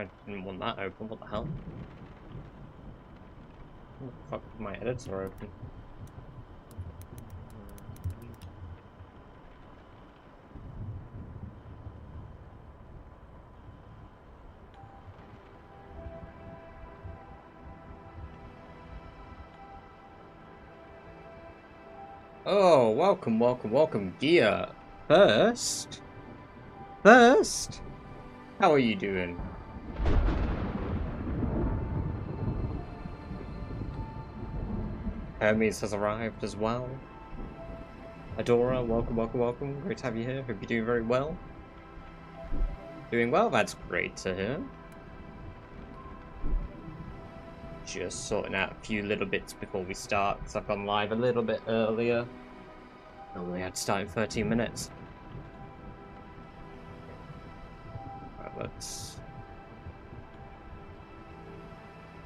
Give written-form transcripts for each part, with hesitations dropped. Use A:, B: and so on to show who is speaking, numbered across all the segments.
A: I didn't want that open, what the hell? What the fuck is my editor open? Oh, welcome, welcome, welcome, Gia. First, how are you doing? Hermes has arrived as well. Adora, welcome, welcome, welcome. Great to have you here. Hope you're doing very well. Doing well? That's great to hear. Just sorting out a few little bits before we start, because I've gone live a little bit earlier. Normally I'd start in 13 minutes. Right,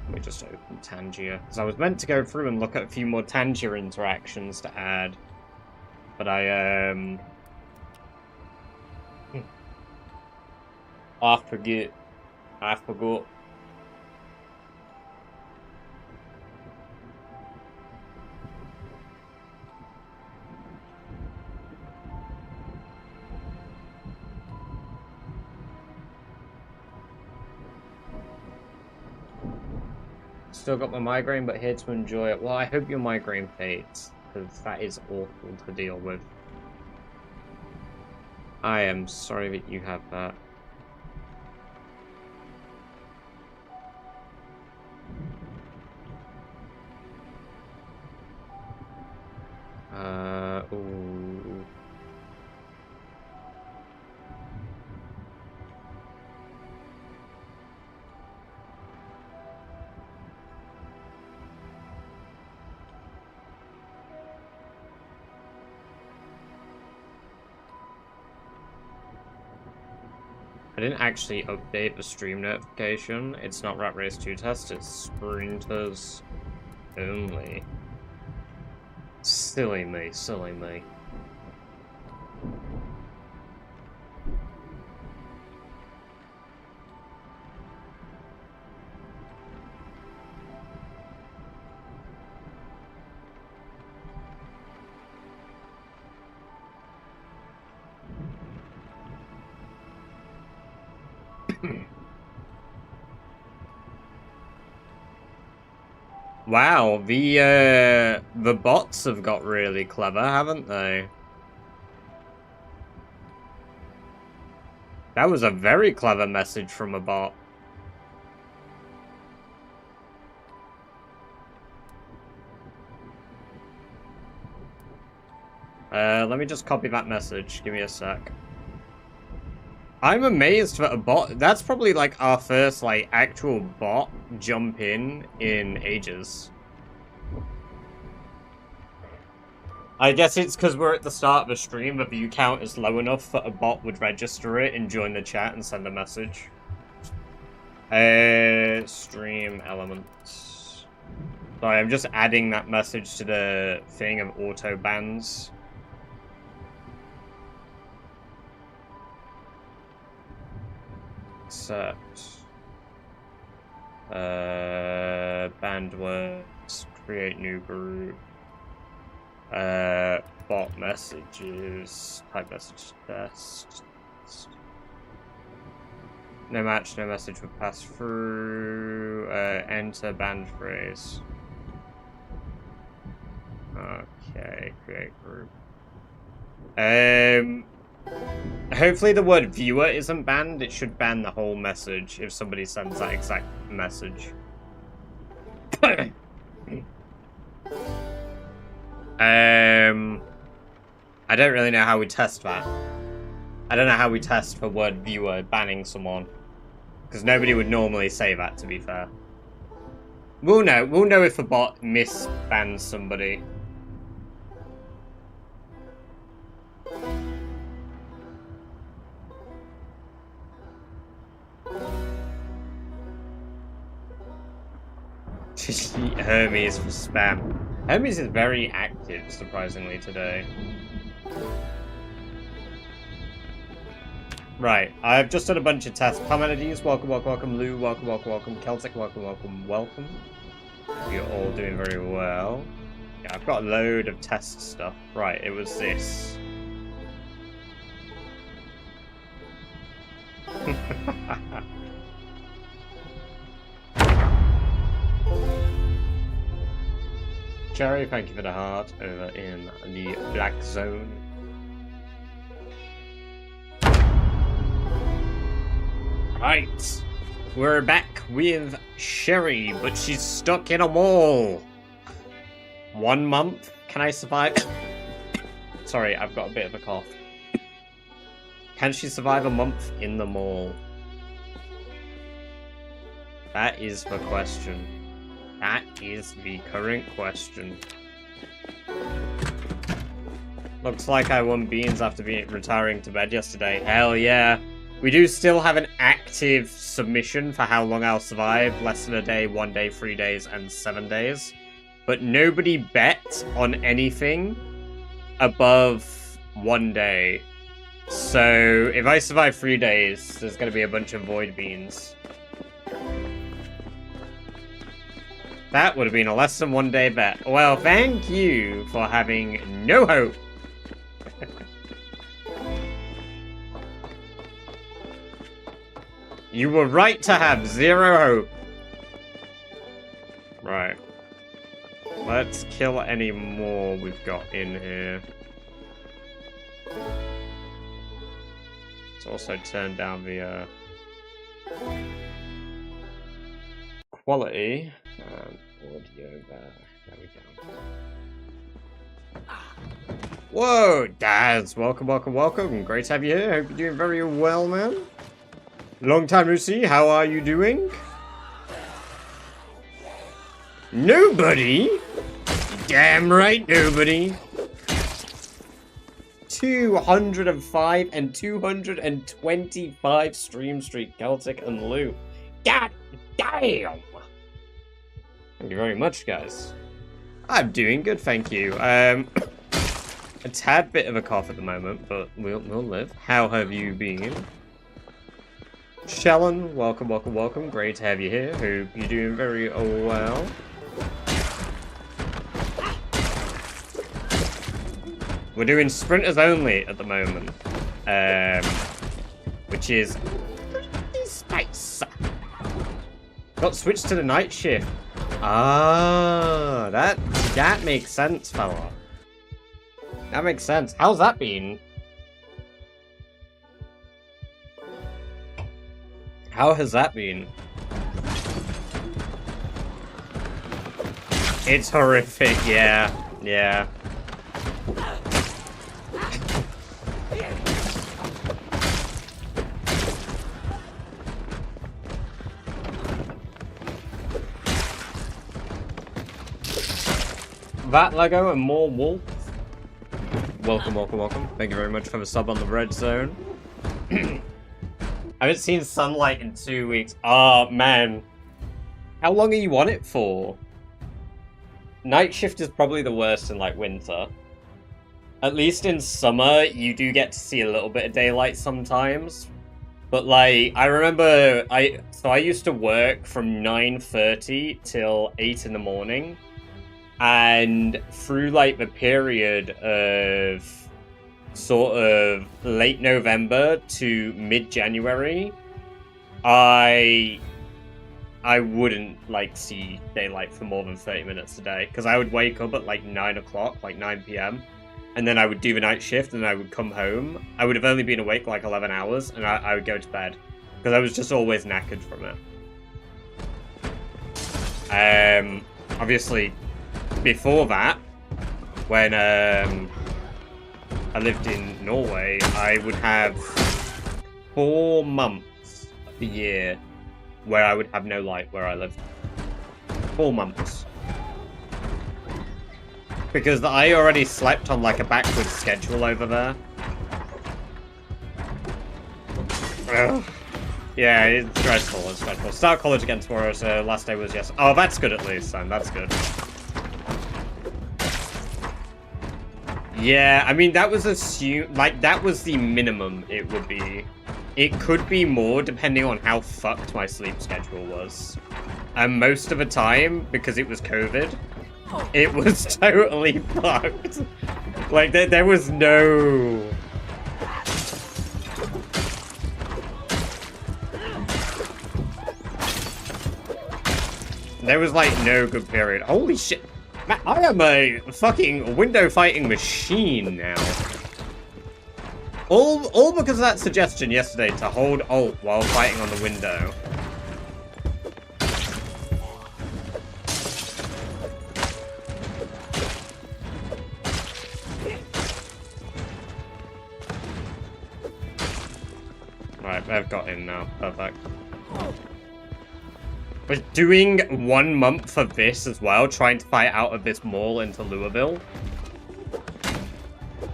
A: let me just open Tangier. Because I was meant to go through and look at a few more Tangier interactions to add. But I forget. I forgot. Still got my migraine, but here to enjoy it. Well, I hope your migraine fades, because that is awful to deal with. I am sorry that you have that. Ooh. I didn't actually update the stream notification. It's not Rat Race 2 test, it's sprinters only. Silly me, silly me. Wow, the bots have got really clever, haven't they? That was a very clever message from a bot. Let me just copy that message. Give me a sec. I'm amazed that a bot... That's probably, like, our first, like, actual bot jump in ages. I guess it's because we're at the start of the stream, the view count is low enough that a bot would register it and join the chat and send a message. Stream elements. Sorry, I'm just adding that message to the thing of auto bans. Accept. Banned words. Create new group. Bot messages. Type message test. No match, no message will pass through. Enter banned phrase. Okay, create group. Hopefully the word viewer isn't banned. It should ban the whole message if somebody sends that exact message. I don't really know how we test that. I don't know how we test for word viewer banning someone. Because nobody would normally say that, to be fair. We'll know if a bot misbans somebody. Hermes for spam. Hermes is very active, surprisingly, today. Right, I've just done a bunch of tests. Parmenides, welcome, welcome, welcome. Lou, welcome, welcome, welcome. Celtic, welcome, welcome, welcome. You're all doing very well. Yeah, I've got a load of test stuff. Right, it was this. Jerry, thank you for the heart over in the black zone. Right, we're back with Sherry, but she's stuck in a mall. 1 month? Can I survive? Sorry, I've got a bit of a cough. Can she survive a month in the mall? That is the question. That is the current question. Looks like I won beans after retiring to bed yesterday. Hell yeah. We do still have an active submission for how long I'll survive. Less than a day, 1 day, 3 days, and 7 days. But nobody bet on anything above 1 day. So if I survive 3 days, there's going to be a bunch of void beans. That would have been a less than 1 day bet. Well, thank you for having no hope. You were right to have 0 hope. Right. Let's kill any more we've got in here. Let's also turn down the quality and audio there. There we go. Whoa, Daz! Welcome, welcome, welcome. Great to have you here. Hope you're doing very well, man. Long time no see. How are you doing? Nobody? Damn right, nobody. 205 and 225 stream streak, Celtic and Lou. God damn! Thank you very much, guys. I'm doing good, thank you. A tad bit of a cough at the moment, but we'll live. How have you been? Shellen, welcome, welcome, welcome. Great to have you here. Hope you're doing very well. We're doing sprinters only at the moment, which is pretty spice. Got switched to the night shift. Ah, that makes sense, fella. That makes sense. How's that been? How has that been? It's horrific, yeah. Yeah. That Lego and more wolf. Welcome, welcome, welcome. Thank you very much for the sub on the red zone. I haven't seen sunlight in 2 weeks. Oh, man. How long are you on it for? Night shift is probably the worst in, like, winter. At least in summer, you do get to see a little bit of daylight sometimes. But, like, I remember... I used to work from 9:30 till 8 in the morning. And through, like, the period of... sort of late November to mid-January, I wouldn't like see daylight for more than 30 minutes a day, because I would wake up at like 9 o'clock, like 9 p.m, and then I would do the night shift and I would come home. I would have only been awake like 11 hours and I would go to bed because I was just always knackered from it. Obviously before that, when I lived in Norway, I would have 4 months of the year where I would have no light where I lived. 4 months. Because I already slept on like a backwards schedule over there. Ugh. Yeah, it's dreadful, it's dreadful. Start college again tomorrow, so last day was yes. Oh, that's good at least, son, that's good. Yeah, I mean, that was that was the minimum it would be. It could be more depending on how fucked my sleep schedule was. And most of the time, because it was COVID, it was totally fucked. Like, there was no... There was, like, no good period. Holy shit. Man, I am a fucking window fighting machine now. All because of that suggestion yesterday to hold Alt while fighting on the window. Right, I've got him now. Perfect. But doing 1 month of this as well, trying to fight out of this mall into Louisville,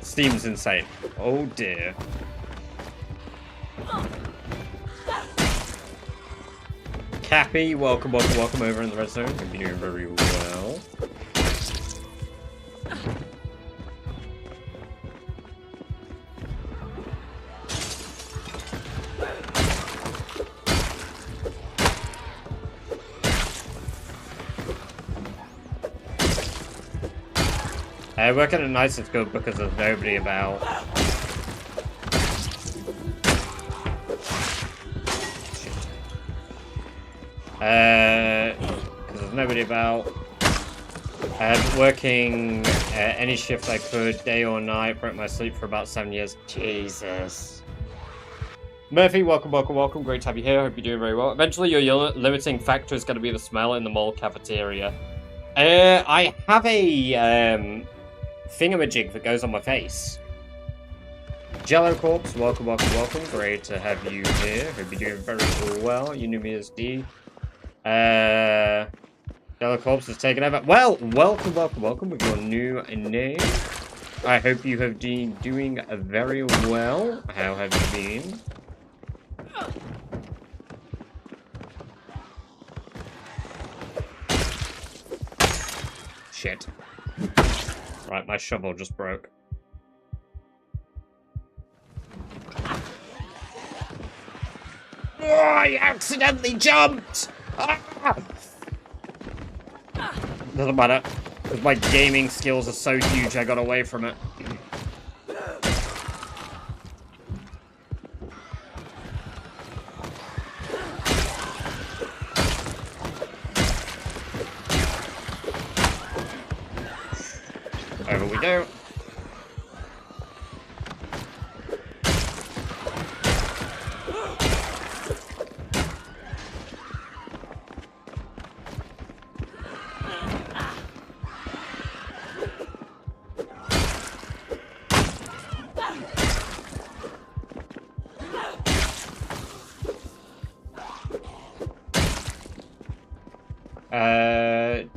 A: seems insane. Oh dear. Cappy, welcome over in the red zone. Hope you're doing very well. Working at night is good because there's nobody about. Because there's nobody about. Working any shift I could, day or night, broke my sleep for about 7 years. Jesus. Murphy, welcome. Great to have you here. Hope you're doing very well. Eventually, your limiting factor is going to be the smell in the mall cafeteria. I have a thingamajig that goes on my face. Jello Corpse, welcome. Great to have you here. Hope you're doing very well. You knew me as D. Jello Corpse has taken over. Well, welcome with your new name. I hope you have been doing very well. How have you been? Shit. Right, my shovel just broke. Oh, I accidentally jumped! Ah! Doesn't matter, because my gaming skills are so huge I got away from it. Over we go.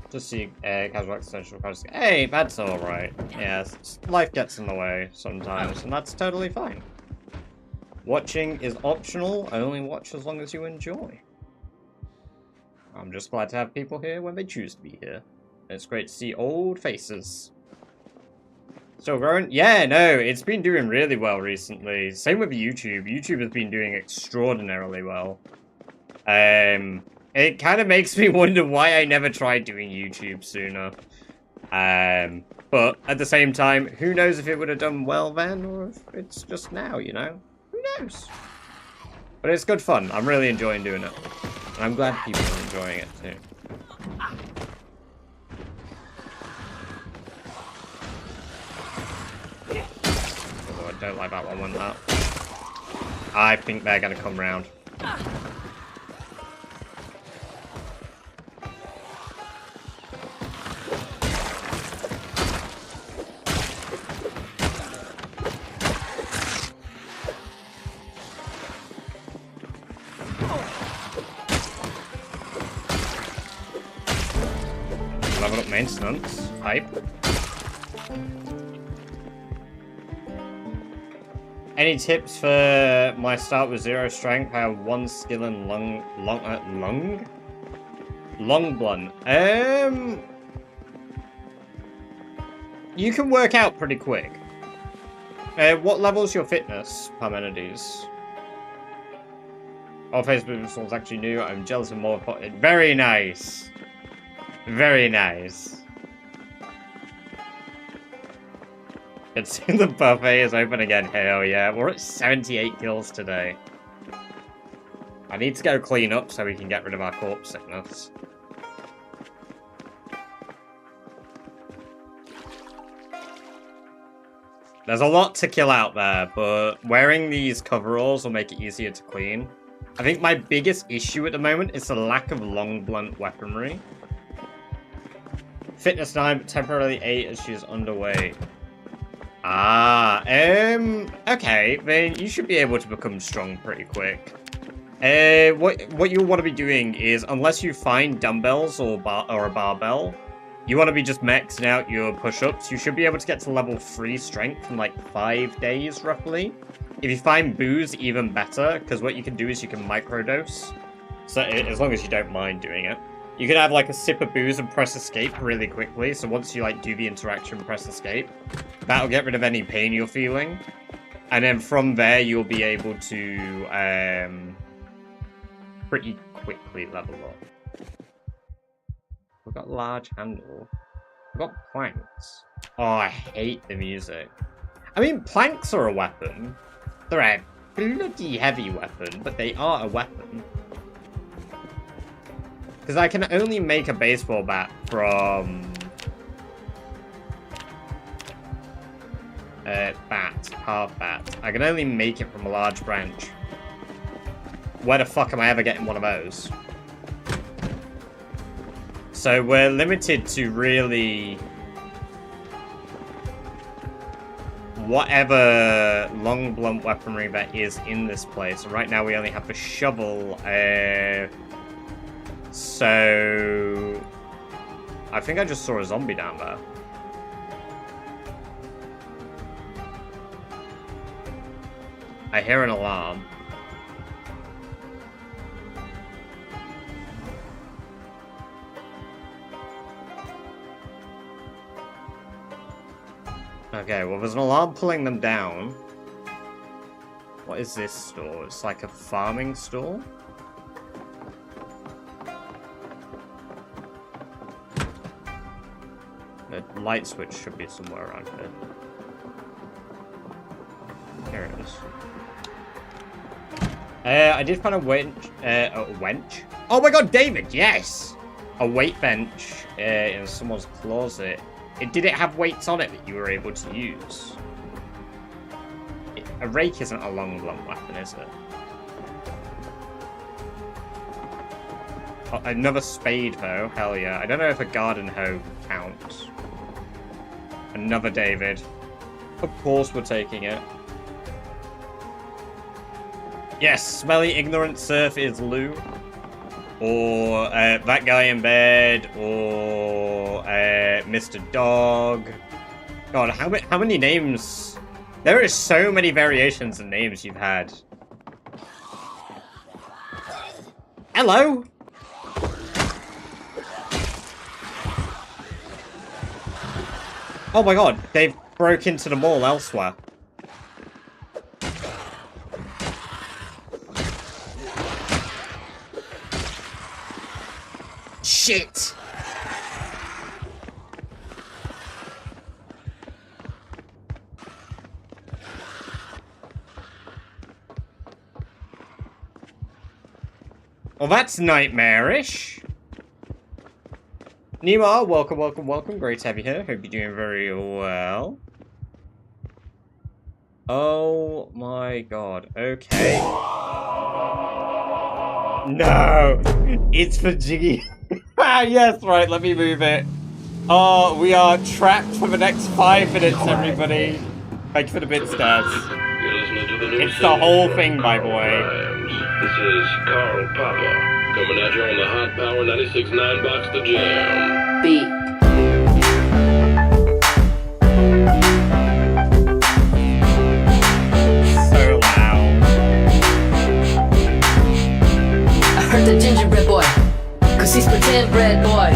A: Just see casual existential crisis. Hey, that's alright. Yeah, life gets in the way sometimes, and that's totally fine. Watching is optional, only watch as long as you enjoy. I'm just glad to have people here when they choose to be here. It's great to see old faces. Still growing? Yeah, no, it's been doing really well recently. Same with YouTube. YouTube has been doing extraordinarily well. It kind of makes me wonder why I never tried doing YouTube sooner. But at the same time, who knows if it would have done well then, or if it's just now, you know? Who knows? But it's good fun. I'm really enjoying doing it. And I'm glad people are enjoying it too. Although I don't like that one that. I think they're going to come round. Level up maintenance. Hype. Any tips for my start with 0 strength? I have 1 skill in long blunt. You can work out pretty quick. What level's your fitness, Parmenides? All Facebook installs actually new. I'm jealous of more. Very nice. Very nice. It's the buffet is open again. Hell yeah. We're at 78 kills today. I need to go clean up so we can get rid of our corpse sickness. There's a lot to kill out there, but wearing these coveralls will make it easier to clean. I think my biggest issue at the moment is the lack of long blunt weaponry. Fitness 9, but temporarily 8 as she is underweight. Ah, okay, then you should be able to become strong pretty quick. What you'll want to be doing is, unless you find dumbbells or a barbell, you want to be just maxing out your push-ups. You should be able to get to level 3 strength in like 5 days, roughly. If you find booze, even better, because what you can do is you can microdose. So, as long as you don't mind doing it. You can have like a sip of booze and press escape really quickly. So once you like do the interaction, press escape. That'll get rid of any pain you're feeling. And then from there, you'll be able to pretty quickly level up. We've got large handle. We've got planks. Oh, I hate the music. I mean, planks are a weapon. They're a bloody heavy weapon, but they are a weapon. Because I can only make a baseball bat from... half bat. I can only make it from a large branch. Where the fuck am I ever getting one of those? So we're limited to really... whatever long blunt weaponry that is in this place. Right now we only have the shovel. So... I think I just saw a zombie down there. I hear an alarm. Okay, well there's an alarm pulling them down. What is this store? It's like a farming store? The light switch should be somewhere around here. Here it is. I did find a wench. Oh my god, David, yes! A weight bench in someone's closet. Did it have weights on it that you were able to use? A rake isn't a long blunt weapon, is it? Oh, another spade, though. Hell yeah. I don't know if a garden hoe counts. Another David. Of course we're taking it. Yes, smelly ignorant surf is Lou. Or that guy in bed, or Mr. Dog. God, how many names? There are so many variations of names you've had. Hello? Oh my god, they've broke into the mall elsewhere. Shit! Well, that's nightmarish. Nima, welcome, welcome, welcome. Great to have you here. Hope you're doing very well. Oh my god. Okay. No! It's for Jiggy. Ah, yes, right, let me move it. Oh, we are trapped for the next 5 minutes, everybody. Thank you for the bits, Daz. It's the whole thing, my boy.
B: This is Carl Papa, coming at you on the Hot Power 96.9 box to jam.
C: Beat.
A: So loud.
C: I heard the gingerbread boy, cause he's pretend bread boy.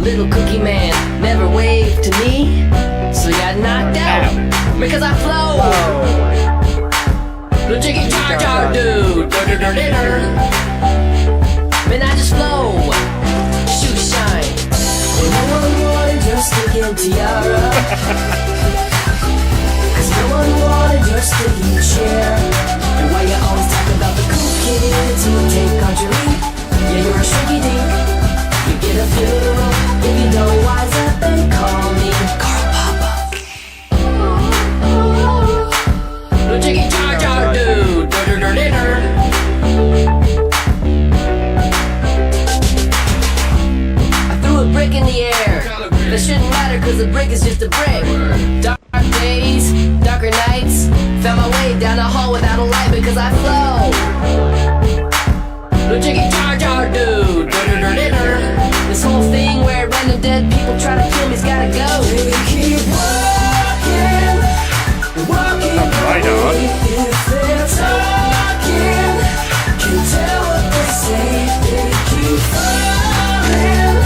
C: Little cookie man never waved to me, so he got knocked out because I flow. The Jiggy Jar Jar dude. Man, I just flow, shoot shine. And no one wanted your sticking tiara. Cause no one wanted your sticky chair. And why you always talk about the cool kids who take country? Yeah, you're a shrinky dink. You get a funeral if you don't wise up and call me Carl Papa. No jiggy jar jar dude. I threw a brick in the air. That shouldn't matter cause a brick is just a brick. Dark days, darker nights. Found my way down the hall without a light because I flow. No jiggy jar jar dude. This whole thing where random dead people try to kill me's gotta go. They keep walking, walking
A: right on.
C: if they're talking. Can tell what they say. They keep falling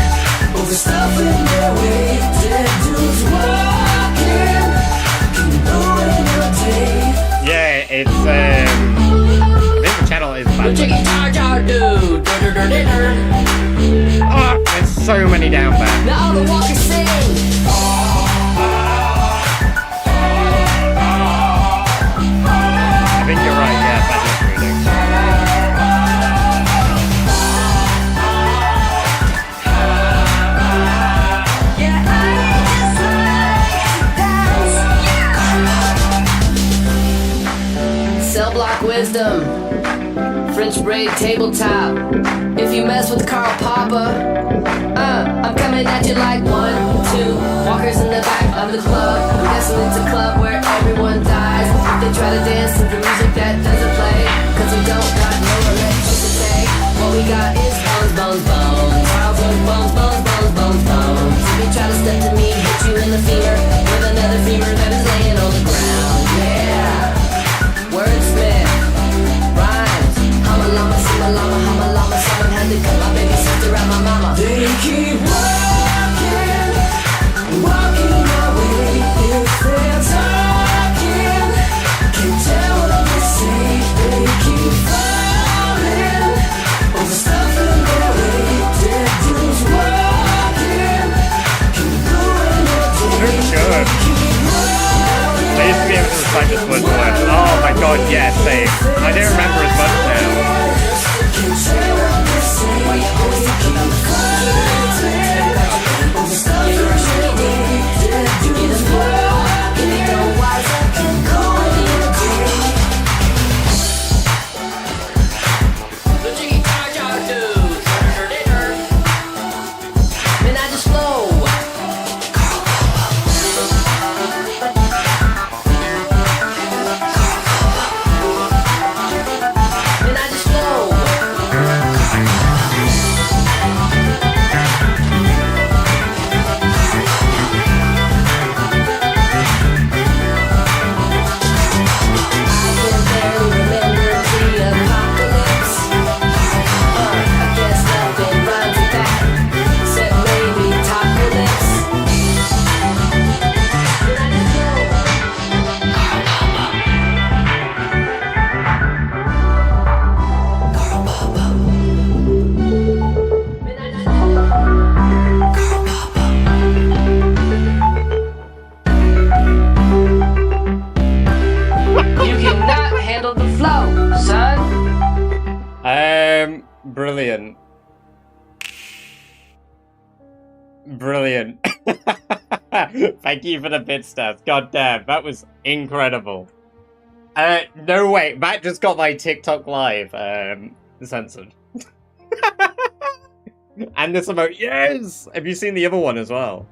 C: over stuff in their way. Dead dudes walking, can ruin your day.
A: Yeah, it's I think the channel is bad.
C: Jiggy jar jar dude.
A: Oh, there's so many down there.
C: Now all the walkers sing.
A: I think you're right, yeah, that is reading.
C: Cell block wisdom, French braid tabletop. If you mess with Carl Papa, I'm coming at you like 1, 2 walkers in the back of the club. I'm guessing it's a club where everyone dies. They try to dance to the music that doesn't play, cause we don't got no electricity. What we got is bones, bones, bones. Childhood bones, bones, bones, bones, bones. If you try to step to me, hit you in the femur with another femur that is laying on the ground. Yeah, wordsmith, rhymes. Hama lama, sima lama, hama lama. Someone had to cut my baby sister out my mama. They keep walking, walking my way. If they're talking, can't tell what they say. They keep falling over stuff in their way. Dead dudes walking, can ruin your day.
A: Good. I used to be able to recite this word for word. Oh my god, yeah, same. I don't remember as much now. Brilliant. Brilliant. Thank you for the bit stats. God damn, that was incredible. No way, Matt just got my TikTok live censored. And this emote, yes! Have you seen the other one as well?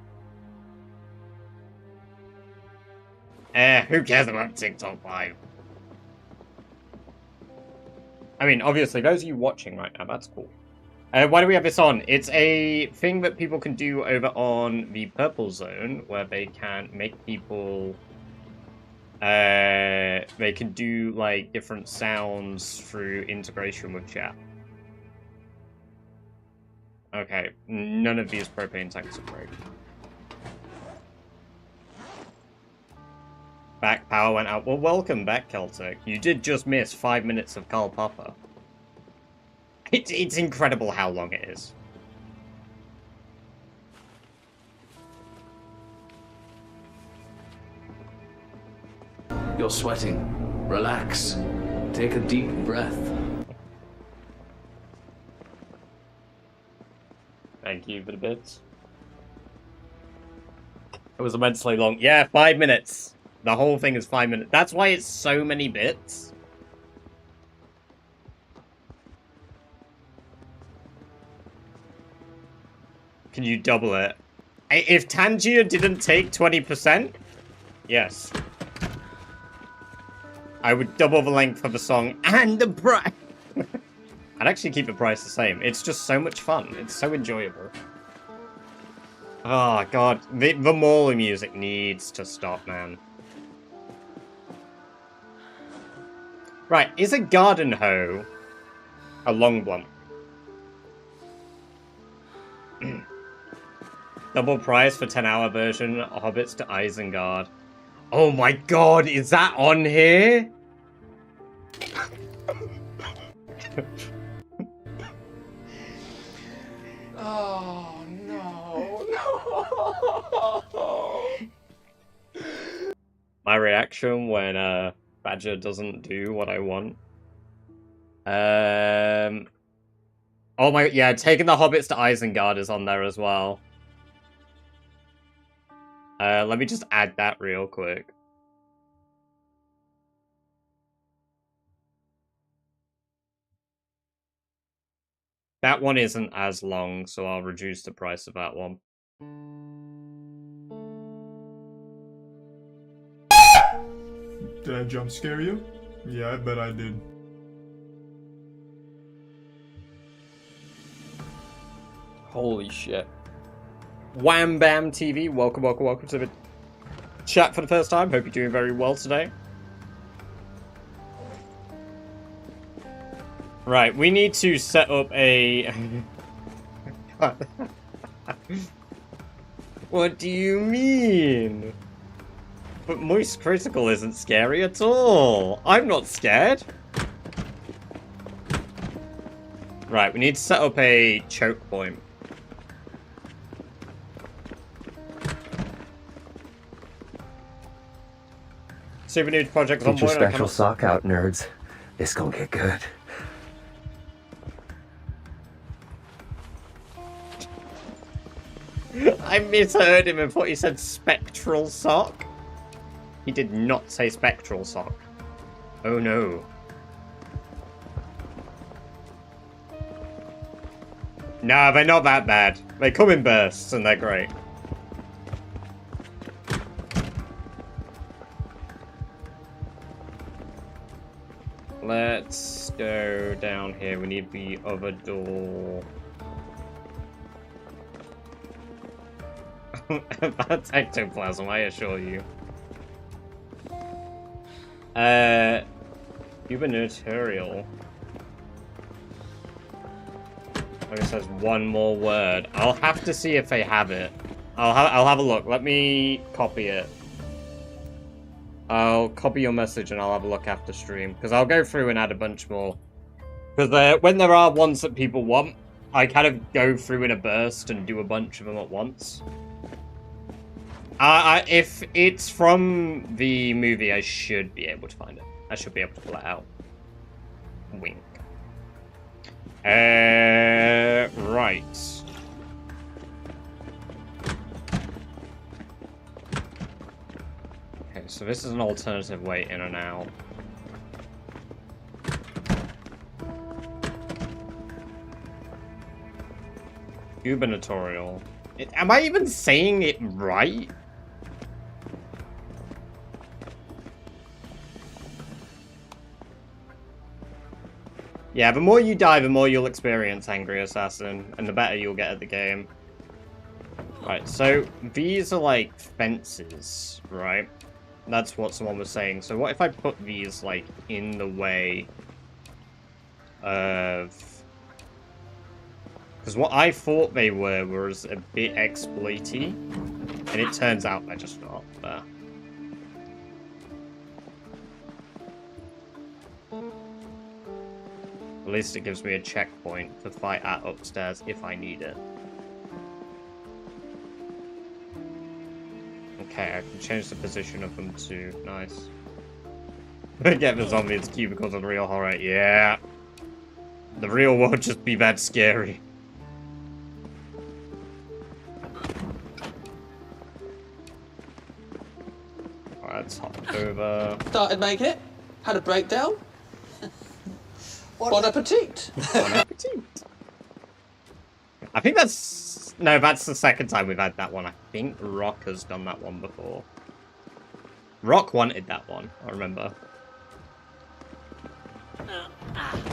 A: Who cares about TikTok live? I mean, obviously, those of you watching right now, that's cool. Why do we have this on? It's a thing that people can do over on the Purple Zone, where they can make people... they can do, like, different sounds through integration with chat. Okay, none of these propane tanks are broken. Back power went out. Well, welcome back, Celtic. You did just miss 5 minutes of Karl Popper. It's incredible how long it is.
D: You're sweating. Relax. Take a deep breath.
A: Thank you for the bits. It was immensely long. Yeah, 5 minutes. The whole thing is 5 minutes. That's why it's so many bits. Can you double it? If Tangier didn't take 20%, yes. I would double the length of the song and the price. I'd actually keep the price the same. It's just so much fun. It's so enjoyable. Oh, God. The Mauler music needs to stop, man. Right, is a garden hoe a long blunt? Double price for 10-hour version, Hobbits to Isengard. Oh my god, is that on here?
D: Oh, no.
A: My reaction when Badger doesn't do what I want. Oh my, yeah, taking the Hobbits to Isengard is on there as well. Let me just add that real quick. That one isn't as long, so I'll reduce the price of that one.
E: Did I jump scare you? Yeah, I bet I did.
A: Holy shit. Wham Bam TV, welcome to the chat for the first time. Hope you're doing very well today. Right, we need to set up a... What do you mean? But Moist Critical isn't scary at all. I'm not scared. Right, we need to set up a choke point. Super Nude Project on
F: Get your
A: board.
F: special sock out, nerds. This gonna get good.
A: I misheard him and thought he said spectral sock. He did not say spectral sock. Oh no. Nah, they're not that bad. They come in bursts and they're great. Let's go down here. We need the other door. That's ectoplasm, I assure you. Gubernatorial. I guess there's one more word. I'll have to see if they have it. I'll have a look. Let me copy it. I'll copy your message and I'll have a look after stream. Because I'll go through and add a bunch more. Because when there are ones that people want, I kind of go through in a burst and do a bunch of them at once. If it's from the movie, I should be able to find it. I should be able to pull it out. Wink. Right. Okay, so this is an alternative way in and out. Gubernatorial. Am I even saying it right? Yeah, the more you die, the more you'll experience Angry Assassin, and the better you'll get at the game. Right, so these are like fences, right? That's what someone was saying. So what if I put these like in the way of... Because what I thought they were was a bit exploity, and it turns out they're just not. There. At least it gives me a checkpoint to fight at upstairs if I need it. Okay, I can change the position of them too. Nice. Get the zombies cubicles of real horror. Yeah. The real world just be that scary. Alright, let's hop over.
G: Started making it. Had a breakdown. Bon appetit.
A: Bon appetit. I think that's... No, that's the second time we've had that one. I think Rock has done that one before. Rock wanted that one, I remember.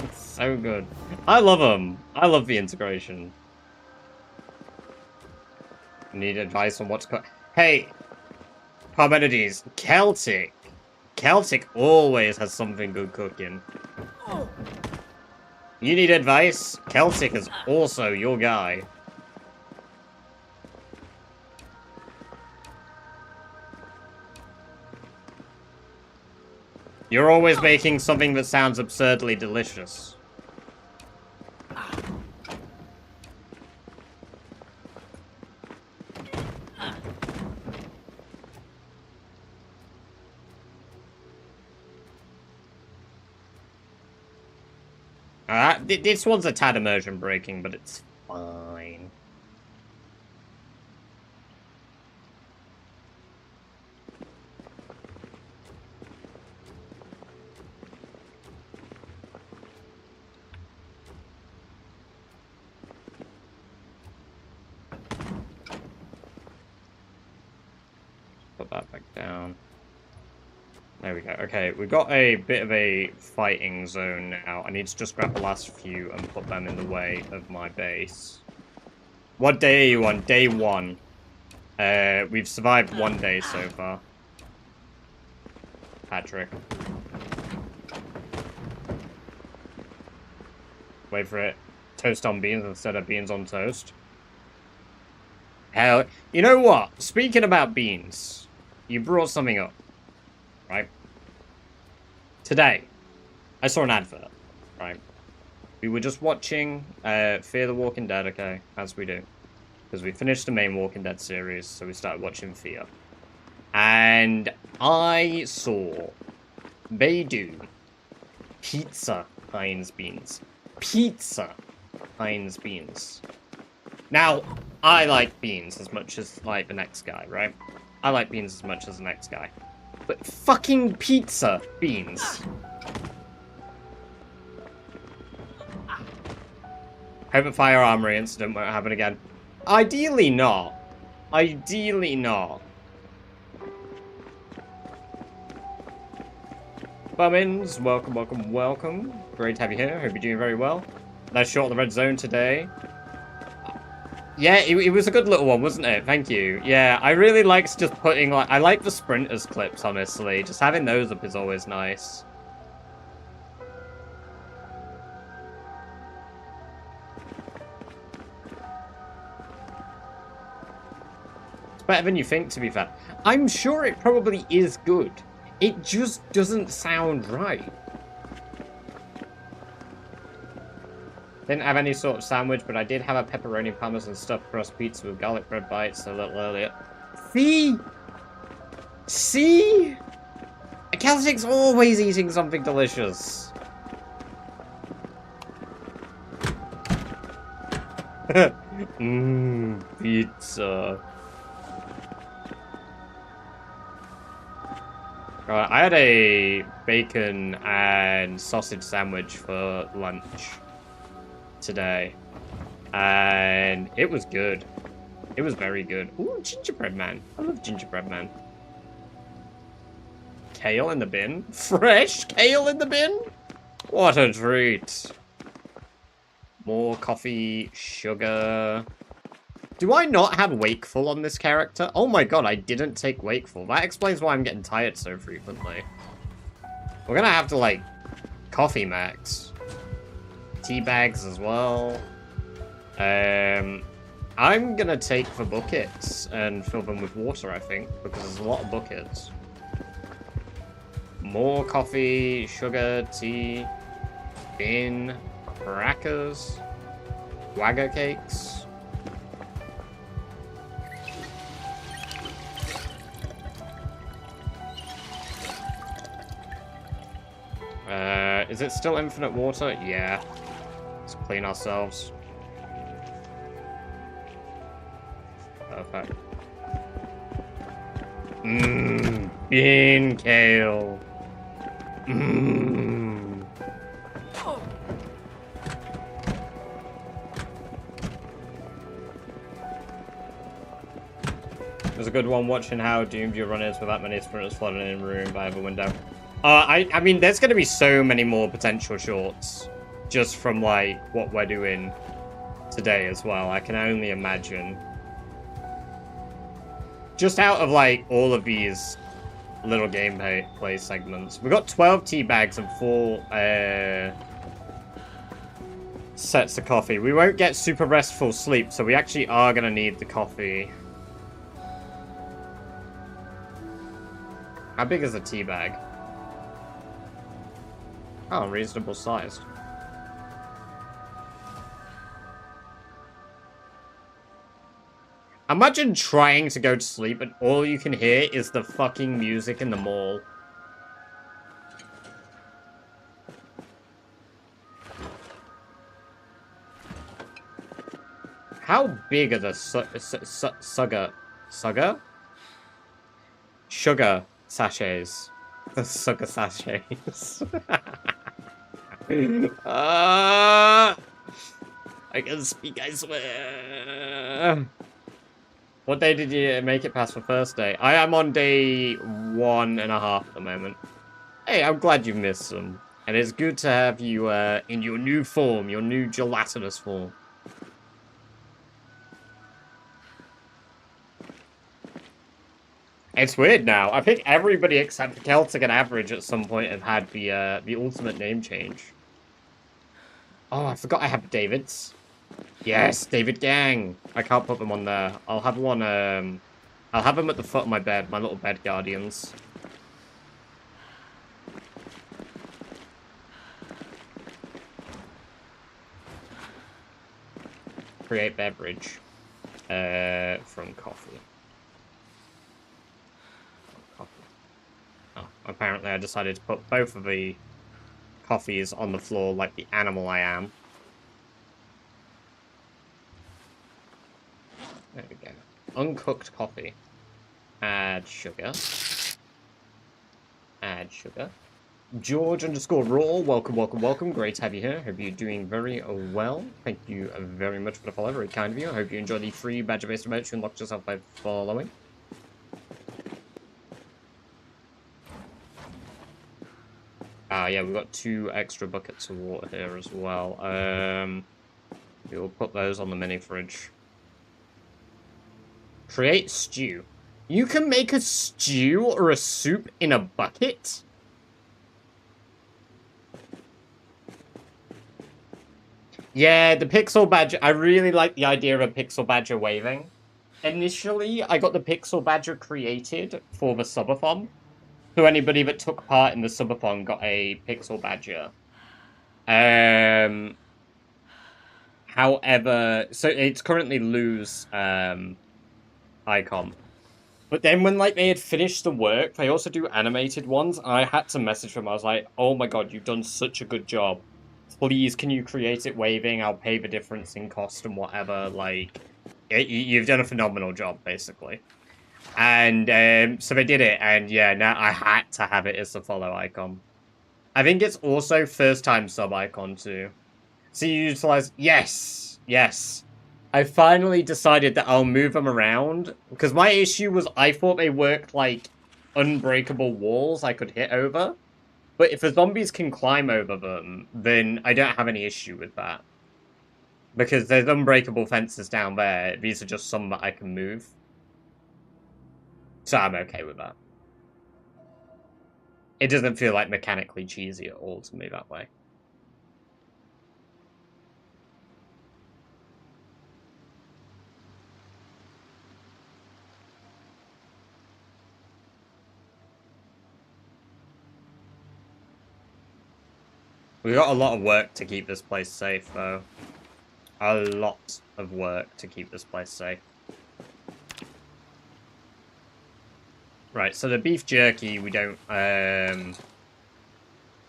A: It's so good. I love them. I love the integration. Need advice on what to cook. Hey, Parmenides, Celtic. Celtic always has something good cooking. You need advice? Celtic is also your guy. You're always making something that sounds absurdly delicious. This one's a tad immersion breaking, but it's fine. Put that back down. There we go. Okay, we've got a bit of a fighting zone now. I need to just grab the last few and put them in the way of my base. What day are you on? Day 1. We've survived 1 day so far. Patrick. Wait for it. Toast on beans instead of beans on toast. Hell, you know what? Speaking about beans, you brought something up. Right? Today, I saw an advert, right? We were just watching Fear the Walking Dead, okay? As we do. Because we finished the main Walking Dead series, so we started watching Fear. And I saw they do pizza Heinz beans. Pizza Heinz beans. Now, I like beans as much as, like, the next guy, right? I like beans as much as the next guy. But fucking pizza beans. Hope a fire armory incident won't happen again. Ideally not. Ideally not. Bummins, welcome, welcome, welcome. Great to have you here. Hope you're doing very well. Nice shot on the red zone today. Yeah, it was a good little one, wasn't it? Thank you. Yeah, I really like just putting, like, I like the sprinters clips, honestly. Just having those up is always nice. It's better than you think, to be fair. I'm sure it probably is good. It just doesn't sound right. Didn't have any sort of sandwich, but I did have a pepperoni parmesan stuffed crust pizza with garlic bread bites a little earlier. See? See? A Celtic's always eating something delicious. Mmm, pizza. Right, I had a bacon and sausage sandwich for lunch today, and it was good. It was very good. Ooh, gingerbread man. I love gingerbread man. Kale in the bin? Fresh kale in the bin? What a treat. More coffee, sugar. Do I not have Wakeful on this character? Oh my god, I didn't take Wakeful. That explains why I'm getting tired so frequently. We're gonna have to, like, coffee max. Tea bags as well. I'm gonna take the buckets and fill them with water, I think, because there's a lot of buckets. More coffee, sugar, tea, bin, Crackers. Wagger cakes. Is it still infinite water? Yeah. Let's clean ourselves. Perfect. Mmm. Bean kale. Mmm. It was a good one watching how doomed you run is with that many sprinters flooding in room by the window. I mean, there's going to be so many more potential shorts just from, like, what we're doing today as well. I can only imagine. Just out of, like, all of these little gameplay segments. We've got 12 tea bags and 4 sets of coffee. We won't get super restful sleep, so we actually are going to need the coffee. How big is a tea bag? Oh, reasonable sized. Imagine trying to go to sleep and all you can hear is the fucking music in the mall. How big are the sugar sachets? The sugar sachets. I can speak, I swear. What day did you make it past for first day? I am on day 1.5 at the moment. Hey, I'm glad you missed some. And it's good to have you in your new form, your new gelatinous form. It's weird now. I think everybody except Celtic and Average at some point have had the ultimate name change. Oh, I forgot I have David's. Yes, David Gang. I can't put them on there. I'll have one, I'll have them at the foot of my bed, my little bed guardians. Create beverage. From coffee. Oh, apparently I decided to put both of the coffees on the floor like the animal I am. There we go. Uncooked coffee. Add sugar. Add sugar. George_Raw, welcome, welcome, welcome. Great to have you here. Hope you're doing very well. Thank you very much for the follow. Very kind of you. I hope you enjoy the free badger-based remotes you unlocked yourself by following. Yeah, we've got 2 extra buckets of water here as well. We'll put those on the mini fridge. Create stew. You can make a stew or a soup in a bucket? Yeah, the pixel badger. I really like the idea of a pixel badger waving. Initially, I got the pixel badger created for the subathon. So anybody that took part in the subathon got a pixel badger. However, so it's currently Lou's icon. But then when, like, they had finished the work, they also do animated ones, and I had to message them. I was like, oh my god, you've done such a good job. Please, can you create it waving? I'll pay the difference in cost and whatever. Like, you've done a phenomenal job, basically. And so they did it, and yeah, now I had to have it as the follow icon. I think it's also first-time sub icon, too. So you utilize... Yes! Yes. I finally decided that I'll move them around, because my issue was I thought they worked like unbreakable walls I could hit over. But if the zombies can climb over them, then I don't have any issue with that. Because there's unbreakable fences down there. These are just some that I can move. So I'm okay with that. It doesn't feel like mechanically cheesy at all to me that way. We got a lot of work to keep this place safe, though. A lot of work to keep this place safe. Right, so the beef jerky we don't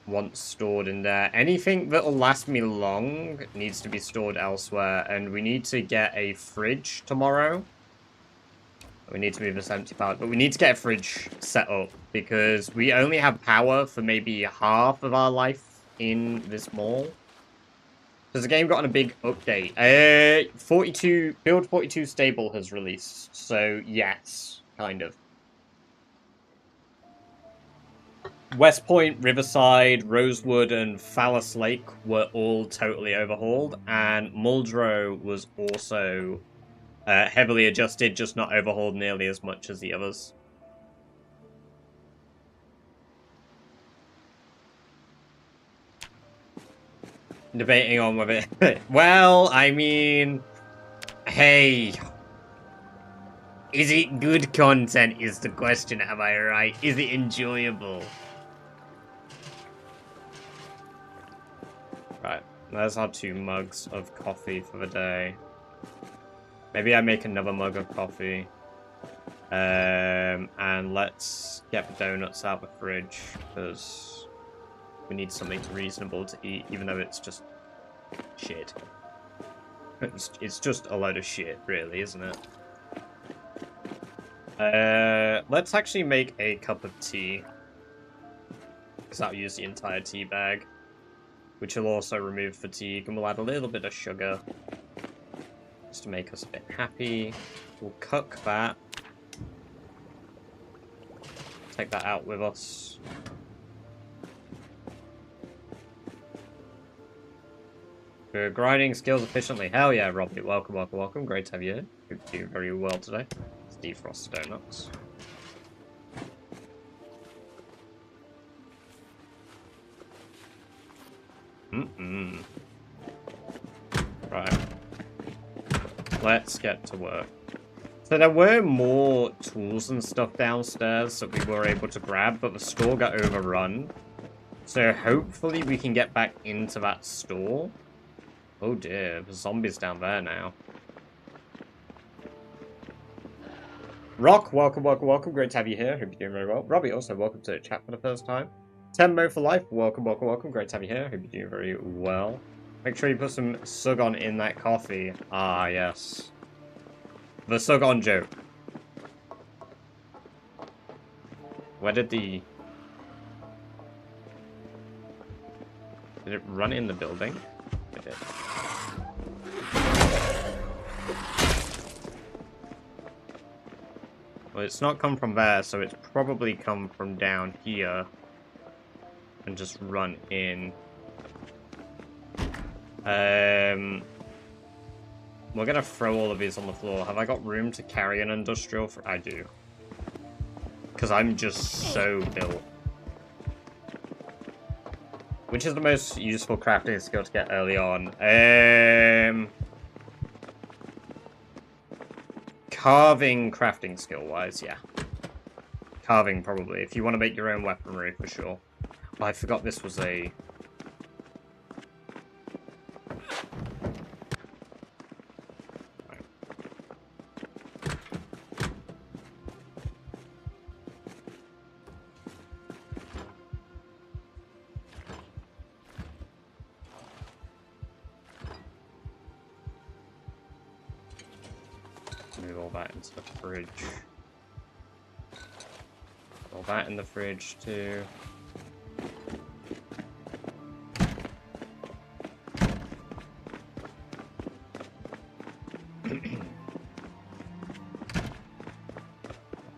A: want stored in there. Anything that'll last me long needs to be stored elsewhere, and we need to get a fridge tomorrow. We need to move this empty part, but we need to get a fridge set up because we only have power for maybe half of our life in this mall. Because the game got on a big update. Build 42 Stable has released, so yes, kind of. West Point, Riverside, Rosewood, and Phallus Lake were all totally overhauled, and Muldrow was also heavily adjusted, just not overhauled nearly as much as the others. Debating on with it. Well, I mean, hey, is it good content is the question, am I right? Is it enjoyable? Right, there's our 2 mugs of coffee for the day. Maybe I make another mug of coffee. And let's get the donuts out of the fridge, because we need something reasonable to eat, even though it's just shit. It's just a load of shit, really, isn't it? Let's actually make a cup of tea, because that'll use the entire tea bag, which will also remove fatigue, and we'll add a little bit of sugar just to make us a bit happy. We'll cook that. Take that out with us. We're grinding skills efficiently. Hell yeah, Robbie. Welcome, welcome, welcome. Great to have you here. Hope you do very well today. Let's defrost the donuts. Right. Let's get to work. So there were more tools and stuff downstairs that we were able to grab, but the store got overrun. So hopefully we can get back into that store. Oh dear, there's zombies down there now. Rock, welcome, welcome, welcome. Great to have you here. Hope you're doing very well. Robbie, also welcome to the chat for the first time. Temmo for life, welcome, welcome, welcome. Great to have you here. Hope you're doing very well. Make sure you put some Sugon in that coffee. Ah, yes. The Sugon joke. Where did the... Did it run in the building? It did. Well, it's not come from there, so it's probably come from down here. And just run in. We're gonna throw all of these on the floor. Have I got room to carry an industrial? I do. Because I'm just so built. Which is the most useful crafting skill to get early on? Carving crafting skill-wise, yeah. Carving, probably. If you want to make your own weaponry, for sure. Oh, I forgot this was a... Move all that into the fridge. All that in the fridge too.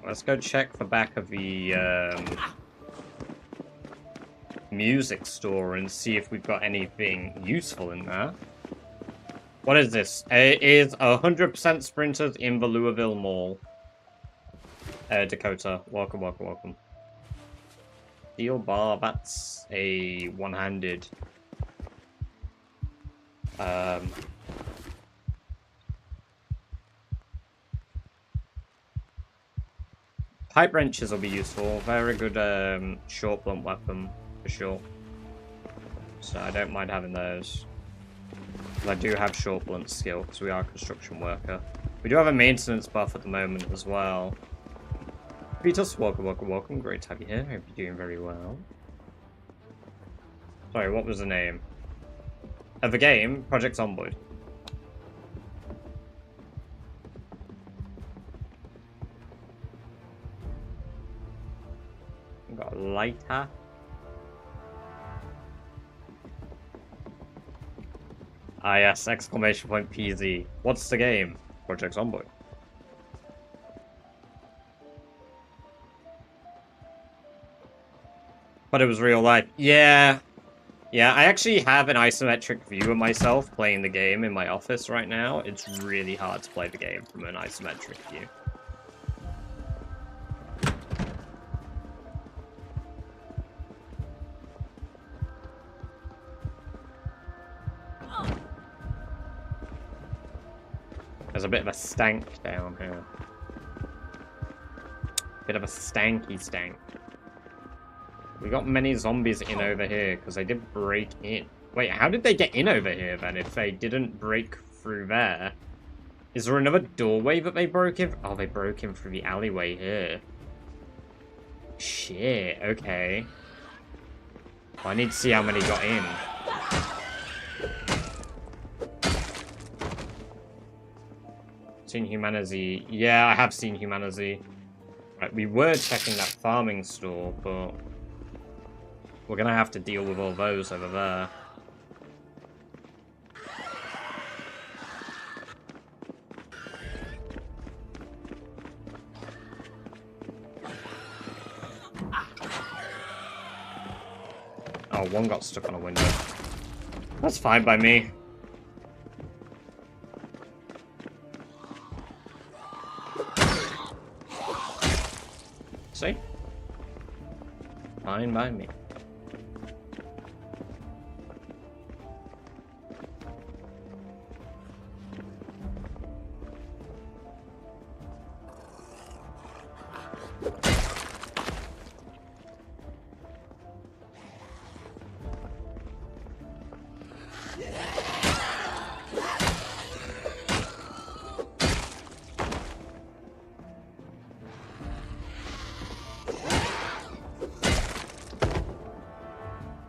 A: Let's go check the back of the music store and see if we've got anything useful in there. What is this? It is 100% sprinters in the Louisville Mall. Dakota, welcome, welcome, welcome. Steel bar, that's a one-handed. Pipe wrenches will be useful. Very good short blunt weapon, for sure. So I don't mind having those. I do have short blunt skill because we are a construction worker. We do have a maintenance buff at the moment as well. Vitos, welcome, welcome, welcome. Great to have you here. Hope you're doing very well. Sorry, what was the name of the game? Project Zomboid. Got a lighter. Ah yes, exclamation point PZ. What's the game? Project Zomboid. But it was real life. Yeah. Yeah, I actually have an isometric view of myself playing the game in my office right now. It's really hard to play the game from an isometric view. There's a bit of a stank down here. Bit of a stanky stank. We got many zombies in over here because they did break in. Wait, how did they get in over here then if they didn't break through there? Is there another doorway that they broke in? Oh, they broke in through the alleyway here. Shit, okay. Well, I need to see how many got in. Seen Humanity. Yeah, I have seen Humanity. Right, we were checking that farming store, but we're gonna have to deal with all those over there. Oh, one got stuck on a window. That's fine by me. See? Fine by me.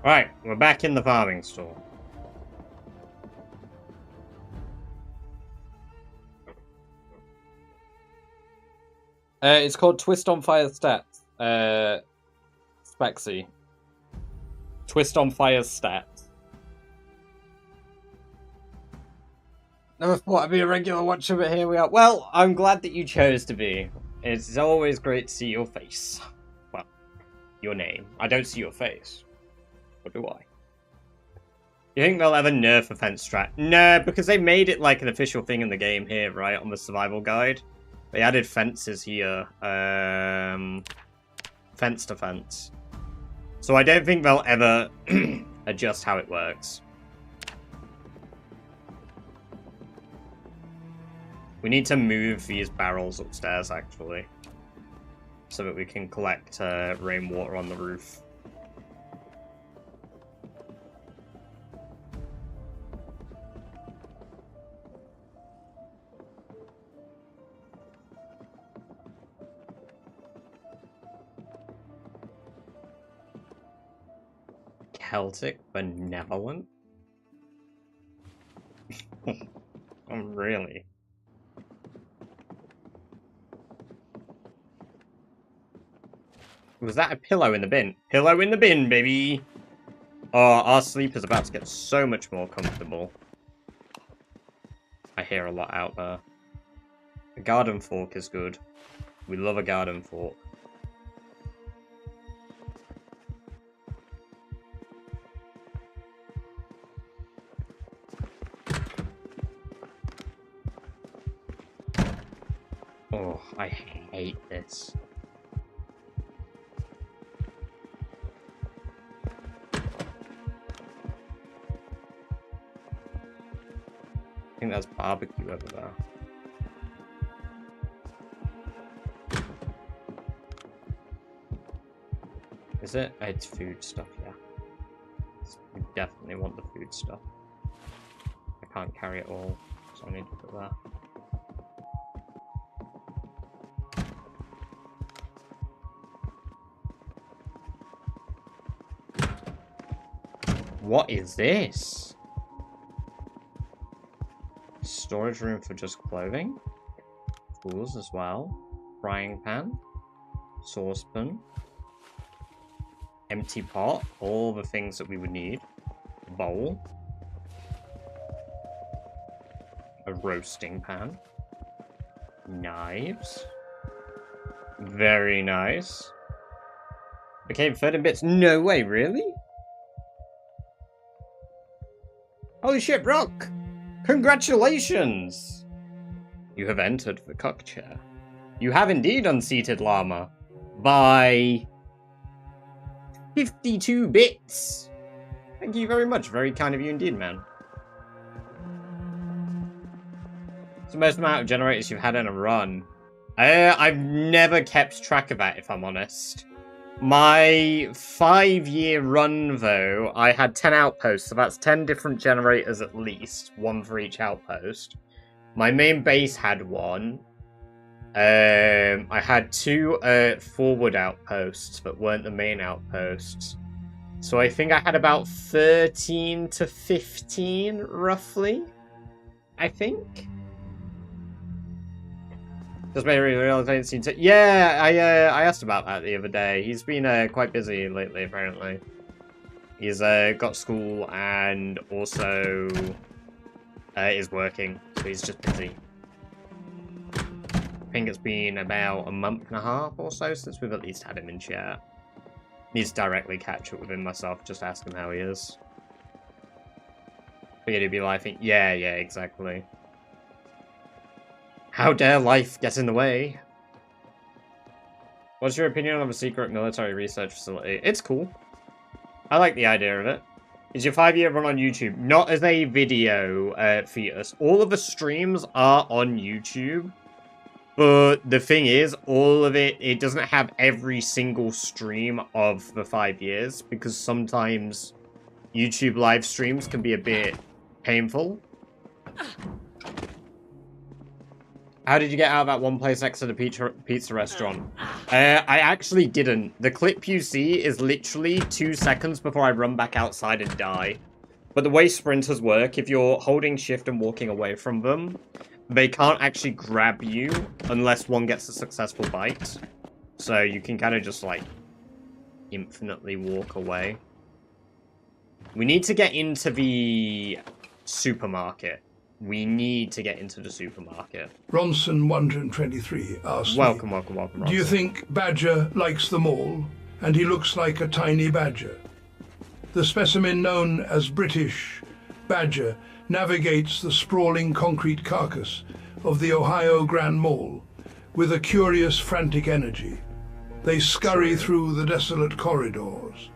A: Right, we're back in the farming store. It's called Twist on Fire Stats. Spexy. Twist on Fire Stats. Never thought I'd be a regular watcher, but here we are. Well, I'm glad that you chose to be. It's always great to see your face. Well, your name. I don't see your face. Or do I? You think they'll ever nerf a fence strat? No, because they made it like an official thing in the game here, right? On the survival guide. They added fences here. Fence to fence. So I don't think they'll ever adjust how it works. We need to move these barrels upstairs, actually. So that we can collect rainwater on the roof. Celtic Benevolent? Oh, really? Was that a pillow in the bin? Pillow in the bin, baby! Oh, our sleep is about to get so much more comfortable. I hear a lot out there. A garden fork is good. We love a garden fork. Oh, I hate this. I think that's barbecue over there. Is it? It's food stuff, yeah. We definitely want the food stuff. I can't carry it all, so I need to put that. What is this? Storage room for just clothing? Tools as well. Frying pan. Saucepan. Empty pot. All the things that we would need. A bowl. A roasting pan. Knives. Very nice. Okay, 30 bits. No way, really? Holy shit, Brock! Congratulations! You have entered the cock chair. You have indeed unseated Llama by 52 bits. Thank you very much. Very kind of you indeed, man. It's the most amount of generators you've had in a run. I've never kept track of that, if I'm honest. My 5-year run, though, I had 10 outposts, so that's 10 different generators at least, one for each outpost. My main base had one. I had 2 forward outposts that weren't the main outposts. So I think I had about 13 to 15, roughly. I think. Just made a realization. Yeah, I asked about that the other day. He's been quite busy lately, apparently. He's got school and also is working, so he's just busy. I think it's been about a month and a half or so since we've at least had him in chat. Needs to directly catch up with him myself, just ask him how he is. But he'd be like, yeah, exactly. How dare life get in the way? What's your opinion on a secret military research facility? It's cool. I like the idea of it. Is your 5-year run on YouTube? Not as a video fetus. All of the streams are on YouTube. But the thing is, all of it doesn't have every single stream of the 5 years. Because sometimes YouTube live streams can be a bit painful. How did you get out of that one place next to the pizza restaurant? I actually didn't. The clip you see is literally 2 seconds before I run back outside and die. But the way sprinters work, if you're holding shift and walking away from them, they can't actually grab you unless one gets a successful bite. So you can kind of just, like, infinitely walk away. We need to get into the supermarket. We need to get into the supermarket.
H: Ronson123 asks
A: welcome, Ronson.
H: Do you think Badger likes them all? And he looks like a tiny badger. The specimen known as British Badger navigates the sprawling concrete carcass of the Ohio Grand Mall with a curious, frantic energy. They scurry through the desolate corridors,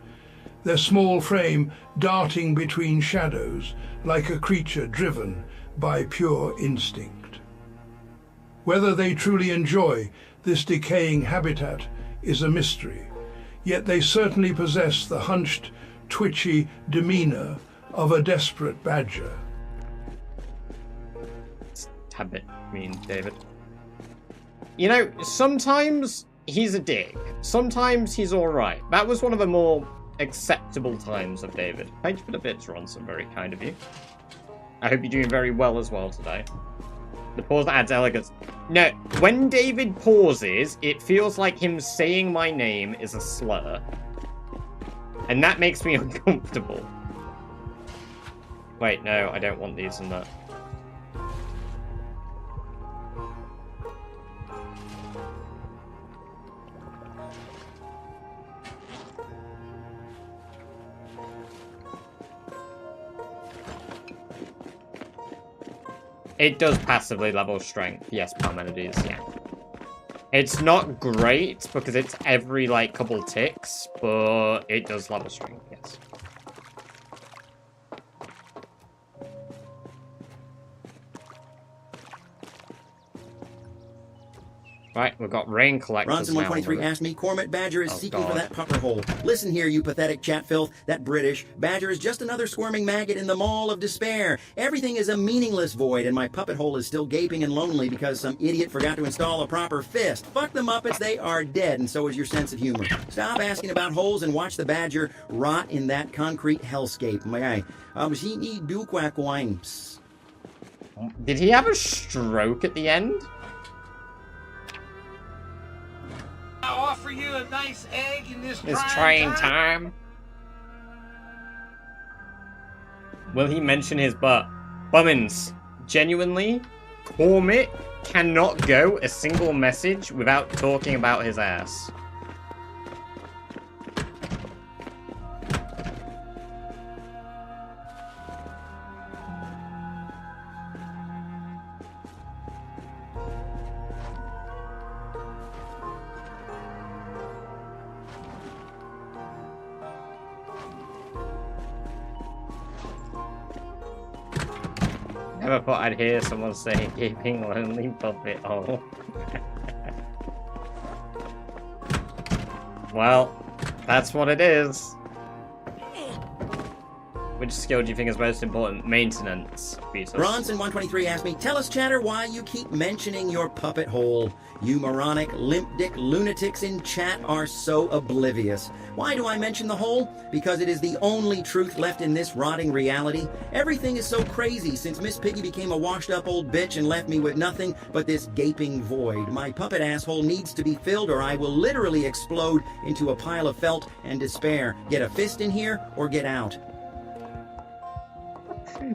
H: their small frame darting between shadows like a creature driven by pure instinct. Whether they truly enjoy this decaying habitat is a mystery, yet they certainly possess the hunched, twitchy demeanor of a desperate badger.
A: Habit, David. You know, sometimes he's a dick. Sometimes he's alright. That was one of the more acceptable times of David. Thank you for the bits, Ronson. Very kind of you. I hope you're doing very well as well today. The pause adds elegance. No, when David pauses, it feels like him saying my name is a slur. And that makes me uncomfortable. Wait, no, I don't want these and that. It does passively level strength. Yes, Parmenides, yeah. It's not great because it's every, like, couple ticks, but it does level strength, yes. Right, we've got rain collectors now.
I: Ronson123 asked me, Cormit Badger is seeking for
A: God.
I: that pupper hole. Listen here, you pathetic chat filth. That British Badger is just another squirming maggot in the maw of despair. Everything is a meaningless void, and my puppet hole is still gaping and lonely because some idiot forgot to install a proper fist. Fuck the Muppets, they are dead, and so is your sense of humor. Stop asking about holes and watch the Badger rot in that concrete hellscape.
A: Did he have a stroke at the end?
J: I offer you a nice egg in this
A: It's trying time. Will he mention his butt? Bummins, genuinely, Cormit cannot go a single message without talking about his ass. Never thought I'd hear someone say gaping lonely puppet hole. Well, that's what it is. Which skill do you think is most important? Maintenance.
I: Ronson123 asked me, tell us, chatter, why you keep mentioning your puppet hole. You moronic, limp-dick lunatics in chat are so oblivious. Why do I mention the hole? Because it is the only truth left in this rotting reality. Everything is so crazy since Miss Piggy became a washed-up old bitch and left me with nothing but this gaping void. My puppet asshole needs to be filled or I will literally explode into a pile of felt and despair. Get a fist in here or get out.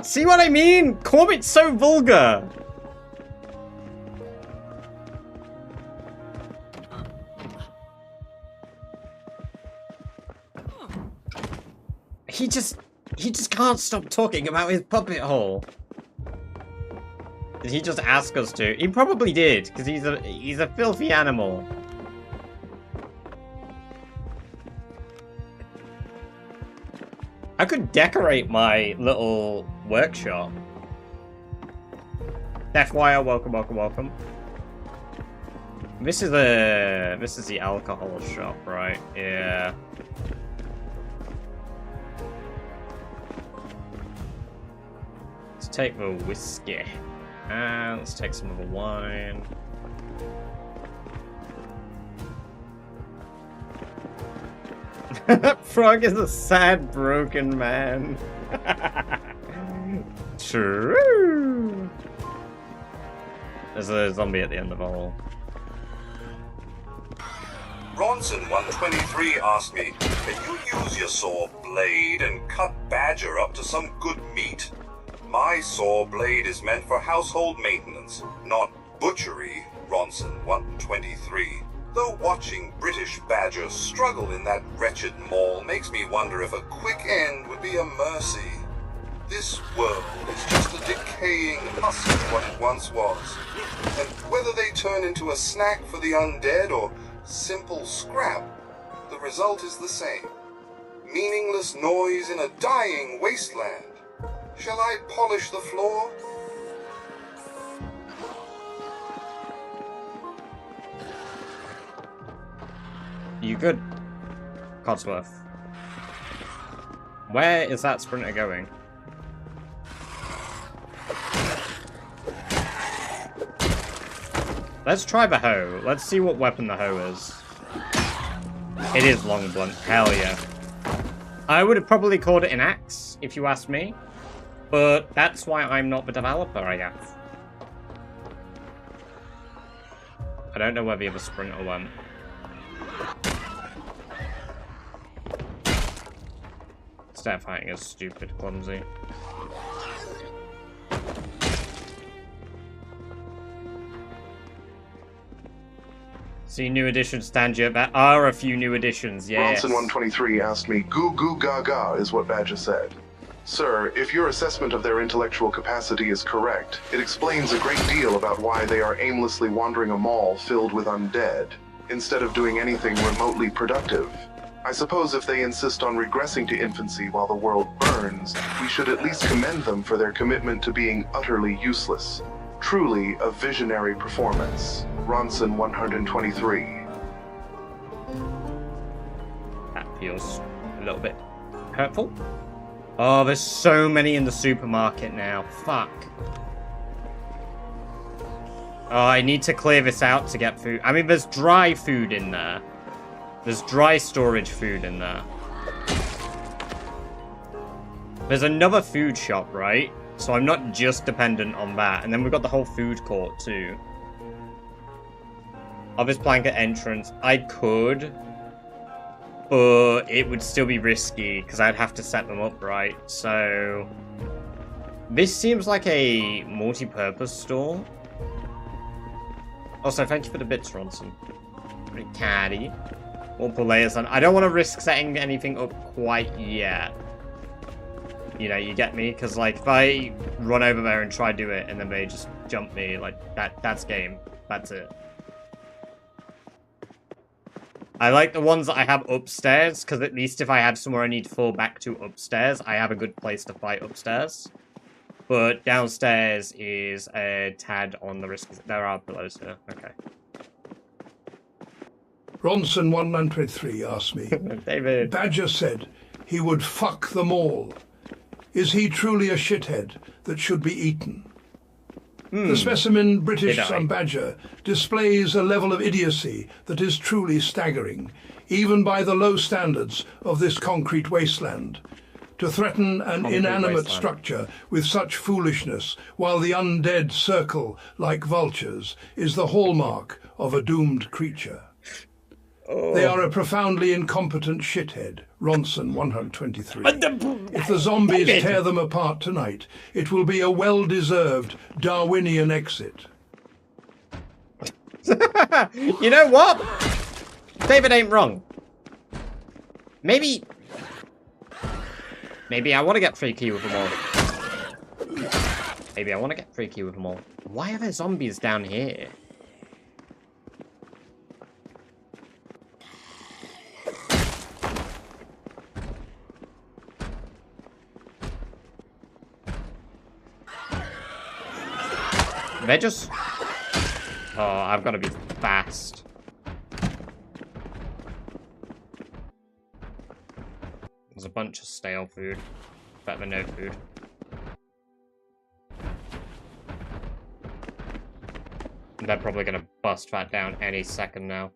A: See what I mean? Cormit's so vulgar. He just can't stop talking about his puppet hole. Did he just ask us to? He probably did, because he's a filthy animal. I could decorate my little workshop. Deathwire, welcome, welcome, welcome. This is the alcohol shop, right? Yeah. Let's take the whiskey. And let's take some of the wine. Frog is a sad, broken man. True. There's a zombie at the end of the hall.
K: Ronson123 asked me, can you use your saw blade and cut Badger up to some good meat? My saw blade is meant for household maintenance, not butchery, Ronson123. Though watching British Badger struggle in that wretched maul makes me wonder if a quick end would be a mercy. This world is just a decaying husk of what it once was, and whether they turn into a snack for the undead or simple scrap, the result is the same. Meaningless noise in a dying wasteland. Shall I polish the floor?
A: You good, Codsworth? Where is that sprinter going? Let's try the hoe. Let's see what weapon the hoe is. It is long blunt. Hell yeah. I would have probably called it an axe, if you asked me. But that's why I'm not the developer, I guess. I don't know where the other sprinter went. Start fighting is stupid, clumsy. See new additions, Tangier. There are a few new additions, yes.
L: Ronson123 asked me, goo goo gaga is what Badger said. Sir, if your assessment of their intellectual capacity is correct, it explains a great deal about why they are aimlessly wandering a mall filled with undead, instead of doing anything remotely productive. I suppose if they insist on regressing to infancy while the world burns, we should at least commend them for their commitment to being utterly useless. Truly a visionary performance. Ronson 123.
A: That feels a little bit hurtful. Oh, there's so many in the supermarket now. Fuck. Oh, I need to clear this out to get food. I mean, there's dry food in there. There's dry storage food in there. There's another food shop, right? So I'm not just dependent on that. And then we've got the whole food court, too. Office blanket entrance. I could. But it would still be risky, because I'd have to set them up right. So this seems like a multi-purpose store. Also, thank you for the bits, Ronson. Pretty catty. Multiple layers on. I don't want to risk setting anything up quite yet. You know, you get me? Because, like, if I run over there and try to do it, and then they just jump me, like, that's game. That's it. I like the ones that I have upstairs, because at least if I have somewhere I need to fall back to upstairs, I have a good place to fight upstairs. But downstairs is a tad on the risk. There are pillows here. Okay.
H: Ronson 193 asked me.
A: David.
H: Badger said he would fuck them all. Is he truly a shithead that should be eaten? The specimen British Sun Badger displays a level of idiocy that is truly staggering, even by the low standards of this concrete wasteland. To threaten an inanimate structure with such foolishness while the undead circle like vultures is the hallmark of a doomed creature. They are a profoundly incompetent shithead, Ronson 123. If the zombies tear them apart tonight, it will be a well-deserved Darwinian exit.
A: You know what? David ain't wrong. Maybe I want to get freaky with them all. Maybe I want to get freaky with them all. Why are there zombies down here? They're just... Oh, I've got to be fast. There's a bunch of stale food. Better than no food. They're probably going to bust that down any second now.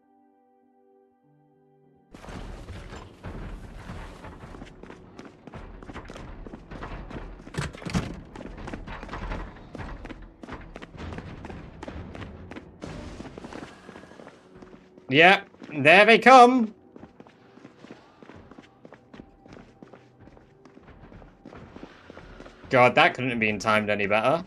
A: Yep, there they come. God, that couldn't have been timed any better.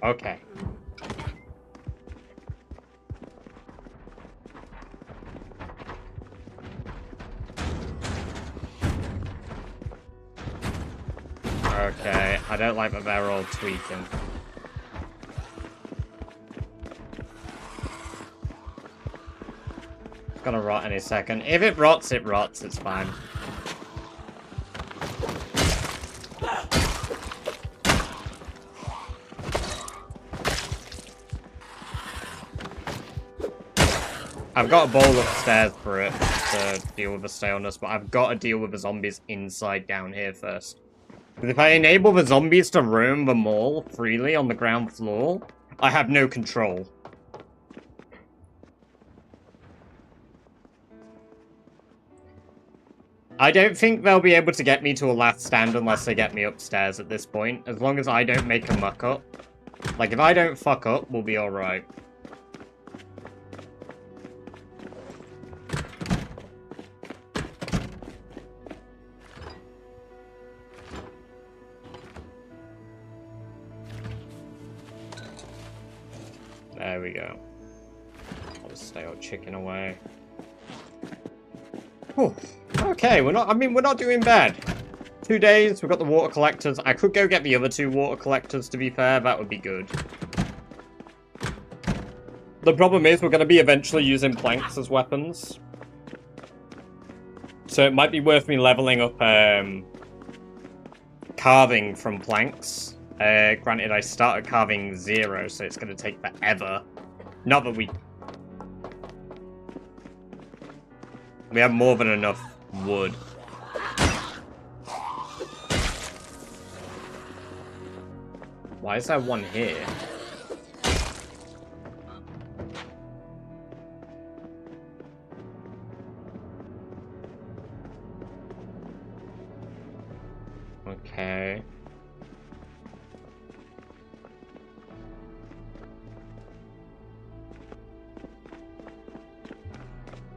A: Okay. Okay, I don't like that they're all tweaking. It's gonna rot any second. If it rots, it's fine. I've got a bowl upstairs for it to deal with the staleness, but I've got to deal with the zombies inside down here first. Because if I enable the zombies to roam the mall freely on the ground floor, I have no control. I don't think they'll be able to get me to a last stand unless they get me upstairs at this point. As long as I don't make a muck up. Like, if I don't fuck up, we'll be alright. There we go. I'll just stay all chicken away. Whew. Okay, we're not doing bad. 2 days, we've got the water collectors. I could go get the other 2 water collectors, to be fair. That would be good. The problem is we're going to be eventually using planks as weapons. So it might be worth me leveling up carving from planks. Granted, I started carving 0, so it's going to take forever. Not that we have more than enough wood. Why is there one here? Okay.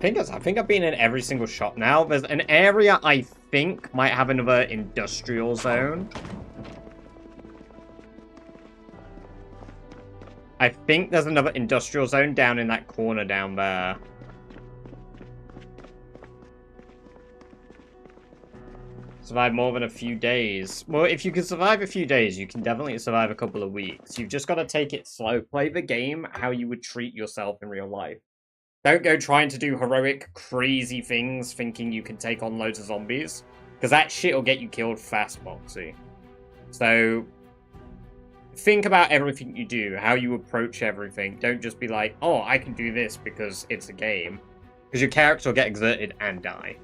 A: I think I've been in every single shop now. There's an area I think might have another industrial zone. I think there's another industrial zone down in that corner down there. Survive more than a few days. Well, if you can survive a few days, you can definitely survive a couple of weeks. You've just got to take it slow. Play the game how you would treat yourself in real life. Don't go trying to do heroic, crazy things thinking you can take on loads of zombies. Because that shit will get you killed fast, Moxie. So, think about everything you do, how you approach everything. Don't just be like, oh, I can do this because it's a game. Because your character will get exerted and die.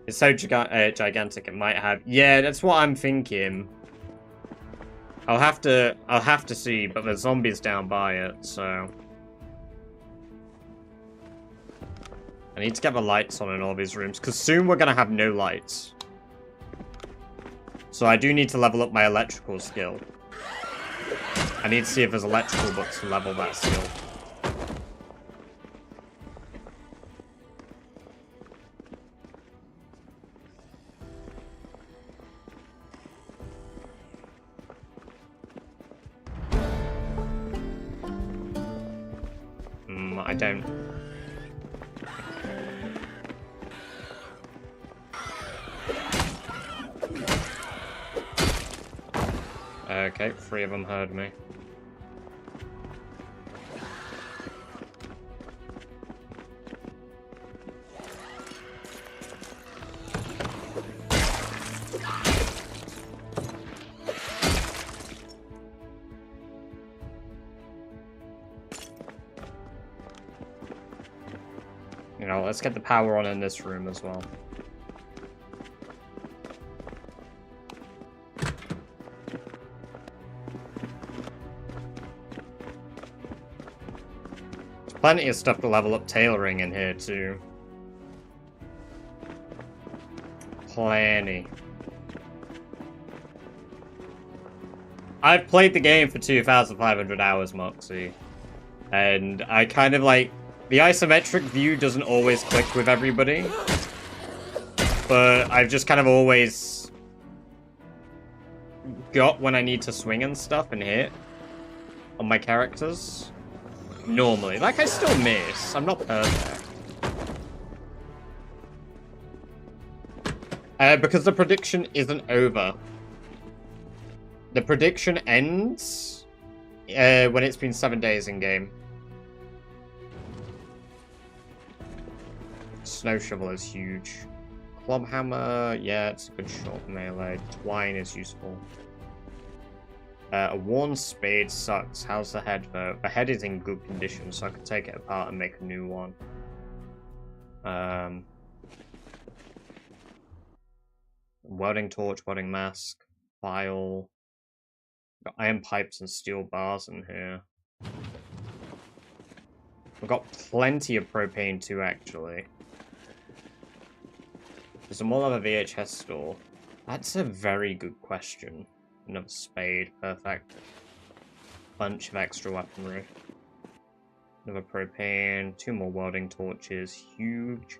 A: It's so gigantic, it might have... Yeah, that's what I'm thinking. I'll have to see, but there's zombies down by it, so... I need to get the lights on in all these rooms, because soon we're going to have no lights. So I do need to level up my electrical skill. I need to see if there's electrical books to level that skill. I don't... Okay, 3 of them heard me. You know, let's get the power on in this room as well. Plenty of stuff to level up tailoring in here, too. Plenty. I've played the game for 2,500 hours, Moxie. And I kind of like... The isometric view doesn't always click with everybody. But I've just kind of always... got when I need to swing and stuff and hit. On my characters. Normally. Like, I still miss. I'm not perfect. Because the prediction isn't over. The prediction ends when it's been 7 days in-game. Snow shovel is huge. Club hammer, yeah, it's a good short melee. Twine is useful. A worn spade sucks. How's the head though? The head is in good condition, so I could take it apart and make a new one. Welding torch, welding mask, file. Got iron pipes and steel bars in here. We've got plenty of propane too, actually. Does the mall have a VHS store? That's a very good question. Another spade, perfect. Bunch of extra weaponry. Another propane, 2 more welding torches, huge.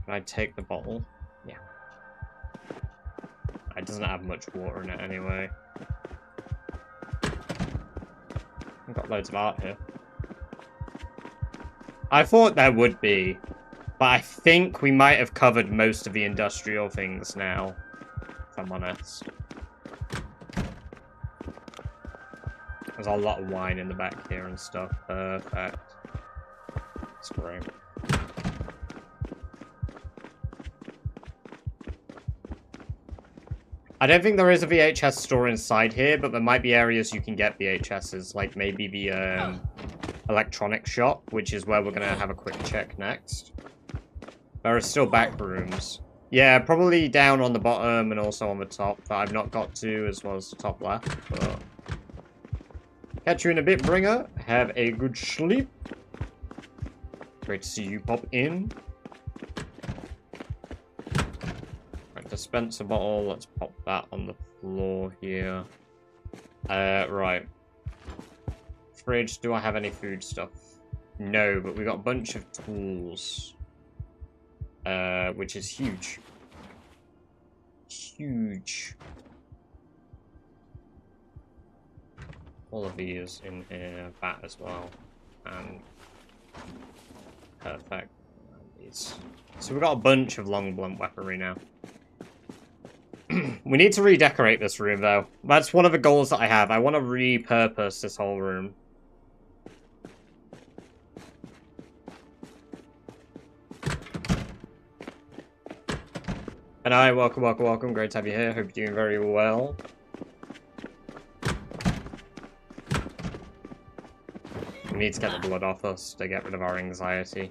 A: Can I take the bottle? Yeah. It doesn't have much water in it anyway. I've got loads of art here. I thought there would be, but I think we might have covered most of the industrial things now, if I'm honest. There's a lot of wine in the back here and stuff. Perfect. That's great. I don't think there is a VHS store inside here, but there might be areas you can get VHSs, like maybe the electronics shop, which is where we're going to have a quick check next. There are still back rooms. Yeah, probably down on the bottom and also on the top that I've not got to, as well as the top left. But catch you in a bit, Bringer. Have a good sleep. Great to see you pop in. Dispenser bottle, let's pop that on the floor here. Right. Fridge, do I have any food stuff? No, but we got a bunch of tools. Which is huge. Huge. All of these in here, that as well. And perfect. So we've got a bunch of long blunt weaponry now. We need to redecorate this room, though. That's one of the goals that I have. I want to repurpose this whole room. And hi, welcome, welcome, welcome. Great to have you here. Hope you're doing very well. We need to get the blood off us to get rid of our anxiety.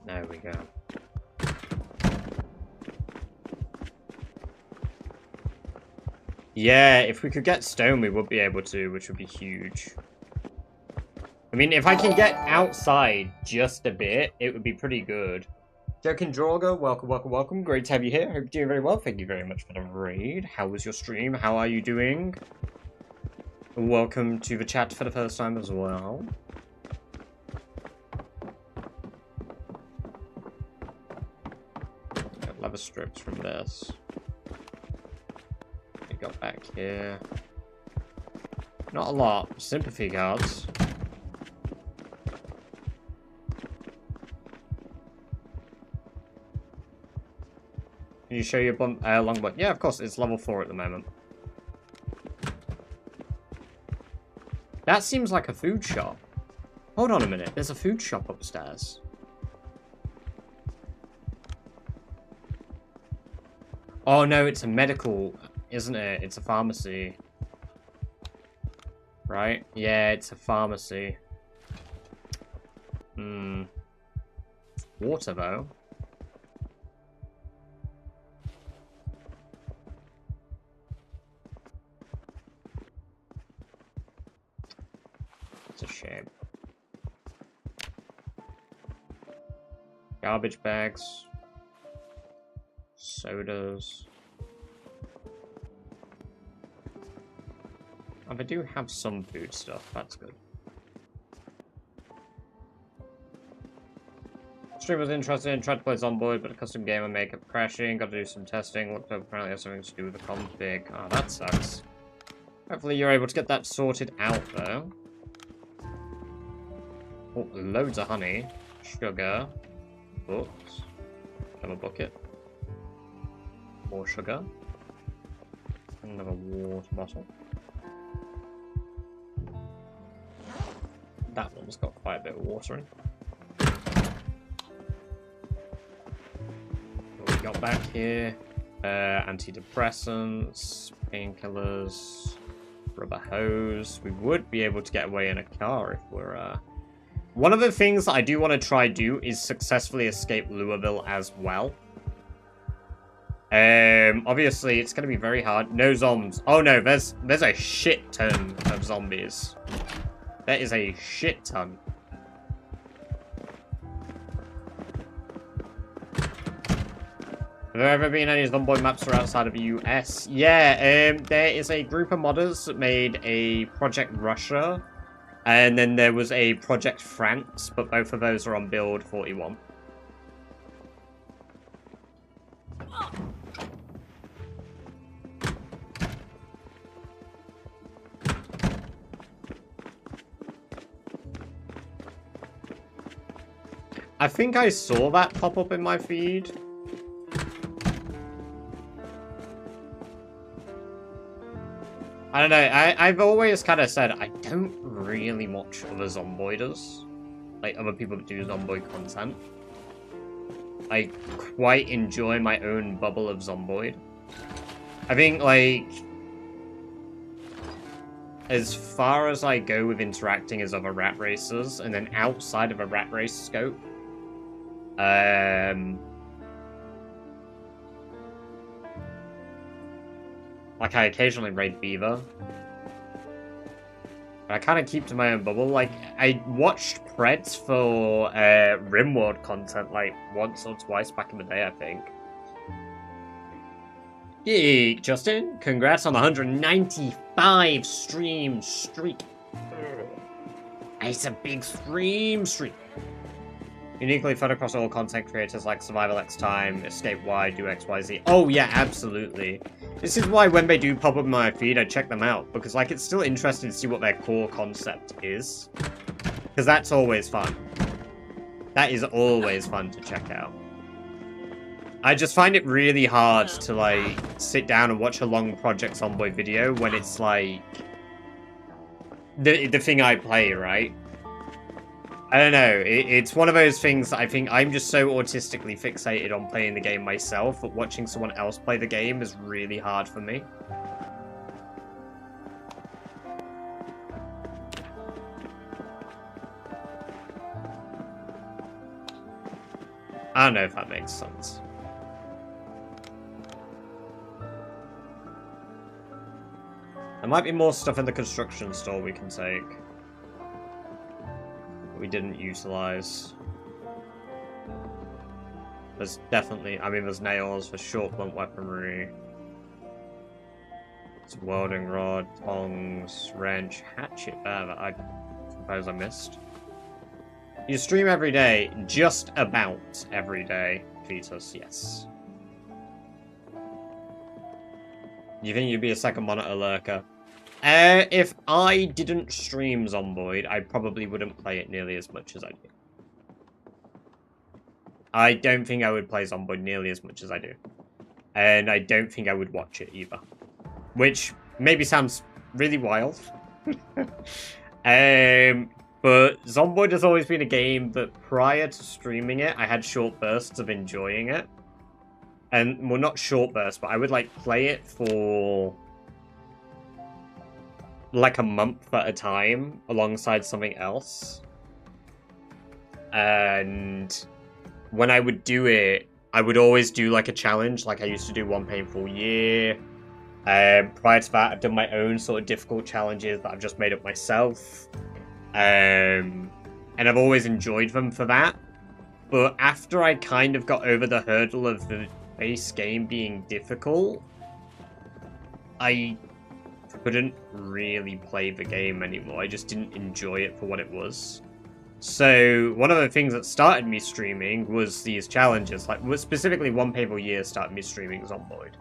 A: There we go. Yeah, if we could get stone, we would be able to, which would be huge. I mean, if I can get outside just a bit, it would be pretty good. Jokin Drogo, welcome, welcome, welcome. Great to have you here. Hope you're doing very well. Thank you very much for the raid. How was your stream? How are you doing? Welcome to the chat for the first time as well. Got leather strips from this. We got back here. Not a lot. Sympathy cards. Can you show your longbow? Yeah, of course, it's level 4 at the moment. That seems like a food shop. Hold on a minute, there's a food shop upstairs. Oh no, it's a medical, isn't it? It's a pharmacy. Right? Yeah, it's a pharmacy. Water, though. It's a shame. Garbage bags. Sodas. Oh, they do have some food stuff. That's good. Stream was interesting. Tried to play Zomboid, but a custom game and make it crashing. Got to do some testing. Looked up. Apparently has something to do with the config. Oh, that sucks. Hopefully you're able to get that sorted out, though. Oh, loads of honey. Sugar. Books. Have a bucket. More sugar. Another water bottle. that one's got quite a bit of water in. What we got back here? Antidepressants, painkillers, rubber hose. We would be able to get away in a car if we're... One of the things that I do want to try do is successfully escape Louisville as well. Obviously, it's going to be very hard. No zombies. Oh no, there's a shit ton of zombies. There is a shit ton. Have there ever been any Zomboid maps for outside of the US? Yeah, there is a group of modders that made a Project Russia, and then there was a Project France, but both of those are on build 41. I think I saw that pop up in my feed. I don't know, I've always kind of said I don't really watch other Zomboiders. Like, other people that do Zomboid content. I quite enjoy my own bubble of Zomboid. I think, like... as far as I go with interacting as other rat racers, and then outside of a rat race scope, like, I occasionally raid Beaver. But I kind of keep to my own bubble. Like, I watched Preds for RimWorld content, like, once or twice back in the day, I think. Hey, Justin, congrats on the 195 stream streak. It's a big stream streak. Uniquely fun across all content creators like Survival X Time, Escape Y, Do XYZ. Oh yeah, absolutely. This is why when they do pop up in my feed, I check them out. Because, like, it's still interesting to see what their core concept is. Because that's always fun. That is always fun to check out. I just find it really hard to, like, sit down and watch a long Project Zomboid video when it's, like, the thing I play, right? I don't know, it's one of those things that I think I'm just so autistically fixated on playing the game myself, but watching someone else play the game is really hard for me. I don't know if that makes sense. There might be more stuff in the construction store we can take. We didn't utilize. There's definitely, I mean, there's nails for short blunt weaponry. It's welding rod, tongs, wrench, hatchet there that I suppose I missed. You stream every day, just about every day, Fetus, yes. You think you'd be a second monitor lurker? If I didn't stream Zomboid, I probably wouldn't play it nearly as much as I do. I don't think I would play Zomboid nearly as much as I do. And I don't think I would watch it either. Which maybe sounds really wild. But Zomboid has always been a game that prior to streaming it, I had short bursts of enjoying it. And, well, not short bursts, but I would, like, play it for like a month at a time alongside something else. And when I would do it, I would always do like a challenge, like I used to do One Painful Year. Prior to that, I've done my own sort of difficult challenges that I've just made up myself. And I've always enjoyed them for that. But after I kind of got over the hurdle of the base game being difficult, I couldn't really play the game anymore. I just didn't enjoy it for what it was. So one of the things that started me streaming was these challenges, like specifically One Painful Year started me streaming Zomboid.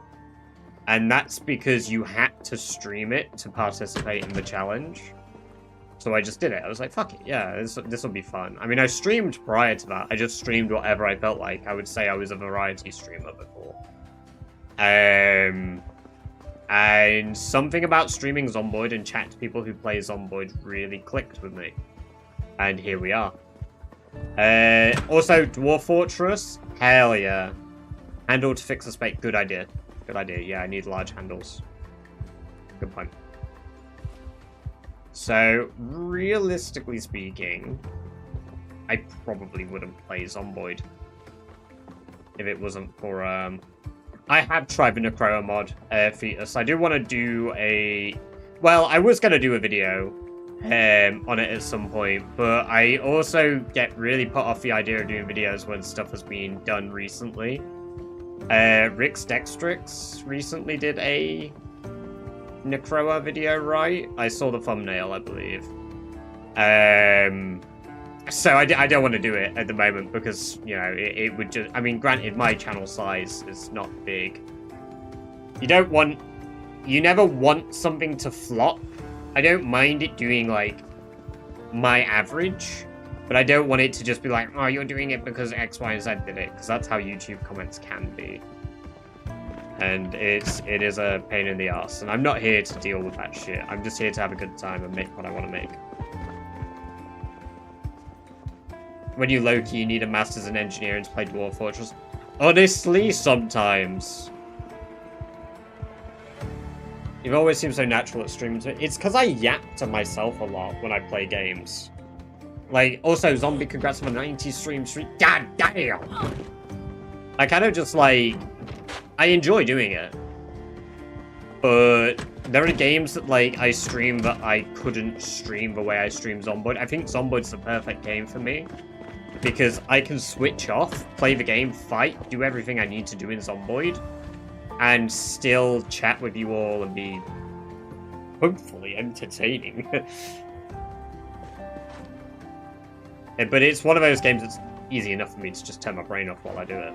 A: And that's because you had to stream it to participate in the challenge. So I just did it. I was like, fuck it, yeah, this will be fun. I mean, I streamed prior to that. I just streamed whatever I felt like. I would say I was a variety streamer before. And something about streaming Zomboid and chat to people who play Zomboid really clicked with me. And here we are. Also, Dwarf Fortress. Hell yeah. Handle to fix the spike. Good idea. Good idea. Yeah, I need large handles. Good point. So, realistically speaking, I probably wouldn't play Zomboid if it wasn't for, I have tried the Necroa mod, Fetus. I do want to do a... Well, I was going to do a video on it at some point, but I also get really put off the idea of doing videos when stuff has been done recently. X16 recently did a Necroa video, right? I saw the thumbnail, I believe. So I don't want to do it at the moment because, you know, it would just... I mean, granted, my channel size is not big. You never want something to flop. I don't mind it doing, like, my average, but I don't want it to just be like, oh, you're doing it because X, Y, and Z did it, because that's how YouTube comments can be. And it is a pain in the ass, and I'm not here to deal with that shit. I'm just here to have a good time and make what I want to make. When you low-key, you need a master's in engineering to play Dwarf Fortress. Honestly, sometimes. It always seems so natural at streams. It's because I yap to myself a lot when I play games. Like, also, Zombie, congrats on the 90 stream streak. God damn! I kind of just, like... I enjoy doing it. But there are games that, like, I stream that I couldn't stream the way I stream Zomboid. I think Zomboid's the perfect game for me. Because I can switch off, play the game, fight, do everything I need to do in Zomboid, and still chat with you all and be hopefully entertaining. But it's one of those games that's easy enough for me to just turn my brain off while I do it.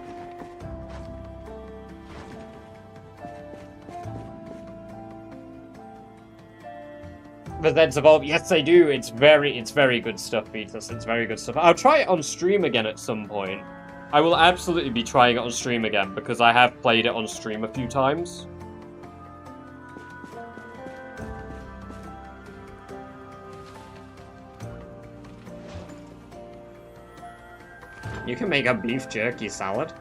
A: The Zeds Evolve, yes I do. It's very good stuff, Beatus. It's very good stuff. I'll try it on stream again at some point. I will absolutely be trying it on stream again, because I have played it on stream a few times. You can make a beef jerky salad.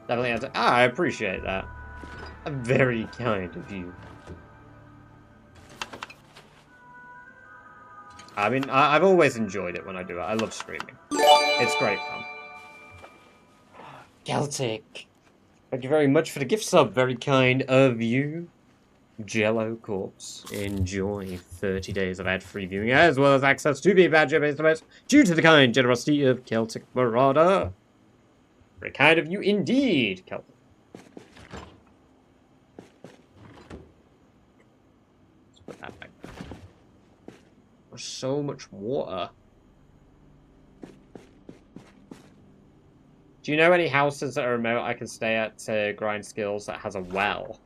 A: Definitely have to... Ah, I appreciate that. Very kind of you. I mean, I've always enjoyed it when I do it. I love streaming. It's great fun. Celtic. Thank you very much for the gift sub. Very kind of you. Jello Corpse. Enjoy 30 days of ad-free viewing, as well as access to the Badger-based events due to the kind generosity of Celtic Marauder. Very kind of you indeed, Celtic. Let's put that back there. There's so much water. Do you know any houses that are remote I can stay at to grind skills that has a well?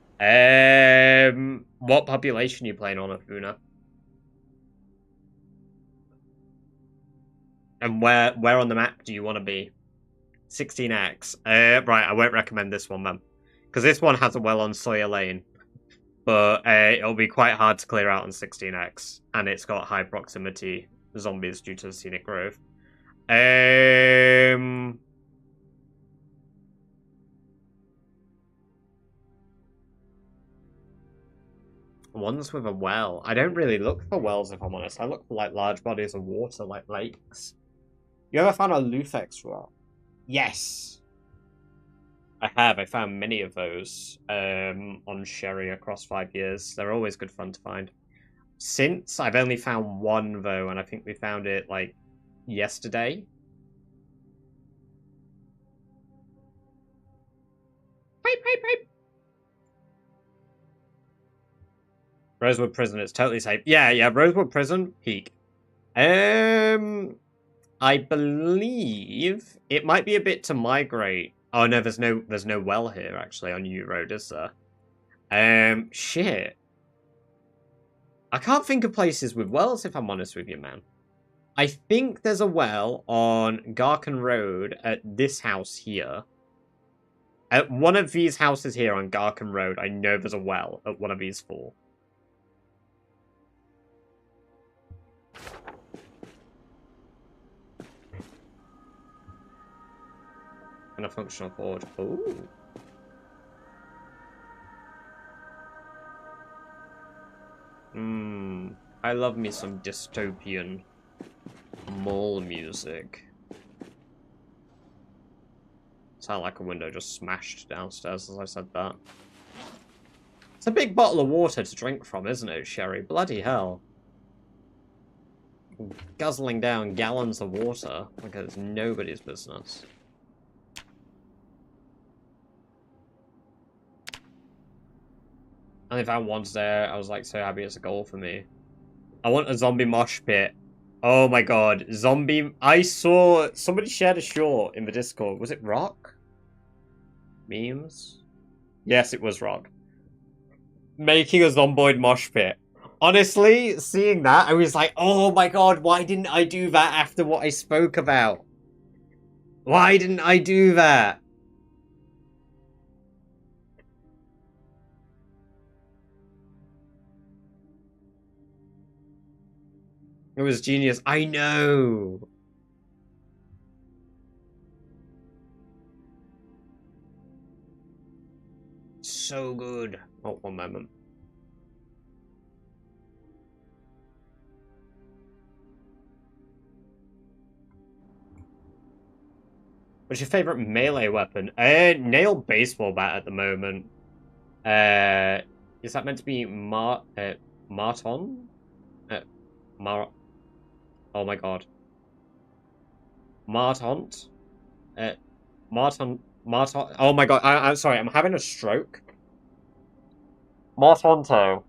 A: What population are you playing on, Afuna? And where on the map do you want to be? 16x. Right, I won't recommend this one, then. Because this one has a well on Sawyer Lane. But it'll be quite hard to clear out on 16x. And it's got high proximity zombies due to the Scenic Grove. Ones with a well. I don't really look for wells, if I'm honest. I look for, like, large bodies of water, like lakes. You ever found a Lufex rock? Yes. I have. I found many of those on Sherry across 5 years. They're always good fun to find. Since, I've only found one, though, and I think we found it, like, yesterday. Pipe, pipe, pipe. Rosewood Prison, it's totally safe. Yeah, Rosewood Prison, peak. I believe it might be a bit to migrate. Oh no, there's no well here actually on U Road, is there? Shit. I can't think of places with wells if I'm honest with you, man. I think there's a well on Garken Road at this house here. At one of these houses here on Garken Road, I know there's a well at one of these 4. And a functional forge. Ooh. I love me some dystopian mall music. Sound like a window just smashed downstairs as I said that. It's a big bottle of water to drink from, isn't it, Sherry? Bloody hell. Guzzling down gallons of water like it's nobody's business. I only found one today. I was like so happy it's a goal for me. I want a zombie mosh pit. Oh my god. Zombie... I saw... Somebody shared a short in the Discord. Was it Rock? Memes? Yes, it was Rock. Making a zomboid mosh pit. Honestly, seeing that, I was like, oh my god, why didn't I do that after what I spoke about? Why didn't I do that? It was genius. I know. So good. Oh, one moment. What's your favorite melee weapon? Nail baseball bat at the moment. Is that meant to be Marton? Oh my god. Martont? Marton. Oh my god, I'm sorry, I'm having a stroke. Martonto.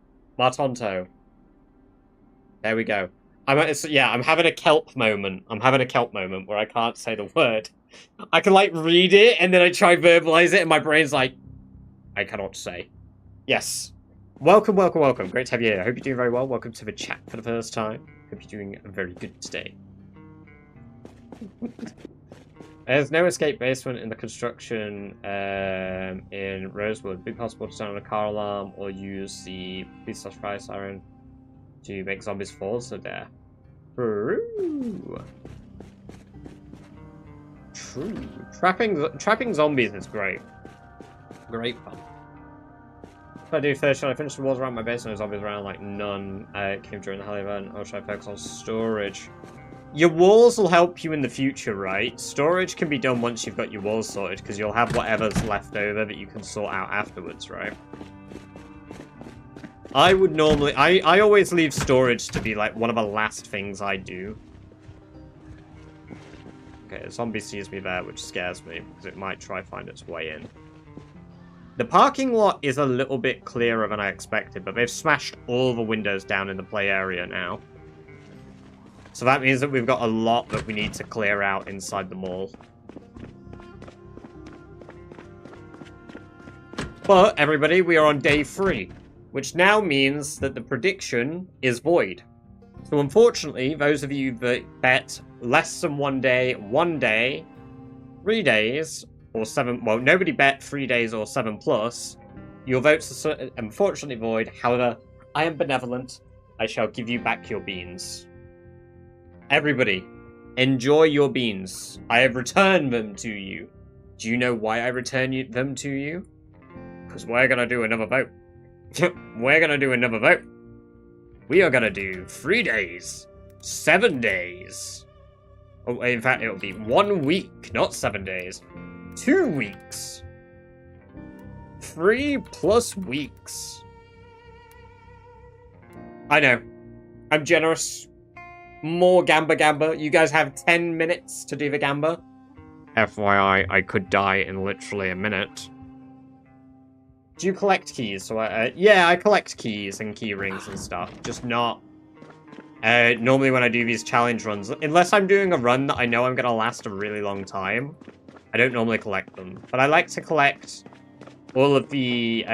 A: There we go. I'm having a kelp moment. I'm having a kelp moment where I can't say the word. I can, like, read it, and then I try verbalize it, and my brain's like, I cannot say. Yes. Welcome. Great to have you here. I hope you're doing very well. Welcome to the chat for the first time. Hope you're doing very good today. There's no escape basement in the construction in Rosewood. Be possible to turn on a car alarm or use the police/fire siren to make zombies fall to death. True. Trapping zombies is great. Great fun. If I do first, should I finish the walls around my base and the zombies around like none came during the Hell event, or should I focus on storage? Your walls will help you in the future, right? Storage can be done once you've got your walls sorted, because you'll have whatever's left over that you can sort out afterwards, right? I would normally... I always leave storage to be like one of the last things I do. Okay, a zombie sees me there, which scares me, because it might try find its way in. The parking lot is a little bit clearer than I expected, but they've smashed all the windows down in the play area now. So that means that we've got a lot that we need to clear out inside the mall. But, everybody, we are on day 3, which now means that the prediction is void. So unfortunately, those of you that bet less than 1 day, 3 days, or 7, well, nobody bet 3 days or 7+, your votes are unfortunately void. However, I am benevolent. I shall give you back your beans. Everybody, enjoy your beans. I have returned them to you. Do you know why I return them to you? Because we're going to do another vote. We're going to do another vote. We are going to do 3 days, 7 days. Oh, in fact, it'll be 1 week, not 7 days. 2 weeks. 3+ weeks. I know. I'm generous. More Gamba. You guys have 10 minutes to do the Gamba. FYI, I could die in literally a minute. Do you collect keys? So yeah, I collect keys and key rings and stuff. Just not... normally when I do these challenge runs, unless I'm doing a run that I know I'm going to last a really long time, I don't normally collect them. But I like to collect all of the,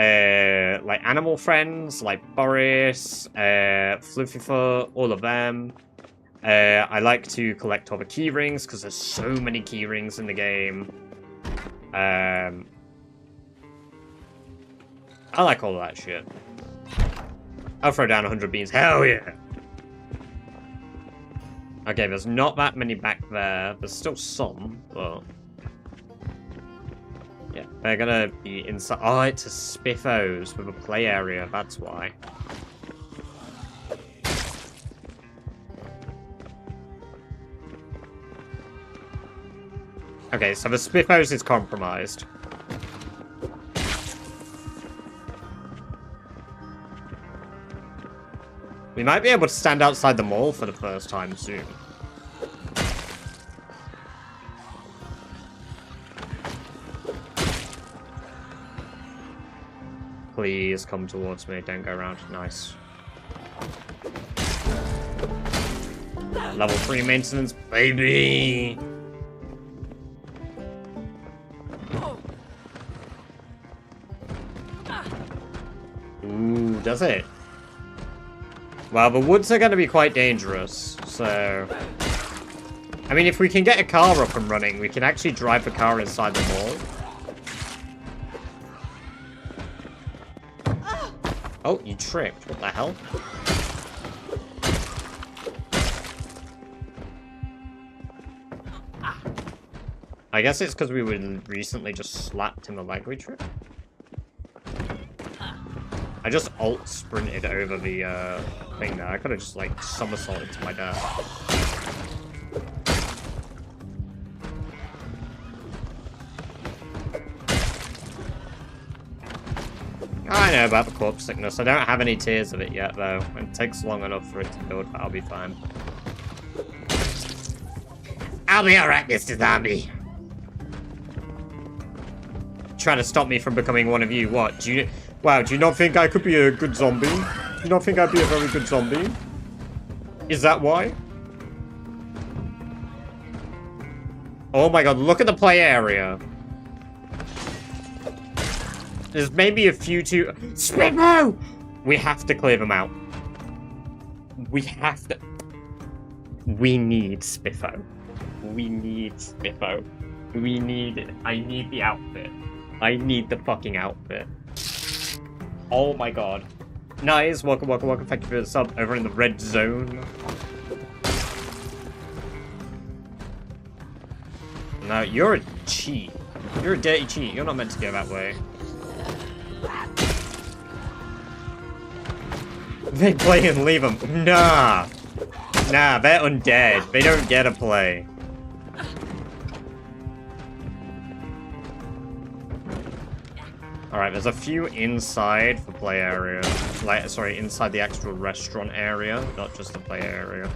A: like, animal friends, like Boris, Fluffyfoot, all of them. I like to collect all the key rings because there's so many key rings in the game. I like all of that shit. I'll throw down 100 beans. Hell yeah! Okay, there's not that many back there. There's still some, but... yeah, they're gonna be inside. Oh, it's a Spiffos with a play area. That's why. Okay, so the Spiffos is compromised. We might be able to stand outside the mall for the first time soon. Please come towards me, don't go around. Nice. Level 3 maintenance, baby! Ooh, does it? Well, the woods are going to be quite dangerous, so... I mean, if we can get a car up and running, we can actually drive the car inside the mall. Oh, you tripped. What the hell? I guess it's because we were recently just slapped in the leg we tripped. I just alt sprinted over the thing there. I could have just like somersaulted to my death. I know about the corpse sickness. I don't have any tears of it yet though. It takes long enough for it to build, but I'll be fine. I'll be alright, Mr. Zombie. Trying to stop me from becoming one of you. What? Do you... Wow, do you not think I could be a good zombie? Do you not think I'd be a very good zombie? Is that why? Oh my god, look at the play area. There's maybe a few too... Spimmo! We have to clear them out. We have to... We need Spiffo. We need Spiffo. We need... I need the outfit. I need the fucking outfit. Oh my god. Nice. Welcome, welcome, welcome. Thank you for the sub over in the red zone. No, you're a cheat. You're a dirty cheat. You're not meant to go that way. They play and leave them. Nah. Nah, they're undead. They don't get to play. Alright, there's a few inside the play area. Like, sorry, inside the actual restaurant area, not just the play area.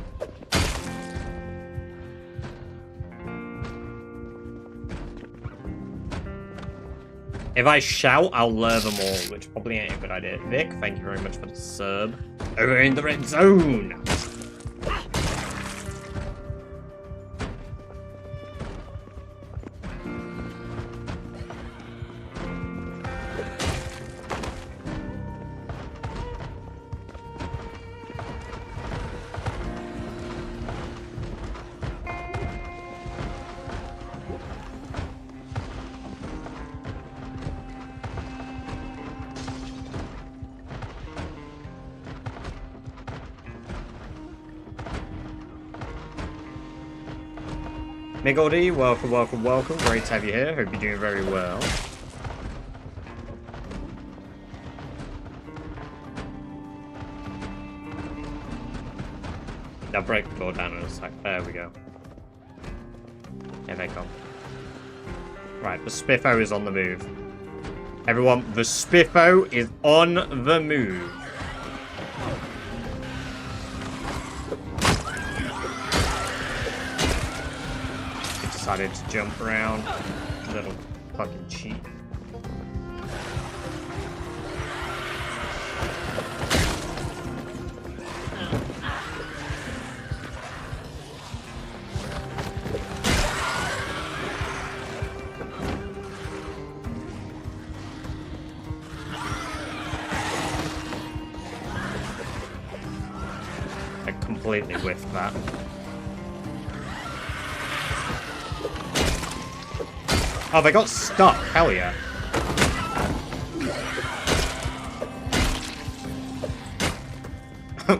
A: If I shout, I'll lure them all, which probably ain't a good idea. Vic, thank you very much for the sub. Over in the red zone! Migoldy, welcome, welcome, welcome. Great to have you here. Hope you're doing very well. I'll break the door down in a sec. There we go. Here they come. Right, the Spiffo is on the move. Everyone, the Spiffo is on the move. Decided to jump around. Little fucking cheat. I completely whiffed that. Oh, they got stuck. Hell yeah.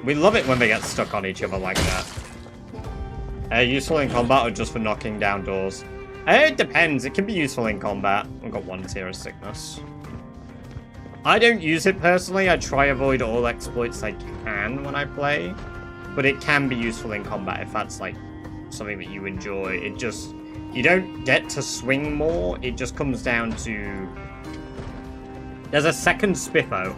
A: We love it when they get stuck on each other like that. Useful in combat or just for knocking down doors? It depends. It can be useful in combat. I've got 1 tier of sickness. I don't use it personally. I try avoid all exploits I can when I play. But it can be useful in combat if that's like something that you enjoy. It just... You don't get to swing more. It just comes down to... There's a second Spiffo.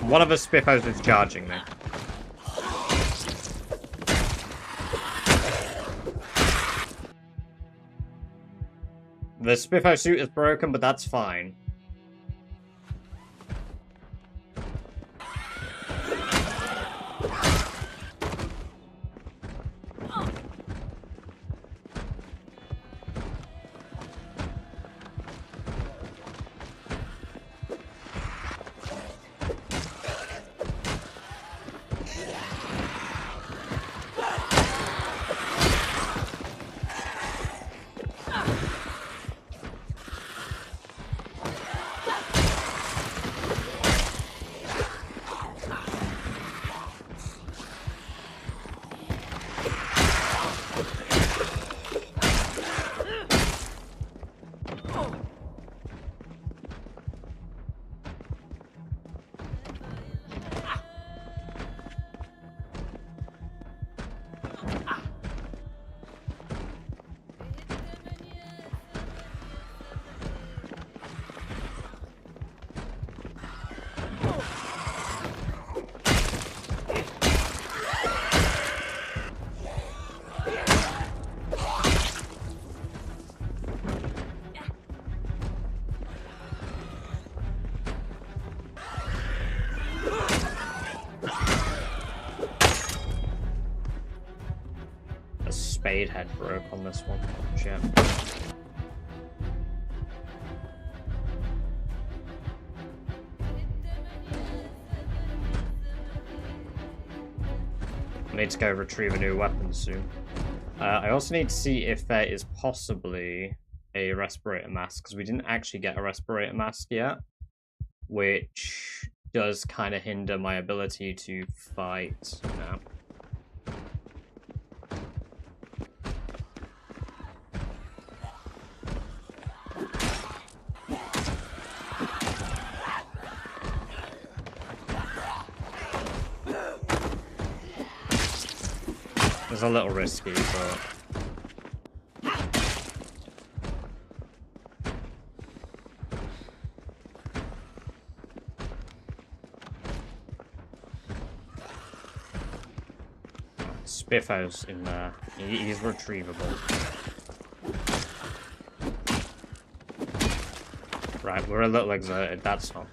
A: One of the Spiffos is charging me. The Spiffo suit is broken, but that's fine. Spade head broke on this one. Shit. I need to go retrieve a new weapon soon. I also need to see if there is possibly a respirator mask, because we didn't actually get a respirator mask yet, which does kind of hinder my ability to fight now. It's a little risky, but... Spiffo's in there. He's retrievable. Right, we're a little exerted, that's not...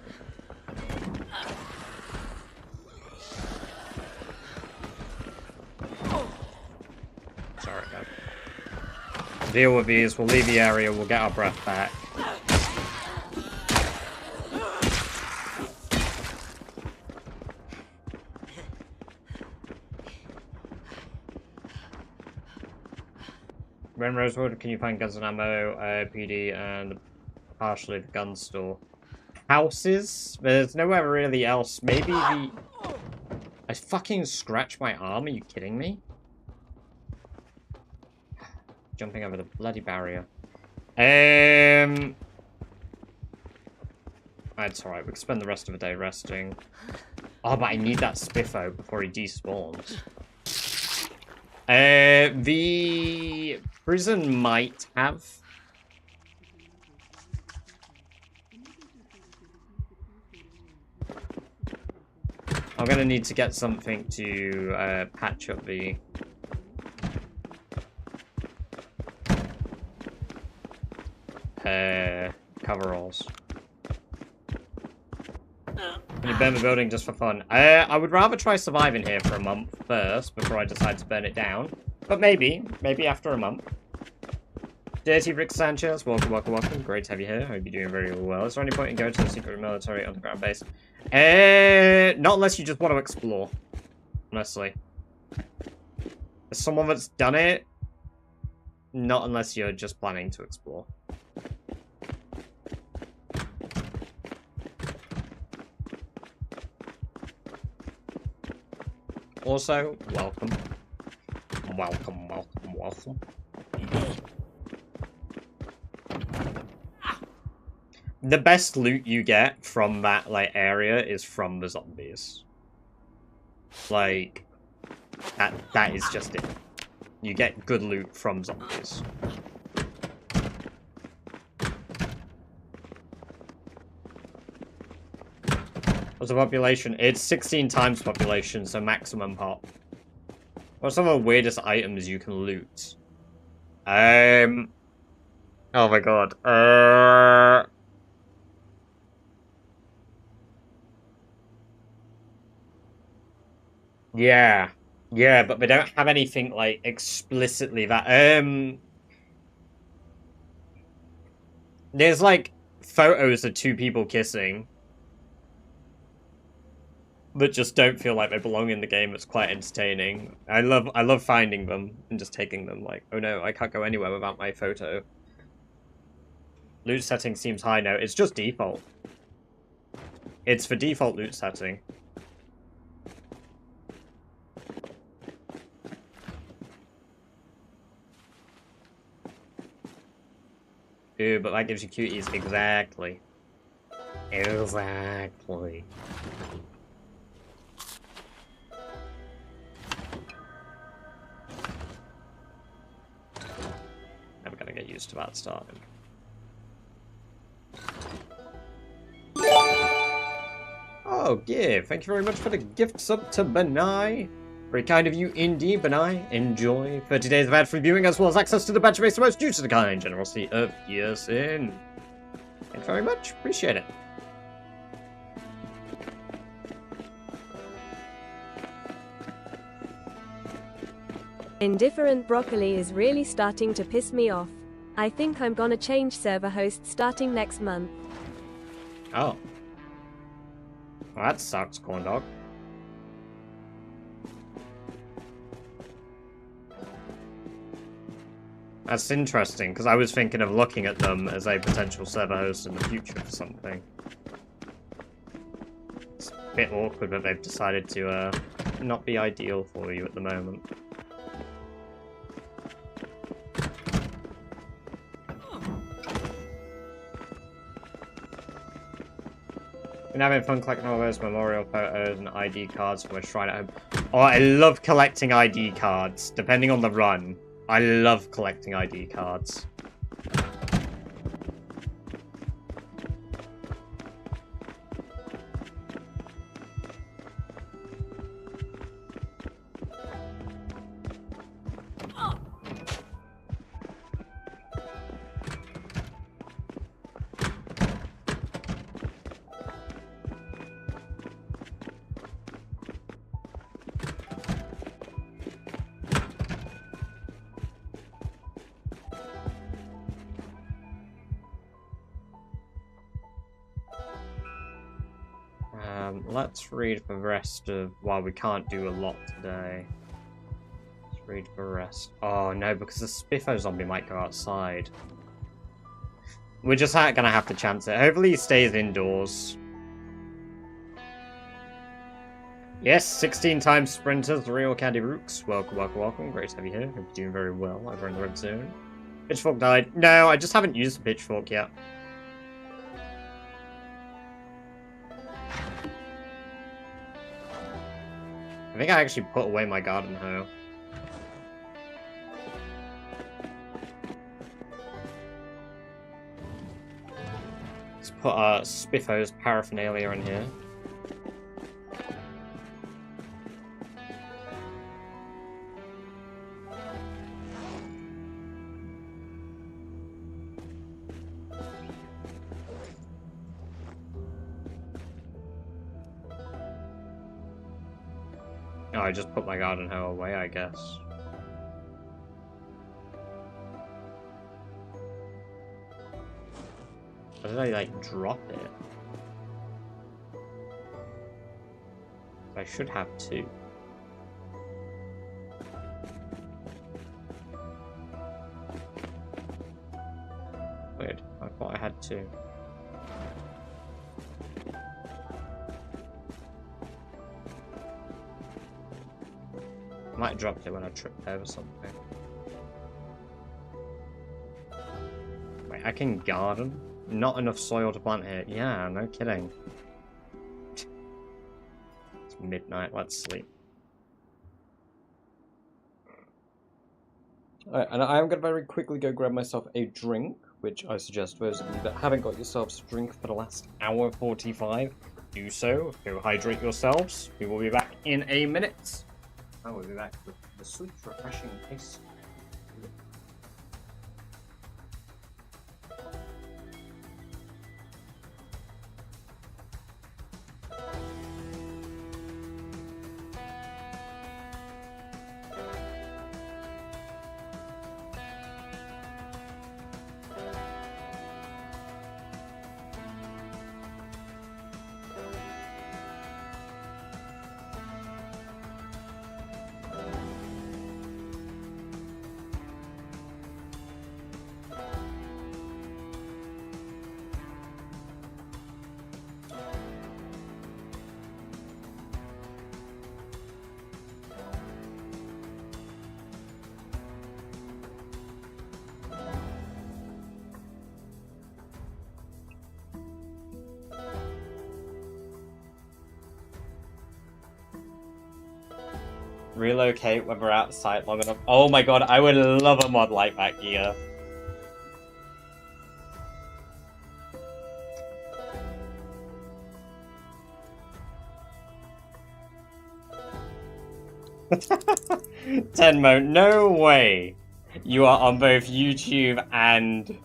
A: Deal with these, we'll leave the area, we'll get our breath back. Ren Rosewood, can you find guns and ammo, PD, and partially the gun store? Houses? There's nowhere really else. Maybe the... I fucking scratched my arm, are you kidding me? Jumping over the bloody barrier. It's alright, we can spend the rest of the day resting. Oh, but I need that Spiffo before he despawns. The prison might have. I'm gonna need to get something to patch up the... coveralls. Can you burn the building just for fun? I would rather try surviving here for a month first before I decide to burn it down. But maybe after a month. Dirty Rick Sanchez, welcome. Great to have you here. Hope you're doing very well. Is there any point in going to the secret military underground base? Not unless you just want to explore. Honestly. As someone that's done it, not unless you're just planning to explore. Also, welcome. Welcome, welcome, welcome. The best loot you get from that, like, area is from the zombies. Like, that is just it. You get good loot from zombies. What's the population? It's 16 times population, so maximum pop. What's some of the weirdest items you can loot? Oh my god. Yeah. Yeah, but they don't have anything, like, explicitly that... There's, like, photos of two people kissing that just don't feel like they belong in the game. It's quite entertaining. I love finding them and just taking them, like, oh no, I can't go anywhere without my photo. Loot setting seems high now. It's just default. It's for default loot setting. Ew, but that gives you cuties. Exactly. Exactly. Never gonna get used to that starting. Oh, give. Thank you very much for the gift sub to Benai. Very kind of you indeed, Benai. Enjoy 30 days of ad-free viewing as well as access to the badge base, the most due to the kind generosity of Yearsin. Thank you very much. Appreciate it.
M: Indifferent broccoli is really starting to piss me off. I think I'm gonna change server host starting next month.
A: Oh. Well, that sucks, corn dog. That's interesting, because I was thinking of looking at them as a potential server host in the future for something. It's a bit awkward that they've decided to not be ideal for you at the moment. Been having fun collecting all those memorial photos and ID cards from a shrine at home. Oh, I love collecting ID cards, depending on the run. I love collecting ID cards. Let's read the rest of... Well, we can't do a lot today. Let's read the rest. Oh, no, because the Spiffo zombie might go outside. We're just gonna have to chance it. Hopefully he stays indoors. Yes, 16 times sprinters, real candy rooks. Welcome, welcome, welcome. Great to have you here. Hope you're doing very well over in the red zone. Pitchfork died. No, I just haven't used the pitchfork yet. I think I actually put away my garden hoe. Let's put Spiffo's paraphernalia in here. Oh, I just put my garden hoe away, I guess. Or did I, like, drop it? I should have 2. Weird. I thought I had 2. I might have dropped it when I tripped over something. Wait, I can garden? Not enough soil to plant here. Yeah, no kidding. It's midnight, let's sleep. Alright, and I am going to very quickly go grab myself a drink, which I suggest those of you that haven't got yourselves a drink for the last hour 45, do so. Go hydrate yourselves. We will be back in a minute. I will be back with the sweet, refreshing taste. Relocate when we're outside long enough. Oh my god, I would love a mod like that, Gia. Tenmo, no way. You are on both YouTube and...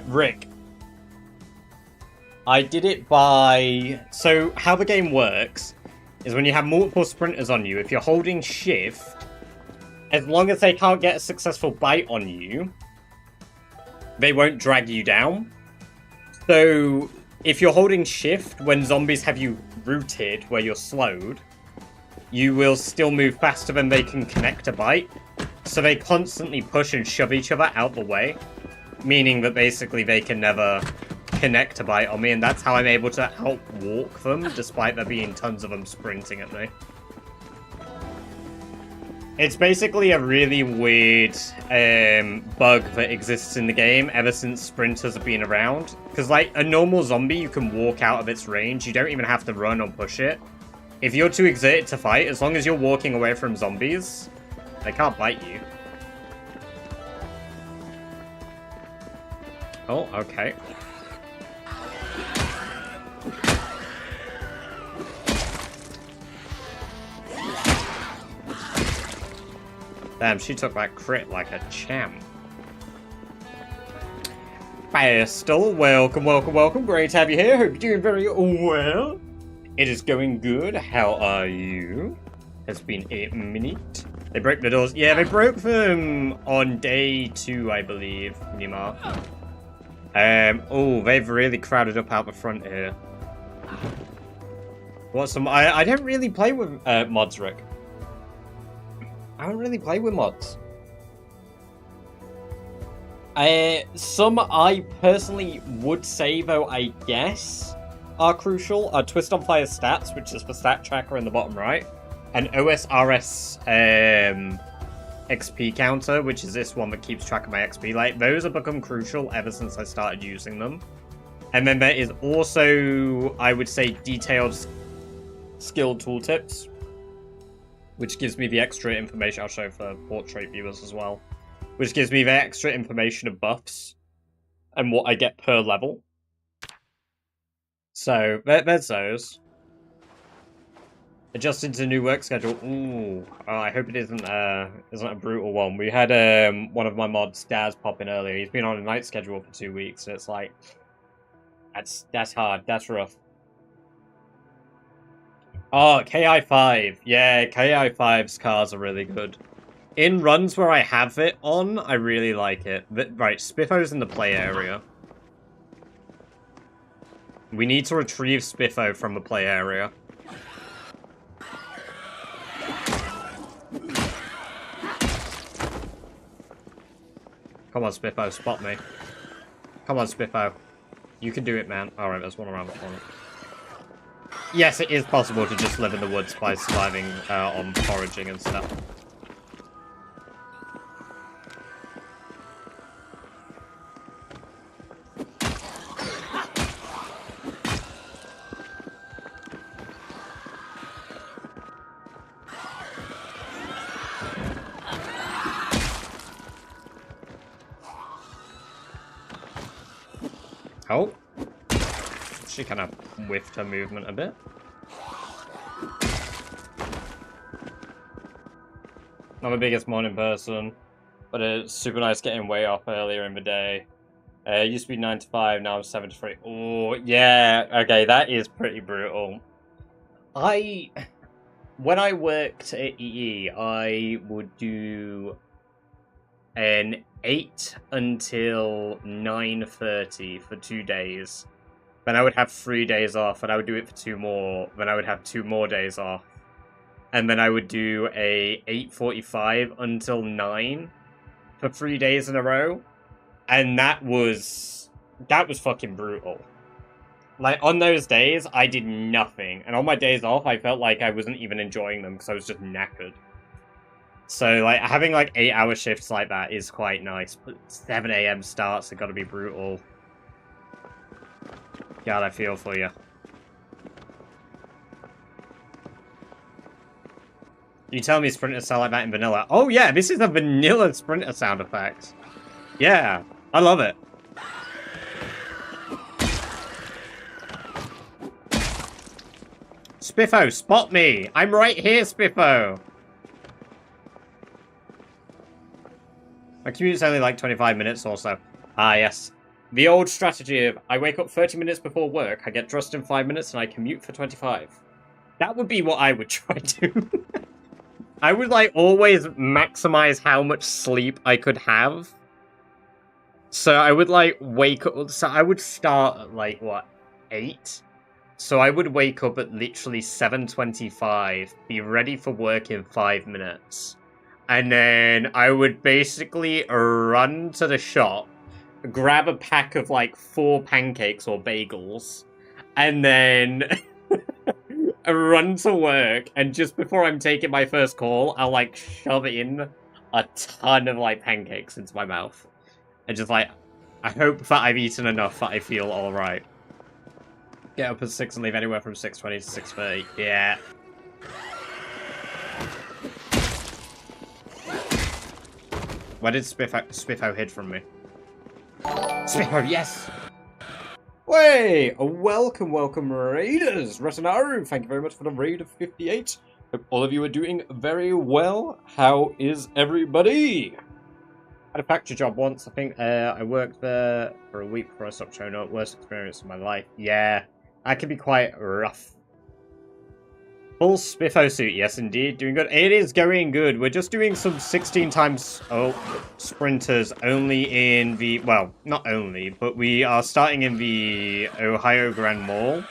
A: Rick. I did it by... So, how the game works is when you have multiple sprinters on you, if you're holding shift, as long as they can't get a successful bite on you, they won't drag you down. So, if you're holding shift, when zombies have you rooted, where you're slowed, you will still move faster than they can connect a bite. So they constantly push and shove each other out the way, meaning that basically they can never connect a bite on me, and that's how I'm able to outwalk them, despite there being tons of them sprinting at me. It's basically a really weird bug that exists in the game ever since sprinters have been around. Because, like, a normal zombie, you can walk out of its range. You don't even have to run or push it. If you're too exerted to fight, as long as you're walking away from zombies, they can't bite you. Oh, okay. Damn, she took that crit like a champ. Pastel, welcome, welcome, welcome. Great to have you here. Hope you're doing very well. It is going good. How are you? It's been a minute. They broke the doors. Yeah, they broke them on day 2, I believe, Nima. Oh, they've really crowded up out the front here. What's some... I don't really play with mods, Rick. I don't really play with mods. Some I personally would say, though, I guess, are crucial. Are Twist on Fire stats, which is the stat tracker in the bottom right, and OSRS XP counter, which is this one that keeps track of my XP. Like, those have become crucial ever since I started using them. And then there is also, I would say, detailed skill tooltips, which gives me the extra information. I'll show for portrait viewers as well. Which gives me the extra information of buffs and what I get per level. So, there's those. Adjusting to the new work schedule. Ooh, I hope it isn't a brutal one. We had one of my mods, Daz, pop in earlier. He's been on a night schedule for 2 weeks, so it's like, that's hard. That's rough. Oh, KI5. Yeah, KI5's cars are really good. In runs where I have it on, I really like it. Right, Spiffo's in the play area. We need to retrieve Spiffo from the play area. Come on, Spiffo, spot me. Come on, Spiffo. You can do it, man. Alright, there's one around the corner. Yes, it is possible to just live in the woods by surviving on foraging and stuff. Oh. She kind of whiffed her movement a bit. Not the biggest morning person, but it's super nice getting way off earlier in the day. It used to be 9 to 5, now I'm 7 to 3. Oh, yeah, okay, that is pretty brutal. When I worked at EE, I would do an 8 until 9:30 for 2 days. Then I would have 3 days off, and I would do it for 2 more. Then I would have 2 more days off. And then I would do a 8:45 until 9 for 3 days in a row. And that was fucking brutal. Like, on those days, I did nothing. And on my days off, I felt like I wasn't even enjoying them because I was just knackered. So, like, having, like, 8-hour shifts like that is quite nice. But 7 AM starts are gotta be brutal. God, I feel for you. You tell me sprinters sound like that in vanilla. Oh, yeah, this is a vanilla sprinter sound effect. Yeah, I love it. Spiffo, spot me! I'm right here, Spiffo! My commute's only like 25 minutes or so. Ah, yes. The old strategy of, I wake up 30 minutes before work, I get dressed in 5 minutes, and I commute for 25. That would be what I would try to. I would, like, always maximize how much sleep I could have. So I would, like, wake up... So I would start at, like, what, 8? So I would wake up at literally 7:25, be ready for work in 5 minutes. And then I would basically run to the shop, grab a pack of, like, 4 pancakes or bagels, and then run to work, and just before I'm taking my first call, I'll, like, shove in a ton of, like, pancakes into my mouth. And just, like, I hope that I've eaten enough that I feel alright. Get up at 6 and leave anywhere from 6:20 to 6:30. Yeah. Where did Spiffo hid from me? Spiffo, yes! Way! Welcome, raiders! Retinaru, thank you very much for the raid of 58. Hope all of you are doing very well. How is everybody? I had a factory job once. I think I worked there for a week before I stopped showing up. Worst experience of my life. Yeah, that can be quite rough. Full Spiffo suit, yes indeed. Doing good. It is going good. We're just doing some 16 times sprinters only in the... Well, not only, but we are starting in the Ohio Grand Mall.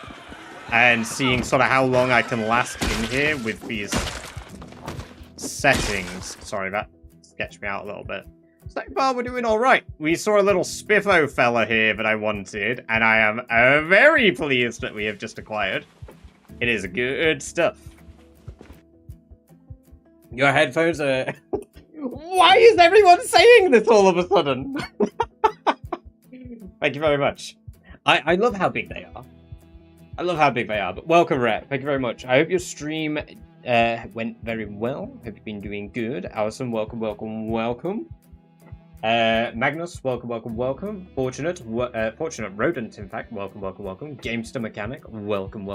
A: And seeing sort of how long I can last in here with these settings. Sorry, that sketched me out a little bit. So far, we're doing alright. We saw a little Spiffo fella here that I wanted. And I am very pleased that we have just acquired. It is good stuff. Your headphones are... Why is everyone saying this all of a sudden? Thank you very much. I love how big they are. I love how big they are. But welcome, Rhett. Thank you very much. I hope your stream went very well. Hope you've been doing good. Allison, welcome. Magnus, welcome. Fortunate Rodent, in fact, welcome. Gamester Mechanic, welcome.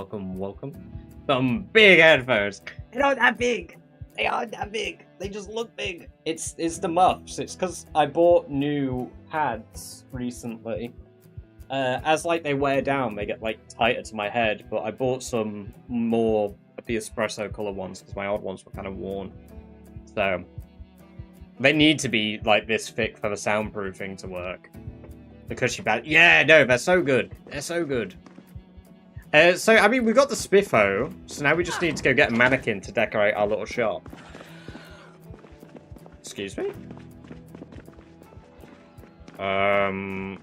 A: Some big headphones. They're not that big. They aren't that big. They just look big. It's the muffs. It's because I bought new pads recently. As like they wear down, they get like tighter to my head. But I bought some more of the espresso color ones because my old ones were kind of worn. So They need to be like this thick for the soundproofing to work. The cushy bad. Yeah, no, they're so good. They're so good. So, I mean, we've got the spiffo, so now we just need to go get a mannequin to decorate our little shop. Excuse me? Oh,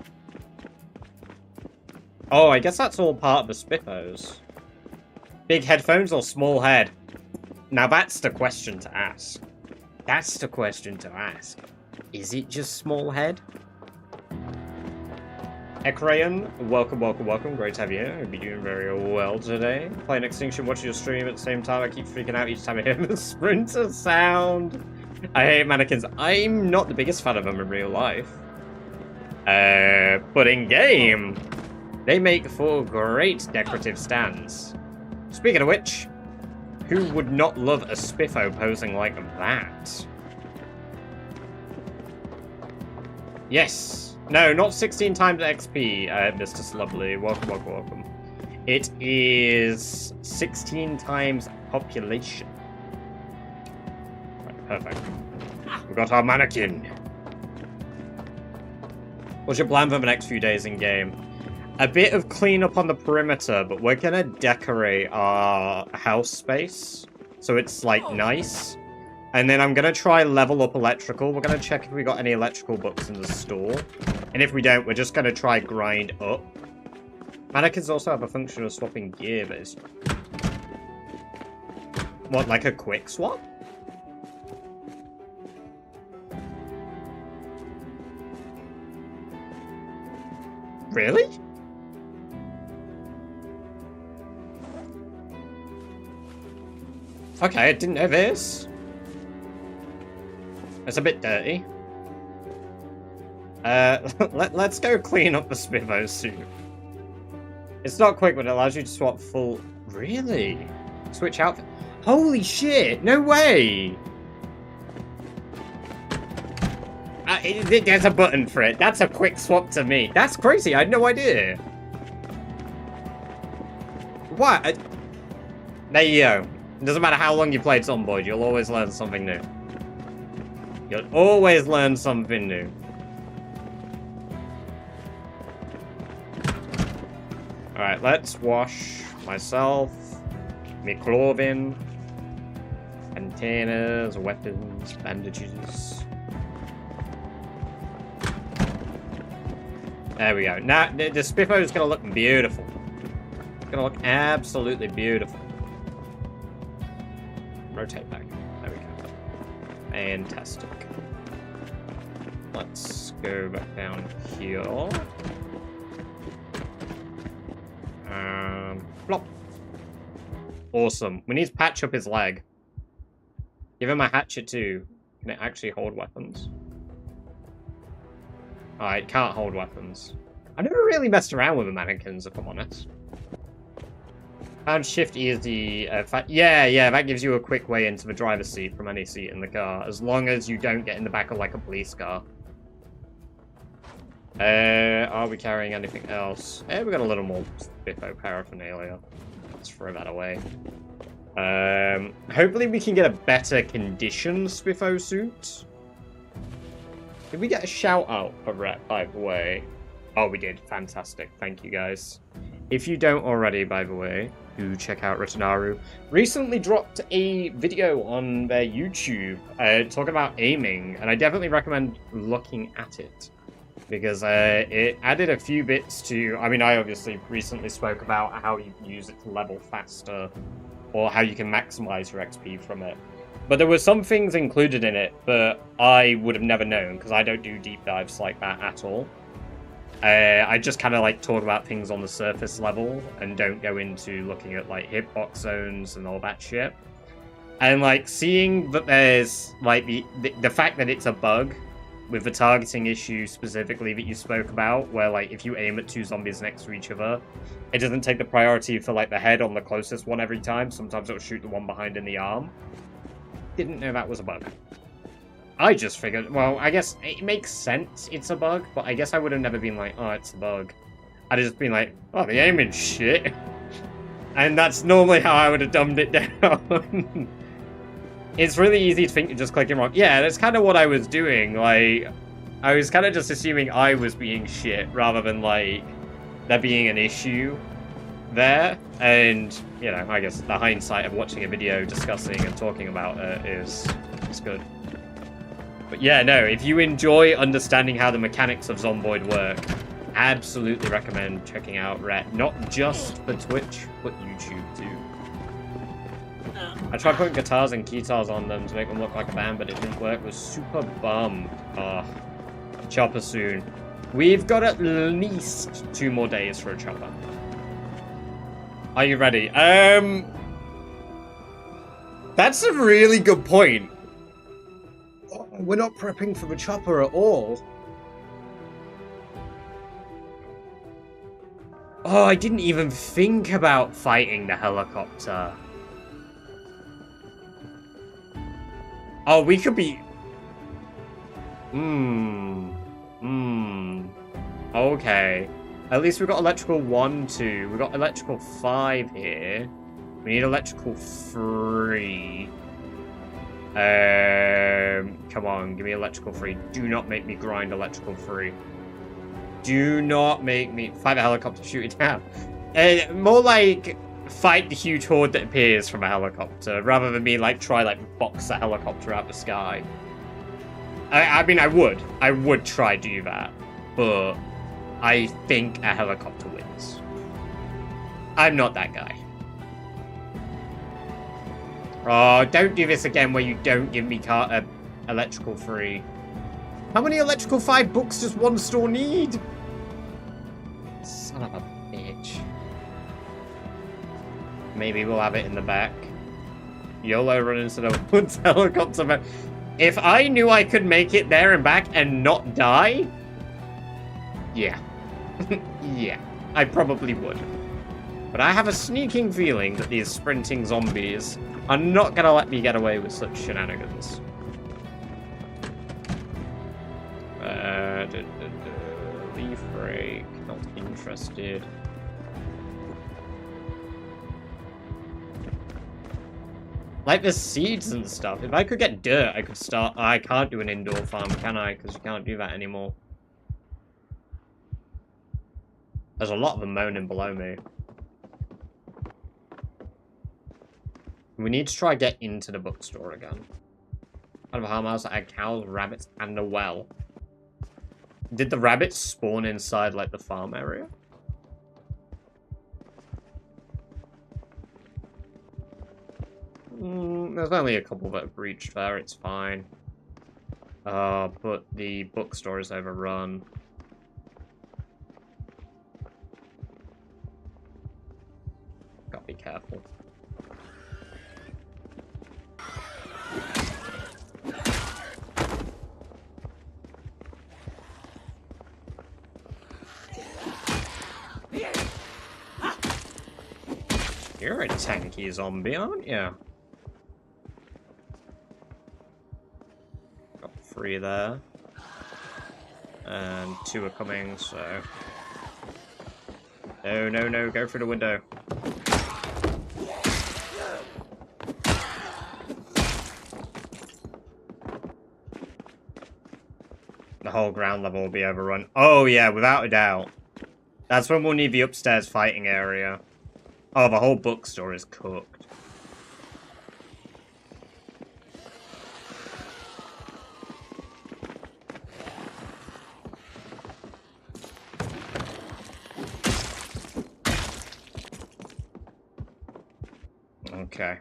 A: I guess that's all part of the spiffos. Big headphones or small head? Now that's the question to ask. That's the question to ask. Is it just small head? Ekrayan, welcome, welcome, welcome. Great to have you here. Hope you're doing very well today. Playing Extinction, watching your stream at the same time. I keep freaking out each time I hear the sprinter sound. I hate mannequins. I'm not the biggest fan of them in real life. But in game, they make for great decorative stands. Speaking of which, who would not love a spiffo posing like that? Yes. No, not 16 times XP, Mr. Slubly. Welcome, welcome, welcome. It is 16 times population. Right, perfect. We got our mannequin. What's your plan for the next few days in game? A bit of cleanup on the perimeter, but we're gonna decorate our house space so it's like nice. And then I'm gonna try level up electrical. We're gonna check if we got any electrical books in the store. And if we don't, we're just gonna try grind up. Mannequins also have a function of swapping gear, but it's... What, like a quick swap? Really? Okay, I didn't know this. It's a bit dirty. Let's go clean up the spiffo suit. It's not quick, but it allows you to swap full... Really? Switch outfit? Holy shit! No way! There's a button for it. That's a quick swap to me. That's crazy. I had no idea. What? There you go. It doesn't matter how long you played Zomboid, you'll always learn something new. You'll always learn something new. Alright, let's wash myself, me clothing, containers, weapons, bandages. There we go. Now, the spiffo is going to look beautiful. It's going to look absolutely beautiful. Rotate back. There we go. Fantastic. Let's go back down here. Plop. Awesome. We need to patch up his leg. Give him a hatchet too. Can it actually hold weapons? It can't hold weapons. I've never really messed around with the mannequins, if I'm honest. Found shift E is the... yeah, that gives you a quick way into the driver's seat from any seat in the car, as long as you don't get in the back of, like, a police car. Are we carrying anything else? We got a little more spiffo paraphernalia. Let's throw that away. Hopefully we can get a better condition spiffo suit. Did we get a shout out for Rep, by the way? Oh, we did. Fantastic. Thank you, guys. If you don't already, by the way, do check out Ritanaru. Recently dropped a video on their YouTube talking about aiming, and I definitely recommend looking at it. Because it added a few bits to... I mean, I obviously recently spoke about how you can use it to level faster, or how you can maximize your XP from it. But there were some things included in it that I would have never known, because I don't do deep dives like that at all. I just kind of like talk about things on the surface level, and don't go into looking at like hitbox zones and all that shit. And like seeing that there's like the fact that it's a bug, with the targeting issue specifically that you spoke about, where like if you aim at two zombies next to each other, it doesn't take the priority for like the head on the closest one every time. Sometimes it'll shoot the one behind in the arm. Didn't know that was a bug. I just figured, well, I guess it makes sense it's a bug, but I guess I would have never been like, oh, it's a bug. I'd have just been like, oh, the aiming's shit. And that's normally how I would have dumbed it down. It's really easy to think you're just clicking wrong. Yeah, that's kind of what I was doing. Like, I was kind of just assuming I was being shit rather than, like, there being an issue there. And, you know, I guess the hindsight of watching a video discussing and talking about it is good. But yeah, no, if you enjoy understanding how the mechanics of Zomboid work, absolutely recommend checking out Rhett. Not just for Twitch, but YouTube too. I tried putting guitars and keytars on them to make them look like a band, but it didn't work. It was super bummed. Chopper soon. We've got at least 2 more days for a chopper. Are you ready? That's a really good point. We're not prepping for the chopper at all. Oh, I didn't even think about fighting the helicopter. Oh, we could be... Okay. At least we've got electrical 1, 2. We've got electrical 5 here. We need electrical 3. Come on, give me electrical 3. Do not make me grind electrical 3. Do not make me fight a helicopter, shoot it down. More like fight the huge horde that appears from a helicopter, rather than me like try like box a helicopter out the sky. I mean, I would try do that, but I think a helicopter wins. I'm not that guy. Oh, don't do this again where you don't give me electrical 3. How many electrical 5 books does one store need? Son of a bitch. Maybe we'll have it in the back. YOLO run into the woods helicopter. If I knew I could make it there and back and not die, yeah. Yeah, I probably would. But I have a sneaking feeling that these sprinting zombies are not gonna let me get away with such shenanigans. Leaf break, not interested. Like the seeds and stuff. If I could get dirt, I could start. I can't do an indoor farm, can I? Because you can't do that anymore. There's a lot of them moaning below me. We need to try get into the bookstore again. Out of a farmhouse that had cows, rabbits, and a well. Did the rabbits spawn inside, like, the farm area? There's only a couple that have breached there, it's fine. But the bookstore is overrun. Gotta be careful. You're a tanky zombie, aren't you? Got 3 there. And 2 are coming, so... No, no, no, go through the window. The whole ground level will be overrun. Oh yeah, without a doubt. That's when we'll need the upstairs fighting area. Oh, the whole bookstore is cooked. Okay.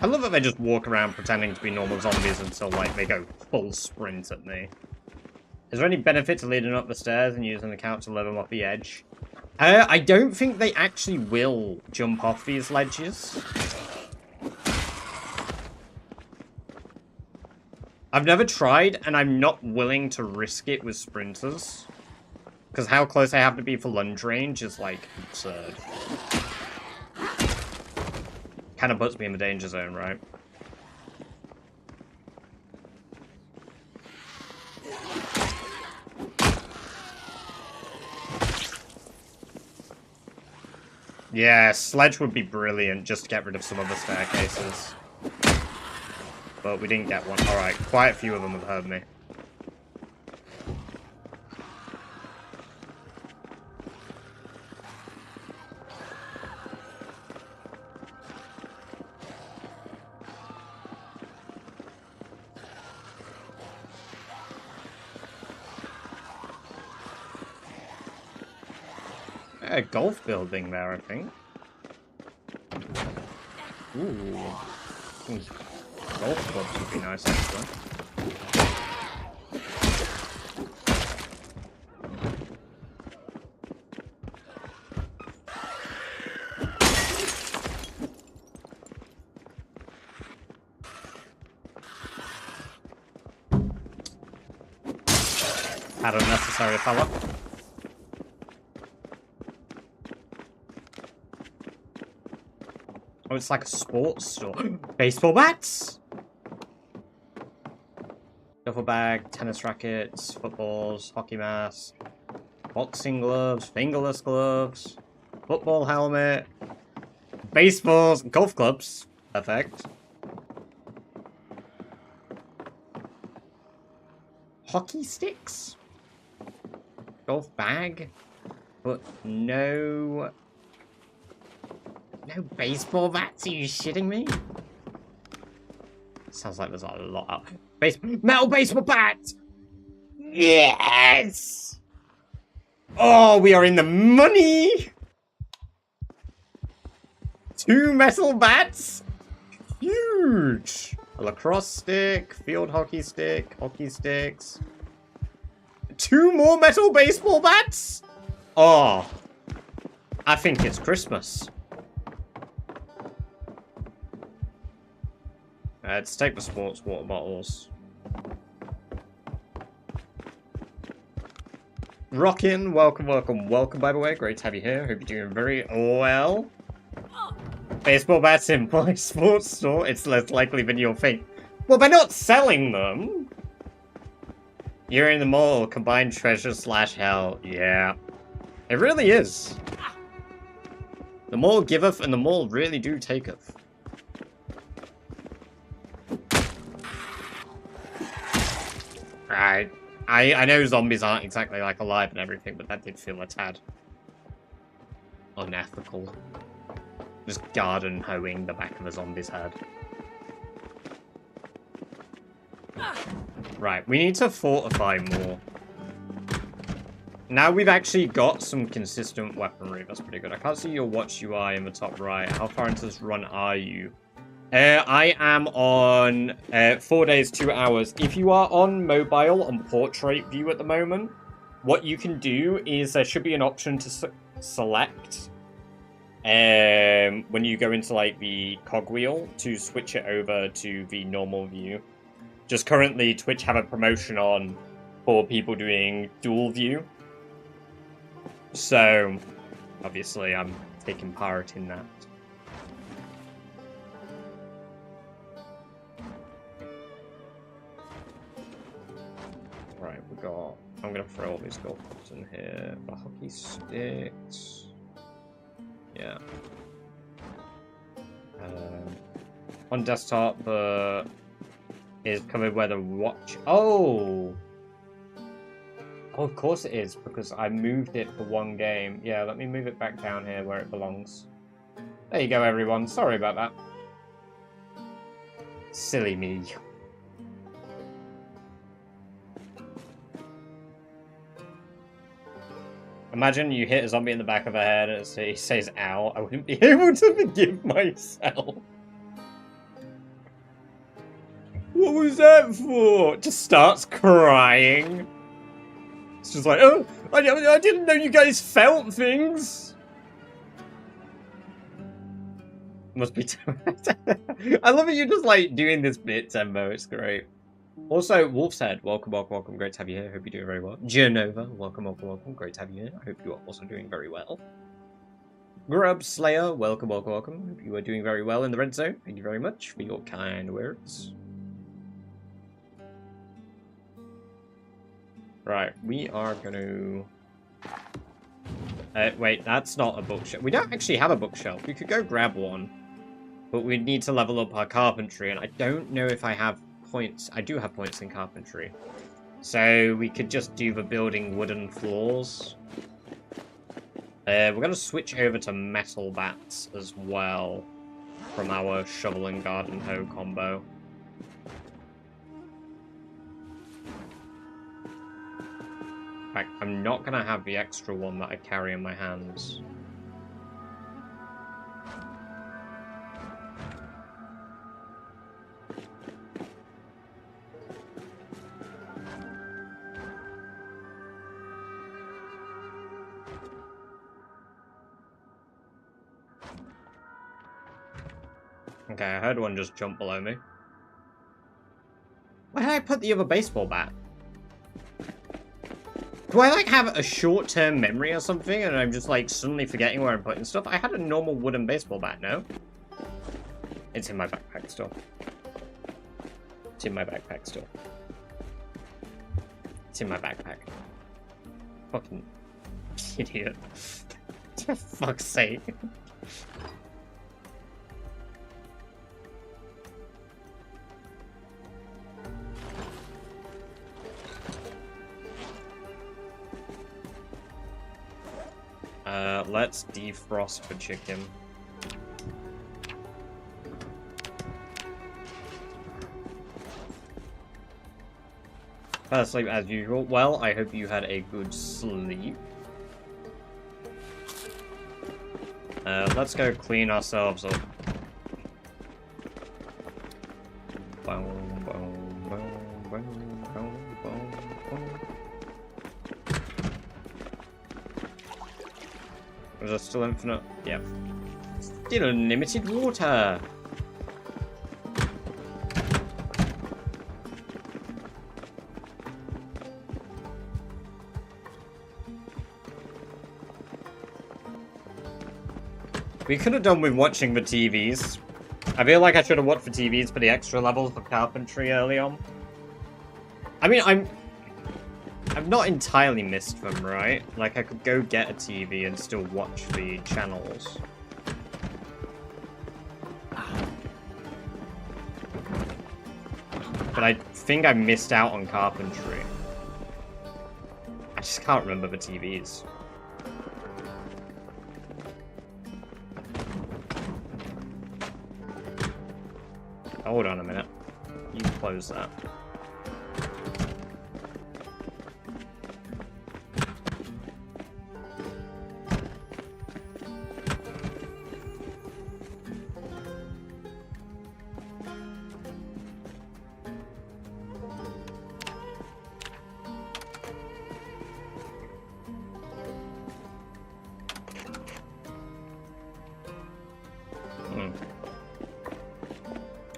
A: I love that they just walk around pretending to be normal zombies until, like, they go full sprint at me. Is there any benefit to leading up the stairs and using the couch to let them off the edge? I don't think they actually will jump off these ledges. I've never tried, and I'm not willing to risk it with sprinters. Because how close I have to be for lunge range is, like, absurd. Kind of puts me in the danger zone, right? Yeah, sledge would be brilliant just to get rid of some other staircases. But we didn't get one. Alright, quite a few of them have heard me. A golf building there, I think. Ooh. Golf clubs would be nice, actually. Had unnecessary fella. Oh, it's like a sports store. Baseball bats! Duffel bag, tennis rackets, footballs, hockey mask, boxing gloves, fingerless gloves, football helmet, baseballs, golf clubs. Perfect. Hockey sticks? Golf bag? But no... No baseball bats? Are you shitting me? Sounds like there's a lot up. Metal baseball bat! Yes! Oh, we are in the money! 2 metal bats? Huge! A lacrosse stick, field hockey stick, hockey sticks. 2 more metal baseball bats? Oh. I think it's Christmas. Let's take the sports water bottles. Rockin', welcome, welcome, welcome, by the way. Great to have you here. Hope you're doing very well. Baseball bats in my sports store. It's less likely than you'll think. Well, they're not selling them. You're in the mall. Combined treasure / hell. Yeah. It really is. The mall giveth and the mall really do taketh. Right. I know zombies aren't exactly like alive and everything, but that did feel a tad unethical. Just garden hoeing the back of a zombie's head. Right, we need to fortify more. Now we've actually got some consistent weaponry. That's pretty good. I can't see your watch UI in the top right. How far into this run are you? I am on 4 days, 2 hours. If you are on mobile and portrait view at the moment, what you can do is there should be an option to select when you go into like the cogwheel to switch it over to the normal view. Just currently Twitch have a promotion on for people doing dual view. So obviously I'm taking part in that. Right, we got... I'm gonna throw all these golf clubs in here. The hockey sticks. Yeah. On desktop, is covered where the watch... Oh! Oh, of course it is, because I moved it for one game. Yeah, let me move it back down here where it belongs. There you go, everyone. Sorry about that. Silly me. Imagine you hit a zombie in the back of the head and he says, ow. I wouldn't be able to forgive myself. What was that for? Just starts crying. It's just like, oh, I didn't know you guys felt things. Must be I love it. You're just like doing this bit, Tembo. It's great. Also, Wolf's Head, welcome, welcome, welcome. Great to have you here. Hope you're doing very well. Genova, welcome, welcome, welcome. Great to have you here. I hope you are also doing very well. Grub Slayer, welcome, welcome, welcome. Hope you are doing very well in the red zone. Thank you very much for your kind words. Right, we are going to Wait, that's not a bookshelf. We don't actually have a bookshelf. We could go grab one. But we need to level up our carpentry, and I don't know if I have points. I do have points in carpentry. So we could just do the building wooden floors. We're going to switch over to metal bats as well from our shovel and garden hoe combo. In fact, I'm not going to have the extra one that I carry in my hands. Okay, I heard one just jump below me. Where did I put the other baseball bat? Do I, like, have a short-term memory or something, and I'm just, like, suddenly forgetting where I'm putting stuff? I had a normal wooden baseball bat, no? It's in my backpack still. It's in my backpack still. It's in my backpack. Fucking idiot. For fuck's sake. Let's defrost the chicken. Fell asleep as usual. Well, I hope you had a good sleep. Let's go clean ourselves up. Is there still infinite? Yep. Still unlimited water! We could have done with watching the TVs. I feel like I should have watched the TVs for the extra levels of carpentry early on. I mean, I've not entirely missed them, right? Like, I could go get a TV and still watch the channels. But I think I missed out on carpentry. I just can't remember the TVs. Hold on a minute. You close that.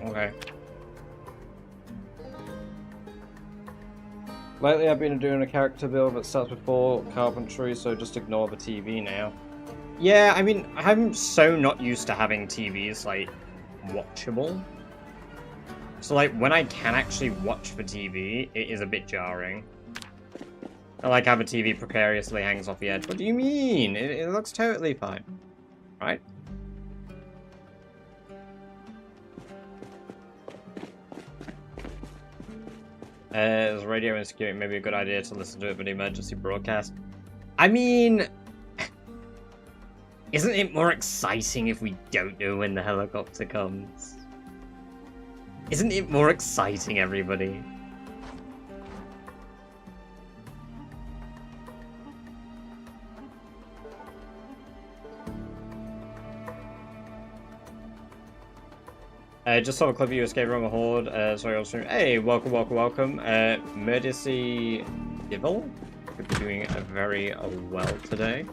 A: Okay. Lately I've been doing a character build that starts before carpentry, so just ignore the TV now. Yeah, I mean, I'm so not used to having TVs, like, watchable. So, like, when I can actually watch the TV, it is a bit jarring. I like how the TV precariously hangs off the edge. What do you mean? It looks totally fine. Right? Is radio insecure maybe a good idea to listen to it with an emergency broadcast? I mean, isn't it more exciting if we don't know when the helicopter comes? Isn't it more exciting, everybody? Just saw a clip of you escaping from a horde. Sorry, I was streaming. Hey, welcome. Mercy Divil. Could be doing very well today.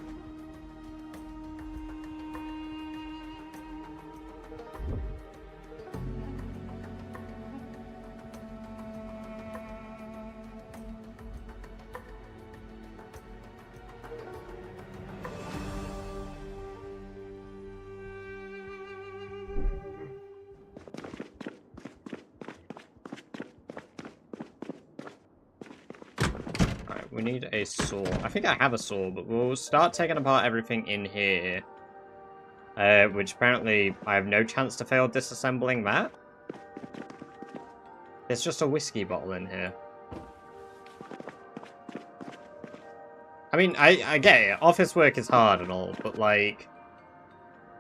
A: we need a saw. I think I have a saw, but we'll start taking apart everything in here. Which apparently I have no chance to fail disassembling that. There's just a whiskey bottle in here. I mean, I get it. Office work is hard and all, but like...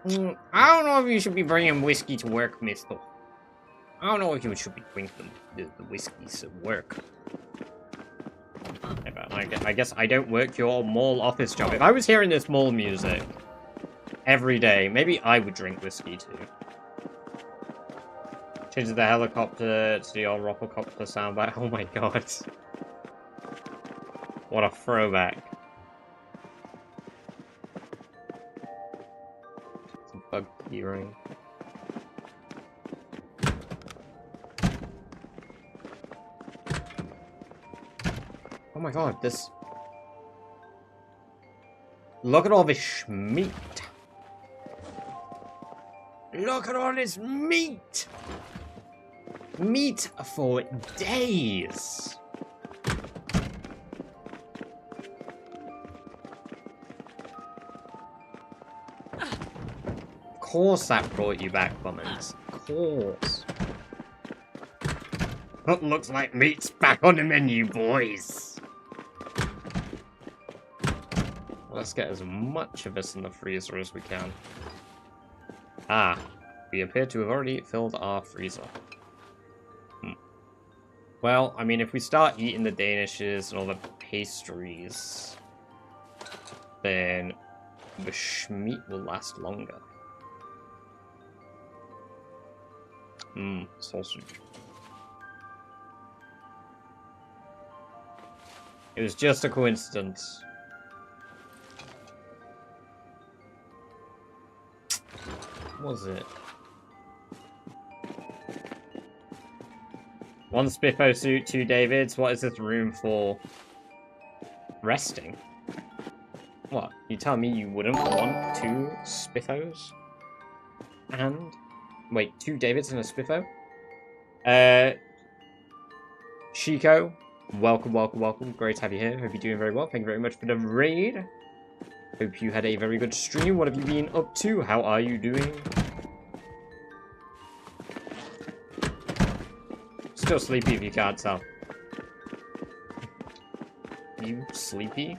A: I don't know if you should be bringing whiskey to work, mister. I don't know if you should be drinking the whiskeys at work. Yeah, but I guess I don't work your mall office job. If I was hearing this mall music every day, maybe I would drink whiskey too. Changes the helicopter to the old Rockocopter soundbite. Oh my god. What a throwback. Some bug hearing. Oh my god, this... Look at all this meat. Look at all this meat. Meat for days. Of course that brought you back, Bummins. Of course. It looks like meat's back on the menu, boys. Let's get as much of this in the freezer as we can. Ah, we appear to have already filled our freezer. Well, I mean, if we start eating the Danishes and all the pastries, then the schmeat will last longer. Sausage. It was just a coincidence. What was it? One Spiffo suit, 2 Davids. What is this room for? Resting? What? You tell me you wouldn't want 2 Spiffos? And... Wait, 2 Davids and a Spiffo? Chico, welcome, welcome, welcome. Great to have you here. Hope you're doing very well. Thank you very much for the raid. Hope you had a very good stream. What have you been up to? How are you doing? Still sleepy if you can't tell. You sleepy?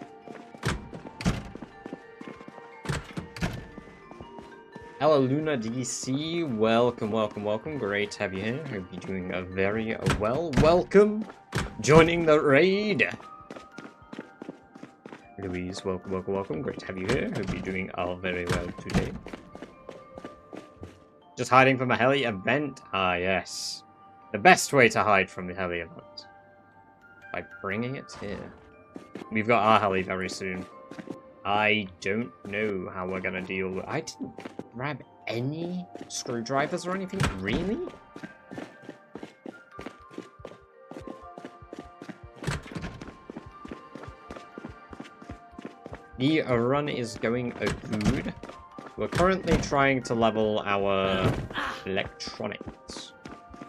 A: Hello, Luna DC. Welcome, welcome, welcome. Great to have you here. Hope you're doing very well. Welcome. Joining the raid. Louise, welcome, welcome, welcome. Great to have you here. Hope you're doing all very well today. Just hiding from a heli event? Ah, yes. The best way to hide from the heli event. By bringing it here. We've got our heli very soon. I don't know how we're gonna deal with... I didn't grab any screwdrivers or anything, really? The run is going good. We're currently trying to level our electronics.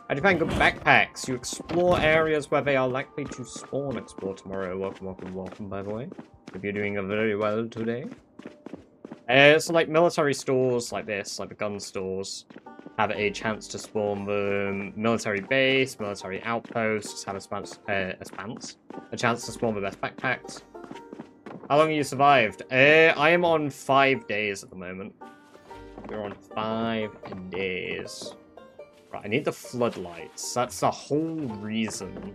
A: How do you find good backpacks? You explore areas where they are likely to spawn. Explore tomorrow. Welcome, welcome, welcome, by the way. Hope you're doing very well today. So like military stores like this, like the gun stores, have a chance to spawn the military base, military outposts, have a chance to spawn the best backpacks. How long have you survived? I am on 5 days at the moment. We're on 5 days. Right, I need the floodlights. That's the whole reason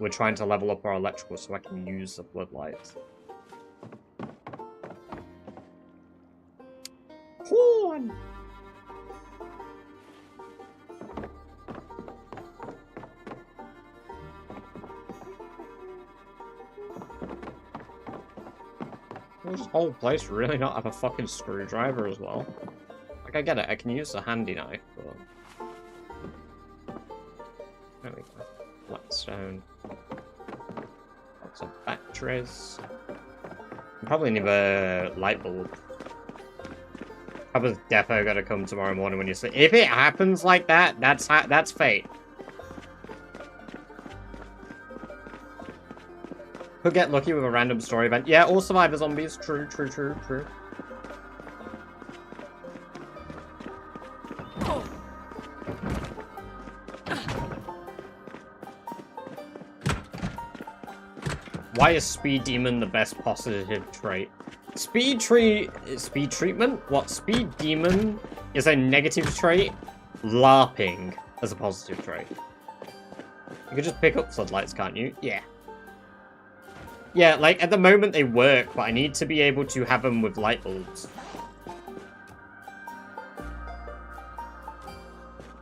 A: we're trying to level up our electrical so I can use the floodlights. Horn! Does this whole place really not have a fucking screwdriver as well? Like, I get it, I can use the handy knife, but... There we go. Blackstone. Lots of batteries. Probably need a light bulb. Probably defo gotta come tomorrow morning when you sleep. If it happens like that, that's fate. Could get lucky with a random story event. Yeah, or survivor zombies. True, true, true, true. Why is Speed Demon the best positive trait? Speed treatment? What? Speed Demon is a negative trait. LARPing as a positive trait. You can just pick up floodlights, can't you? Yeah. Yeah, like, at the moment they work, but I need to be able to have them with light bulbs.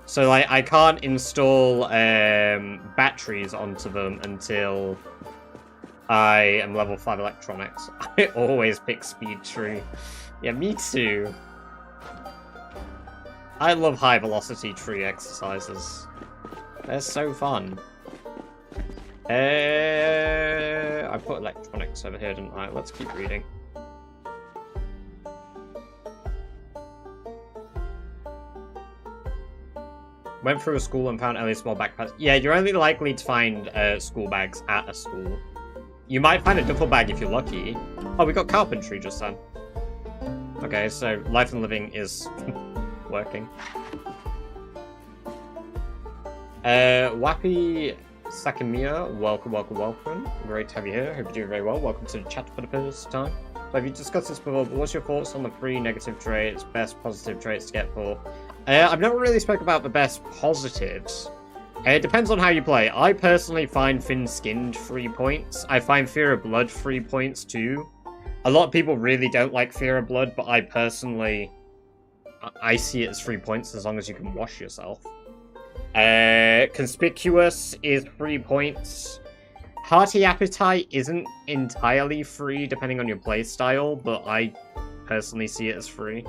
A: So, like, I can't install batteries onto them until I am level 5 electronics. I always pick speed tree. Yeah, me too. I love high velocity tree exercises. They're so fun. I put electronics over here, didn't I? Let's keep reading. Went through a school and found only small backpacks. Yeah, you're only likely to find school bags at a school. You might find a duffel bag if you're lucky. Oh, we got carpentry just then. Okay, so life and living is working. Wappy Sakamiya, welcome, welcome, welcome. Great to have you here. Hope you're doing very well. Welcome to the chat for the first time. So have you discussed this before, but what's your thoughts on the 3 negative traits, best positive traits to get for? I've never really spoke about the best positives. It depends on how you play. I personally find thin-skinned 3 points. I find Fear of Blood 3 points too. A lot of people really don't like Fear of Blood, but I personally... I see it as 3 points as long as you can wash yourself. Conspicuous is 3 points. Hearty Appetite isn't entirely free depending on your playstyle, but I personally see it as free.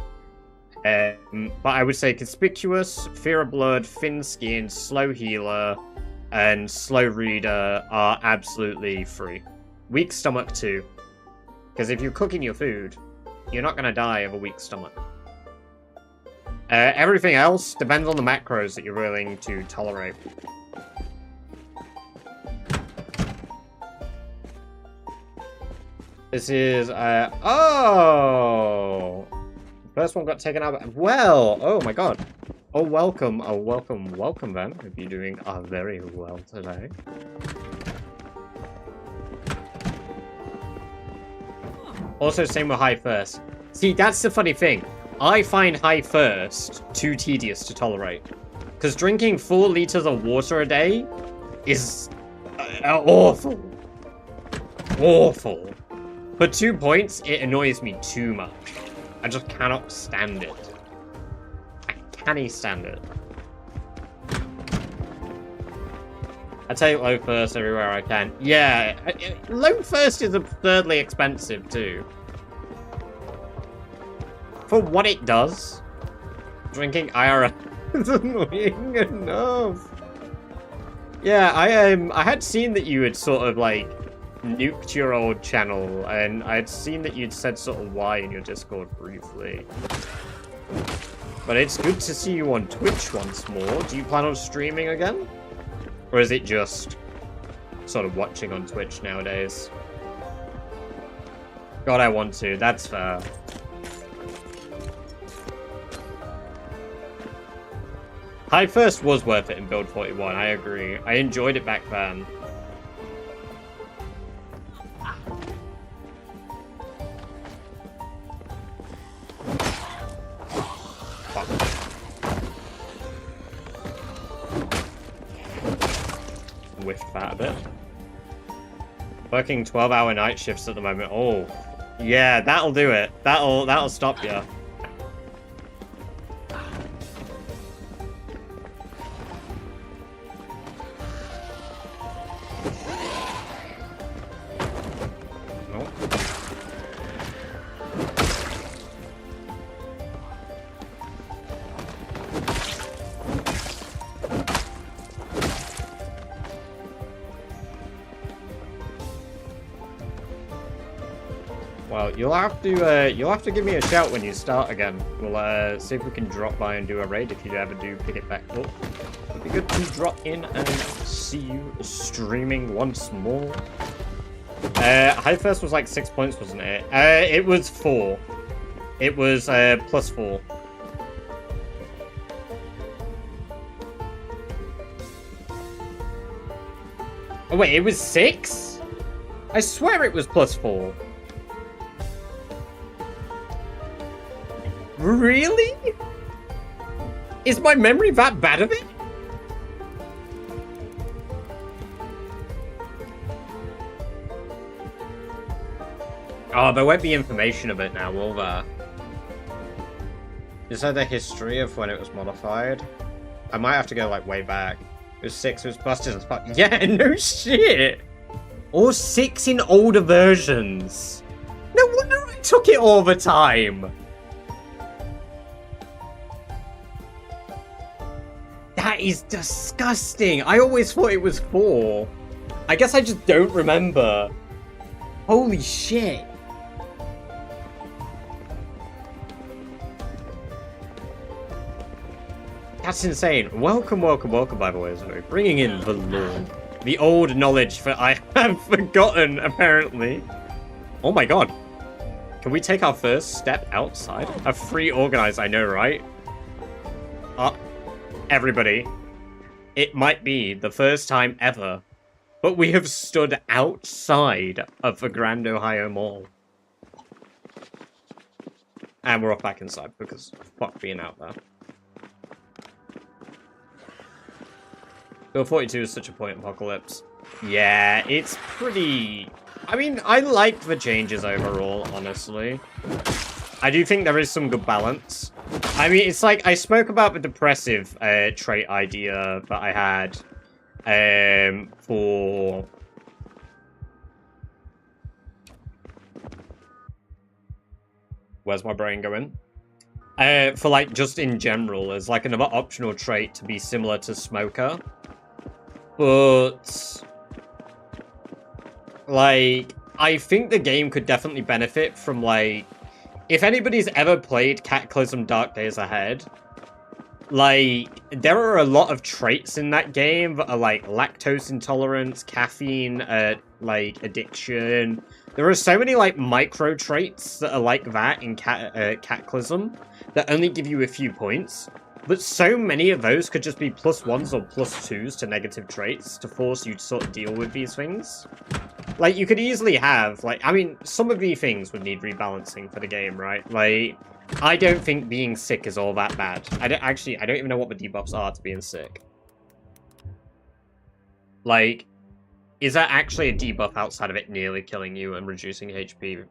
A: But I would say Conspicuous, Fear of Blood, Thin Skin, Slow Healer, and Slow Reader are absolutely free. Weak Stomach too. Because if you're cooking your food, you're not going to die of a weak stomach. Everything else depends on the macros that you're willing to tolerate. This is, oh! First one got taken out, well, oh my god. Oh, welcome, welcome then. Hope you're doing very well today. Also, same with High First. See, that's the funny thing. I find High First too tedious to tolerate. Because drinking 4 liters of water a day is awful. Awful. For 2 points, it annoys me too much. I just cannot stand it. I can't stand it. I take low first everywhere I can. Yeah, low first is absurdly expensive too. For what it does, drinking IRL is annoying enough. Yeah, I had seen that you had sort of like nuked your old channel, and I had seen that you'd said sort of why in your Discord briefly. But it's good to see you on Twitch once more. Do you plan on streaming again? Or is it just sort of watching on Twitch nowadays? God, I want to. That's fair. High First was worth it in Build 41, I agree. I enjoyed it back then. Whiffed that a bit. Working 12-hour night shifts at the moment. Oh, yeah, that'll do it. That'll stop you. You'll have to give me a shout when you start again. We'll see if we can drop by and do a raid if you ever do pick it back up. It'd be good to drop in and see you streaming once more. High first was like 6 points, wasn't it? It was 4. It was +4. Oh wait, it was 6? I swear it was +4. Really? Is my memory that bad of it? Oh, there won't be information of it now, will there? Is there the history of when it was modified? I might have to go, like, way back. It was 6, it was busted as fuck. Yeah, no shit! Or 6 in older versions. No wonder I took it all the time! That is disgusting! I always thought it was 4. I guess I just don't remember. Holy shit! That's insane. Welcome, welcome, welcome, by the way, Zoe. Bringing in the lore. The old knowledge that I have forgotten, apparently. Oh my god. Can we take our first step outside? A free organized, I know, right? Everybody. It might be the first time ever, but we have stood outside of the Grand Ohio Mall. And we're off back inside, because fuck being out there. Bill 42 is such a point apocalypse. Yeah, it's pretty... I mean, I like the changes overall, honestly. I do think there is some good balance. I mean, it's like, I spoke about the depressive trait idea that I had for... Where's my brain going? For, like, just in general, as, like, another optional trait to be similar to Smoker. But, like, I think the game could definitely benefit from, like, if anybody's ever played Cataclysm Dark Days Ahead, like, there are a lot of traits in that game that are, like, lactose intolerance, caffeine, like, addiction. There are so many, like, micro traits that are like that in Cataclysm that only give you a few points. But so many of those could just be +1s or +2s to negative traits to force you to sort of deal with these things. Like, you could easily have, like, I mean, some of these things would need rebalancing for the game, right? Like, I don't think being sick is all that bad. I don't even know what the debuffs are to being sick. Like, is that actually a debuff outside of it nearly killing you and reducing HP?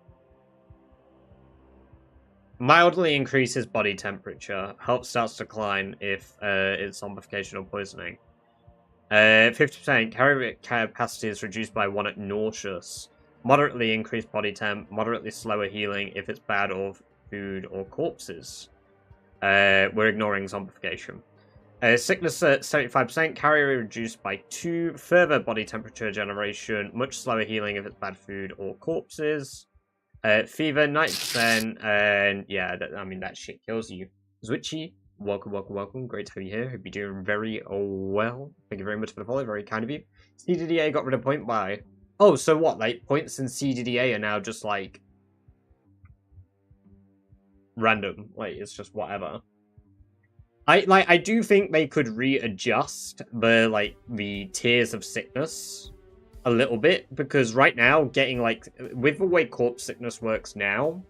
A: Mildly increases body temperature. Health starts to decline if it's zombification or poisoning. 50% carry capacity is reduced by 1 at nauseous. Moderately increased body temp. Moderately slower healing if it's bad or food or corpses. We're ignoring zombification. Sickness at 75%. Carrier reduced by 2. Further body temperature generation. Much slower healing if it's bad food or corpses. Fever, 90%, and yeah, I mean, that shit kills you. Zwitchy, welcome, welcome, welcome. Great to have you here. Hope you're doing very well. Thank you very much for the follow. Very kind of you. CDDA got rid of point buy. Oh, so what? Like, points in CDDA are now just, like, random. Like, it's just whatever. I do think they could readjust the tiers of sickness a little bit, because right now, getting, like, with the way corpse sickness works now,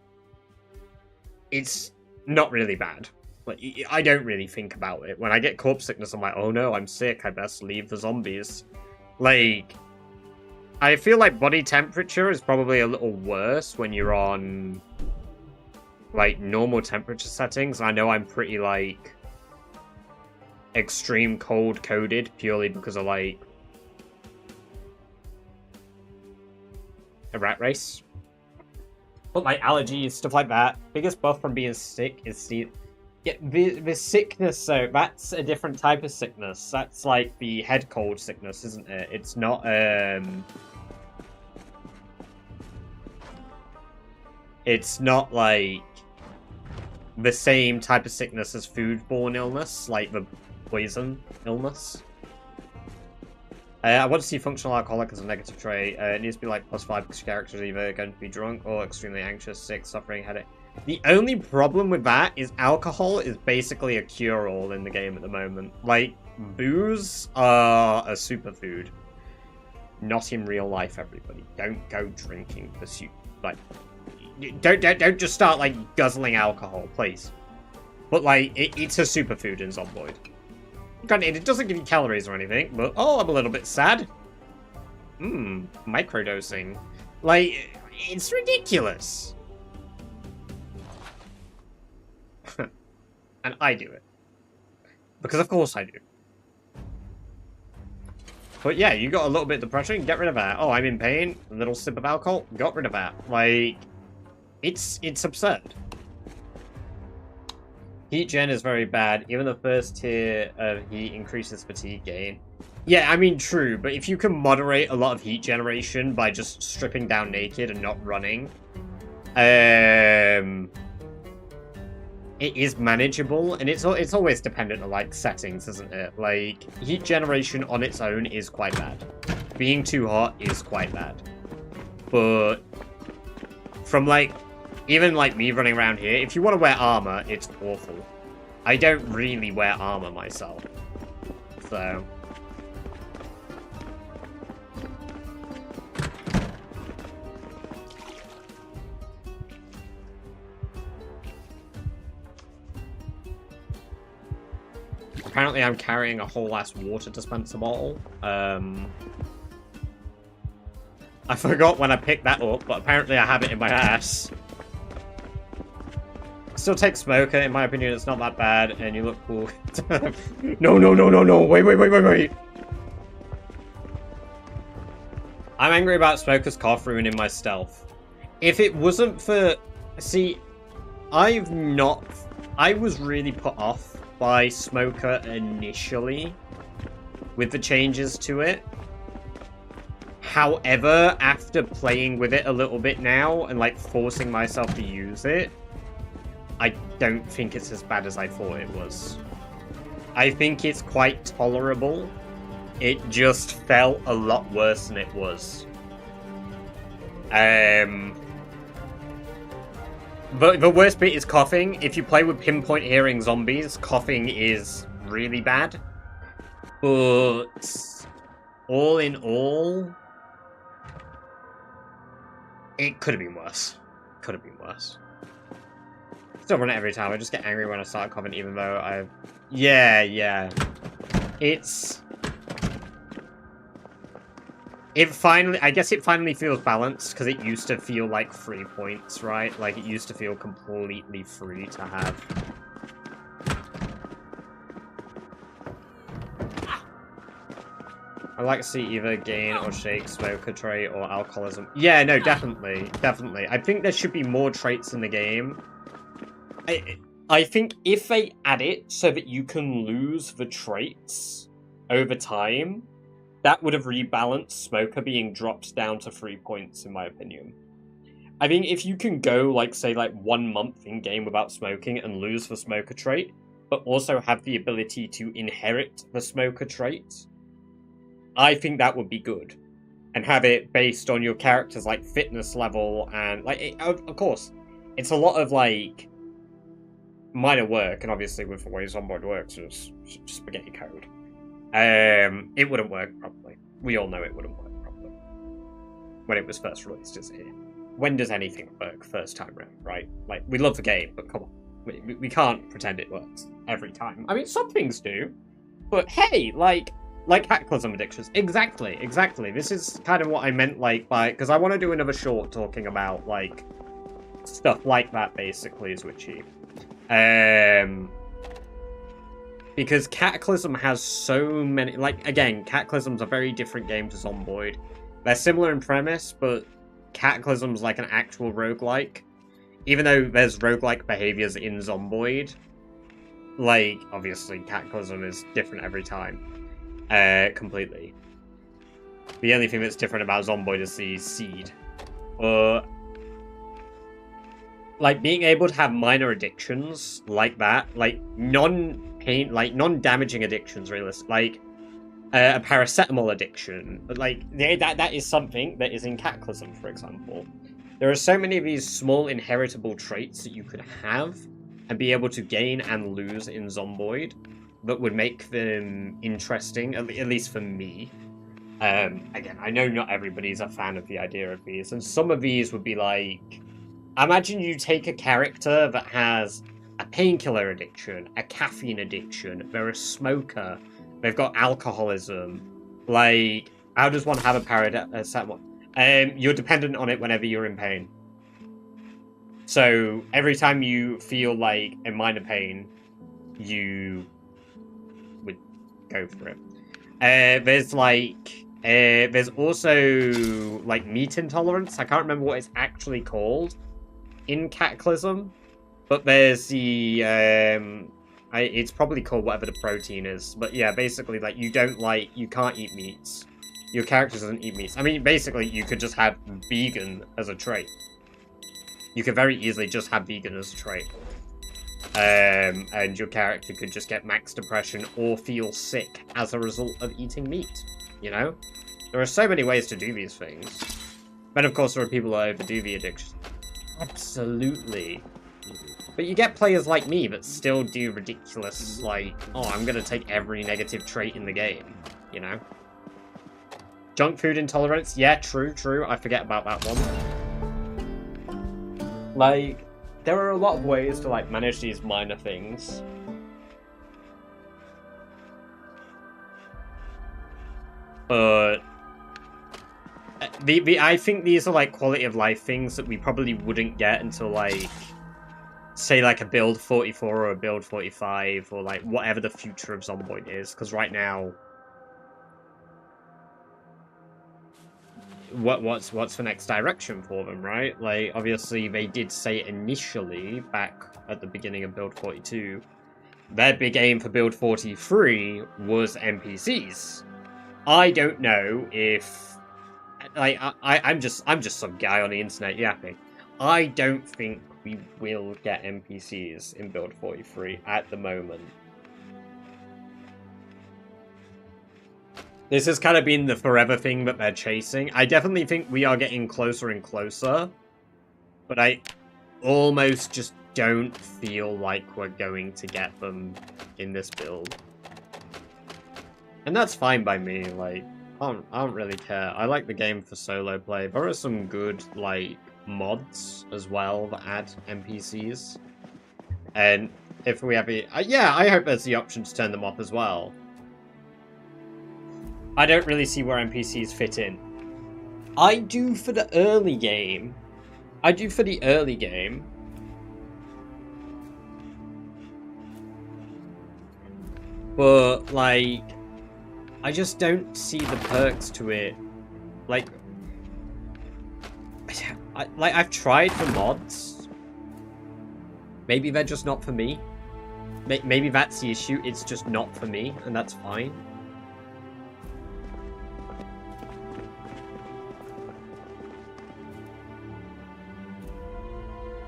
A: it's not really bad. Like, I don't really think about it. When I get corpse sickness, I'm like, oh no, I'm sick, I best leave the zombies. Like, I feel like body temperature is probably a little worse when you're on, like, normal temperature settings. I know I'm pretty, like, extreme cold coded purely because of, like, a rat race. But, like, allergies, stuff like that. Biggest buff from being sick is yeah, the sickness, so that's a different type of sickness. That's like the head cold sickness, isn't it? It's not, it's not, like, the same type of sickness as foodborne illness, like the poison illness. I want to see functional alcoholic as a negative trait. It needs to be like +5 because your character is either going to be drunk or extremely anxious, sick, suffering, headache. The only problem with that is alcohol is basically a cure-all in the game at the moment. Like, booze are a superfood. Not in real life, everybody. Don't go drinking the like, don't just start like guzzling alcohol, please. But like, it's a superfood in Zomboid. Granted, it doesn't give you calories or anything, but oh, I'm a little bit sad. Microdosing. Like, it's ridiculous. And I do it. Because of course I do. But yeah, you got a little bit of depression, get rid of that. Oh, I'm in pain, a little sip of alcohol, got rid of that. Like, it's absurd. Heat gen is very bad. Even the first tier of heat increases fatigue gain. Yeah, I mean, true, but if you can moderate a lot of heat generation by just stripping down naked and not running, it is manageable, and it's always dependent on, like, settings, isn't it? Like, heat generation on its own is quite bad. Being too hot is quite bad. But from, like, even, like, me running around here, if you want to wear armor, it's awful. I don't really wear armor myself. So... Apparently I'm carrying a whole ass water dispenser bottle. I forgot when I picked that up, but apparently I have it in my ass. Still take smoker, in my opinion it's not that bad, and you look cool. No, wait. I'm angry about smoker's cough ruining my stealth. If it wasn't for... See, I was really put off by smoker initially with the changes to it. However, after playing with it a little bit now and like forcing myself to use it, I don't think it's as bad as I thought it was. I think it's quite tolerable. It just felt a lot worse than it was. But the worst bit is coughing. If you play with pinpoint hearing zombies, coughing is really bad. But all in all, it could have been worse. Could have been worse. Still run it every time. I just get angry when I start coughing, even though I've... Yeah. I guess it finally feels balanced, because it used to feel like 3 points, right? Like, it used to feel completely free to have. I like to see either gain or shake, smoker trait, or alcoholism. Yeah, no, definitely. I think there should be more traits in the game. I think if they add it so that you can lose the traits over time, that would have rebalanced smoker being dropped down to 3 points, in my opinion. I think if you can go, like, say, like 1 month in-game without smoking and lose the smoker trait, but also have the ability to inherit the smoker trait, I think that would be good. And have it based on your character's, like, fitness level and, like, of course, it's a lot of, like, minor work, and obviously with the way Zomboid works, it's spaghetti code. It wouldn't work properly. We all know it wouldn't work properly. When it was first released, is here. When does anything work first time round, right? Like, we love the game, but come on. We can't pretend it works every time. I mean, some things do. But hey, like Cataclysm addictions. Exactly. This is kind of what I meant, like, by... Because I want to do another short talking about, like, stuff like that, basically, is Witchy. Because Cataclysm has so many... Like, again, Cataclysm's a very different game to Zomboid. They're similar in premise, but Cataclysm's like an actual roguelike. Even though there's roguelike behaviors in Zomboid, like, obviously, Cataclysm is different every time. Completely. The only thing that's different about Zomboid is the seed. Like, being able to have minor addictions like that, like, non-damaging addictions, really. Like, a paracetamol addiction. Like, that is something that is in Cataclysm, for example. There are so many of these small inheritable traits that you could have and be able to gain and lose in Zomboid that would make them interesting, at least for me. Again, I know not everybody's a fan of the idea of these, and some of these would be like, imagine you take a character that has a painkiller addiction, a caffeine addiction, they're a smoker, they've got alcoholism. Like, how does one have a paracetamol? You're dependent on it whenever you're in pain. So every time you feel like a minor pain, you would go for it. There's also like meat intolerance. I can't remember what it's actually called in Cataclysm, but there's the it's probably called whatever the protein is. But yeah, basically, like, you can't eat meats. Your character doesn't eat meats. I mean, basically, you could just have vegan as a trait. You could very easily just have vegan as a trait. And your character could just get max depression or feel sick as a result of eating meat, you know? There are so many ways to do these things. But of course, there are people that overdo the addiction. Absolutely. But you get players like me that still do ridiculous, like, oh, I'm gonna take every negative trait in the game, you know? Junk food intolerance, yeah, true, I forget about that one. Like, there are a lot of ways to, like, manage these minor things. But I think these are, like, quality of life things that we probably wouldn't get until, like, say, like, a build 44 or a build 45, or, like, whatever the future of Zomboid is, because right now, what's the next direction for them, right? Like, obviously, they did say initially, back at the beginning of build 42, their big aim for build 43 was NPCs. I don't know if, like, I'm just some guy on the internet yapping. I don't think we will get NPCs in build 43 at the moment. This has kind of been the forever thing that they're chasing. I definitely think we are getting closer and closer, but I almost just don't feel like we're going to get them in this build. And that's fine by me, like, I don't really care. I like the game for solo play. There are some good, like, mods as well that add NPCs. And if we have yeah, I hope there's the option to turn them off as well. I don't really see where NPCs fit in. I do for the early game. But, like, I just don't see the perks to it. Like, I've tried for mods. Maybe they're just not for me. Maybe that's the issue. It's just not for me, and that's fine.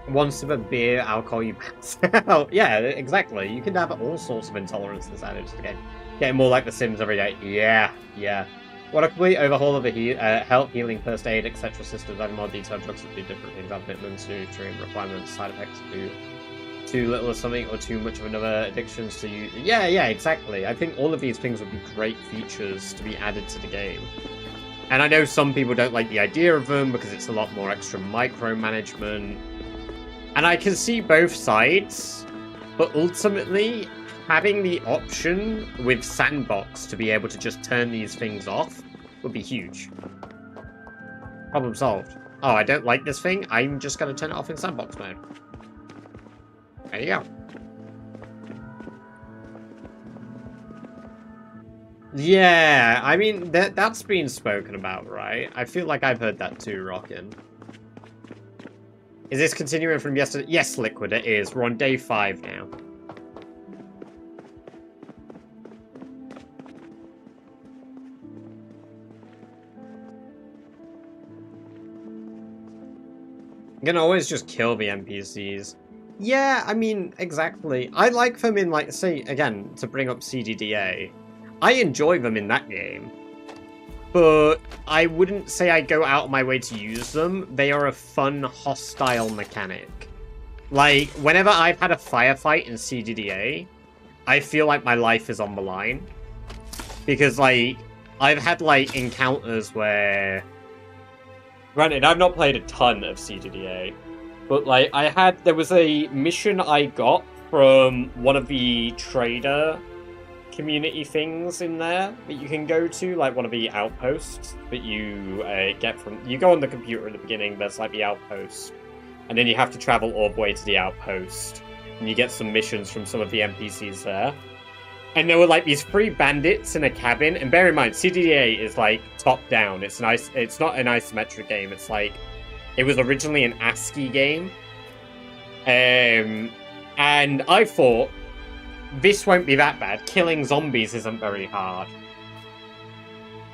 A: One sip of beer, alcohol, you pass out. Yeah, exactly. You can have all sorts of intolerances added to the game. Getting more like The Sims every day. Yeah. What a complete overhaul of the health, healing, first aid, etc. systems, adding more detailed drugs that do different things, add vitamins, nutrient requirements, side effects, do too little of something or too much of another, addictions to you. Yeah, exactly. I think all of these things would be great features to be added to the game. And I know some people don't like the idea of them because it's a lot more extra micromanagement. And I can see both sides, but ultimately, having the option with Sandbox to be able to just turn these things off would be huge. Problem solved. Oh, I don't like this thing? I'm just going to turn it off in Sandbox mode. There you go. Yeah, I mean, that's been spoken about, right? I feel like I've heard that too, Rockin'. Is this continuing from yesterday? Yes, Liquid, it is. We're on day 5 now. I'm gonna always just kill the NPCs. Yeah, I mean, exactly. I like them in, like, say, again, to bring up CDDA. I enjoy them in that game. But I wouldn't say I go out of my way to use them. They are a fun, hostile mechanic. Like, whenever I've had a firefight in CDDA, I feel like my life is on the line. Because, like, I've had, like, encounters where... Granted, I've not played a ton of CDDA. But, like, there was a mission I got from one of the trader community things in there that you can go to, like one of the outposts that you get from... You go on the computer at the beginning, there's like the outpost, and then you have to travel all the way to the outpost, and you get some missions from some of the NPCs there. And there were like these 3 bandits in a cabin, and bear in mind, CDDA is like top-down, it's not an isometric game, it's like... It was originally an ASCII game, and I thought, this won't be that bad. Killing zombies isn't very hard.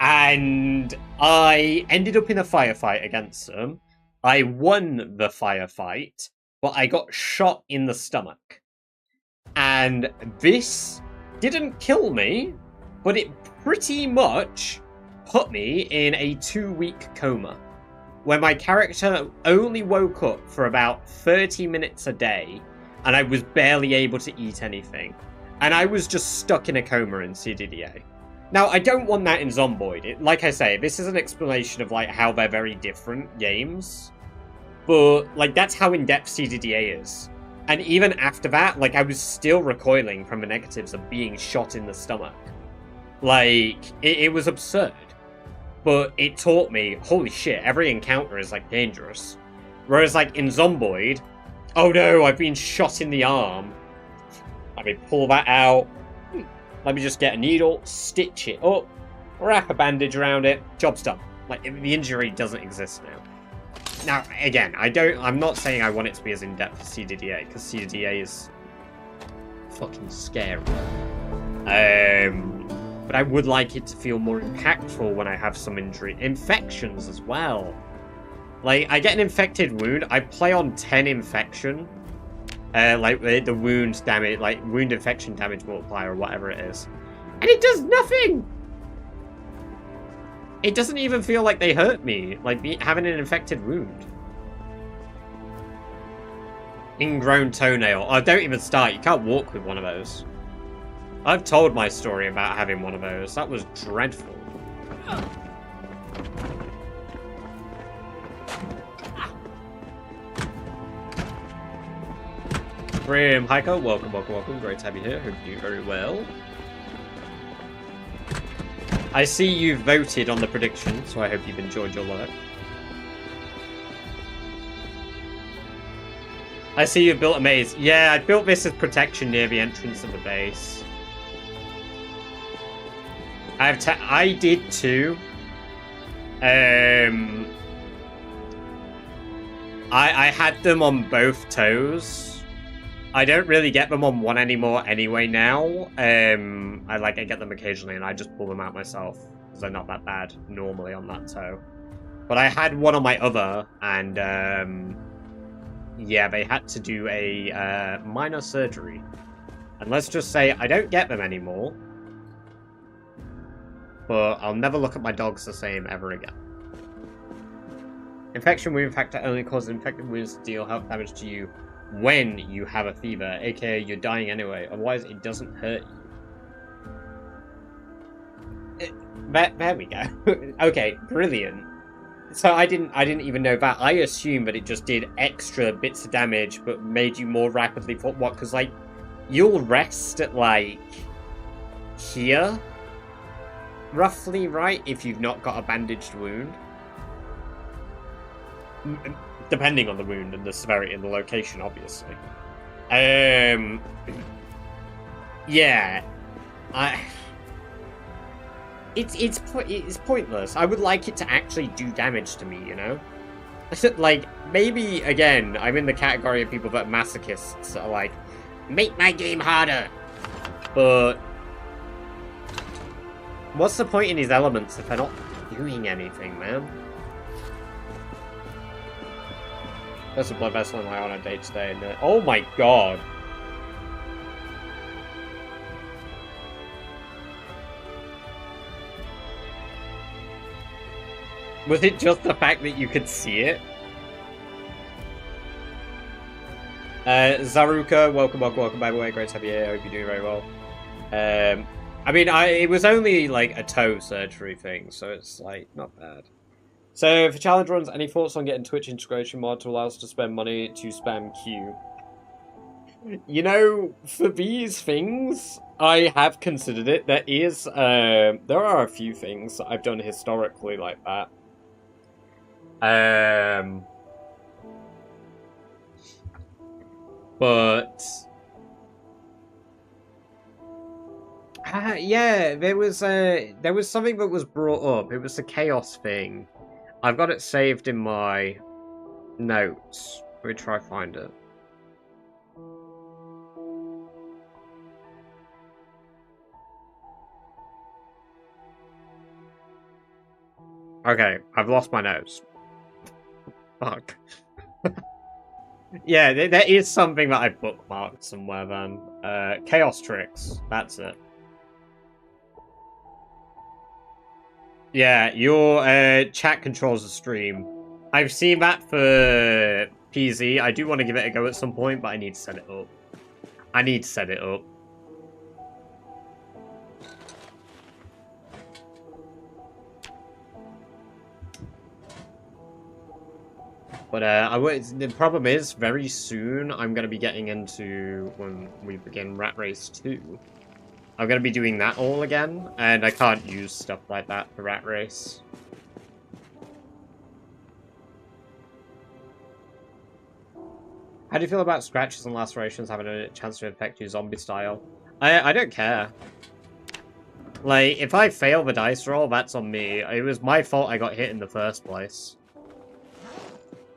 A: And I ended up in a firefight against them. I won the firefight, but I got shot in the stomach. And this didn't kill me, but it pretty much put me in a 2-week coma, where my character only woke up for about 30 minutes a day, and I was barely able to eat anything. And I was just stuck in a coma in CDDA. Now, I don't want that in Zomboid. Like I say, this is an explanation of like how they're very different games. But, like, that's how in-depth CDDA is. And even after that, like, I was still recoiling from the negatives of being shot in the stomach. Like, it was absurd. But it taught me, holy shit, every encounter is, like, dangerous. Whereas, like, in Zomboid, oh no, I've been shot in the arm. Let me pull that out. Let me just get a needle, stitch it up, wrap a bandage around it, job's done. Like, the injury doesn't exist now. Now, again, I'm not saying I want it to be as in-depth as CDDA, because CDDA is fucking scary. But I would like it to feel more impactful when I have some injury. Infections as well. Like, I get an infected wound, I play on 10 infection. Like, the wound damage, like, wound infection damage multiplier or whatever it is. And it does nothing! It doesn't even feel like they hurt me, like having an infected wound. Ingrown toenail. Oh, don't even start, you can't walk with one of those. I've told my story about having one of those. That was dreadful. Grim Hiker, welcome, welcome, welcome. Great to have you here. Hope you do very well. I see you voted on the prediction, so I hope you've enjoyed your work. I see you built a maze. Yeah, I built this as protection near the entrance of the base. I did too. I had them on both toes. I don't really get them on one anymore anyway now. I get them occasionally and I just pull them out myself because they're not that bad normally on that toe. But I had one on my other and yeah, they had to do a minor surgery. And let's just say I don't get them anymore. But I'll never look at my dogs the same ever again. Infection wound factor only causes infected wounds to deal health damage to you when you have a fever, aka you're dying anyway, otherwise it doesn't hurt you. There we go. Okay, brilliant. So I didn't even know that. I assumed that it just did extra bits of damage but made you more rapidly what, because like you'll rest at like here roughly, right, if you've not got a bandaged wound. Depending on the wound and the severity and the location, obviously. Yeah. It's pointless. I would like it to actually do damage to me, you know? Like, maybe, again, I'm in the category of people that are masochists that are like, make my game harder! But what's the point in these elements if they're not doing anything, man? That's a blood vessel in my on a day-to-day, and oh my god! Was it just the fact that you could see it? Zaruka, welcome by the way. Great to have you here. I hope you're doing very well. I mean, it was only like a toe surgery thing, so it's like not bad. So for challenge runs, any thoughts on getting Twitch integration mod to allow us to spend money to spam Q? You know, for these things, I have considered it. There are a few things that I've done historically like that. But yeah, there was something that was brought up. It was the chaos thing. I've got it saved in my notes. Let me try find it. Okay, I've lost my notes. Fuck. Yeah, there is something that I bookmarked somewhere then. Chaos tricks. That's it. Yeah, your chat controls the stream. I've seen that for PZ. I do want to give it a go at some point, but I need to set it up. But the problem is, very soon I'm going to be getting into, when we begin Rat Race 2, I'm going to be doing that all again, and I can't use stuff like that for Rat Race. How do you feel about scratches and lacerations having a chance to infect you zombie style? I don't care. Like, if I fail the dice roll, that's on me. It was my fault I got hit in the first place.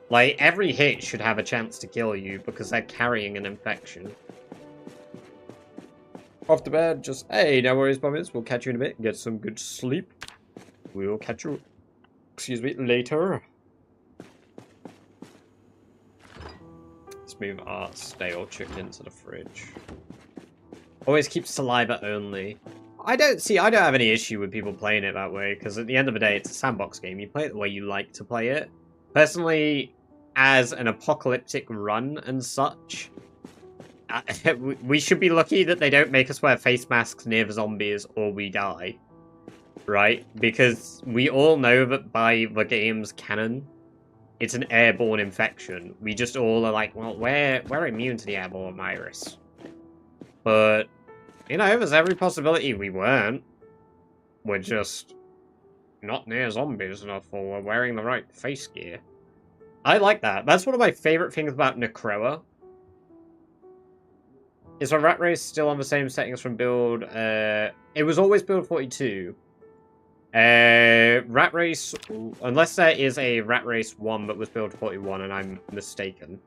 A: Like, every hit should have a chance to kill you because they're carrying an infection. Off to bed, just, hey, no worries, Bobbins. We'll catch you in a bit. Get some good sleep. We'll catch you, excuse me, later. Let's move our stale chicken to the fridge. Always keep saliva only. I don't have any issue with people playing it that way, because at the end of the day, it's a sandbox game. You play it the way you like to play it. Personally, as an apocalyptic run and such, we should be lucky that they don't make us wear face masks near the zombies or we die. Right? Because we all know that by the game's canon, it's an airborne infection. We just all are like, well, we're immune to the airborne virus. But, you know, there's every possibility we weren't. We're just not near zombies enough, or we're wearing the right face gear. I like that. That's one of my favorite things about Necroa. Is the Rat Race still on the same settings from build? It was always build 42. Rat Race, unless there is a Rat Race 1 that was build 41 and I'm mistaken.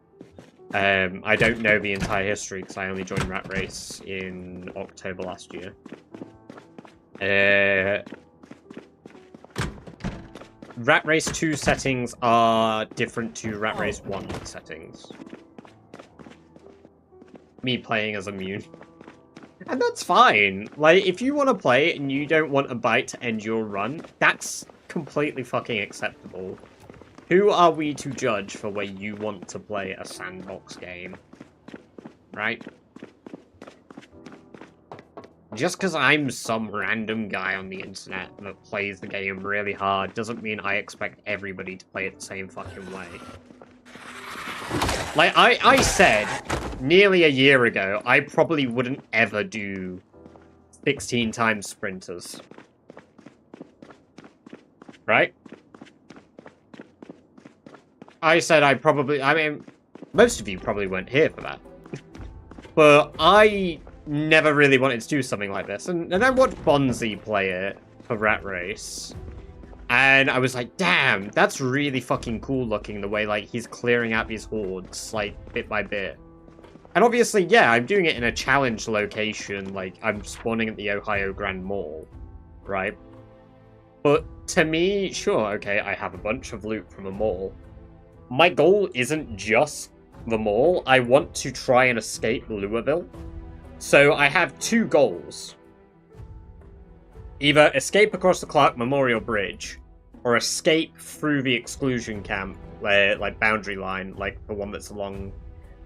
A: I don't know the entire history because I only joined Rat Race in October last year. Rat Race 2 settings are different to Rat Race 1 settings. Me playing as immune. And that's fine. Like, if you want to play it and you don't want a bite to end your run, that's completely fucking acceptable. Who are we to judge for where you want to play a sandbox game? Right? Just because I'm some random guy on the internet that plays the game really hard doesn't mean I expect everybody to play it the same fucking way. Like, I said nearly a year ago, I probably wouldn't ever do 16 times sprinters. Right? I said I mean, most of you probably weren't here for that. But I never really wanted to do something like this. And I watched Bonzi play it for Rat Race. And I was like, damn, that's really fucking cool looking, the way, like, he's clearing out these hordes, like, bit by bit. And obviously, yeah, I'm doing it in a challenge location, like, I'm spawning at the Ohio Grand Mall, right? But to me, sure, okay, I have a bunch of loot from a mall. My goal isn't just the mall. I want to try and escape Louisville. So I have two goals. Either escape across the Clark Memorial Bridge, Or escape through the exclusion camp, like boundary line, like the one that's along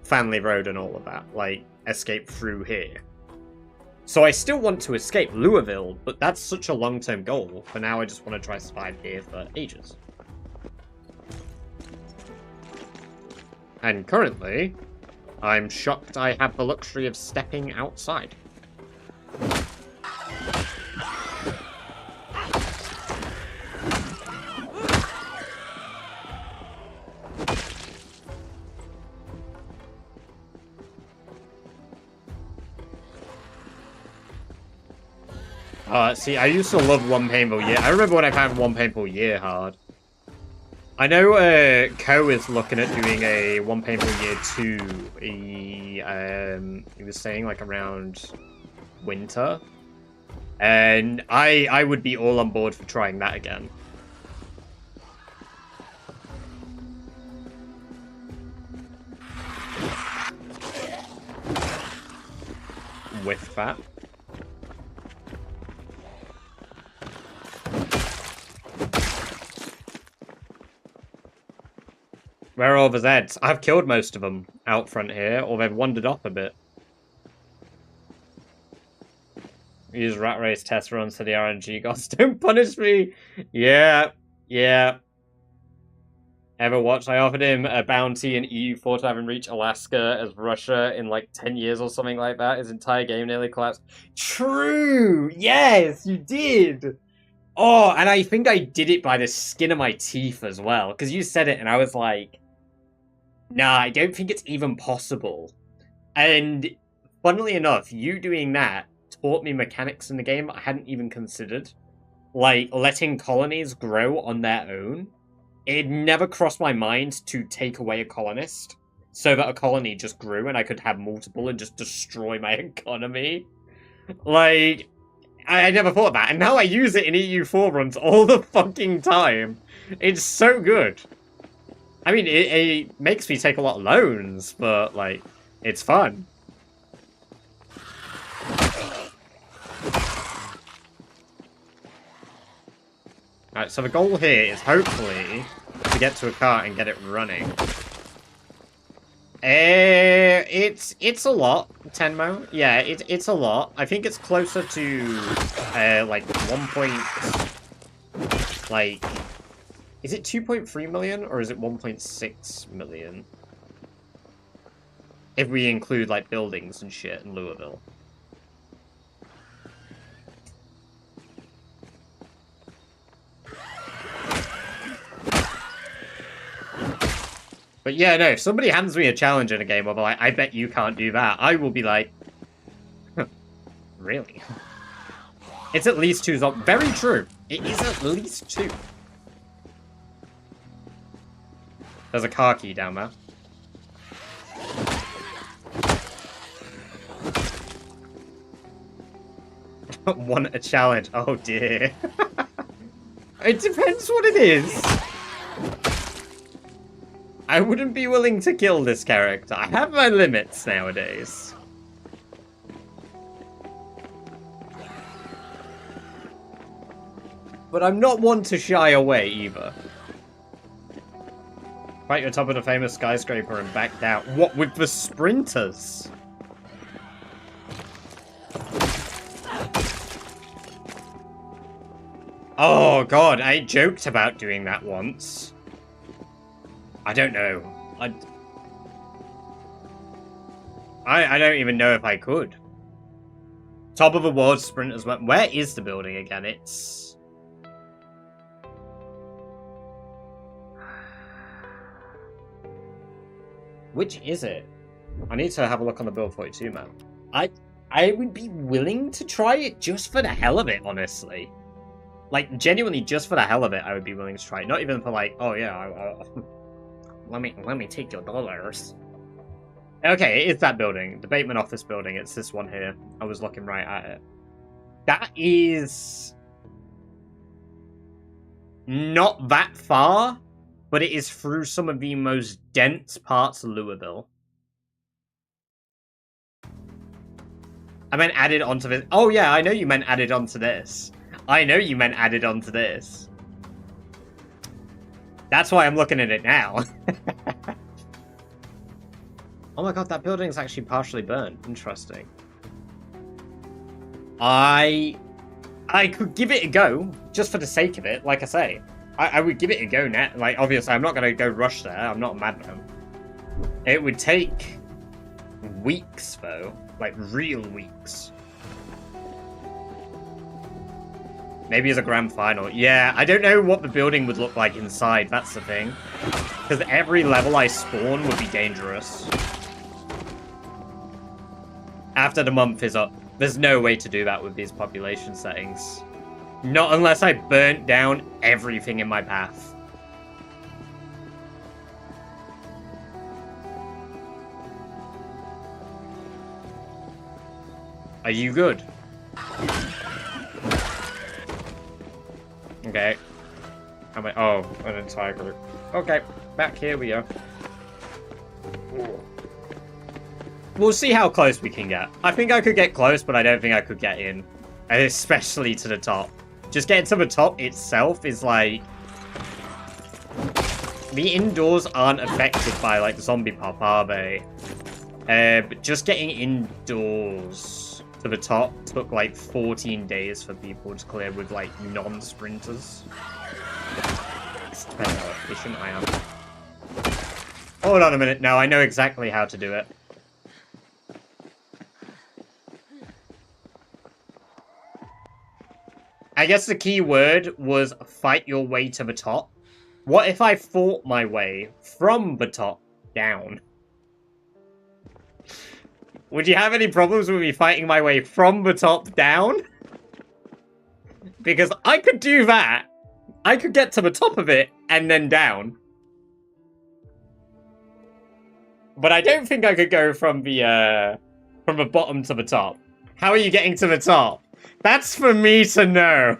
A: Family Road and all of that. Like, escape through here. So I still want to escape Louisville, but that's such a long-term goal. For now, I just want to try to survive here for ages. And currently, I'm shocked I have the luxury of stepping outside. See, I used to love One Painful Year. I remember when I found One Painful Year hard. I know Ko is looking at doing a One Painful Year 2. He was saying like around winter. And I would be all on board for trying that again. With that. Where are all the Zeds? I've killed most of them out front here, or they've wandered off a bit. Use rat race test runs to the RNG gods. Don't punish me! Yeah, yeah. Ever watched? I offered him a bounty in EU4 to have him reach Alaska as Russia in like 10 years or something like that. His entire game nearly collapsed. True! Yes, you did! Oh, and I think I did it by the skin of my teeth as well. Because you said it and I was like, nah, I don't think it's even possible. And funnily enough, you doing that taught me mechanics in the game I hadn't even considered. Like, letting colonies grow on their own. It never crossed my mind to take away a colonist so that a colony just grew and I could have multiple and just destroy my economy. Like, I never thought of that. And now I use it in EU4 runs all the fucking time. It's so good. I mean, it makes me take a lot of loans, but, like, it's fun. Alright, so the goal here is hopefully to get to a car and get it running. It's a lot, Tenmo. Yeah, it's a lot. I think it's closer to, like, 1 point... Like... Is it 2.3 million, or is it 1.6 million? If we include, like, buildings and shit in Louisville. But yeah, no, if somebody hands me a challenge in a game where they're like, I bet you can't do that, I will be like, really? It's at least 2 zombies. Very true. It is at least 2. There's a car key down there. Want a challenge? Oh dear. It depends what it is. I wouldn't be willing to kill this character. I have my limits nowadays. But I'm not one to shy away either. Fight your top of the famous skyscraper and back down. What, with the sprinters? Oh god, I joked about doing that once. I don't know. I don't even know if I could. Top of the world sprinters went. Where is the building again? It's... Which is it? I need to have a look on the Build 42 map. I would be willing to try it just for the hell of it, honestly. Like, genuinely, just for the hell of it, I would be willing to try it. Not even for like, oh yeah, let me take your dollars. Okay, it's that building. The Bateman office building. It's this one here. I was looking right at it. That is... not that far, but it is through some of the most dense parts of Louisville. I meant added onto this. Oh yeah, I know you meant added onto this. I know you meant added onto this. That's why I'm looking at it now. Oh my god, that building's actually partially burned. Interesting. I could give it a go, just for the sake of it, like I say. I would give it a go now. Like, obviously, I'm not going to go rush there. I'm not a madman. It would take weeks, though. Like, real weeks. Maybe as a grand final. Yeah, I don't know what the building would look like inside. That's the thing. Because every level I spawn would be dangerous. After the month is up. There's no way to do that with these population settings. Not unless I burnt down everything in my path. Are you good? Okay. How many? Oh, an entire group. Okay, back here we go. We'll see how close we can get. I think I could get close, but I don't think I could get in. Especially to the top. Just getting to the top itself is like... The indoors aren't affected by like zombie pop, are they? But just getting indoors to the top took like 14 days for people to clear with like non-sprinters. It's depending how efficient I am. Hold on a minute. No, I know exactly how to do it. I guess the key word was fight your way to the top. What if I fought my way from the top down? Would you have any problems with me fighting my way from the top down? Because I could do that. I could get to the top of it and then down. But I don't think I could go from the bottom to the top. How are you getting to the top? That's for me to know.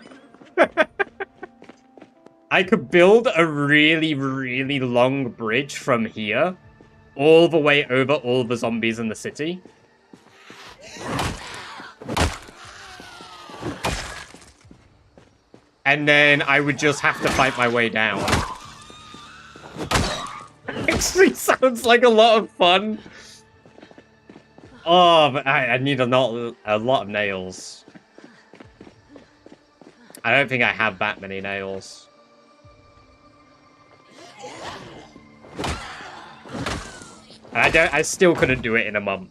A: I could build a really, really long bridge from here all the way over all the zombies in the city. And then I would just have to fight my way down. Actually sounds like a lot of fun. Oh, but I need a lot of nails. I don't think I have that many nails. I still couldn't do it in a month.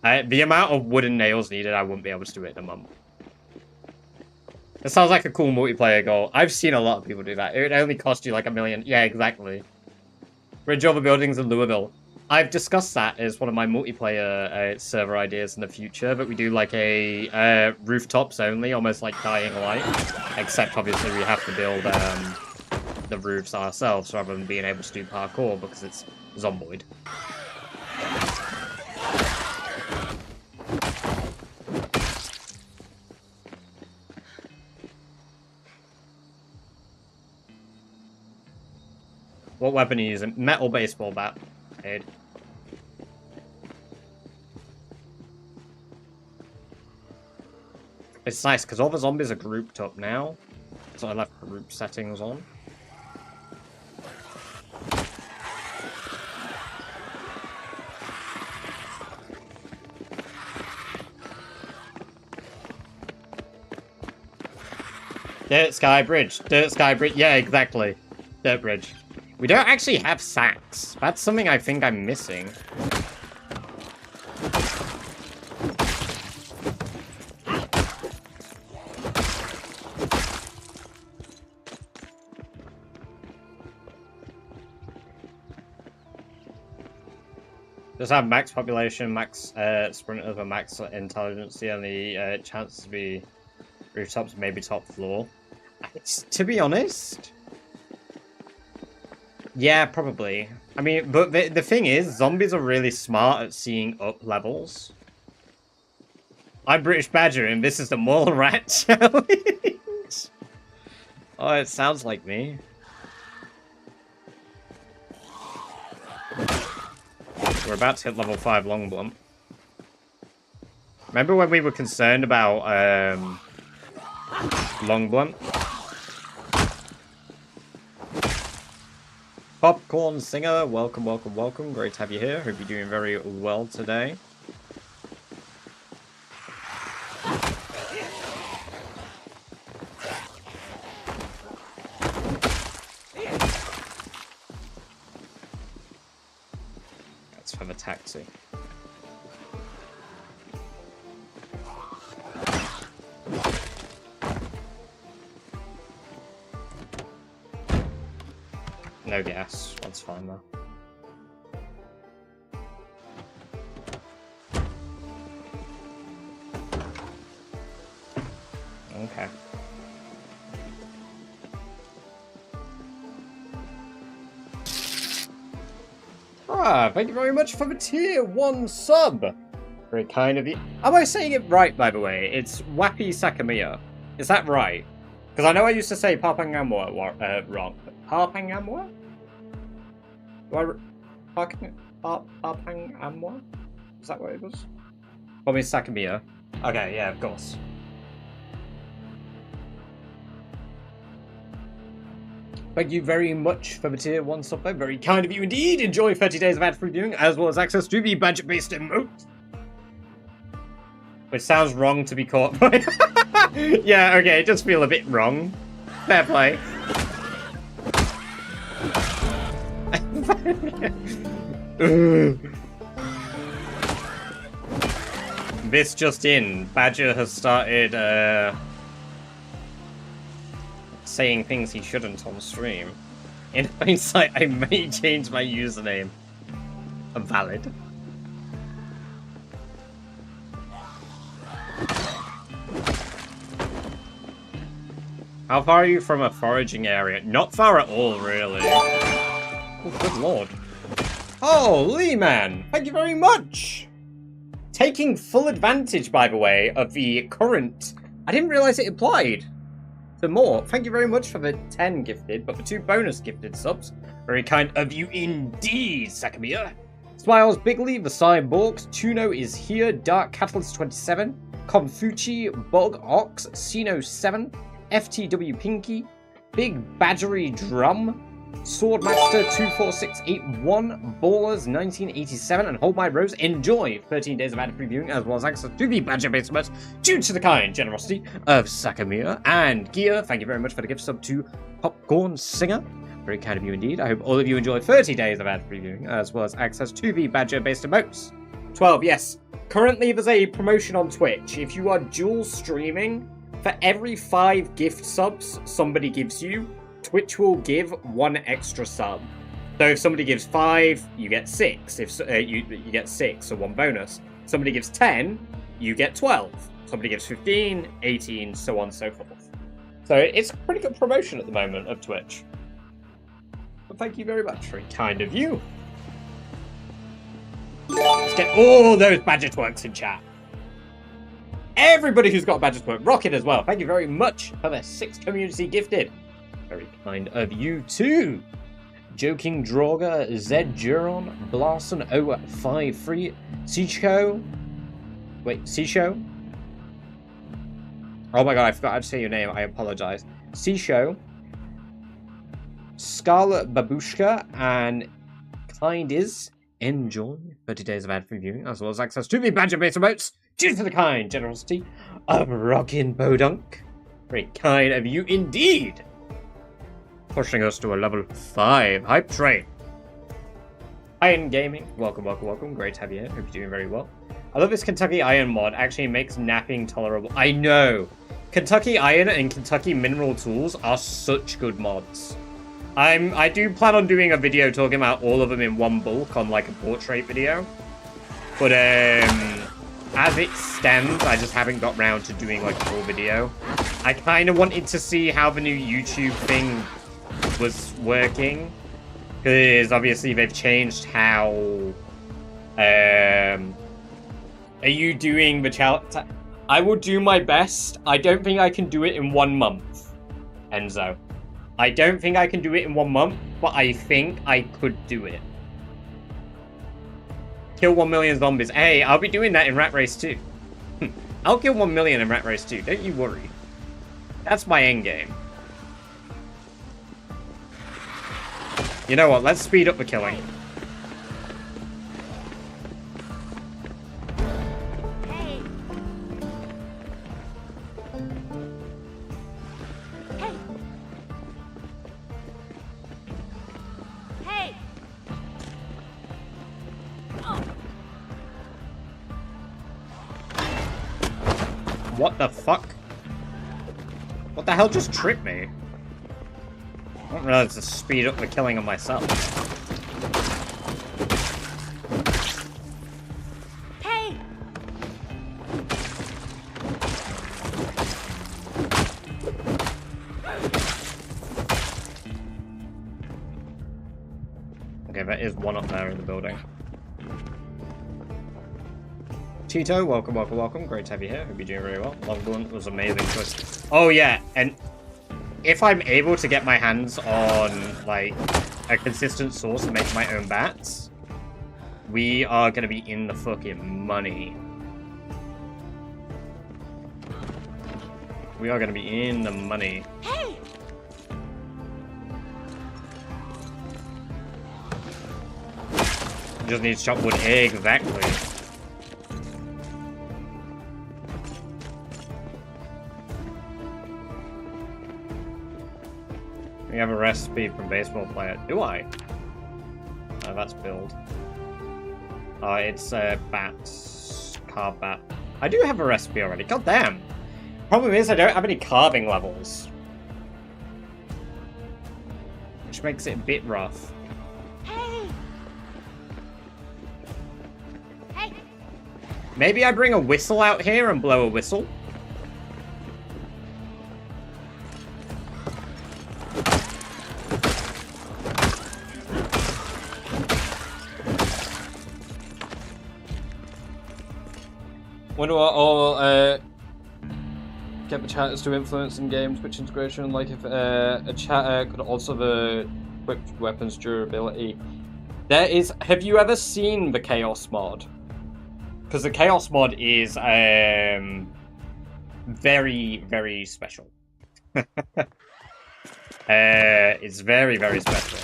A: The amount of wooden nails needed, I wouldn't be able to do it in a month. It sounds like a cool multiplayer goal. I've seen a lot of people do that. It would only cost you like $1 million. Yeah, exactly. Bridge over buildings in Louisville. I've discussed that as one of my multiplayer server ideas in the future, but we do like a rooftops only, almost like Dying Light. Except obviously we have to build the roofs ourselves rather than being able to do parkour because it's zomboid. What weapon are you using? Metal baseball bat. Aid. It's nice because all the zombies are grouped up now. So I left group settings on. Dirt Sky Bridge. Dirt Sky Bridge. Yeah, exactly. Dirt Bridge. We don't actually have sacks. That's something I think I'm missing. Just have max population, max sprinters, and max intelligence, and the chances to be rooftops, maybe top floor. To be honest... Yeah, probably. I mean, but the thing is, zombies are really smart at seeing up levels. I'm British Badger, and this is the Mole Rat Challenge. Oh, it sounds like me. We're about to hit level 5 long blunt. Remember when we were concerned about long blunt? Popcorn Singer, welcome, welcome, welcome. Great to have you here. Hope you're doing very well today. Let's have a taxi. No gas, that's fine though. Okay. Ah, thank you very much for the tier 1 sub. Very kind of you. Am I saying it right, by the way? It's Wappy Sakamiya. Is that right? Because I know I used to say Papangamwa wrong. Papangamwa? Papangamwa? Is that what it was? Probably Sakamiya. Okay, yeah, of course. Thank you very much for the tier 1 sub. Very kind of you indeed. Enjoy 30 days of ad-free viewing, as well as access to the budget-based emotes. Which sounds wrong to be caught by. Yeah, okay, it does feel a bit wrong. Fair play. This just in. Badger has started saying things he shouldn't on stream. In hindsight, I may change my username. Valid. How far are you from a foraging area? Not far at all, really. Oh, good lord. Oh, Lee Man, thank you very much. Taking full advantage, by the way, of the current... I didn't realise it applied to more. Thank you very much for the 10 gifted, but the 2 bonus gifted subs. Very kind of you indeed, Sakamiya. Smiles Bigly, the Cyborgs, Tuno is here, Dark Catalyst 27, Confuci, Bog Ox, Sino 7, FTW Pinky, Big Badgery Drum, Swordmaster 24681, Ballers 1987, and Hold My Rose. Enjoy 13 days of ad-free viewing, as well as access to the Badger based merch due to the kind generosity of Sakamiya and Gear. Thank you very much for the gift sub to Popcorn Singer. Very kind of you indeed. I hope all of you enjoy 30 days of ad-free viewing, as well as access to the Badger based emotes. 12, yes. Currently, there's a promotion on Twitch. If you are dual streaming, for every 5 gift subs somebody gives you, Twitch will give 1 extra sub. So if somebody gives 5, you get 6. If you get 6, so 1 bonus. Somebody gives 10, you get 12. Somebody gives 15, 18, so on and so forth. So it's a pretty good promotion at the moment of Twitch. But thank you very much. Very kind of you. Let's get all those Badger twerks in chat. Everybody who's got a Badger twerk, Rocket as well. Thank you very much for the 6 community gifted. Very kind of you too. Joking Droga, Zed Juron, Blarson 053, Sicho. Wait, Sisho? Oh my god, I forgot how to say your name. I apologize. Sisho, Scarlet Babushka, and Kind is enjoy 30 days of ad-free viewing, as well as access to the Badger based emotes due to the kind generosity of Rockin' Bodunk. Very kind of you indeed. Pushing us to a level 5 hype train. Iron Gaming, welcome, welcome, welcome. Great to have you here. Hope you're doing very well. I love this Kentucky Iron mod. Actually makes napping tolerable. I know. Kentucky Iron and Kentucky Mineral Tools are such good mods. I do plan on doing a video talking about all of them in one bulk on like a portrait video. But as it stands, I just haven't got round to doing like a full video. I kind of wanted to see how the new YouTube thing was working, because obviously they've changed how are you doing the challenge. I will do my best. I don't think I can do it in 1 month, Enzo. I don't think I can do it in 1 month, but I think I could do it. Kill 1 million zombies. Hey, I'll be doing that in Rat Race 2. I'll kill 1 million in Rat Race 2, don't you worry. That's my end game. You know what? Let's speed up the killing.
N: Hey. Hey. Hey. Oh.
A: What the fuck? What the hell just tripped me? I don't realize to speed up the killing of myself.
N: Hey.
A: Okay, there is one up there in the building. Tito, welcome, welcome, welcome. Great to have you here. Hope you're doing very well. Longblunt was amazing choice. Oh yeah, and if I'm able to get my hands on like a consistent source to make my own bats, we are gonna be in the fucking money. We are gonna be in the money.
N: Hey.
A: Just need to chop wood. Exactly. We have a recipe from Baseball Player. Do I? Oh, that's build. Oh, it's bats. Carve bat. I do have a recipe already. God damn. Problem is, I don't have any carving levels. Which makes it a bit rough.
N: Hey. Hey.
A: Maybe I bring a whistle out here and blow a whistle. Wonder what all get the chatters to influence in games, Twitch integration, like if a chatter could also have a quick weapons durability. There is. Have you ever seen the Chaos mod? Because the Chaos mod is very, very special. It's very, very special.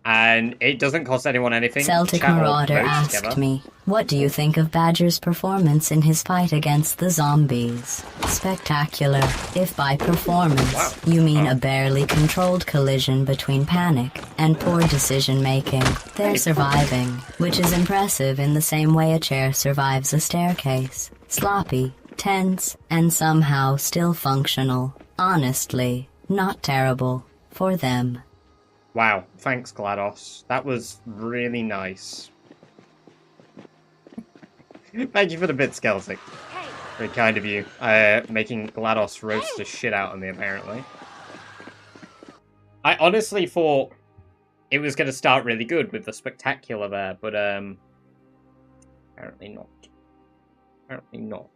A: And it doesn't cost anyone anything.
O: Celtic Marauder asked me, what do you think of Badger's performance in his fight against the zombies? Spectacular. If by performance, you mean a barely controlled collision between panic and poor decision-making, they're surviving, which is impressive in the same way a chair survives a staircase. Sloppy, tense, and somehow still functional. Honestly, not terrible. For them.
A: Wow, thanks GLaDOS. That was really nice. Thank you for the bits, Celtic. Very kind of you. Making GLaDOS roast the shit out of me, apparently. I honestly thought it was going to start really good with the spectacular there, but apparently not. Apparently not.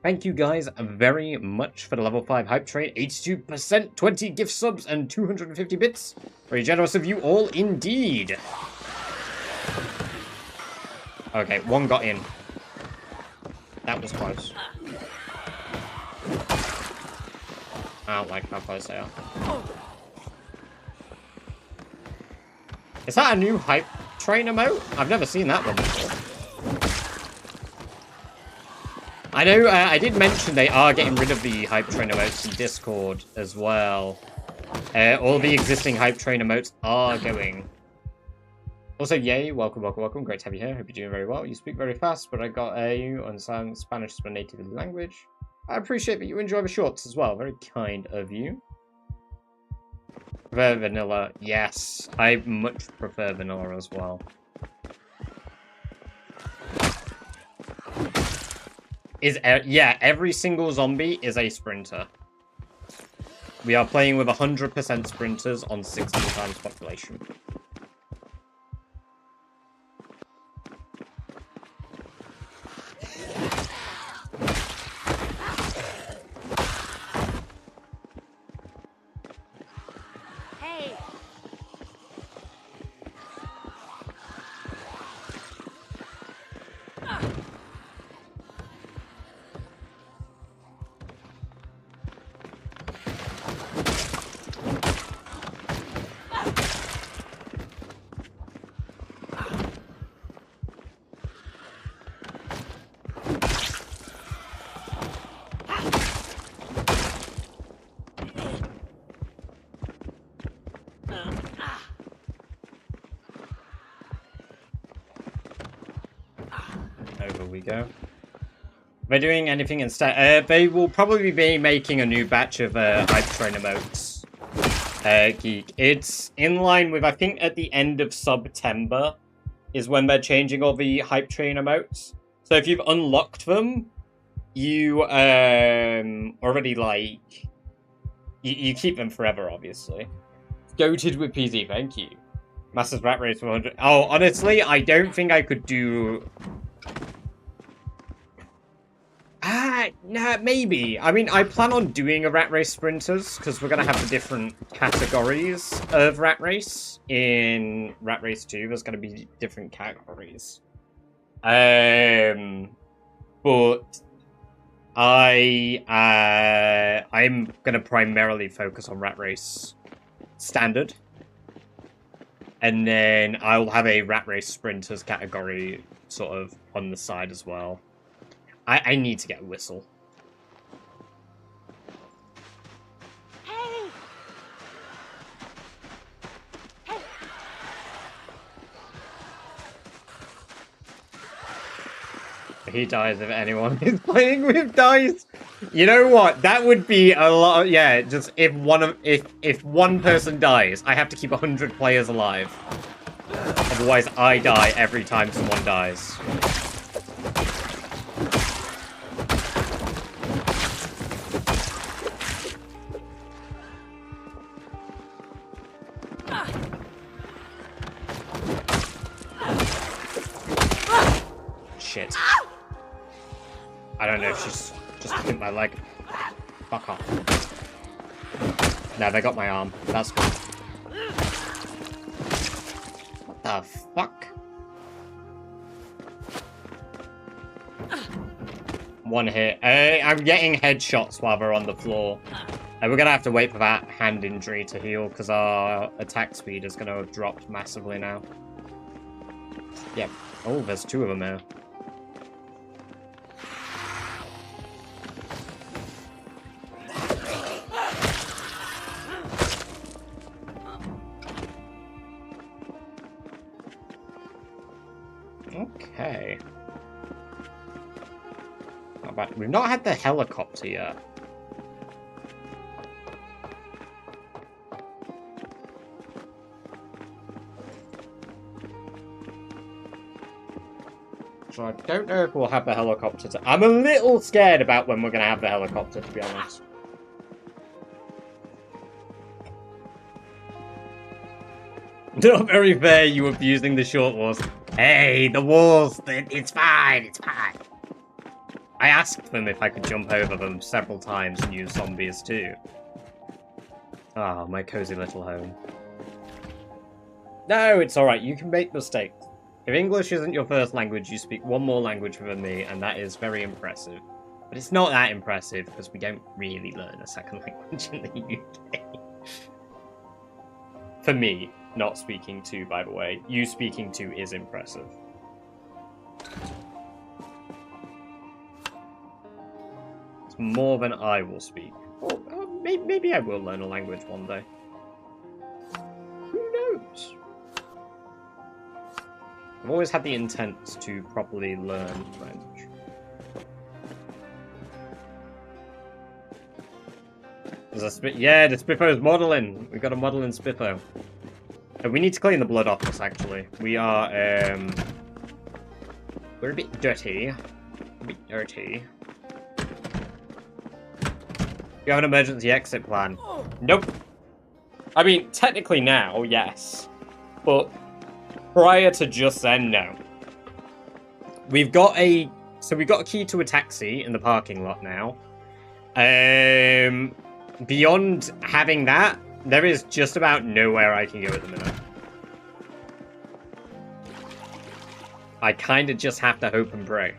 A: Thank you guys very much for the level 5 hype train. 82%, 20 gift subs, and 250 bits. Very generous of you all indeed. Okay, one got in. That was close. I don't like how close they are. Is that a new hype train emote? I've never seen that one before. I know, I did mention they are getting rid of the hype train emotes in Discord as well. All the existing hype train emotes are going. Also, yay, welcome, welcome, welcome. Great to have you here. Hope you're doing very well. You speak very fast, but I got you understand Spanish is my native language. I appreciate that you enjoy the shorts as well. Very kind of you. Prefer vanilla. Yes, I much prefer vanilla as well. Yeah, every single zombie is a sprinter. We are playing with 100% sprinters on 16 times population.
N: Hey.
A: we go. They're doing anything instead. They will probably be making a new batch of hype train emotes. Geek. It's in line with, I think, at the end of September is when they're changing all the hype train emotes. So if you've unlocked them, you already like you keep them forever, obviously. Goated with PZ, thank you. Masters Rat Race 100. Oh, honestly, I don't think I could do. Nah, maybe. I mean, I plan on doing a Rat Race Sprinters, because we're going to have the different categories of Rat Race. In Rat Race 2, there's going to be different categories. But I'm going to primarily focus on Rat Race Standard. And then I'll have a Rat Race Sprinters category sort of on the side as well. I need to get a whistle.
N: Hey! Hey!
A: He dies if anyone is playing with dice. You know what? That would be a lot. Yeah, just if one person dies, I have to keep 100 players alive. Otherwise, I die every time someone dies. Shit. I don't know if she's just hit my leg. Fuck off. No, they got my arm. That's good. What the fuck? One hit. I'm getting headshots while they're on the floor. We're gonna have to wait for that hand injury to heal because our attack speed is gonna have dropped massively now. Yeah. Oh, there's two of them there. Okay. But we've not had the helicopter yet. So I don't know if we'll have the helicopter. I'm a little scared about when we're going to have the helicopter, to be honest. Not very fair, you abusing the short walls. Hey, the walls, it's fine, it's fine. I asked them if I could jump over them several times and use zombies too. Ah, my cozy little home. No, it's alright, you can make mistakes. If English isn't your first language, you speak one more language than me, and that is very impressive. But it's not that impressive, because we don't really learn a second language in the UK. For me, not speaking to, by the way. You speaking to is impressive. It's more than I will speak. Or maybe I will learn a language one day. Who knows? I've always had the intent to properly learn French. There's a yeah, the Spiffo's modeling. We've got a modeling Spiffo. We need to clean the blood off us, actually. We are, we're a bit dirty. A bit dirty. You have an emergency exit plan? Nope. I mean, technically now, yes. But prior to just then, no. We've got a key to a taxi in the parking lot now. Beyond having that, there is just about nowhere I can go at the minute. I kind of just have to hope and pray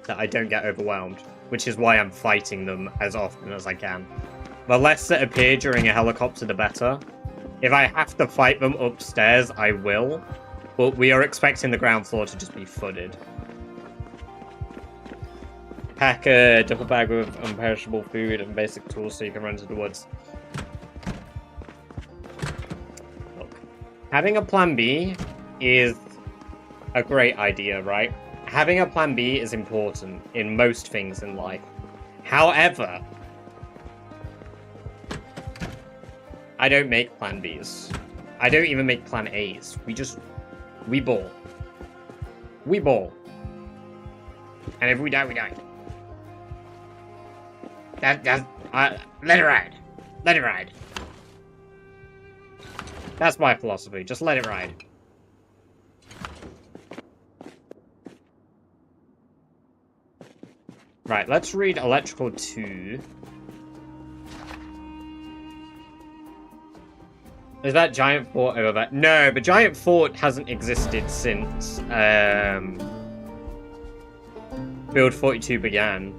A: that I don't get overwhelmed, which is why I'm fighting them as often as I can. The less that appear during a helicopter, the better. If I have to fight them upstairs, I will, but we are expecting the ground floor to just be flooded. Pack a duffel bag with unperishable food and basic tools so you can run to the woods. Look, having a plan B is a great idea, right? having a plan B is important in most things in life. However, I don't make plan Bs. I don't even make plan As. We ball. We ball. And if we die, we die. Let it ride. Let it ride. That's my philosophy. Just let it ride. Right, let's read Electrical 2. Is that Giant Fort over there? No, but Giant Fort hasn't existed since Build 42 began.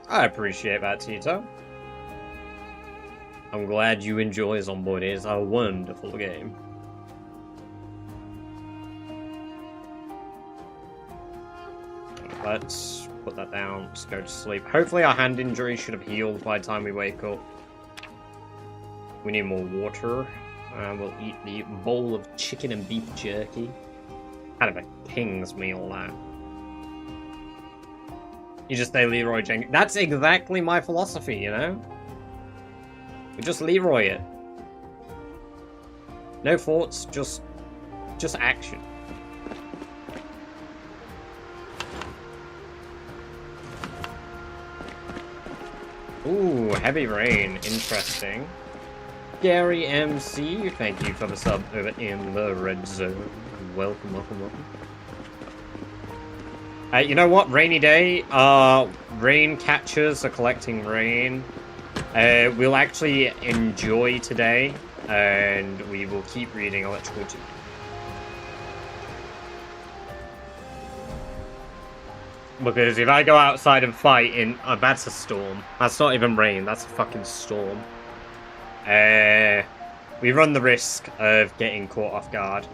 A: I appreciate that, Tito. I'm glad you enjoy Zomboid. It is a wonderful game. Let's put that down. Let's go to sleep. Hopefully our hand injury should have healed by the time we wake up. We need more water. We'll eat the bowl of chicken and beef jerky. Kind of a king's meal, that. You just say Leroy Jenkins. That's exactly my philosophy, you know? We just Leroy it. No thoughts, just action. Ooh, heavy rain. Interesting. Gary MC, thank you for the sub over in the red zone. Welcome, welcome, welcome. You know what? Rainy day. Rain catchers are collecting rain. We'll actually enjoy today, and we will keep reading Electrical 2. Because if I go outside and fight in... that's a storm. That's not even rain, that's a fucking storm. We run the risk of getting caught off guard.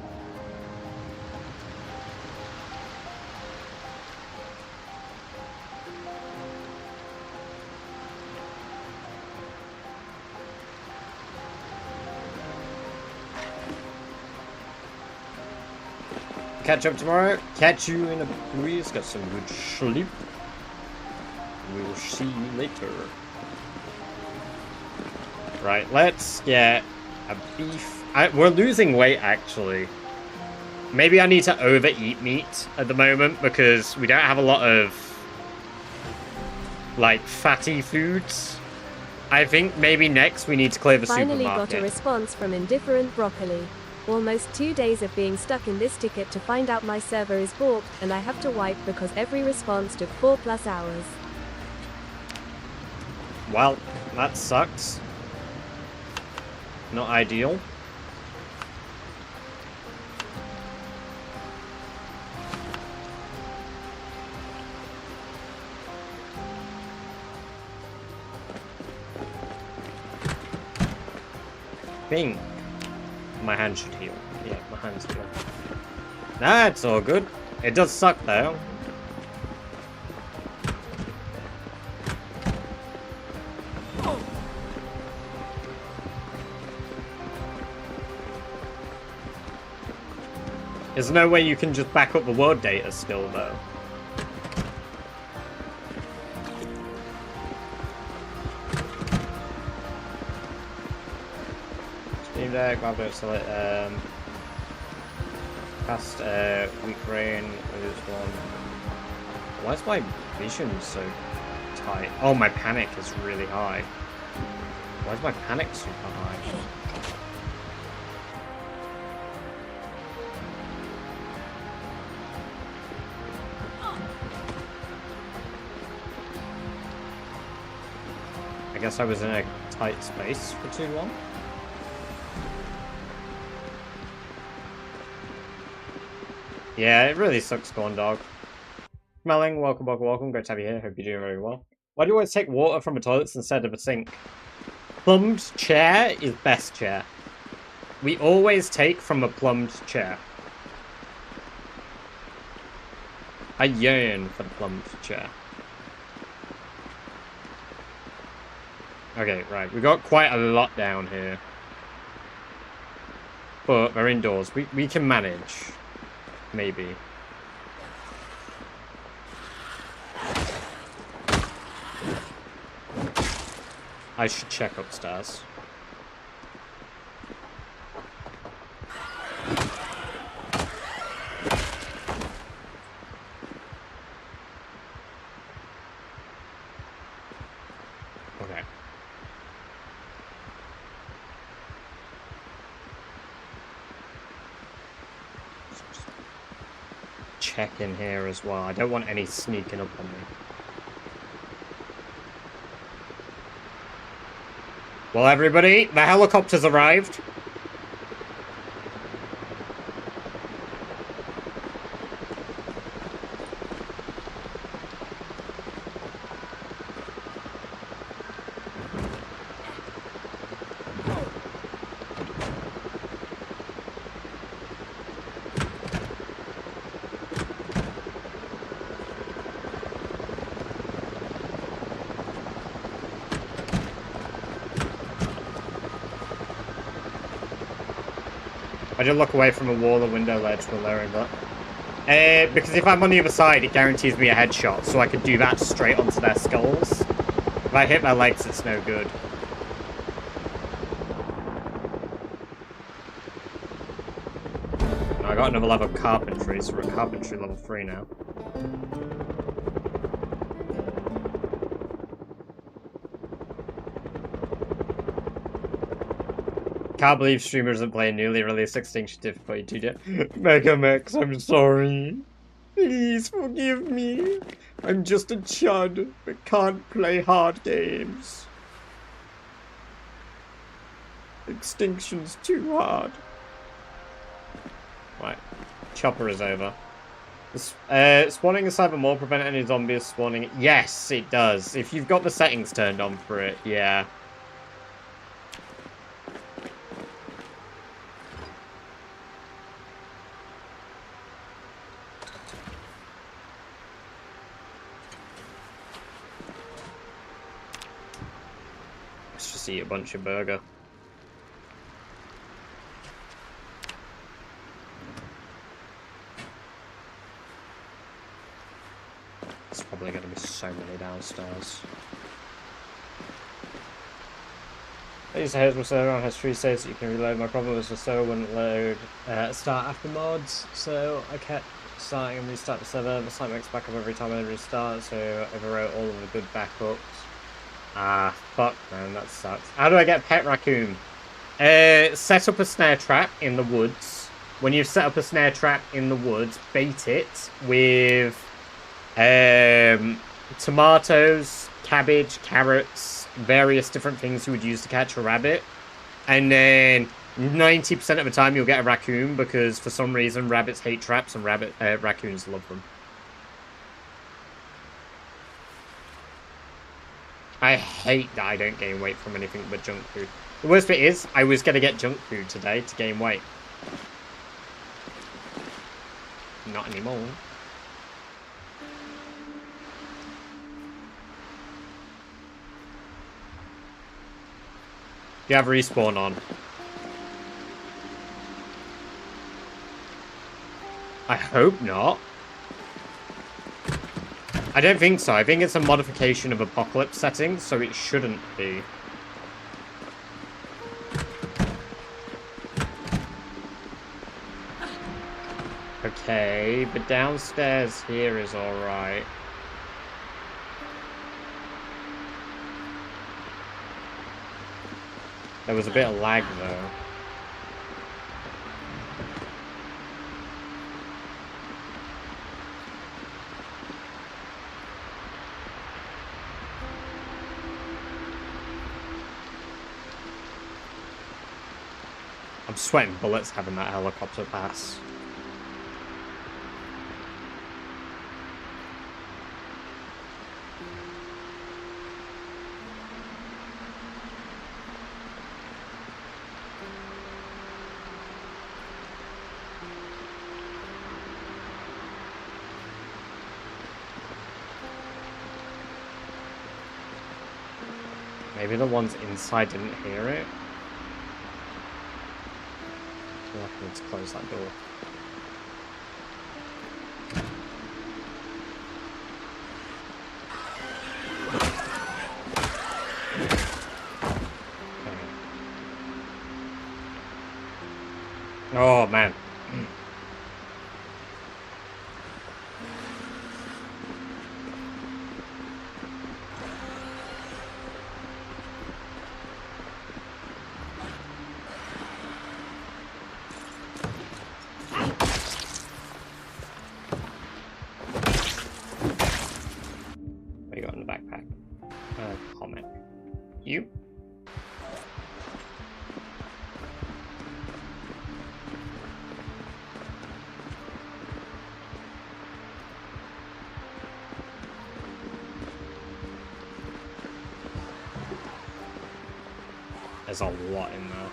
A: Catch up tomorrow. Catch you in a breeze. Get some good sleep. We'll see you later. Right, let's get a beef. We're losing weight, actually. Maybe I need to overeat meat at the moment because we don't have a lot of, like, fatty foods. I think maybe next we need to clear the supermarket.
M: Finally got a response from Indifferent Broccoli. Almost 2 days of being stuck in this ticket to find out my server is balked, and I have to wipe because every response took 4+ hours.
A: Well, that sucks. Not ideal. Bing. My hand should heal. Yeah, my hand's healed. That's all good. It does suck though. There's no way you can just back up the world data still though. Grab it, select cast weak rain, lose one. Why is my vision so tight? Oh, my panic is really high. Why is my panic super high? I guess I was in a tight space for too long. Yeah, it really sucks, Corn Dog. Smelling, welcome, welcome, welcome. Great to have you here. Hope you're doing very well. Why do you always take water from the toilets instead of a sink? Plumbed chair is best chair. We always take from a plumbed chair. I yearn for the plumbed chair. Okay, right. We got quite a lot down here. But they're indoors. We can manage. Maybe. I should check upstairs. Okay. Check in here as well. I don't want any sneaking up on me. Well, everybody, the helicopter's arrived. I did look away from a wall or window ledge while lowering that. Because if I'm on the other side, it guarantees me a headshot, so I could do that straight onto their skulls. If I hit their legs, it's no good. I got another level of carpentry, so we're at carpentry level 3 now. Can't believe streamers are playing newly released Extinction difficulty 2D. Mega Mix, I'm sorry. Please forgive me. I'm just a chud that can't play hard games. Extinction's too hard. Right. Chopper is over. Spawning a cyber mall prevent any zombies spawning? Yes, it does. If you've got the settings turned on for it, yeah. Let's just eat a bunch of burger. There's probably going to be so many downstairs. I used to hate my server on has 3 saves that you can reload. My problem was the server wouldn't load start after mods, so I kept starting and restart the server. The site makes backup every time I restart, so I overwrote all of the good backups. Ah, fuck, man, that sucks. How do I get pet raccoon? Set up a snare trap in the woods. When you've set up a snare trap in the woods, bait it with tomatoes, cabbage, carrots, various different things you would use to catch a rabbit. And then 90% of the time you'll get a raccoon, because for some reason rabbits hate traps and raccoons love them. I hate that I don't gain weight from anything but junk food. The worst bit is, I was going to get junk food today to gain weight. Not anymore. You have respawn on. I hope not. I don't think so. I think it's a modification of Apocalypse settings, so it shouldn't be. Okay, but downstairs here is alright. There was a bit of lag though. I'm sweating bullets having that helicopter pass. Maybe the ones inside didn't hear it. I need to close that door. Oh man. What you got in the backpack? Comic. You? There's a lot in there.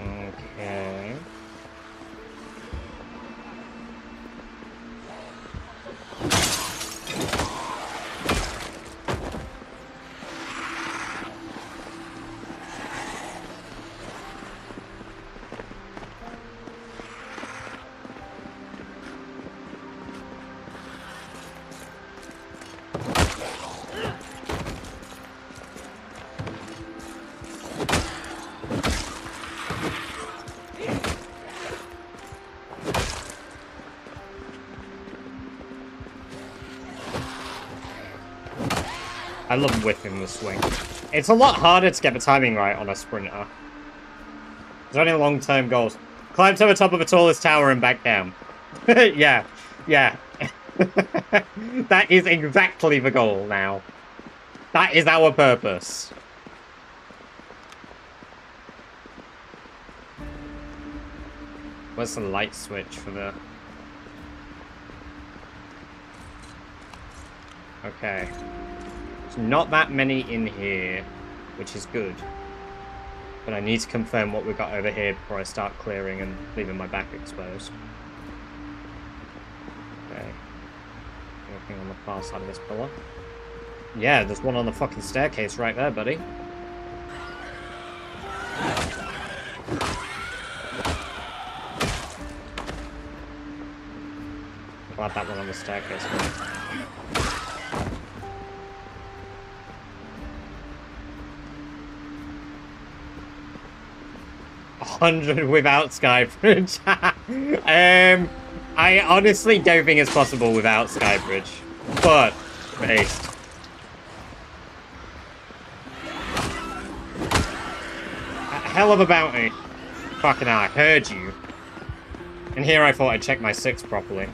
A: Okay. I love whipping the swing. It's a lot harder to get the timing right on a sprinter. There's only long-term goals. Climb to the top of the tallest tower and back down. Yeah, yeah. That is exactly the goal now. That is our purpose. Where's the light switch for the... Okay. There's not that many in here, which is good. But I need to confirm what we've got over here before I start clearing and leaving my back exposed. Okay. Anything on the far side of this pillar? Yeah, there's one on the fucking staircase right there, buddy. Glad that one on the staircase. 100 without Skybridge. I honestly don't think it's possible without Skybridge, but based. A hell of a bounty. Fucking hell, I heard you. And here I thought I'd check my 6 properly.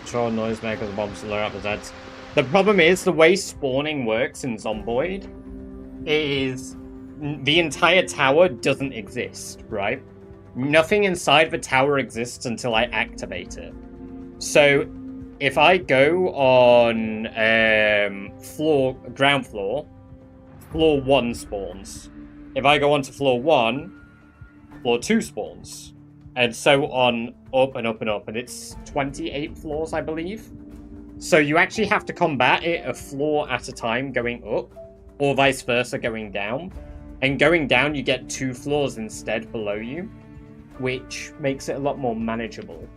A: Control noisemakers, bombs to lure out the deads. The problem is the way spawning works in Zomboid is the entire tower doesn't exist, right? Nothing inside the tower exists until I activate it. So if I go on ground floor 1 spawns. If I go onto floor 1, floor 2 spawns. And so on, up and up and up. And it's 28 floors, I believe. So you actually have to combat it a floor at a time going up. Or vice versa going down. And going down, you get 2 floors instead below you. Which makes it a lot more manageable.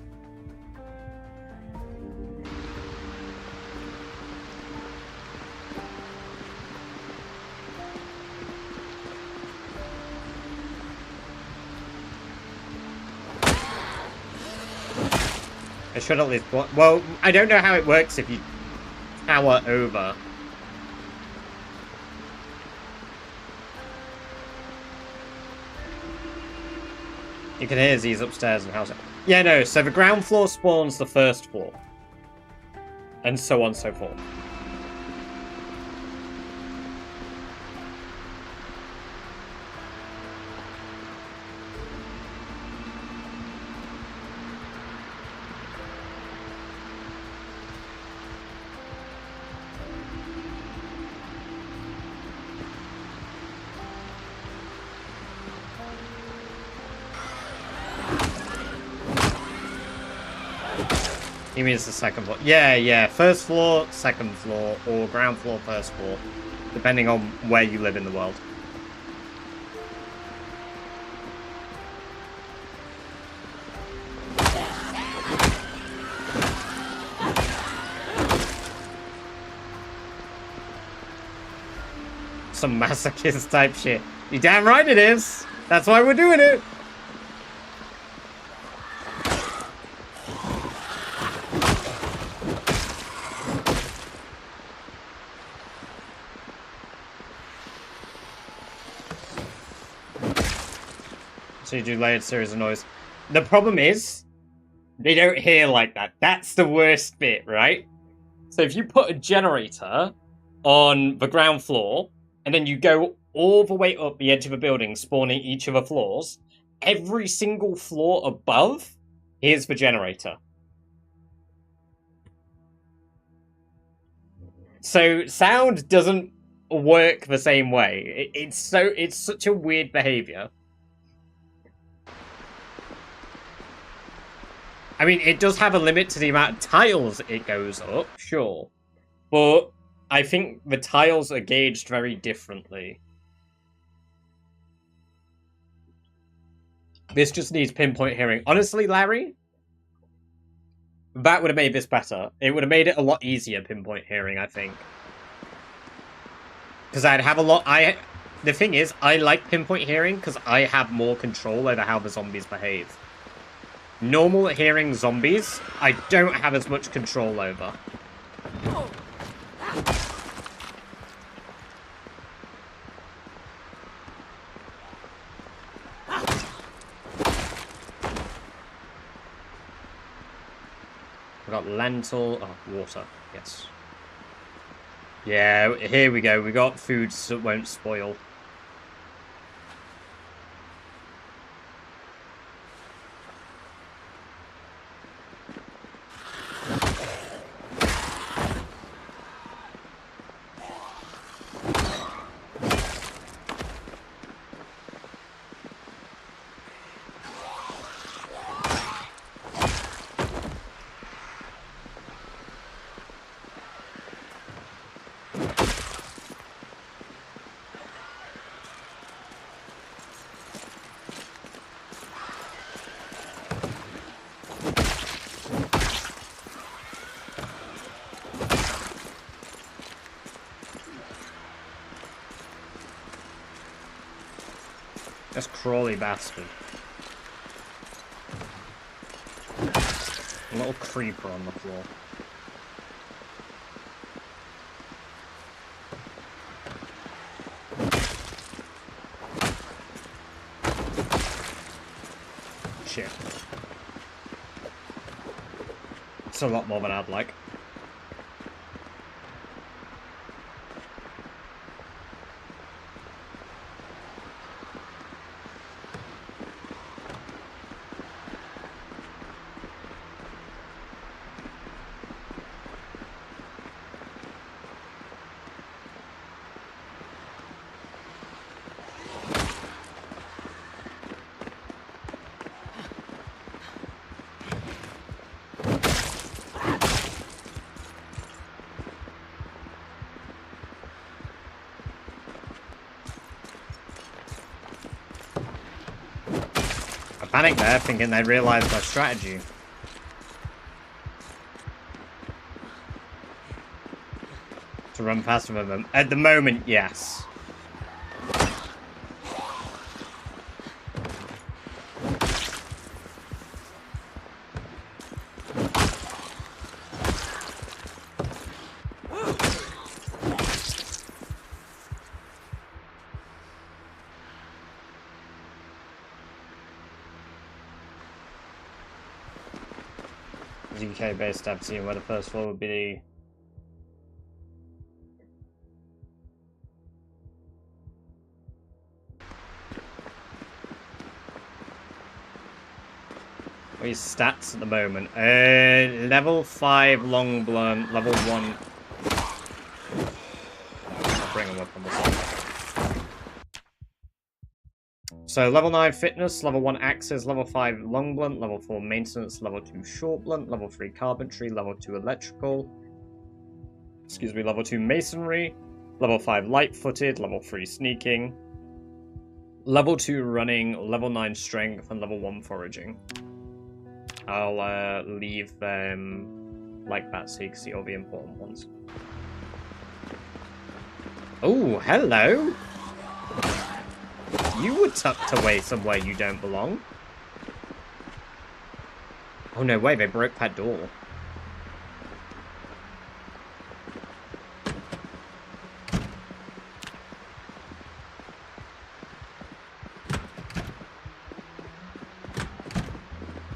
A: It should at least block. Well, I don't know how it works if you tower over. You can hear Z's upstairs and house it. Yeah, no, so the ground floor spawns the first floor. And so on and so forth. He means the second floor. Yeah, yeah. First floor, second floor, or ground floor, first floor. Depending on where you live in the world. Some masochist type shit. You damn right it is. That's why we're doing it. So you do layered series of noise. The problem is, they don't hear like that. That's the worst bit, right? So if you put a generator on the ground floor, and then you go all the way up the edge of a building, spawning each of the floors, every single floor above here's the generator. So sound doesn't work the same way. It's such a weird behavior. I mean, it does have a limit to the amount of tiles it goes up, sure. But I think the tiles are gauged very differently. This just needs pinpoint hearing. Honestly, Larry, that would have made this better. It would have made it a lot easier, pinpoint hearing, I think. Because I'd have a lot... The thing is, I like pinpoint hearing because I have more control over how the zombies behave. Normal hearing zombies, I don't have as much control over. We've got lentil... Oh, water. Yes. Yeah, here we go. We got food that won't spoil. This crawly bastard. A little creeper on the floor. Shit. It's a lot more than I'd like. Panic there, thinking they realised my strategy. To run past them. At the moment, yes. UK-based I've seen where the first floor would be. What are his stats at the moment? Level 5 long blunt, level 1. I'll bring him up on the side. So level 9 fitness, level 1 axes, level 5 long blunt, level 4 maintenance, level 2 short blunt, level 3 carpentry, level 2 electrical, excuse me, level 2 masonry, level 5 light-footed, level 3 sneaking, level 2 running, level 9 strength, and level 1 foraging. I'll leave them like that so you can see all the important ones. Oh, hello! You were tucked away somewhere you don't belong. Oh no way, they broke that door.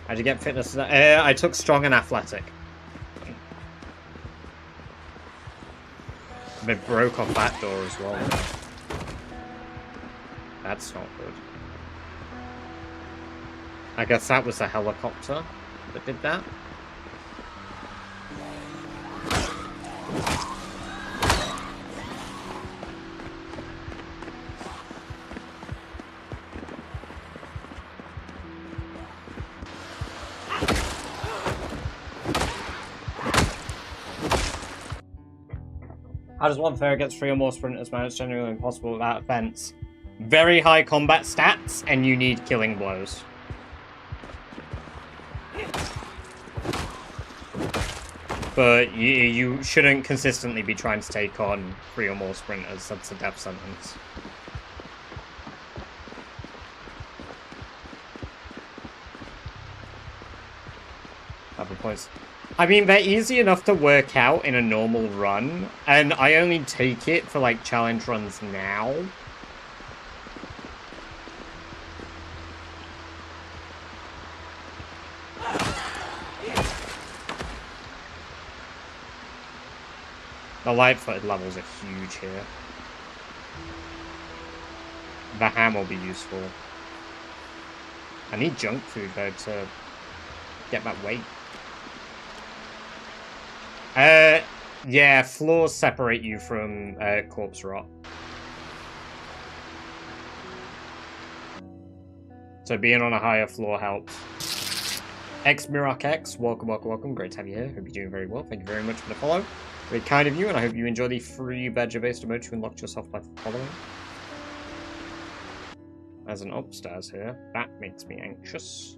A: How'd you get fitness? I took strong and athletic. They broke off that door as well. That's not good. I guess that was the helicopter that did that. How does one player get 3 or more sprinters man? It's genuinely impossible without fence. Very high combat stats, and you need killing blows. But you shouldn't consistently be trying to take on 3 or more sprinters. That's a death sentence. Other points. I mean, they're easy enough to work out in a normal run, and I only take it for, like, challenge runs now. The light-footed levels are huge here. The ham will be useful. I need junk food, though, to get that weight. Yeah, floors separate you from corpse rot. So being on a higher floor helps. X Mirac welcome, welcome, welcome. Great to have you here. Hope you're doing very well. Thank you very much for the follow. Very kind of you, and I hope you enjoy the free badger-based emote you unlocked yourself by following. There's an upstairs here. That makes me anxious.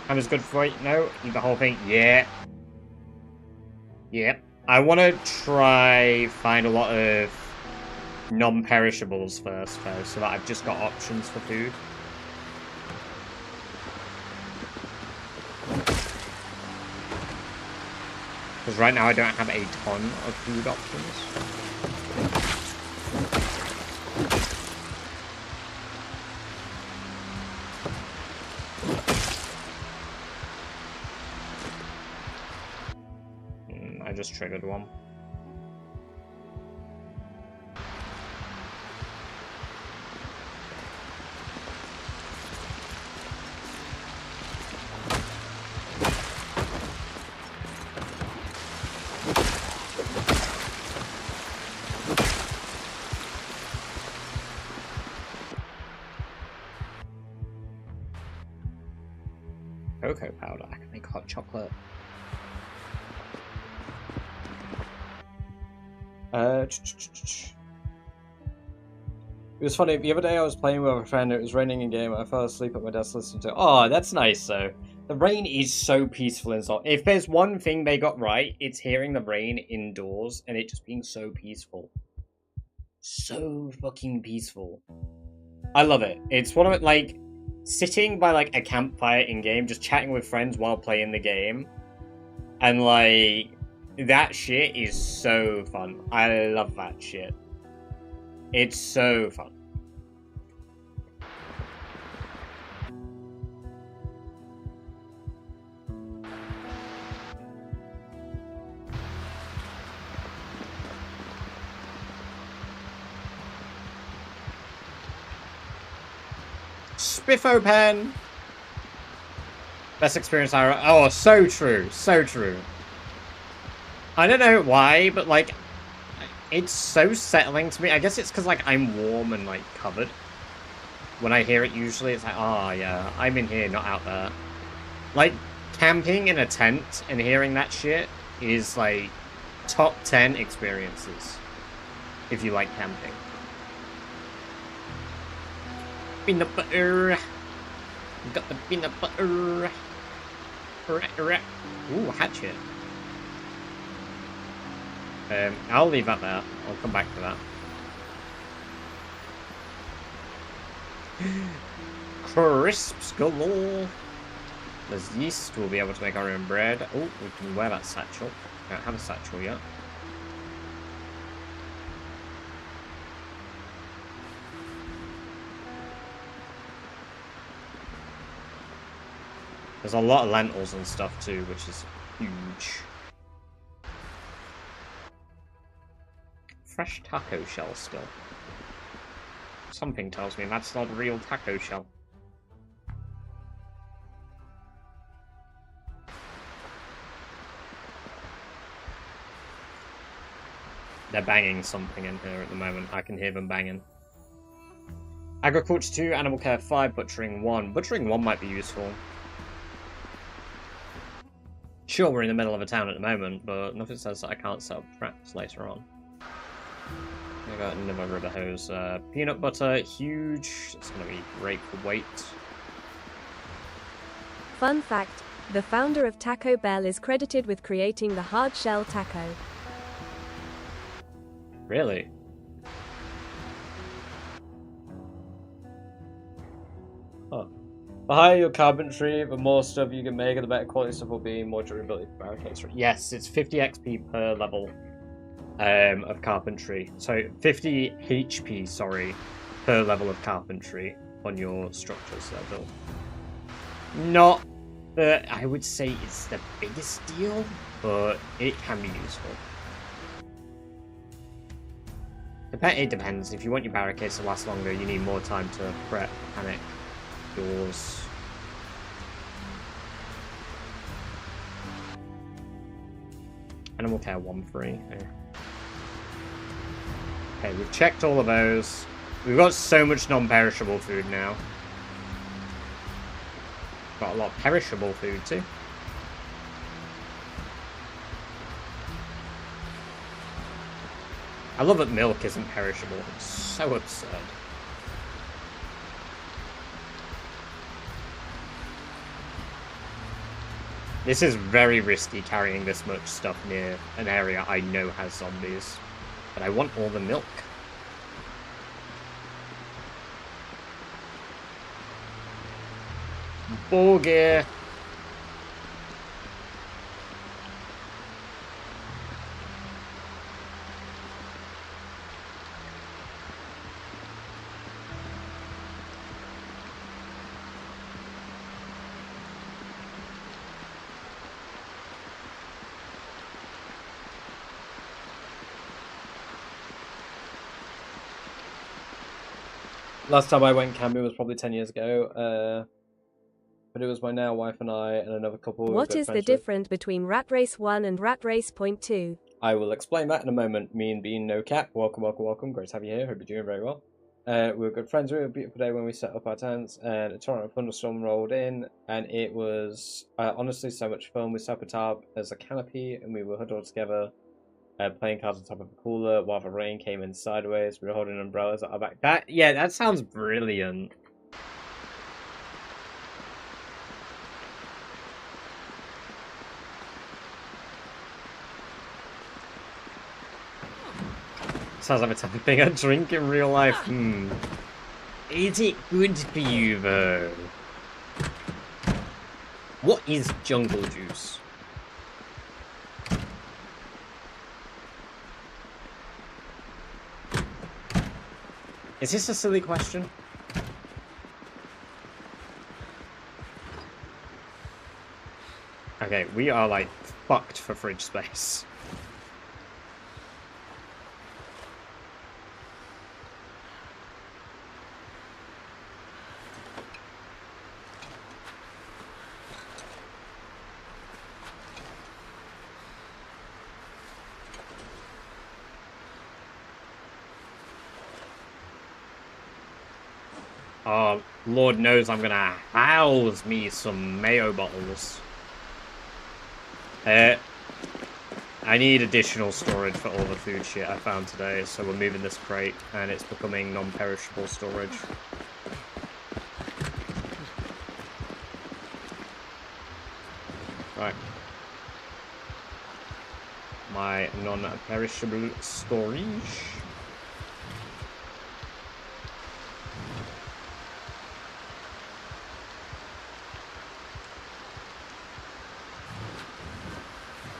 A: Hammer's good for it. No, eat the whole thing. Yeah. Yep. I want to try find a lot of non-perishables first, though, so that I've just got options for food. Because right now I don't have a ton of food options. I just triggered one. Cocoa powder. I can make hot chocolate. It was funny, the other day I was playing with a friend, it was raining in game, I fell asleep at my desk listening to it. Oh, that's nice though. The rain is so peaceful inside. If there's one thing they got right, it's hearing the rain indoors and it just being so peaceful. So fucking peaceful. I love it. It's one of it, like, sitting by like a campfire in game, just chatting with friends while playing the game. And like, that shit is so fun. I love that shit. It's so fun. Spiffo pen! Best experience I... Oh, so true. So true. I don't know why, but, like, it's so settling to me. I guess it's because, like, I'm warm and, like, covered. When I hear it, usually, it's like, oh, yeah, I'm in here, not out there. Like, camping in a tent and hearing that shit is, like, top 10 experiences. If you like camping. Peanut butter. Got the peanut butter. Ooh, hatchet. I'll leave that there. I'll come back to that. Crisps galore. There's yeast. We'll be able to make our own bread. Oh, we can wear that satchel. Don't have a satchel yet. There's a lot of lentils and stuff too, which is huge. Fresh taco shell still. Something tells me that's not a real taco shell. They're banging something in here at the moment. I can hear them banging. Agriculture 2, Animal Care 5, Butchering 1. Butchering 1 might be useful. Sure, we're in the middle of a town at the moment, but nothing says that I can't set up traps later on. I got another rubber hose. Peanut butter, huge. It's gonna be great for weight.
M: Fun fact, the founder of Taco Bell is credited with creating the hard shell taco.
A: Really? Huh. The higher your carpentry, the more stuff you can make, and the better quality stuff will be, more durability for barricades. Yes, it's 50 XP per level of carpentry. So 50 HP, sorry, per level of carpentry on your structures that are built. Not that I would say it's the biggest deal, but it can be useful. It depends. If you want your barricades to last longer, you need more time to prep, panic doors. Animal Care 1 free. Okay, we've checked all of those. We've got so much non-perishable food now. Got a lot of perishable food too. I love that milk isn't perishable. It's so absurd. This is very risky carrying this much stuff near an area I know has zombies. But I want all the milk. Ball gear. Last time I went camping was probably 10 years ago, but it was my now wife and I and another couple.
M: What is the difference between Rat Race 1 and Rat Race .2?
A: I will explain that in a moment. Me and Bean No Cap, welcome, welcome, welcome. Great to have you here. Hope you're doing very well. We were good friends. We had a beautiful day when we set up our tents, and a torrent of thunderstorm rolled in, and it was honestly so much fun. We set up a tarp as a canopy, and we were huddled together. Playing cards on top of a cooler while the rain came in sideways. We were holding umbrellas at our back. That sounds brilliant. Sounds like the type of thing I drink in real life. Is it good for you though? What is jungle juice? Is this a silly question? Okay, we are like fucked for fridge space. Oh, Lord knows I'm gonna house me some mayo bottles. I need additional storage for all the food shit I found today, so we're moving this crate, and it's becoming non-perishable storage. Right. My non-perishable storage.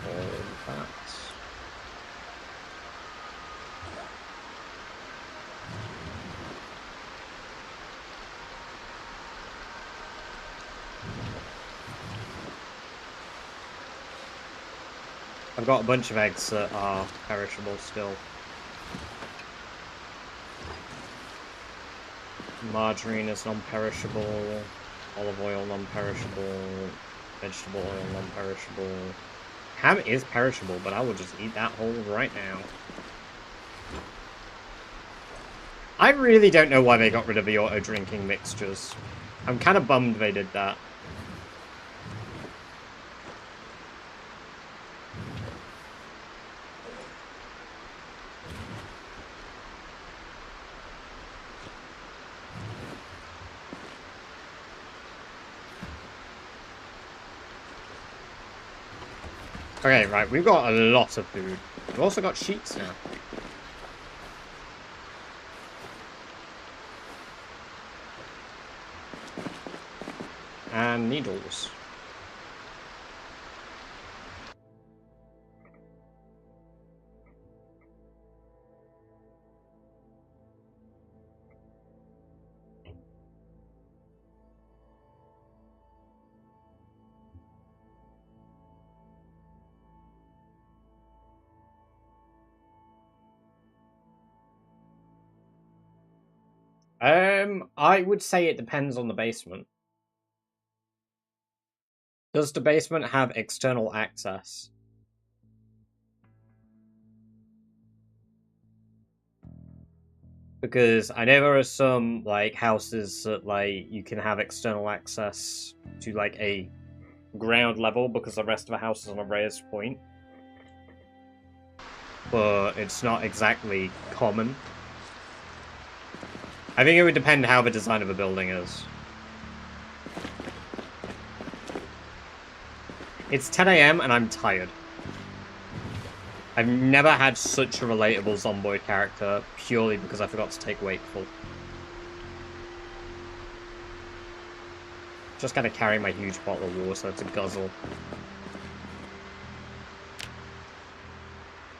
A: All that. I've got a bunch of eggs that are perishable still. Margarine is non-perishable, olive oil non-perishable, vegetable oil non-perishable. Ham is perishable, but I will just eat that whole right now. I really don't know why they got rid of the auto-drinking mixtures. I'm kind of bummed they did that. Okay, right, we've got a lot of food. We've also got sheets now. And needles. I would say it depends on the basement. Does the basement have external access? Because I know there are some, like, houses that, like, you can have external access to, like, a ground level because the rest of the house is on a raised point. But it's not exactly common. I think it would depend how the design of a building is. It's 10 AM and I'm tired. I've never had such a relatable Zomboid character purely because I forgot to take Wakeful. Just gotta carry my huge bottle of water to guzzle.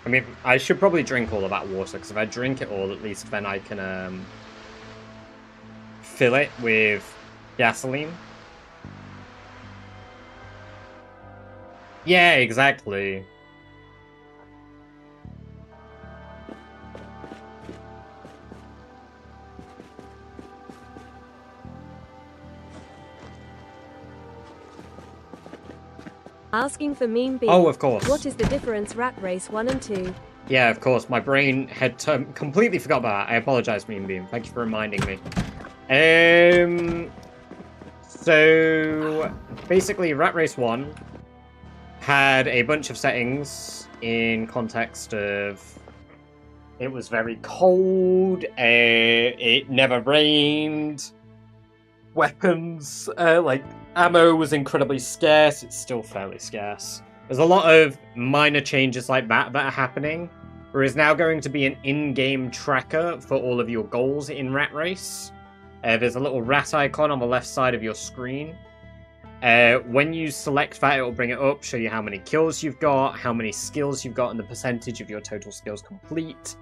A: I mean, I should probably drink all of that water, because if I drink it all, at least then I can fill it with gasoline. Yeah, exactly.
M: Asking for Mean Bean.
A: Oh, of course.
M: What is the difference Rat Race 1 and 2?
A: Yeah, of course. My brain had completely forgot about that. I apologize, Mean Bean. Thank you for reminding me. So basically, Rat Race 1 had a bunch of settings in context of it was very cold, it never rained, weapons, like ammo was incredibly scarce. It's still fairly scarce. There's a lot of minor changes like that are happening. There is now going to be an in-game tracker for all of your goals in Rat Race. There's a little rat icon on the left side of your screen. When you select that, it will bring it up, show you how many kills you've got, how many skills you've got, and the percentage of your total skills complete.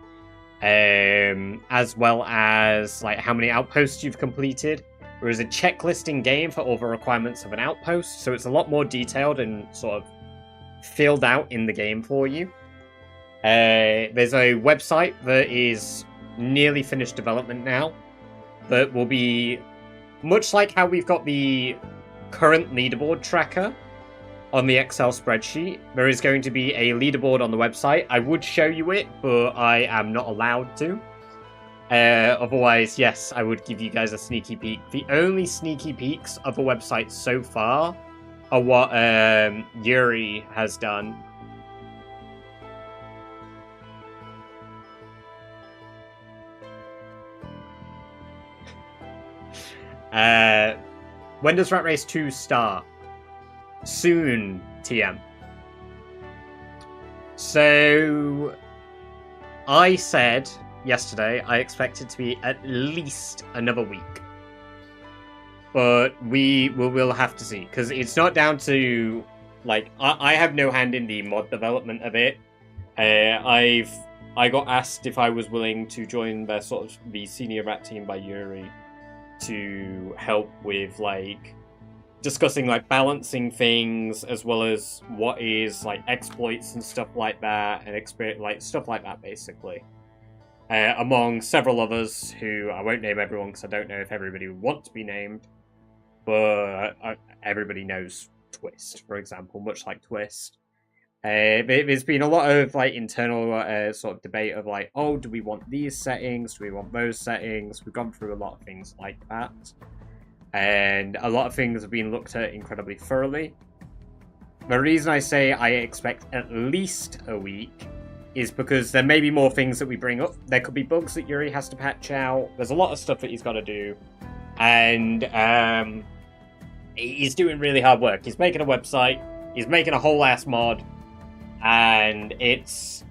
A: As well as like how many outposts you've completed. There is a checklist in game for all the requirements of an outpost, so it's a lot more detailed and sort of filled out in the game for you. There's a website that is nearly finished development now that will be much like how we've got the current leaderboard tracker on the Excel spreadsheet. There is going to be a leaderboard on the website. I would show you it, but I am not allowed to. Otherwise, yes, I would give you guys a sneaky peek. The only sneaky peeks of the website so far are what Yuri has done. When does Rat Race 2 start? Soon, TM. So, I said yesterday I expect it to be at least another week. But we will have to see, because it's not down to, like, I have no hand in the mod development of it. I got asked if I was willing to join the the senior rat team by Yuri to help with, like, discussing, like, balancing things, as well as what is, like, exploits and stuff like that, and stuff like that, basically. Among several others who, I won't name everyone because I don't know if everybody would want to be named, but everybody knows Twist, for example, much like Twist. There's been a lot of, like, internal sort of debate of, like, oh, do we want these settings? Do we want those settings? We've gone through a lot of things like that. And a lot of things have been looked at incredibly thoroughly. The reason I say I expect at least a week is because there may be more things that we bring up. There could be bugs that Yuri has to patch out. There's a lot of stuff that he's got to do. And he's doing really hard work. He's making a website. He's making a whole ass mod. And it's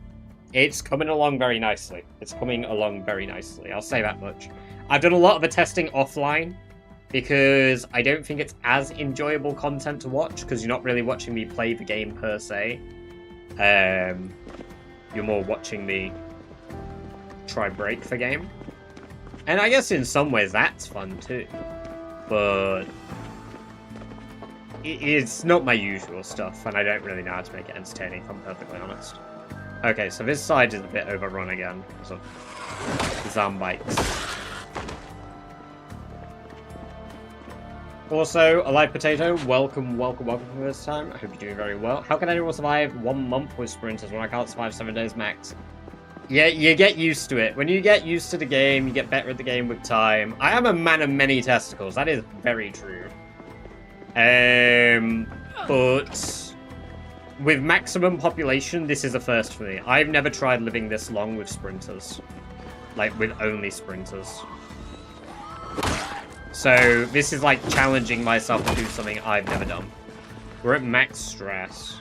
A: coming along very nicely. It's coming along very nicely. I'll say that much. I've done a lot of the testing offline because I don't think it's as enjoyable content to watch because you're not really watching me play the game per se. You're more watching me try break the game. And I guess in some ways that's fun too. But it's not my usual stuff, and I don't really know how to make it entertaining, if I'm perfectly honest. Okay, so this side is a bit overrun again because of zombies. Also, Alive Potato, welcome for this time. I hope you're doing very well. How can anyone survive 1 month with sprinters when I can't survive 7 days max? Yeah, you get used to it. When you get used to the game, you get better at the game with time. I am a man of many testicles. That is very true. But with maximum population, this is a first for me. I've never tried living this long with sprinters. Like, with only sprinters. So, this is like challenging myself to do something I've never done. We're at max stress.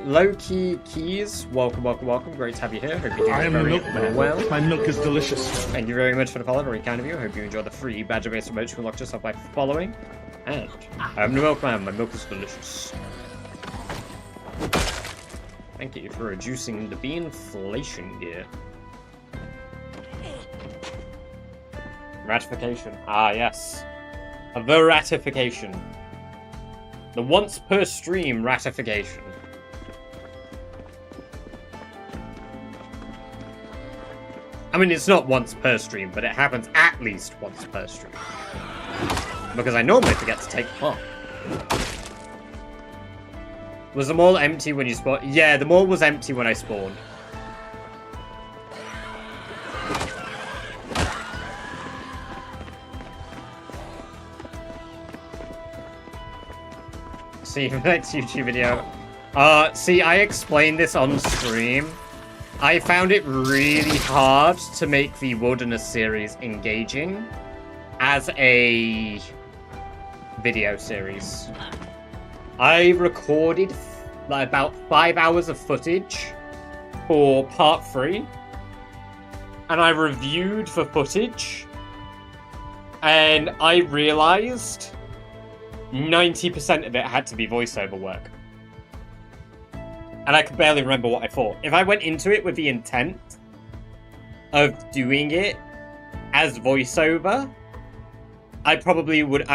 A: Low-key Keys, welcome. Great to have you here. Hope you're doing very well.
P: My milk is delicious.
A: Thank you very much for the follow, very kind of you. Hope you enjoy the free badger-based remote you can lock yourself by following. And I'm the milkman, my milk is delicious. Thank you for reducing the inflation gear. Ratification. Ah, yes. The ratification. The once per stream ratification. I mean, it's not once per stream, but it happens at least once per stream. Because I normally forget to take part. Was the mall empty when you spawned? Yeah, the mall was empty when I spawned. See you in the next YouTube video. See, I explained this on stream. I found it really hard to make the Wilderness series engaging as a video series. I recorded like about 5 hours of footage for part 3, and I reviewed the footage, and I realized 90% of it had to be voiceover work. And I could barely remember what I thought. If I went into it with the intent of doing it as voiceover, I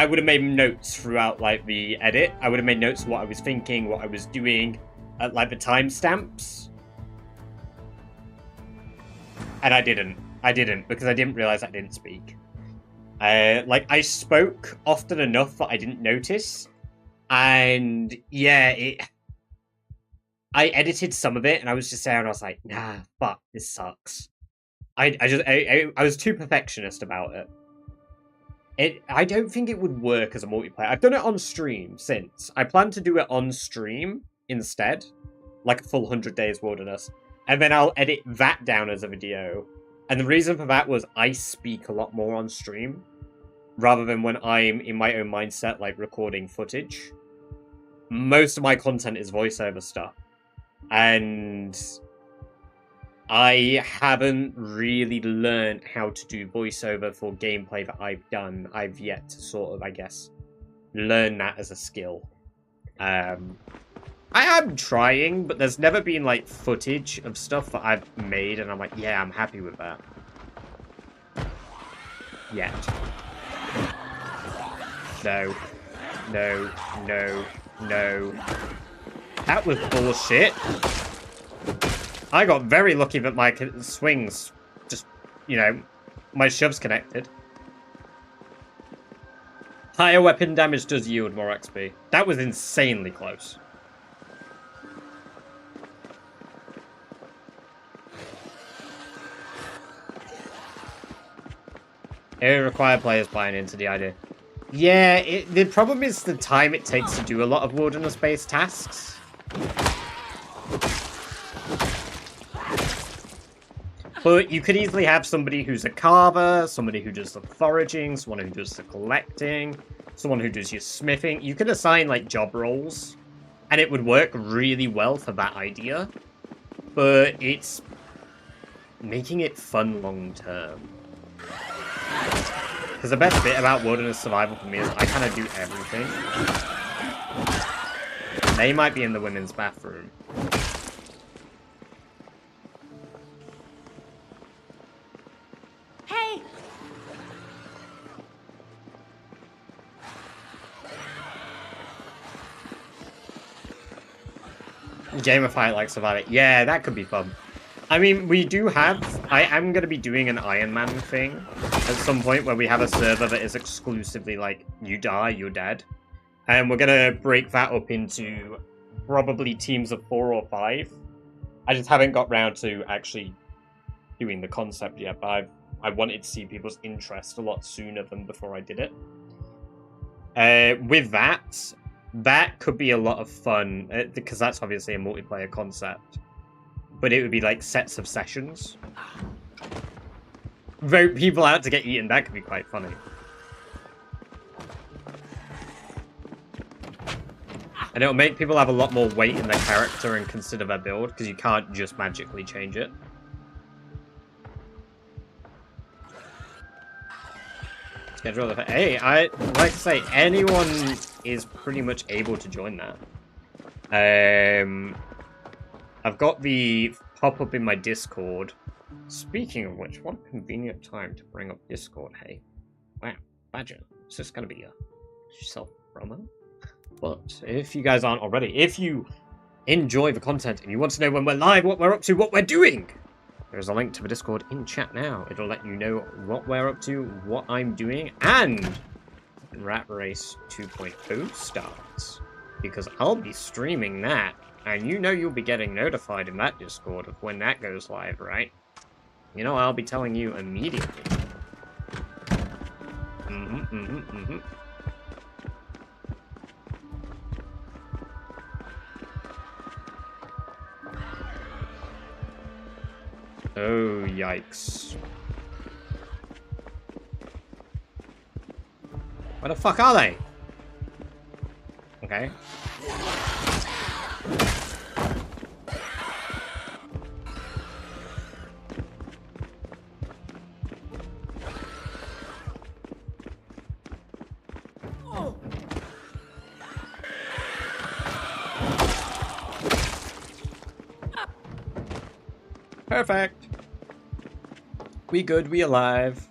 A: would have made notes throughout, like, the edit. I would have made notes of what I was thinking, what I was doing, at, like, the timestamps. And I didn't. Because I didn't realize I didn't speak. Like, I spoke often enough that I didn't notice. And yeah, I edited some of it, and I was just there, and I was like, nah, fuck, this sucks. I was too perfectionist about it. I don't think it would work as a multiplayer. I've done it on stream since. I plan to do it on stream instead, like a full 100 Days Wilderness, and then I'll edit that down as a video. And the reason for that was I speak a lot more on stream, rather than when I'm in my own mindset, like recording footage. Most of my content is voiceover stuff, and I haven't really learned how to do voiceover for gameplay that I've done. I've yet to sort of, I guess, learn that as a skill. I am trying, but there's never been, like, footage of stuff that I've made, and I'm like, yeah, I'm happy with that. Yet. No. No. No. No. That was bullshit. I got very lucky that my swings just, you know, my shove's connected. Higher weapon damage does yield more XP. That was insanely close. It requires players buying into the idea. Yeah, the problem is the time it takes to do a lot of wilderness-based tasks. But you could easily have somebody who's a carver, somebody who does the foraging, someone who does the collecting, someone who does your smithing. You could assign, like, job roles, and it would work really well for that idea. But it's making it fun long-term. Because the best bit about wilderness survival for me is I kind of do everything. They might be in the women's bathroom.
N: Hey!
A: Gamify it like Survive It. Yeah, that could be fun. I mean, we do have... I am going to be doing an Iron Man thing at some point where we have a server that is exclusively like, you die, you're dead. And we're going to break that up into probably teams of 4 or 5. I just haven't got round to actually doing the concept yet, but I wanted to see people's interest a lot sooner than before I did it. With that could be a lot of fun, because that's obviously a multiplayer concept. But it would be like sets of sessions. Vote people out to get eaten, that could be quite funny. And it'll make people have a lot more weight in their character and consider their build, because you can't just magically change it. Schedule the... Hey, I'd like to say, anyone is pretty much able to join that. I've got the pop-up in my Discord. Speaking of which, what a convenient time to bring up Discord, hey. Wow, Badger, is this going to be a self-promo? But if you guys aren't already, if you enjoy the content and you want to know when we're live, what we're up to, what we're doing, there's a link to the Discord in chat now. It'll let you know what we're up to, what I'm doing, and Rat Race 2.0 starts. Because I'll be streaming that. And you know you'll be getting notified in that Discord of when that goes live, right? You know I'll be telling you immediately. Oh, yikes. Where the fuck are they? Okay. Perfect. We good, we alive.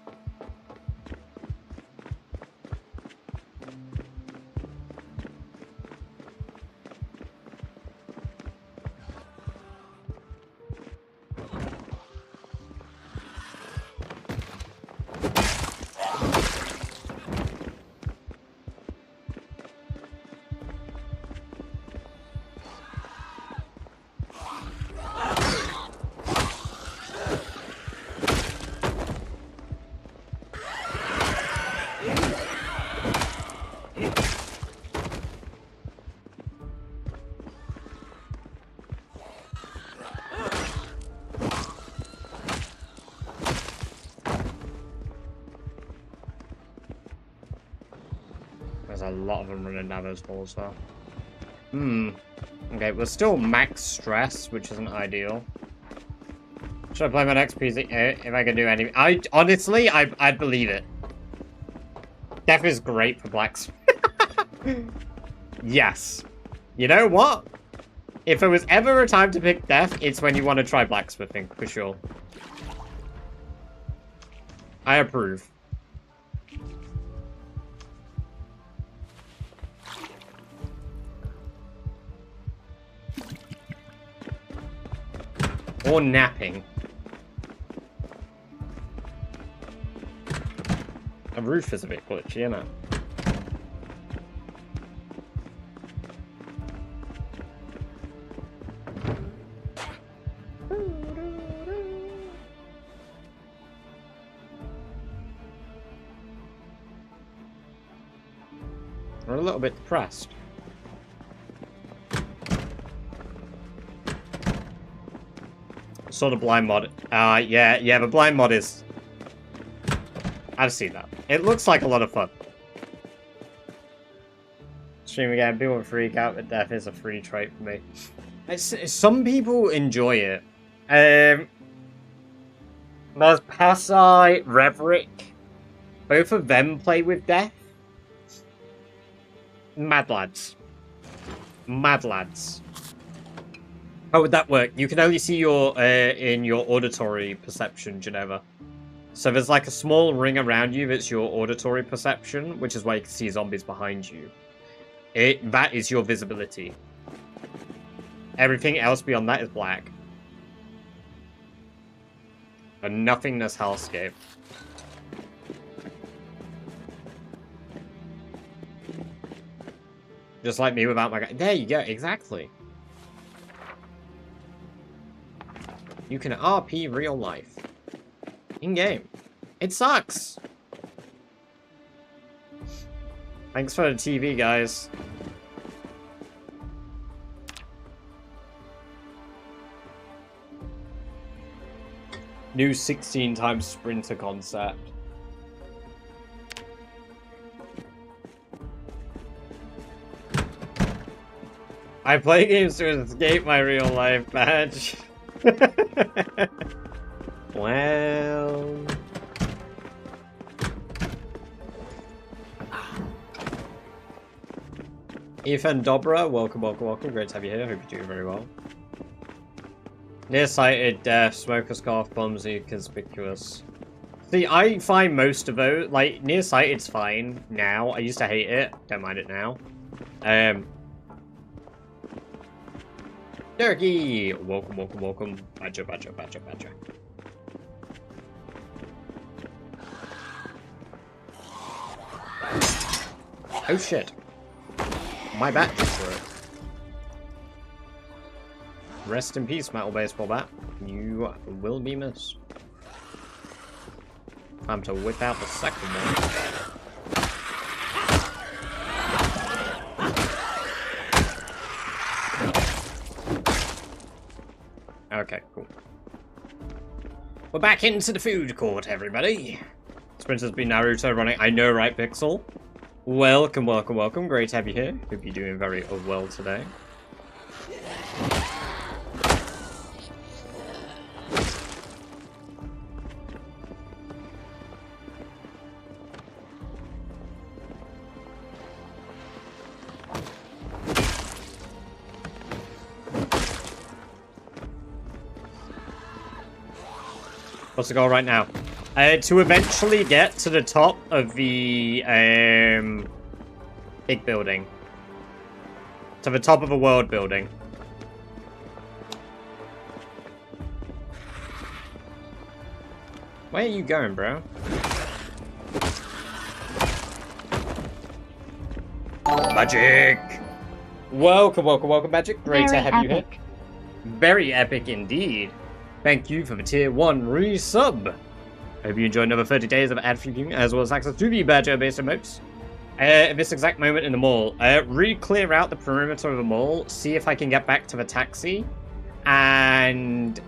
A: There's a lot of them running down those halls, though. Okay, we're still max stress, which isn't ideal. Should I play my next PC? If I can do anything. Honestly, I'd believe it. Death is great for blacksmith. Yes. You know what? If there was ever a time to pick death, it's when you want to try blacksmithing, for sure. I approve. Or napping. The roof is a bit glitchy, isn't it? We're a little bit depressed. Saw the blind mod. Yeah, the blind mod is... I've seen that. It looks like a lot of fun. Stream again, people freak out, but death is a free trait for me. Some people enjoy it. There's Passai, Reverick. Both of them play with death. Mad lads. Mad lads. How would that work? You can only see your in your auditory perception, Geneva. So there's like a small ring around you that's your auditory perception, which is why you can see zombies behind you. That is your visibility. Everything else beyond that is black. A nothingness hellscape. Just like me without my guy. There you go, exactly. You can RP real life. In-game. It sucks. Thanks for the TV, guys. New 16 times sprinter concept. I play games to escape my real life badge. Well... Ethan Dobra, welcome, welcome, welcome. Great to have you here. Hope you're doing very well. Nearsighted, deaf, smoker scarf, clumsy, conspicuous. See, I find most of those, like, nearsighted's fine now. I used to hate it. Don't mind it now. Turkey! Welcome, welcome, welcome. Badger, badger, badger, badger. Oh shit. My bat just broke. Rest in peace, metal baseball bat. You will be missed. Time to whip out the second one. Okay, cool. We're back into the food court, everybody. Sprinter's been Naruto running. I know, right, Pixel? Welcome, welcome, welcome. Great to have you here. Hope you're doing very well today. What's the goal right now? To eventually get to the top of the big building. To the top of a world building. Where are you going, bro? Magic! Welcome, welcome, welcome, Magic. Great to have you here. Very epic indeed. Thank you for the tier 1 resub. Hope you enjoy another 30 days of ad-free viewing, as well as access to the badger-based emotes. At this exact moment in the mall, re-clear out the perimeter of the mall, see if I can get back to the taxi, and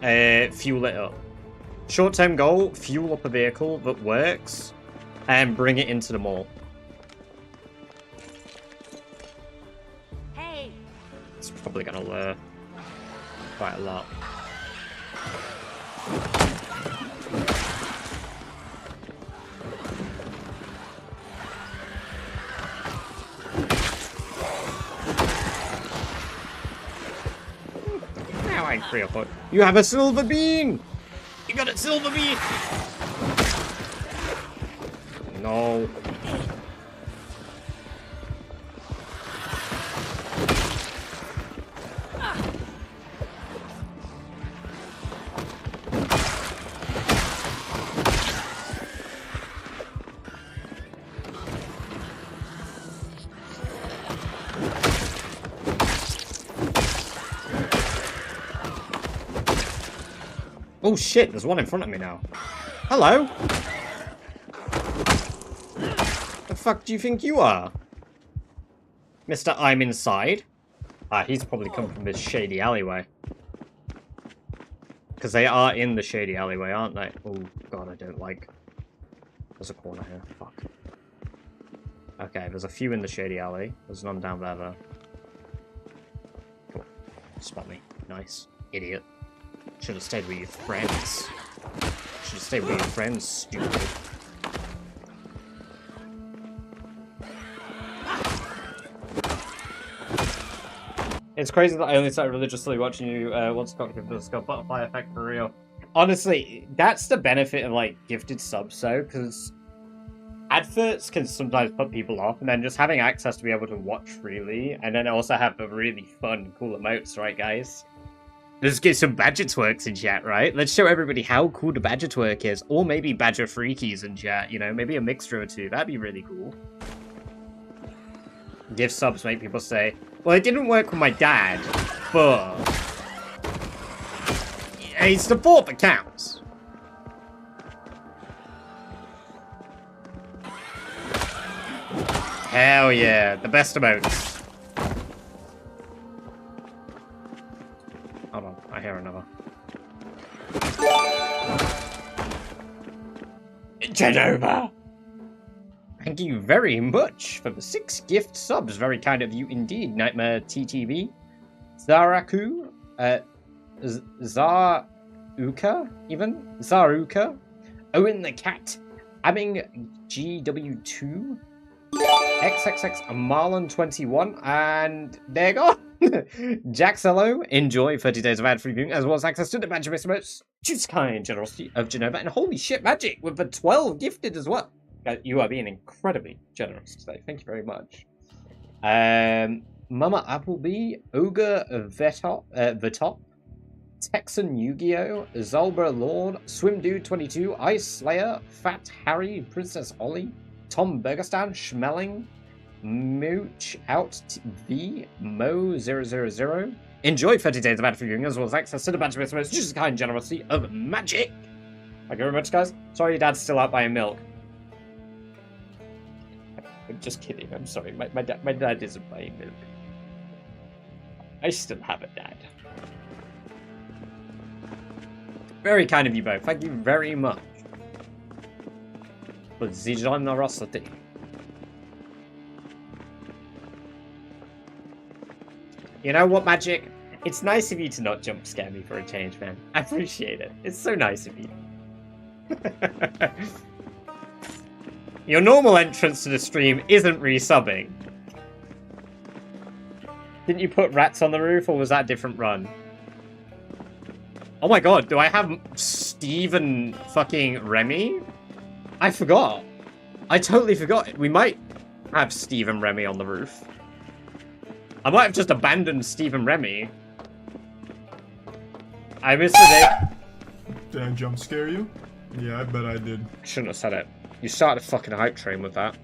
A: fuel it up. Short-term goal, fuel up a vehicle that works, and bring it into the mall. probably gonna lure quite a lot. Now I'm 3 or 4. You have a silver bean! You got a silver bean! No. Oh shit, there's one in front of me now. Hello? The fuck do you think you are? Mr. I'm inside? Ah, he's probably come from this shady alleyway. Because they are in the shady alleyway, aren't they? Oh god, I don't like... There's a corner here, fuck. Okay, there's a few in the shady alley. There's none down there though. Cool. Spot me. Nice. Idiot. Should have stayed with your friends. Should have stayed with your friends, stupid. It's crazy that I only started religiously watching you once got this butterfly effect for real. Honestly, that's the benefit of like gifted subs though, because adverts can sometimes put people off, and then just having access to be able to watch freely, and then also have the really fun, cool emotes, right guys? Let's get some badger twerks in chat, right? Let's show everybody how cool the badger twerk is. Or maybe badger freakies in chat, you know? Maybe a mixture or two. That'd be really cool. Gift subs make people say, well, it didn't work with my dad, but... it's the thought that counts. Hell yeah. The best emotes. Hold on, I hear another. Genova! Thank you very much for the 6 gift subs. Very kind of you indeed, Nightmare TTV. Zaraku, Zaruka, even? Zaruka. Owen the Cat. Abbing GW2. XXX Marlon21. And there you go. Jaxello, enjoy 30 days of ad-free viewing, as well as access to the Badger Estimates, juice kind generosity of Genova, and holy shit, Magic, with the 12 gifted as well. You are being incredibly generous today. Thank you very much. Mama Applebee, Ogre Vetop, Texan Yu-Gi-Oh, Zalbra Lord, Swim Dude 22, Ice Slayer, Fat Harry, Princess Ollie, Tom Bergerstan, Schmelling, Mooch Out V Mo 000. Enjoy 30 days of ad free viewing, as well as access to the Badger Estimates, just kind generosity of Magic. Thank you very much, guys. Sorry your dad's still out buying milk. I'm just kidding. I'm sorry. My dad isn't buying milk. I still have a dad. Very kind of you both. Thank you very much for the generosity. You know what, Magic? It's nice of you to not jump scare me for a change, man. I appreciate it. It's so nice of you. Your normal entrance to the stream isn't resubbing. Didn't you put rats on the roof, or was that a different run? Oh my god, do I have Steve and fucking Remy? I forgot. I totally forgot. We might have Steve and Remy on the roof. I might have just abandoned Steve and Remy. I missed the day.
E: Did I jump scare you? Yeah, I bet I did.
A: Shouldn't have said it. You started a fucking hype train with that.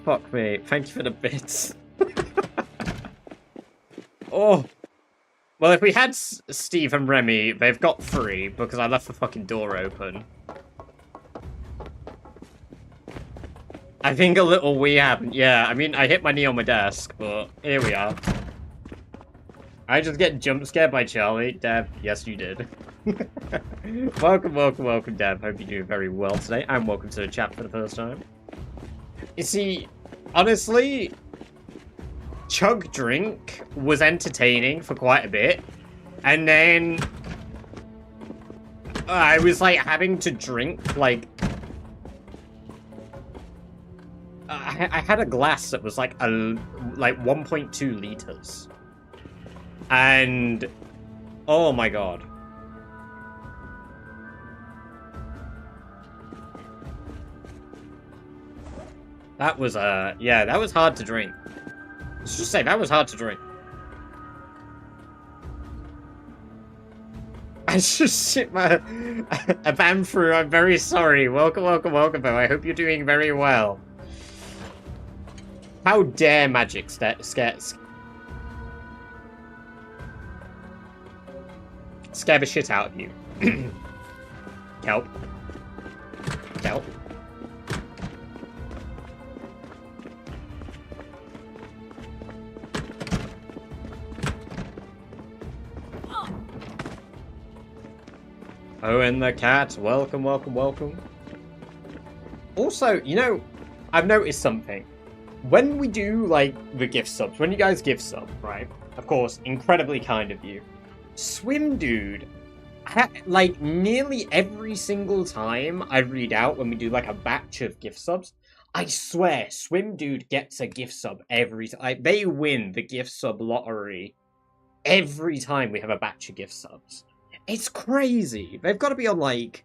A: Fuck me. Thank you for the bits. Oh. Well, if we had Steve and Remy, they've got 3 because I left the fucking door open. I think a little we haven't. Yeah, I mean, I hit my knee on my desk, but here we are. I just get jump scared by Charlie. Dev, yes, you did. welcome, Dev. Hope you're doing very well today, and welcome to the chat for the first time. You see, honestly, Chug Drink was entertaining for quite a bit, and then I was like having to drink like I had a glass that was like 1.2 liters, and oh my god. That was yeah, that was hard to drink. Let's just say that was hard to drink. I just sit my a ban through. I'm very sorry. Welcome, though. I hope you're doing very well. How dare magic scare the shit out of you. Kelp. Kelp. Oh, and the cat. Welcome. Also, you know, I've noticed something. When we do, like, the gift subs, when you guys give sub, right? Of course, incredibly kind of you. Swim Dude, like, nearly every single time I read out when we do, like, a batch of gift subs, I swear, Swim Dude gets a gift sub every time. Like, they win the gift sub lottery every time we have a batch of gift subs. It's crazy. They've got to be on, like,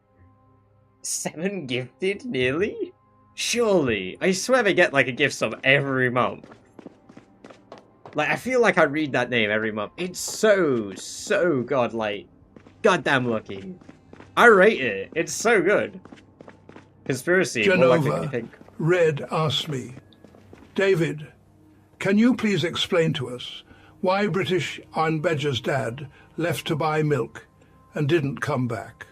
A: 7 gifted, nearly? Surely. I swear they get, like, a gift sub every month. Like, I feel like I read that name every month. It's so godlike. Goddamn lucky. I rate it. It's so good. Conspiracy.
H: Genova, Red asked me, David, can you please explain to us why British Iron Badger's dad left to buy milk and didn't come back?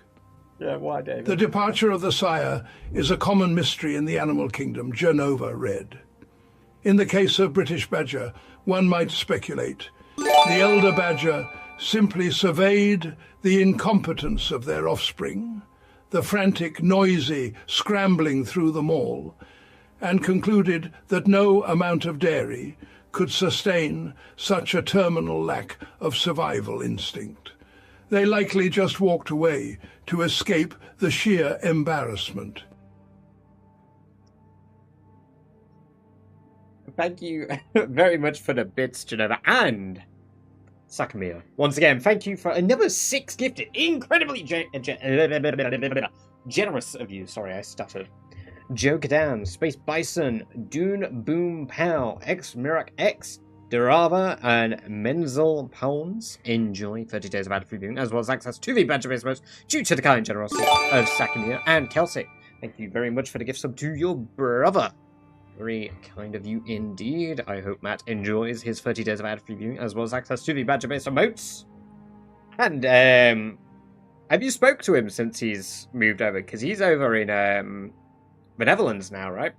A: Yeah, why, David?
H: The departure of the sire is a common mystery in the animal kingdom, Genova read. In the case of British Badger, one might speculate. The elder badger simply surveyed the incompetence of their offspring, the frantic, noisy scrambling through the mall, and concluded that no amount of dairy could sustain such a terminal lack of survival instinct. They likely just walked away to escape the sheer embarrassment.
A: Thank you very much for the bits, Geneva, and Sakamia. Once again, thank you for another 6 gifted. Incredibly generous of you. Sorry, I stuttered. Joe Cadan, Space Bison, Dune Boom Pow, X Mirak X, Durava, and Menzel Pounds. Enjoy 30 days of ad-free viewing, as well as access to the badge of Ismos due to the kind generosity of Sakamia and Kelsey. Thank you very much for the gift sub to your brother. Very kind of you indeed. I hope Matt enjoys his 30 days of ad-free viewing, as well as access to the badger-based emotes. And, have you spoke to him since he's moved over? Because he's over in, the Netherlands now, right?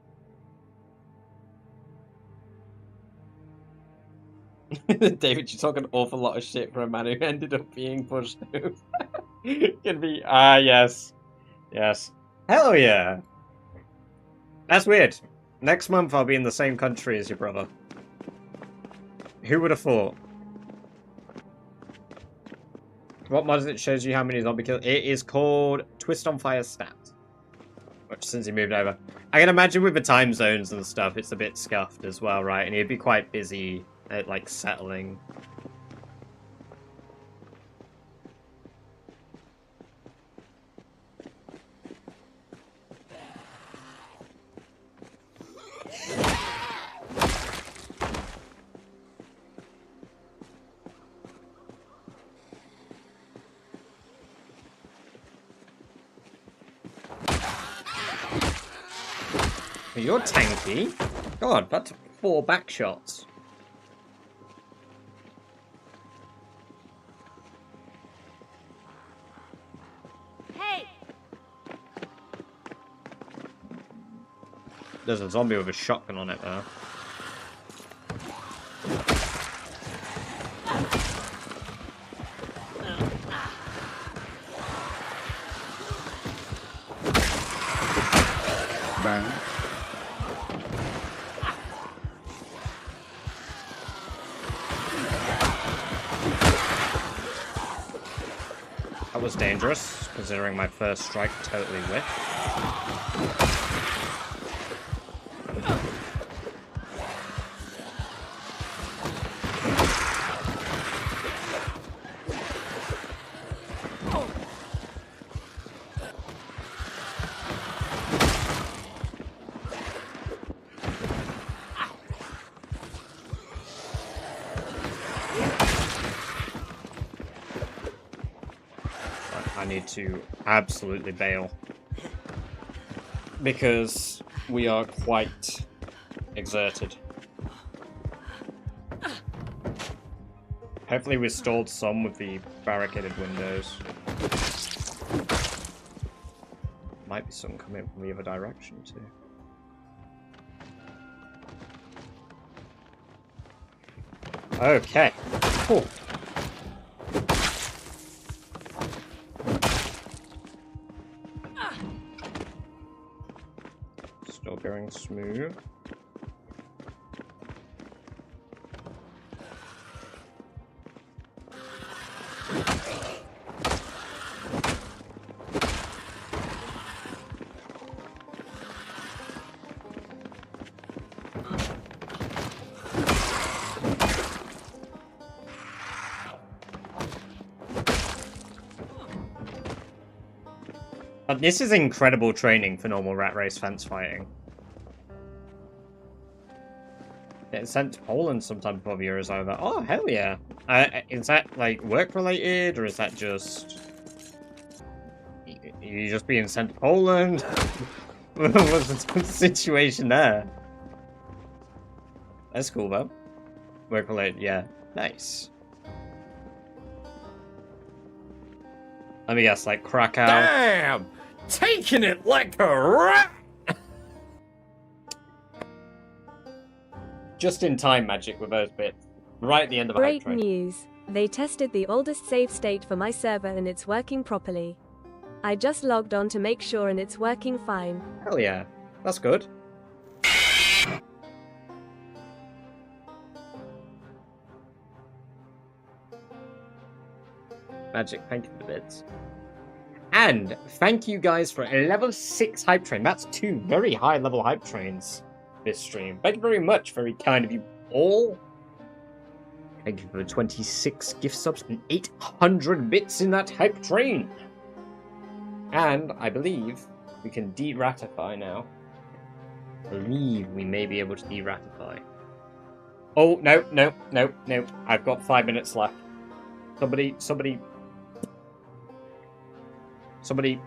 A: David, you talk an awful lot of shit for a man who ended up being pushed over. Can be, yes. Yes. Hell yeah. That's weird. Next month I'll be in the same country as your brother. Who would have thought? What mod is it? Shows you how many zombie kills. It is called Twist on Fire Stat. Which, since he moved over. I can imagine with the time zones and stuff, it's a bit scuffed as well, right? And he'd be quite busy at, like, settling. You're tanky. God, that's 4 back shots.
N: Hey!
A: There's a zombie with a shotgun on it there. That was dangerous, considering my first strike totally whiffed. I need to absolutely bail because we are quite exerted. Hopefully we stalled some with the barricaded windows. Might be some coming from the other direction too. Okay. Cool. Still going smooth. This is incredible training for normal rat race fence fighting. Getting sent to Poland sometime before the year is over. Oh, hell yeah. Is that, like, work-related, or is that just... You just being sent to Poland? What's the situation there? That's cool, though. Work-related, yeah. Nice. Let me guess, like, Krakow?
P: Damn! Taking it like a rat!
A: Just in time magic with those bits. Right at the end of a hype train.
M: Great news. They tested the oldest save state for my server and it's working properly. I just logged on to make sure and it's working fine.
A: Hell yeah. That's good. Magic, thank you for the bits. And thank you guys for a level 6 hype train. That's 2 very high level hype trains this stream. Thank you very much. Very kind of you all. Thank you for the 26 gift subs and 800 bits in that hype train. And I believe we can de-ratify now. I believe we may be able to de-ratify. Oh, no. I've got 5 minutes left. Somebody,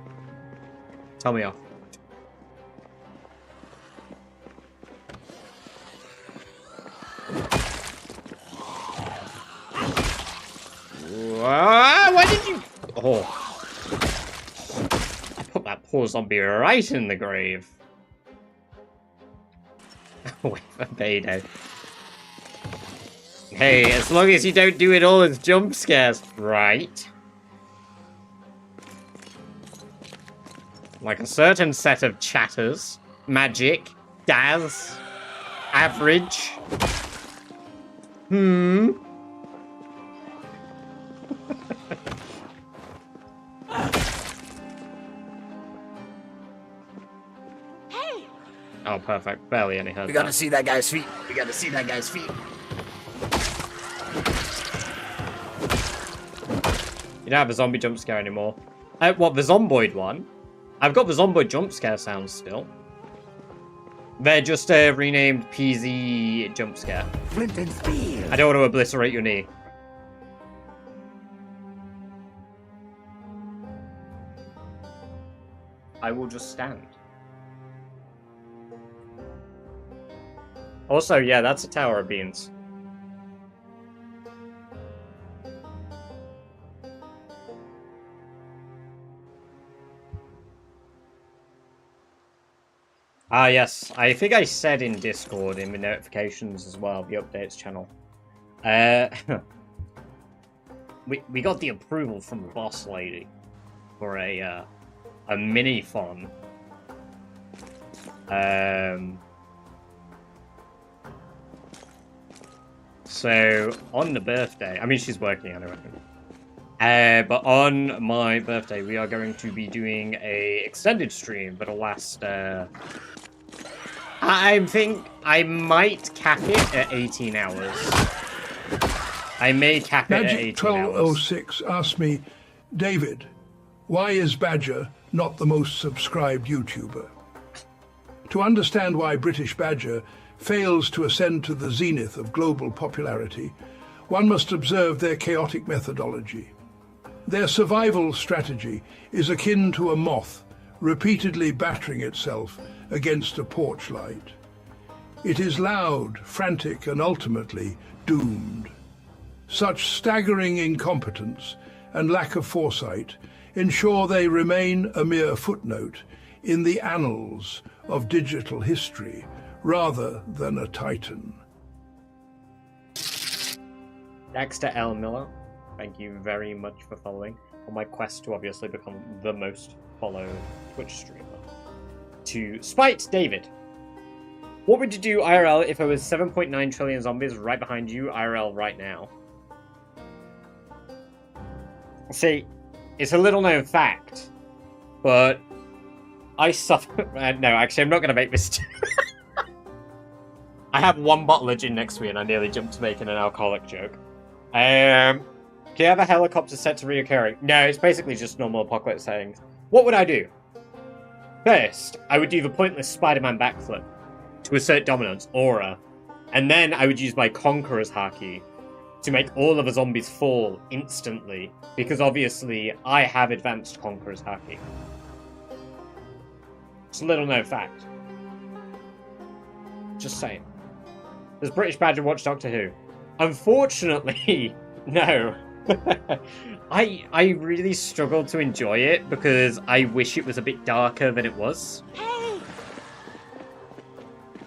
A: tell me off. Why did you... Oh. I put that poor zombie right in the grave. Wait for Beto. Hey, as long as you don't do it all as jump scares, right? Like a certain set of chatters, magic, Daz, average.
N: Hey!
A: Oh, perfect. Barely any heard.
P: We gotta see that guy's feet. We gotta see that guy's feet.
A: You don't have a zombie jump scare anymore. What, the zomboid one? I've got the zomboid jump scare sounds still. They're just a renamed PZ jump scare.
P: Flint and steel.
A: I don't want to obliterate your knee. I will just stand. Also, yeah, that's a tower of beans. Ah, yes. I think I said in Discord, in the notifications as well, the updates channel. We got the approval from the boss lady for a mini-thon. So, on the birthday... I mean, she's working on it, I reckon. But on my birthday, we are going to be doing a extended stream, but it'll last, I think I might cap it at 18 hours. I may cap it at 18 hours.
H: Magic1206 asked me, David, why is Badger not the most subscribed YouTuber? To understand why British Badger fails to ascend to the zenith of global popularity, one must observe their chaotic methodology. Their survival strategy is akin to a moth repeatedly battering itself against a porch light. It is loud, frantic, and ultimately doomed. Such staggering incompetence and lack of foresight ensure they remain a mere footnote in the annals of digital history rather than a titan.
A: Dexter L. Miller, thank you very much for following on my quest to obviously become the most followed Twitch streamer. To Spite David, what would you do IRL if there was 7.9 trillion zombies right behind you IRL right now? See, it's a little known fact, but I suffer. No, actually, I'm not going to make this. I have one bottle of gin next to me, and I nearly jumped to making an alcoholic joke. Do you have a helicopter set to reoccurring? No, it's basically just normal apocalypse settings. What would I do? First, I would do the pointless Spider-Man backflip to assert dominance, aura, and then I would use my Conqueror's Haki to make all of the zombies fall instantly, because obviously I have advanced Conqueror's Haki. It's a little known fact. Just saying. Does British Badger watch Doctor Who? Unfortunately, no. I really struggled to enjoy it because I wish it was a bit darker than it was.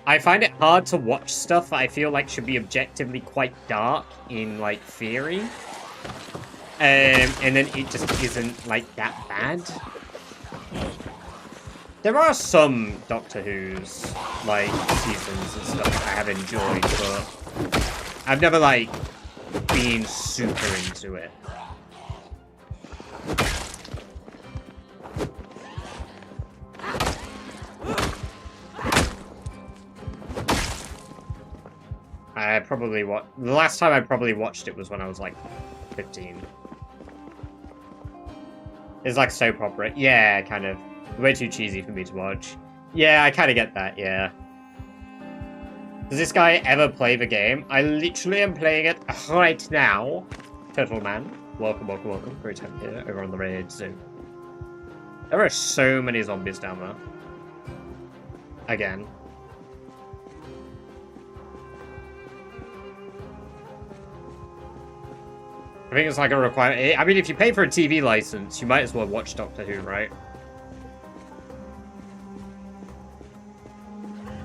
A: I find it hard to watch stuff that I feel like should be objectively quite dark in, like, theory. And then it just isn't, like, that bad. There are some Doctor Who's, like, seasons and stuff I have enjoyed, but I've never, like, been super into it. I probably the last time I probably watched it was when I was like 15. It's like soap opera. Yeah, kind of. Way too cheesy for me to watch. Yeah, I kind of get that, yeah. Does this guy ever play the game? I literally am playing it right now. Turtle Man. Welcome, welcome, welcome. Great time here over on the Raid Zoo. There are so many zombies down there. Again. I think it's like a requirement. I mean, if you pay for a TV license, you might as well watch Doctor Who, right?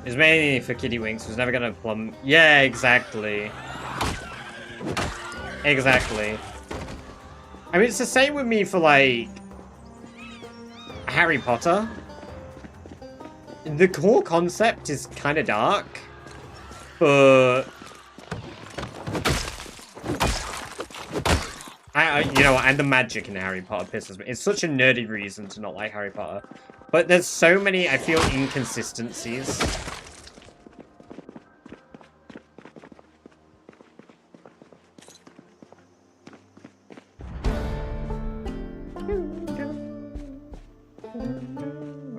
A: It's mainly for Kitty Winks, who's never gonna plumb. Yeah, exactly. Exactly. I mean, it's the same with me for, like, Harry Potter. The core concept is kind of dark, but you know, and the magic in Harry Potter pisses me. It's such a nerdy reason to not like Harry Potter. But there's so many, I feel, inconsistencies.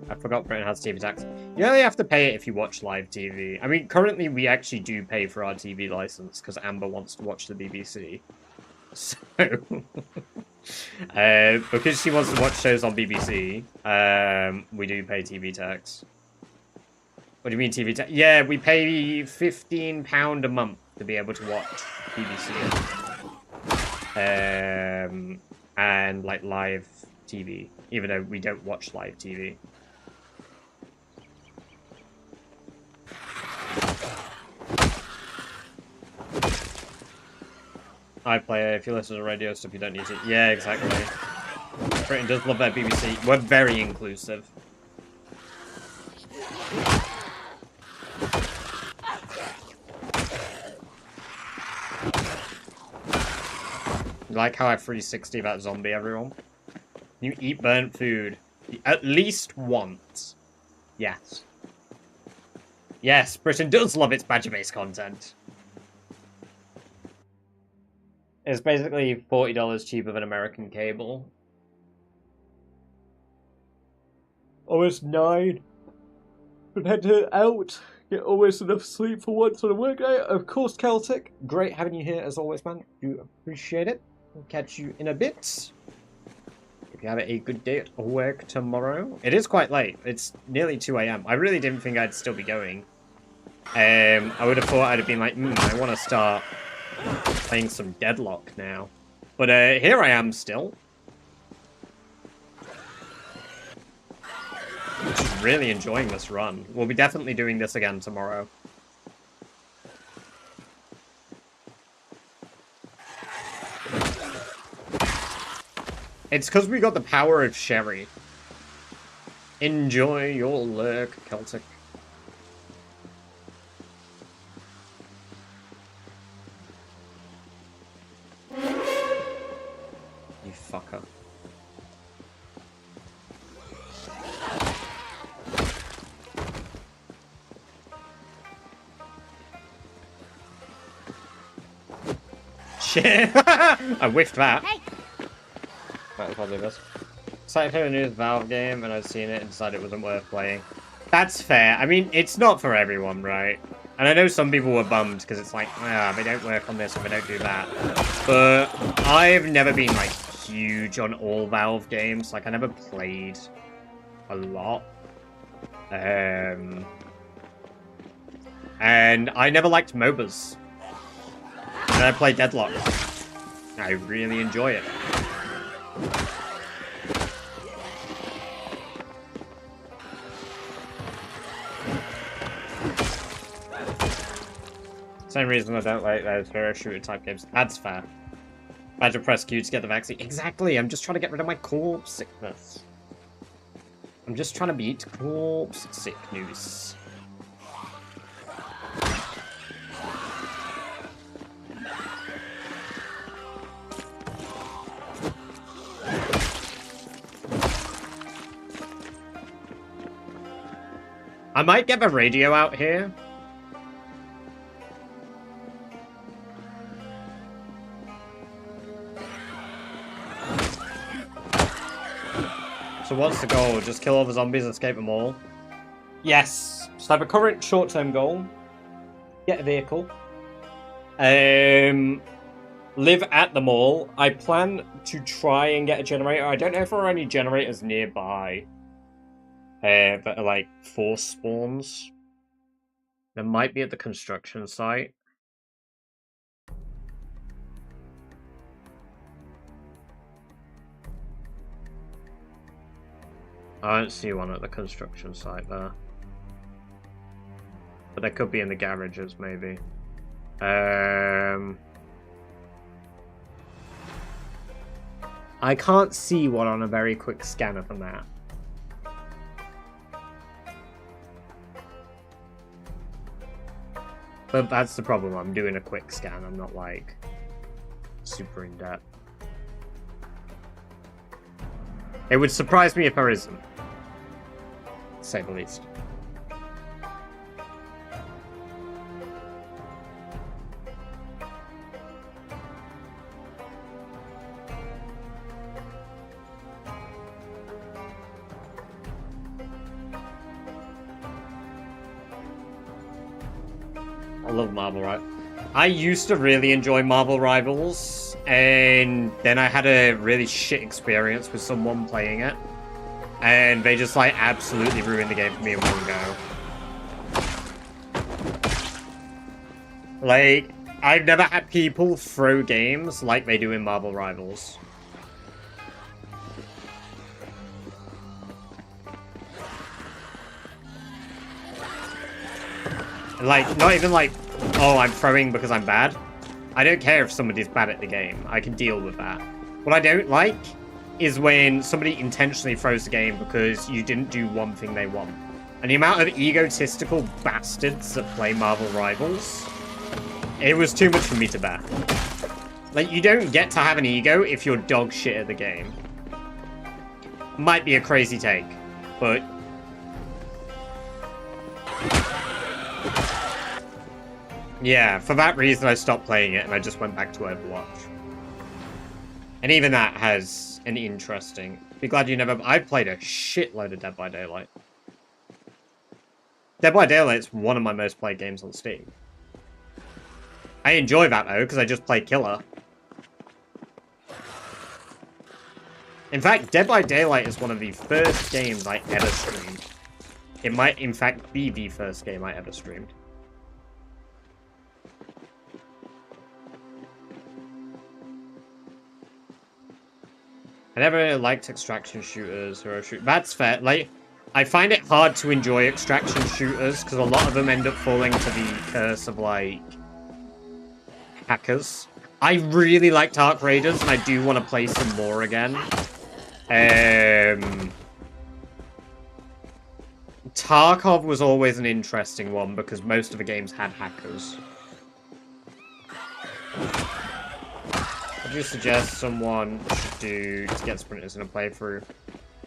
A: I forgot Britain has TV tax. You only have to pay it if you watch live TV. I mean, currently we actually do pay for our TV license because Amber wants to watch the BBC. So, because she wants to watch shows on BBC, we do pay TV tax. What do you mean TV tax? Yeah, we pay £15 a month to be able to watch BBC. And, like, live TV, even though we don't watch live TV. iPlayer, if you listen to radio stuff, you don't need to. Yeah, exactly. Britain does love their BBC. We're very inclusive. You like how I 360 that zombie, everyone? You eat burnt food. At least once. Yes. Yes, Britain does love its badger-based content. It's basically $40 cheaper than American cable. Almost 9. But head out. Get almost enough sleep for once on a work day. Of course, Celtic. Great having you here as always, man. Do appreciate it. I'll catch you in a bit. Hope you have a good day at work tomorrow. It is quite late. It's nearly 2 AM. I really didn't think I'd still be going. I would have thought I'd have been like, I want to start playing some Deadlock now. But here I am still. Just really enjoying this run. We'll be definitely doing this again tomorrow. It's because we got the power of Sherry. Enjoy your lurk, Celtic. You fucker. Shit! I whiffed that. Hey. Might as well do this. Decided to play a new Valve game, and I'd seen it and decided it wasn't worth playing. That's fair. I mean, it's not for everyone, right? And I know some people were bummed because it's like, they don't work on this or they don't do that. But I've never been, like, huge on all Valve games. Like, I never played a lot. And I never liked MOBAs. And I play Deadlock. I really enjoy it. Same reason I don't like those hero shooter type games. That's fair. Badger press Q to get the vaccine. Exactly, I'm just trying to get rid of my corpse sickness. I'm just trying to beat corpse sickness. I might get the radio out here. So what's the goal? Just kill all the zombies and escape them all? Yes. So I have a current short-term goal. Get a vehicle. Live at the mall. I plan to try and get a generator. I don't know if there are any generators nearby. That are like force spawns. There might be at the construction site. I don't see one at the construction site there. But there could be in the garages, maybe. I can't see one on a very quick scan of the map. But that's the problem, I'm doing a quick scan, I'm not like super in depth. It would surprise me if there isn't, to say the least. I love Marvel Rivals. I used to really enjoy Marvel Rivals, and then I had a really shit experience with someone playing it, and they just like absolutely ruined the game for me in one go. Like, I've never had people throw games like they do in Marvel Rivals. Like, not even like, oh, I'm throwing because I'm bad. I don't care if somebody's bad at the game. I can deal with that. What I don't like is when somebody intentionally throws the game because you didn't do one thing they want. And the amount of egotistical bastards that play Marvel Rivals, it was too much for me to bear. Like, you don't get to have an ego if you're dog shit at the game. Might be a crazy take, but... yeah, for that reason I stopped playing it and I just went back to Overwatch. And even that has an interesting... Be glad you never... I've played a shitload of Dead by Daylight. Dead by Daylight's one of my most played games on Steam. I enjoy that though, because I just play Killer. In fact, Dead by Daylight is one of the first games I ever streamed. It might, in fact, be the first game I ever streamed. I never really liked extraction shooters or that's fair. Like, I find it hard to enjoy extraction shooters because a lot of them end up falling to the curse of, like, hackers. I really liked Arc Raiders and I do want to play some more again. Tarkov was always an interesting one because most of the games had hackers. Would you suggest someone should do to get sprinters in a playthrough?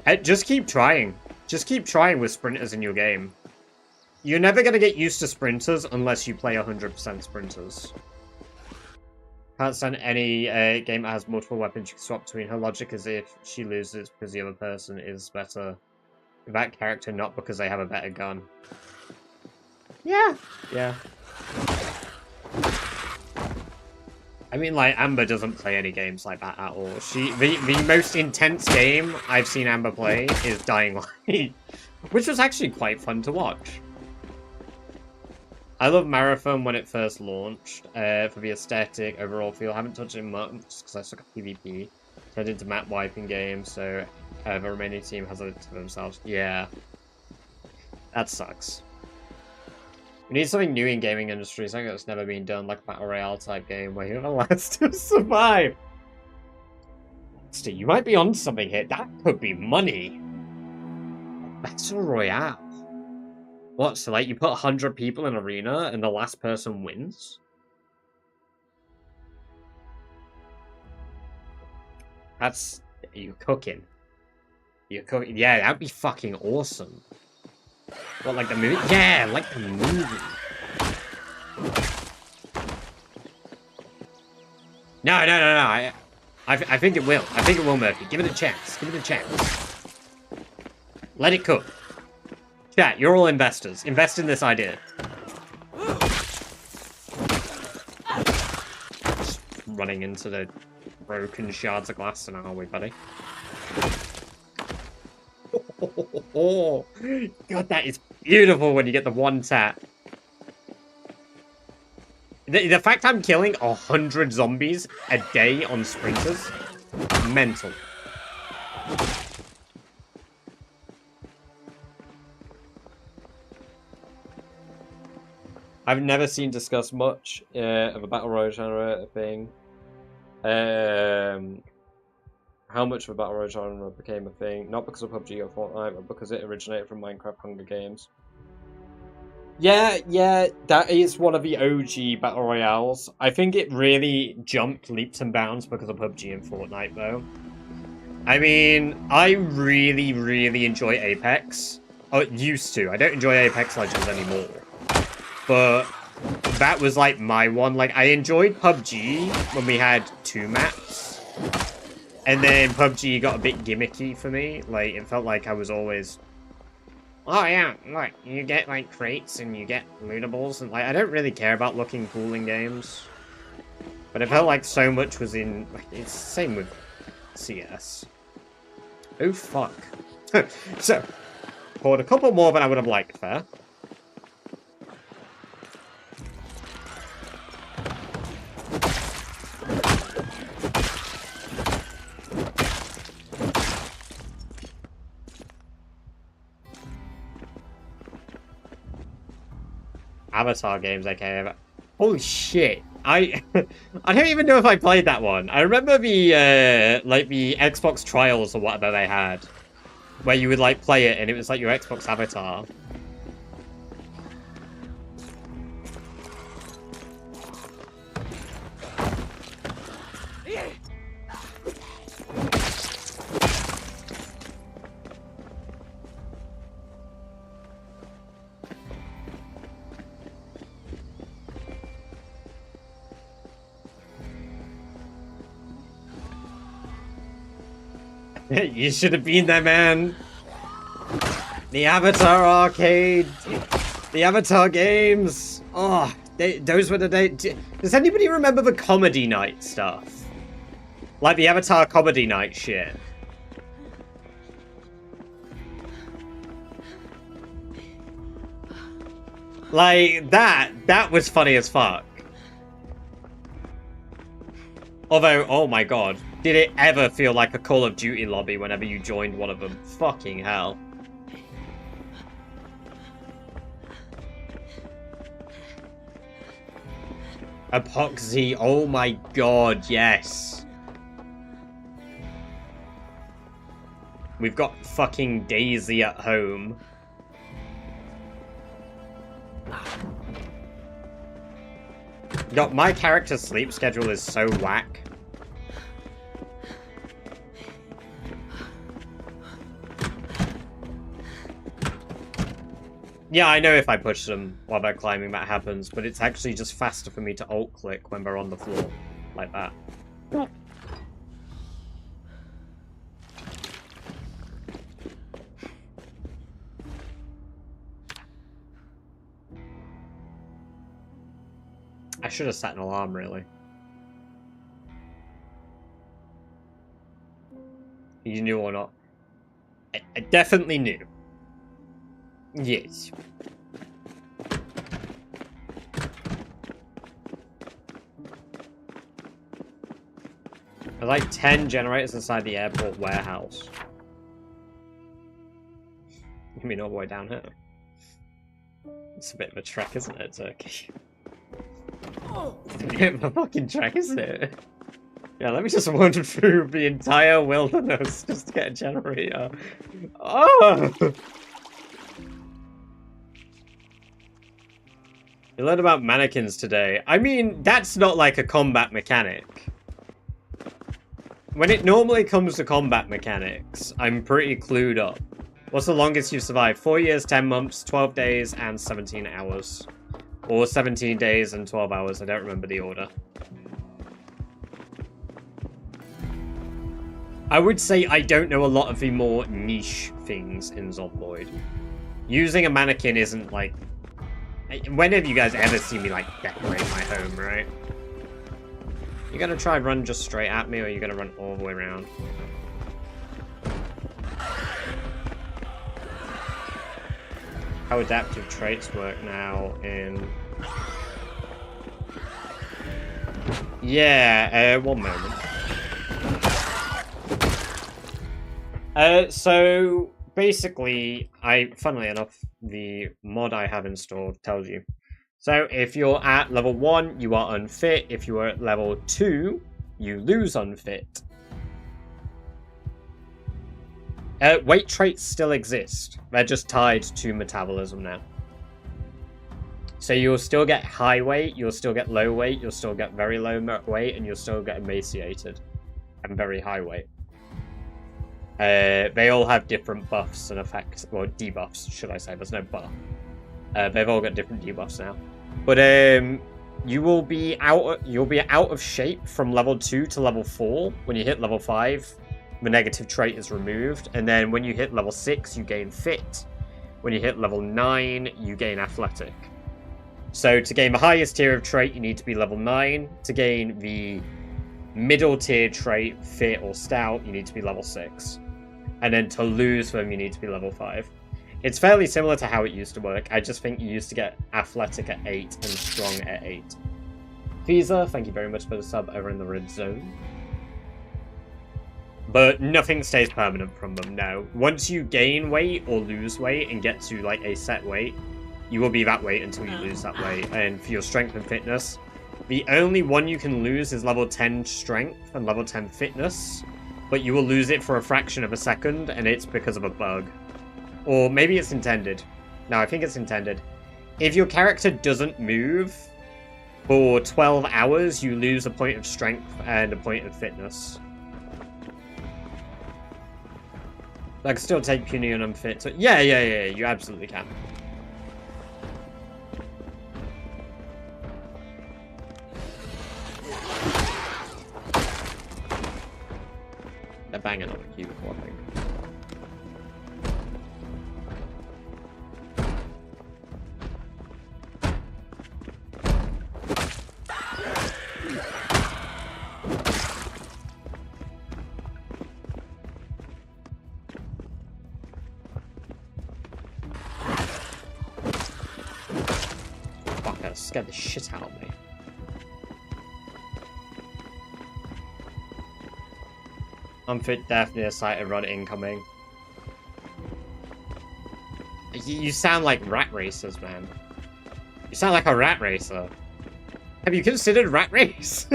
A: Hey, just keep trying. Just keep trying with sprinters in your game. You're never going to get used to sprinters unless you play 100% sprinters. Can't stand any game that has multiple weapons you can swap between. Her logic is if she loses because the other person is better. That character, not because they have a better gun. Yeah. Yeah. I mean, like, Amber doesn't play any games like that at all. The most intense game I've seen Amber play is Dying Light, which was actually quite fun to watch. I love Marathon when it first launched, for the aesthetic, overall feel. I haven't touched it much because I suck at PvP. Turned into map wiping games, so the remaining team has it to themselves. Yeah. That sucks. We need something new in gaming industry, something that's never been done, like a Battle Royale type game where you're allowed to survive. Steve, you might be on something here. That could be money. Battle Royale. What, so like you put 100 people in an arena and the last person wins? That's... you're cooking. You're cooking. Yeah, that'd be fucking awesome. What, like the movie? Yeah, like the movie. No. I think it will. I think it will, Murphy. Give it a chance. Give it a chance. Let it cook. Chat, you're all investors. Invest in this idea. Just running into the broken shards of glass now, are we, buddy? Oh, God, that is beautiful when you get the one tap. The fact I'm killing 100 zombies a day on sprinters, mental. I've never seen discussed much of a Battle Royale genre thing. How much of a Battle Royale genre became a thing, not because of PUBG or Fortnite, but because it originated from Minecraft Hunger Games. Yeah, that is one of the OG Battle Royales. I think it really jumped leaps and bounds because of PUBG and Fortnite, though. I mean, I really, really enjoy Apex. Oh, it used to. I don't enjoy Apex Legends anymore. But that was, like, my one. Like, I enjoyed PUBG when we had 2 maps. And then PUBG got a bit gimmicky for me. Like, it felt like I was always... oh, yeah, look, you get, like, crates and you get lootables. And, like, I don't really care about looking cool in games. But it felt like so much was in... like, it's the same with CS. Oh, fuck. So, poured a couple more than I would have liked there. Avatar games, okay. Holy shit. I don't even know if I played that one. I remember the like the Xbox trials or whatever they had, where you would like play it and it was like your Xbox avatar. You should have been there, man. The Avatar arcade. The Avatar games. Oh, those were the days. Does anybody remember the comedy night stuff? Like the Avatar comedy night shit. Like, that was funny as fuck. Although, oh my god, did it ever feel like a Call of Duty lobby whenever you joined one of them? Fucking hell. Epoxy, oh my god, yes. We've got fucking Daisy at home. God, my character's sleep schedule is so whack. Yeah, I know if I push them while they're climbing that happens, but it's actually just faster for me to alt-click when they're on the floor. Like that. I should have set an alarm, really. You knew or not? I definitely knew. Yes. There's like 10 generators inside the airport warehouse. You mean all the way down here? It's a bit of a trek, isn't it, Turkey? It's a bit of a fucking trek, isn't it? Yeah, let me just wander through the entire wilderness just to get a generator. Oh! You learned about mannequins today. I mean, that's not like a combat mechanic. When it normally comes to combat mechanics, I'm pretty clued up. What's the longest you've survived? 4 years, 10 months, 12 days, and 17 hours. Or 17 days and 12 hours. I don't remember the order. I would say I don't know a lot of the more niche things in Zomboid. Using a mannequin isn't like... When have you guys ever seen me, like, decorate my home, right? You gonna try and run just straight at me, or are you gonna run all the way around? How adaptive traits work now in... Yeah, one moment. So, basically, funnily enough, the mod I have installed tells you. So, if you're at level 1, you are unfit. If you are at level 2, you lose unfit. Weight traits still exist. They're just tied to metabolism now. So you'll still get high weight, you'll still get low weight, you'll still get very low weight, and you'll still get emaciated and very high weight. They all have different buffs and effects, well, debuffs, should I say. There's no buff. They've all got different debuffs now. But you'll be out of shape from level 2 to level 4. When you hit level 5, the negative trait is removed, and then when you hit level 6, you gain fit. When you hit level 9, you gain athletic. So to gain the highest tier of trait, you need to be level 9. To gain the middle tier trait, fit or stout, you need to be level 6. And then to lose them, you need to be level 5. It's fairly similar to how it used to work. I just think you used to get athletic at 8 and strong at 8. Visa, thank you very much for the sub over in the red zone. But nothing stays permanent from them, no. Once you gain weight or lose weight and get to like a set weight, you will be that weight until you lose that weight. And for your strength and fitness, the only one you can lose is level 10 strength and level 10 fitness, but you will lose it for a fraction of a second, and it's because of a bug. Or maybe it's intended. No, I think it's intended. If your character doesn't move for 12 hours, you lose a point of strength and a point of fitness. I can still take puny and unfit. So yeah, you absolutely can. banging on the cubicle, I think. Fuck, that scared the shit out of me. Unfit, definitely a sighted rod incoming. You sound like rat racers, man. You sound like a rat racer. Have you considered rat race?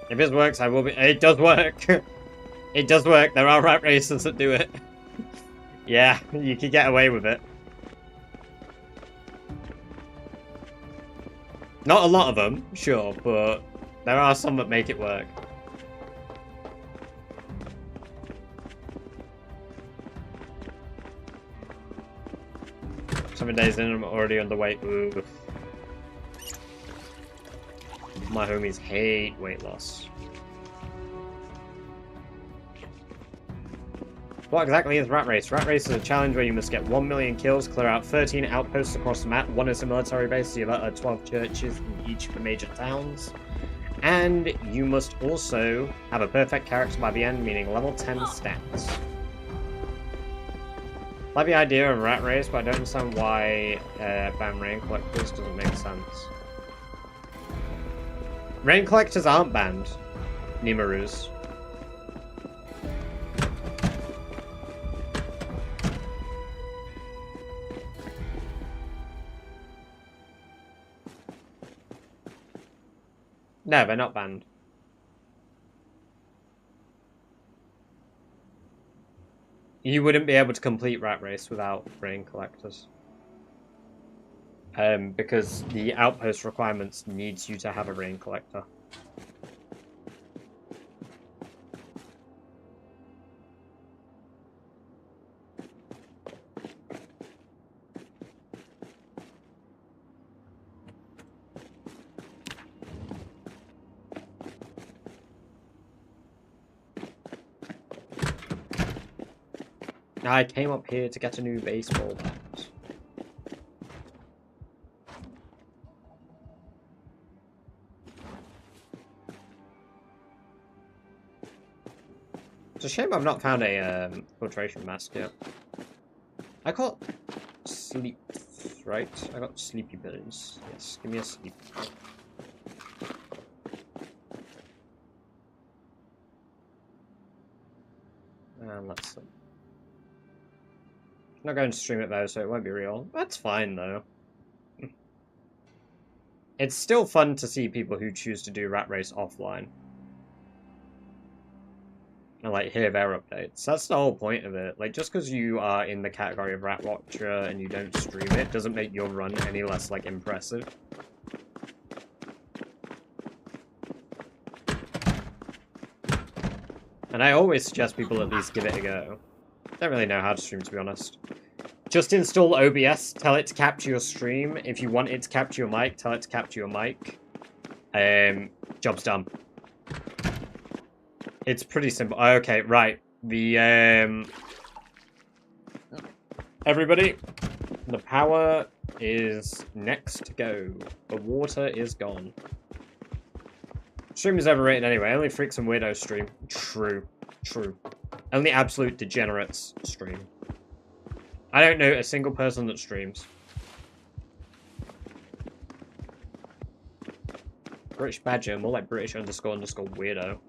A: If it works, I will be. It does work. It does work. There are rat racers that do it. Yeah, you can get away with it. Not a lot of them, sure, but there are some that make it work. 7 days in, I'm already underweight. Ooh. My homies hate weight loss. What exactly is Rat Race? Rat Race is a challenge where you must get 1 million kills, clear out 13 outposts across the map. One is a military base, so you have 12 churches in each of the major towns. And you must also have a perfect character by the end, meaning level 10 stats. I like the idea of Rat Race, but I don't understand why ban Rain Collectors doesn't make sense. Rain Collectors aren't banned, Nimarus. No, they're not banned. You wouldn't be able to complete Rat Race without Rain Collectors. Because the outpost requirements needs you to have a Rain Collector. I came up here to get a new baseball bat. It's a shame I've not found a filtration mask yet. I got sleep, right? I got sleepy pills. Yes, give me a sleep. And let's see. I'm not going to stream it though, so it won't be real. That's fine though. It's still fun to see people who choose to do Rat Race offline. And like hear their updates. That's the whole point of it. Like just because you are in the category of Rat Watcher and you don't stream it doesn't make your run any less like impressive. And I always suggest people at least give it a go. Don't really know how to stream, to be honest. Just install OBS, tell it to capture your stream. If you want it to capture your mic, tell it to capture your mic. Job's done. It's pretty simple. Okay, right. The everybody, the power is next to go. The water is gone. Stream is overrated anyway. Only freaks and weirdos stream. True. True. Only absolute degenerates stream. I don't know a single person that streams. British Badger, more like British __ weirdo.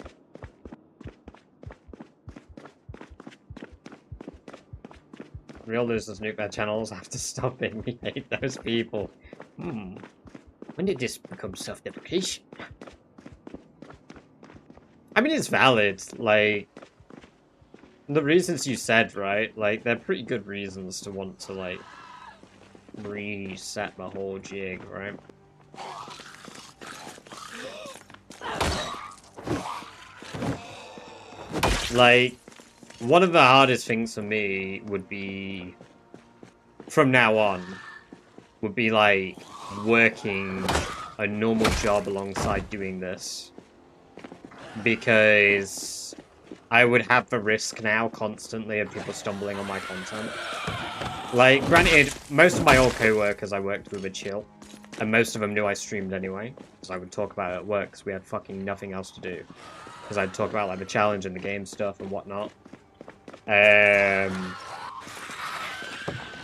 A: Real losers nuke their channels after stopping. We hate those people. When did this become self-deprecation? I mean, it's valid. Like, the reasons you said, right? Like, they're pretty good reasons to want to, like, reset the whole jig, right? Like, one of the hardest things for me would be from now on would be like working a normal job alongside doing this, because I would have the risk now constantly of people stumbling on my content. Like, granted, most of my old co-workers I worked with were chill, and most of them knew I streamed anyway, because I would talk about it at work because we had fucking nothing else to do. Because I'd talk about like the challenge and the game stuff and whatnot.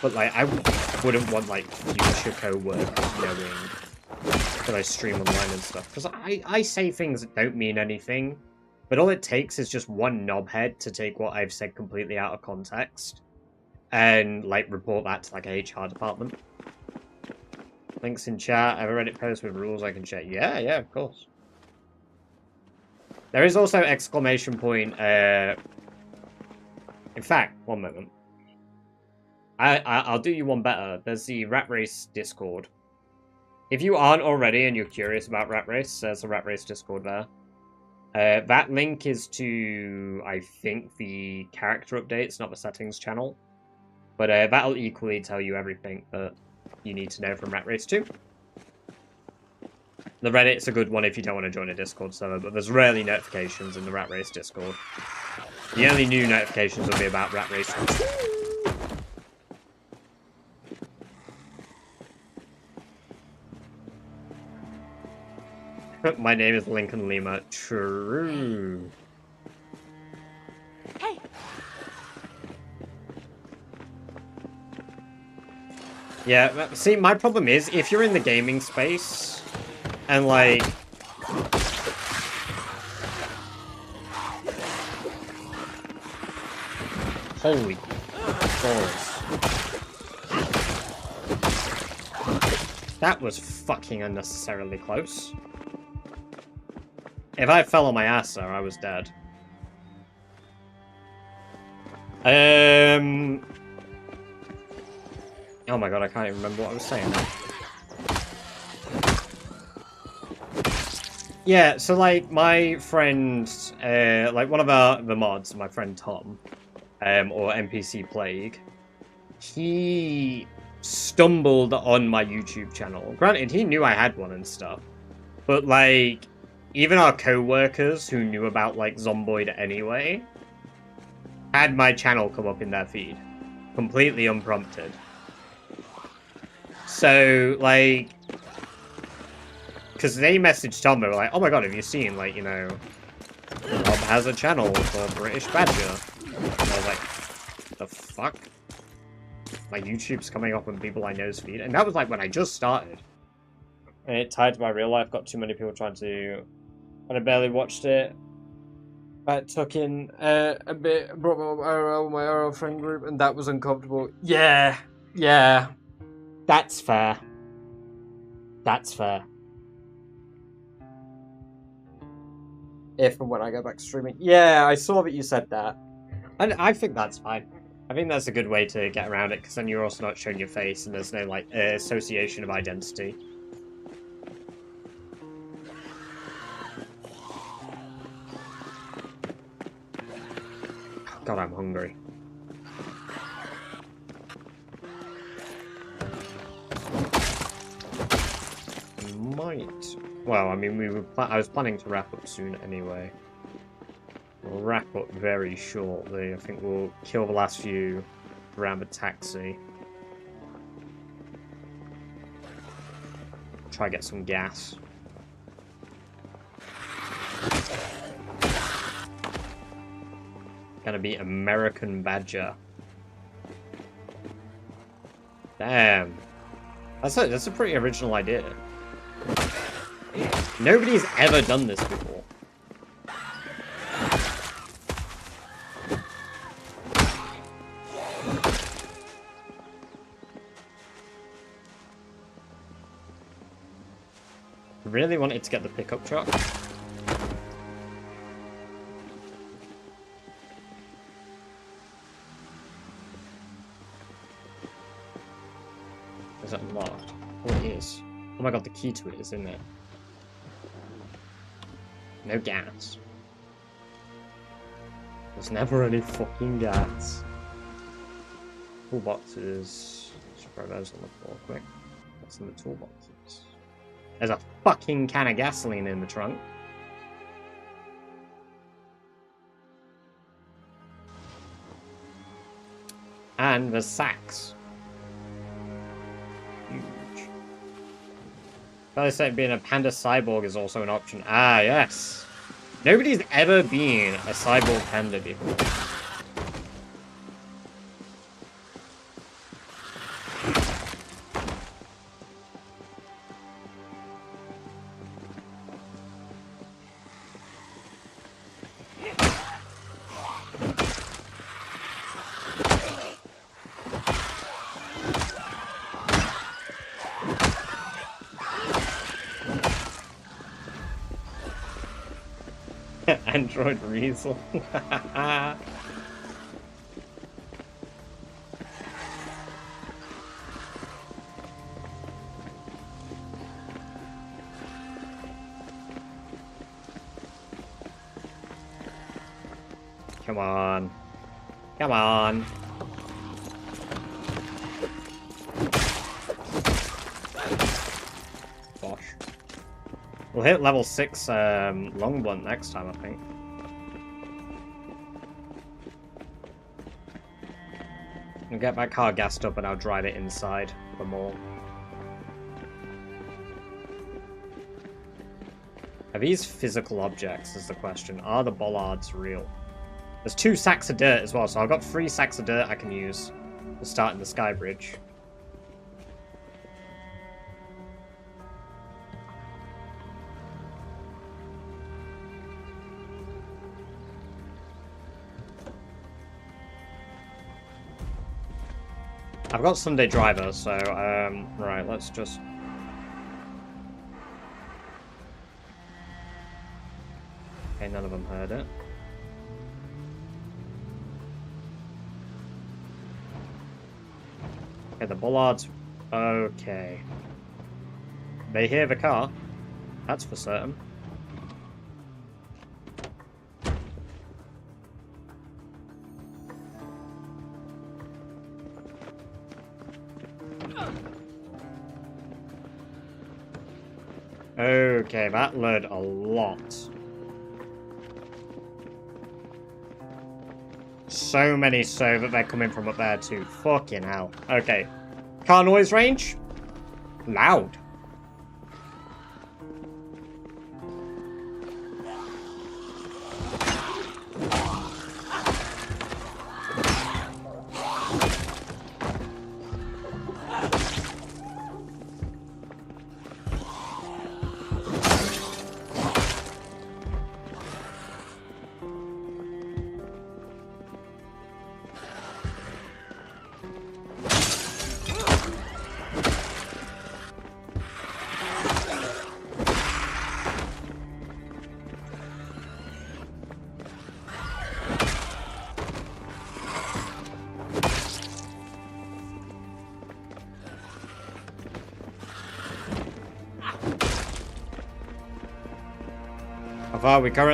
A: But like, I wouldn't want like future co-workers knowing that I stream online and stuff. Because I say things that don't mean anything, but all it takes is just one knobhead to take what I've said completely out of context and like report that to like a HR department. Links in chat. I have a Reddit post with rules I can check. Yeah, of course. There is also exclamation point. In fact, one moment. I'll do you one better. There's the Rat Race Discord. If you aren't already and you're curious about Rat Race, there's a Rat Race Discord there. That link is to, I think, the character updates, not the settings channel. But that'll equally tell you everything that you need to know from Rat Race 2. The Reddit's a good one if you don't want to join a Discord server, but there's rarely notifications in the Rat Race Discord. The only new notifications will be about Rat Race 2. My name is Lincoln Lima. True.
N: Hey.
A: Yeah, see, my problem is, if you're in the gaming space, and like... Holy balls. That was fucking unnecessarily close. If I fell on my ass there, I was dead. Oh my god, I can't even remember what I was saying. Yeah, so like my friend, like one of the mods, my friend Tom, or NPC Plague, he stumbled on my YouTube channel. Granted, he knew I had one and stuff, but like, even our co-workers who knew about like Zomboid anyway, had my channel come up in their feed, completely unprompted. So, like, because they messaged Tom, they were like, oh my god, have you seen, like, you know, Rob has a channel for British Badger. And I was like, the fuck? My YouTube's coming up on people I know's feed. And that was, like, when I just started. And it tied to my real life, got too many people trying to... But I barely watched it. I took in a bit, brought my RL friend group, and that was uncomfortable. Yeah. That's fair. That's fair. If and when I go back to streaming. Yeah, I saw that you said that. And I think that's fine. I think that's a good way to get around it, because then you're also not showing your face, and there's no, like, association of identity. God, I'm hungry. Might. Well, I mean, I was planning to wrap up soon anyway. We'll wrap up very shortly. I think we'll kill the last few around the taxi. Try to get some gas. Gonna be American Badger. Damn. That's a pretty original idea. Nobody's ever done this before. Really wanted to get the pickup truck. Is that unlocked? Oh, it is. Oh my god, the key to it is in there. No gas. There's never any fucking gas. Toolboxes. throw those on the floor quick. What's in the toolboxes? There's a fucking can of gasoline in the trunk. And the sacks. Huge. I said being a panda cyborg is also an option. Ah, yes. Nobody's ever been a cyborg panda before. Android Weasel. Come on. Come on. Gosh. We'll hit level 6 long blunt next time, I think. I'll get my car gassed up and I'll drive it inside for more. Are these physical objects is the question. Are the bollards real? There's 2 sacks of dirt as well, so I've got 3 sacks of dirt I can use to start in the sky bridge. I've got Sunday driver, so, right, let's just... Okay, none of them heard it. Okay, the bollards... Okay. They hear the car. That's for certain. Okay, that load a lot. So many so that they're coming from up there too. Fucking hell. Okay. Car noise range? Loud.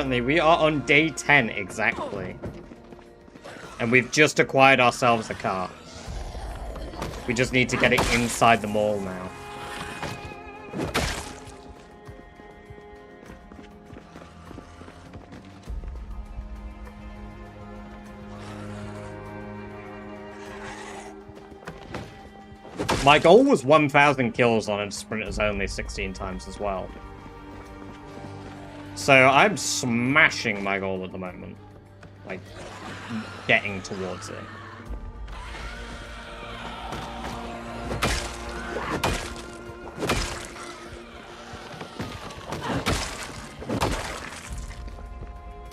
A: We are on day 10 exactly. And we've just acquired ourselves a car. We just need to get it inside the mall now. My goal was 1,000 kills on a sprinters only 16 times as well. So I'm smashing my goal at the moment. Like, getting towards it.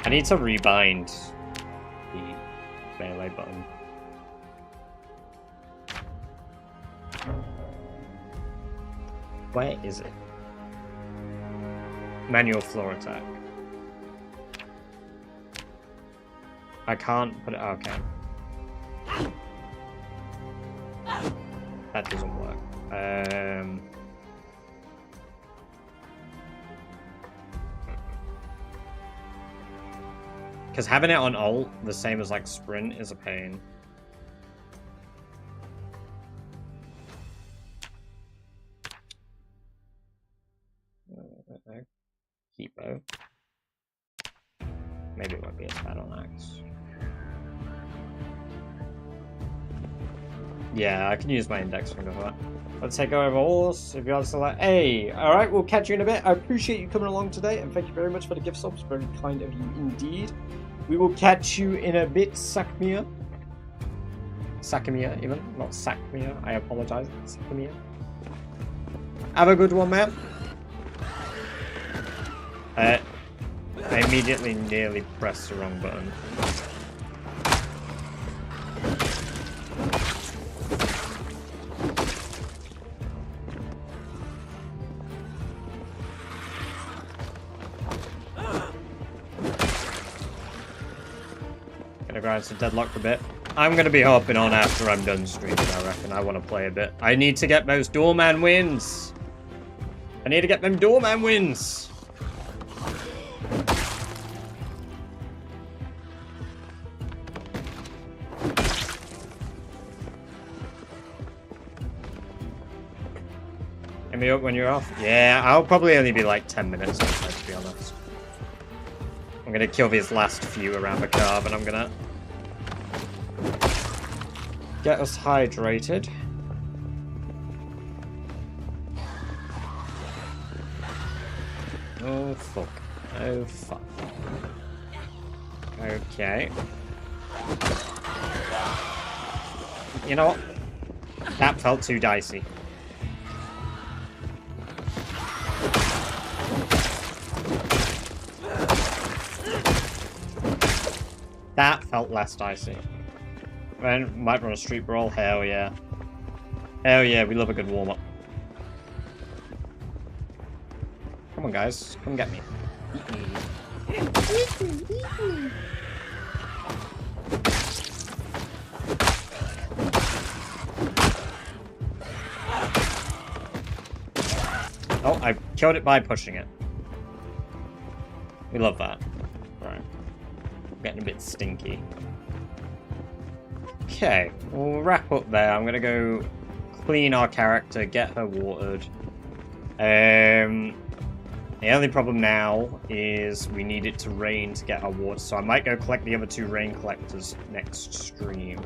A: I need to rebind the melee button. Where is it? Manual floor attack. I can't put it... Okay. That doesn't work. Because having it on ult, the same as like sprint, is a pain. heat bow. Maybe it won't be as bad on axe. Yeah, I can use my index finger for that. Let's take over horse. If you are select, hey, all right, we'll catch you in a bit. I appreciate you coming along today, and thank you very much for the gift subs. Very kind of you indeed. We will catch you in a bit, Sakmia. Sakamia, even not Sakmia. I apologize, Sakamia. Have a good one, man. I immediately nearly pressed the wrong button. Gonna grind some deadlock for a bit. I'm gonna be hopping on after I'm done streaming, I reckon. I want to play a bit. I need to get those doorman wins. I need to get them doorman wins. Hit me up when you're off. Yeah, I'll probably only be like 10 minutes outside, to be honest. I'm gonna kill these last few around the carve, and I'm gonna get us hydrated. Oh fuck. Oh fuck. Okay. You know what? That felt too dicey. That felt less dicey. Man, might run a street brawl. Hell yeah. Hell yeah, we love a good warm-up. Come on, guys. Come get me. Oh, I killed it by pushing it. We love that. Right. Getting a bit stinky. Okay, we'll wrap up there. I'm gonna go clean our character, get her watered. The only problem now is we need it to rain to get our water, so I might go collect the other 2 rain collectors next stream.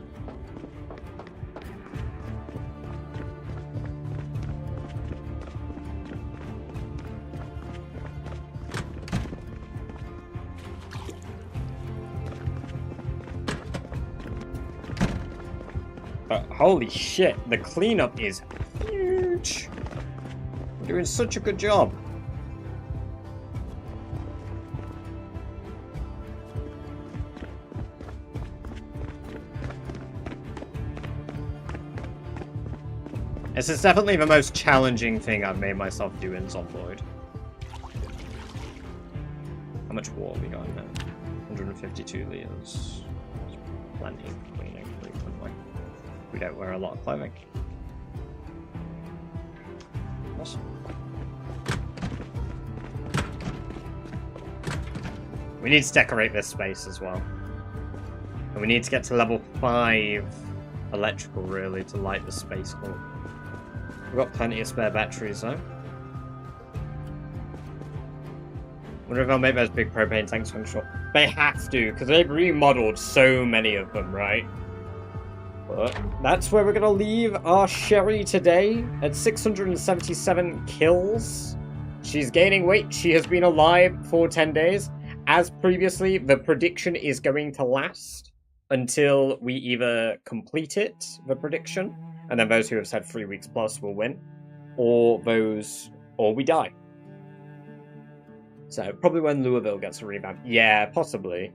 A: But holy shit, the cleanup is huge. We're doing such a good job. This is definitely the most challenging thing I've made myself do in Zomboid. How much water we got in there? 152 liters. Plenty of cleaning frequently. We don't wear a lot of clothing. Awesome. We need to decorate this space as well. And we need to get to level 5 electrical, really, to light the space up. We've got plenty of spare batteries, though. Wonder if they'll make those big propane tanks functional. They have to, because they've remodeled so many of them, right? But that's where we're going to leave our Sherry today at 677 kills. She's gaining weight. She has been alive for 10 days. As previously, the prediction is going to last until we either complete it, the prediction, and then those who have said 3 weeks plus will win, or we die. So probably when Louisville gets a revamp. Yeah, possibly,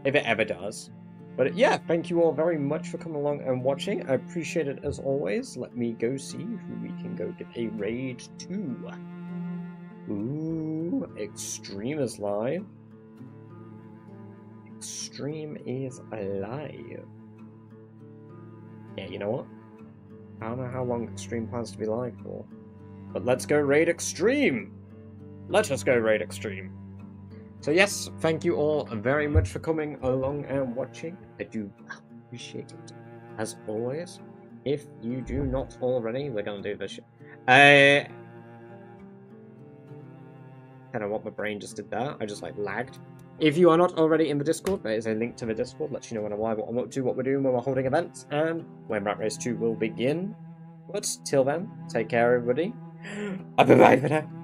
A: if it ever does. But yeah, thank you all very much for coming along and watching. I appreciate it as always. Let me go see who we can go get a raid to. Ooh, Extreme is live. Extreme is alive. Yeah, you know what? I don't know how long Extreme plans to be live for. But let's go raid Extreme! Let us go raid Extreme. So yes, thank you all very much for coming along and watching. I do appreciate it. As always, if you do not already, we're gonna do this shit. I don't know what my brain just did there. I just like lagged. If you are not already in the Discord, there is a link to the Discord. Lets you know when I'm live, what I'm up to, what we're doing, when we're holding events, and when Rat Race 2 will begin. But till then, take care, everybody. Bye-bye for now.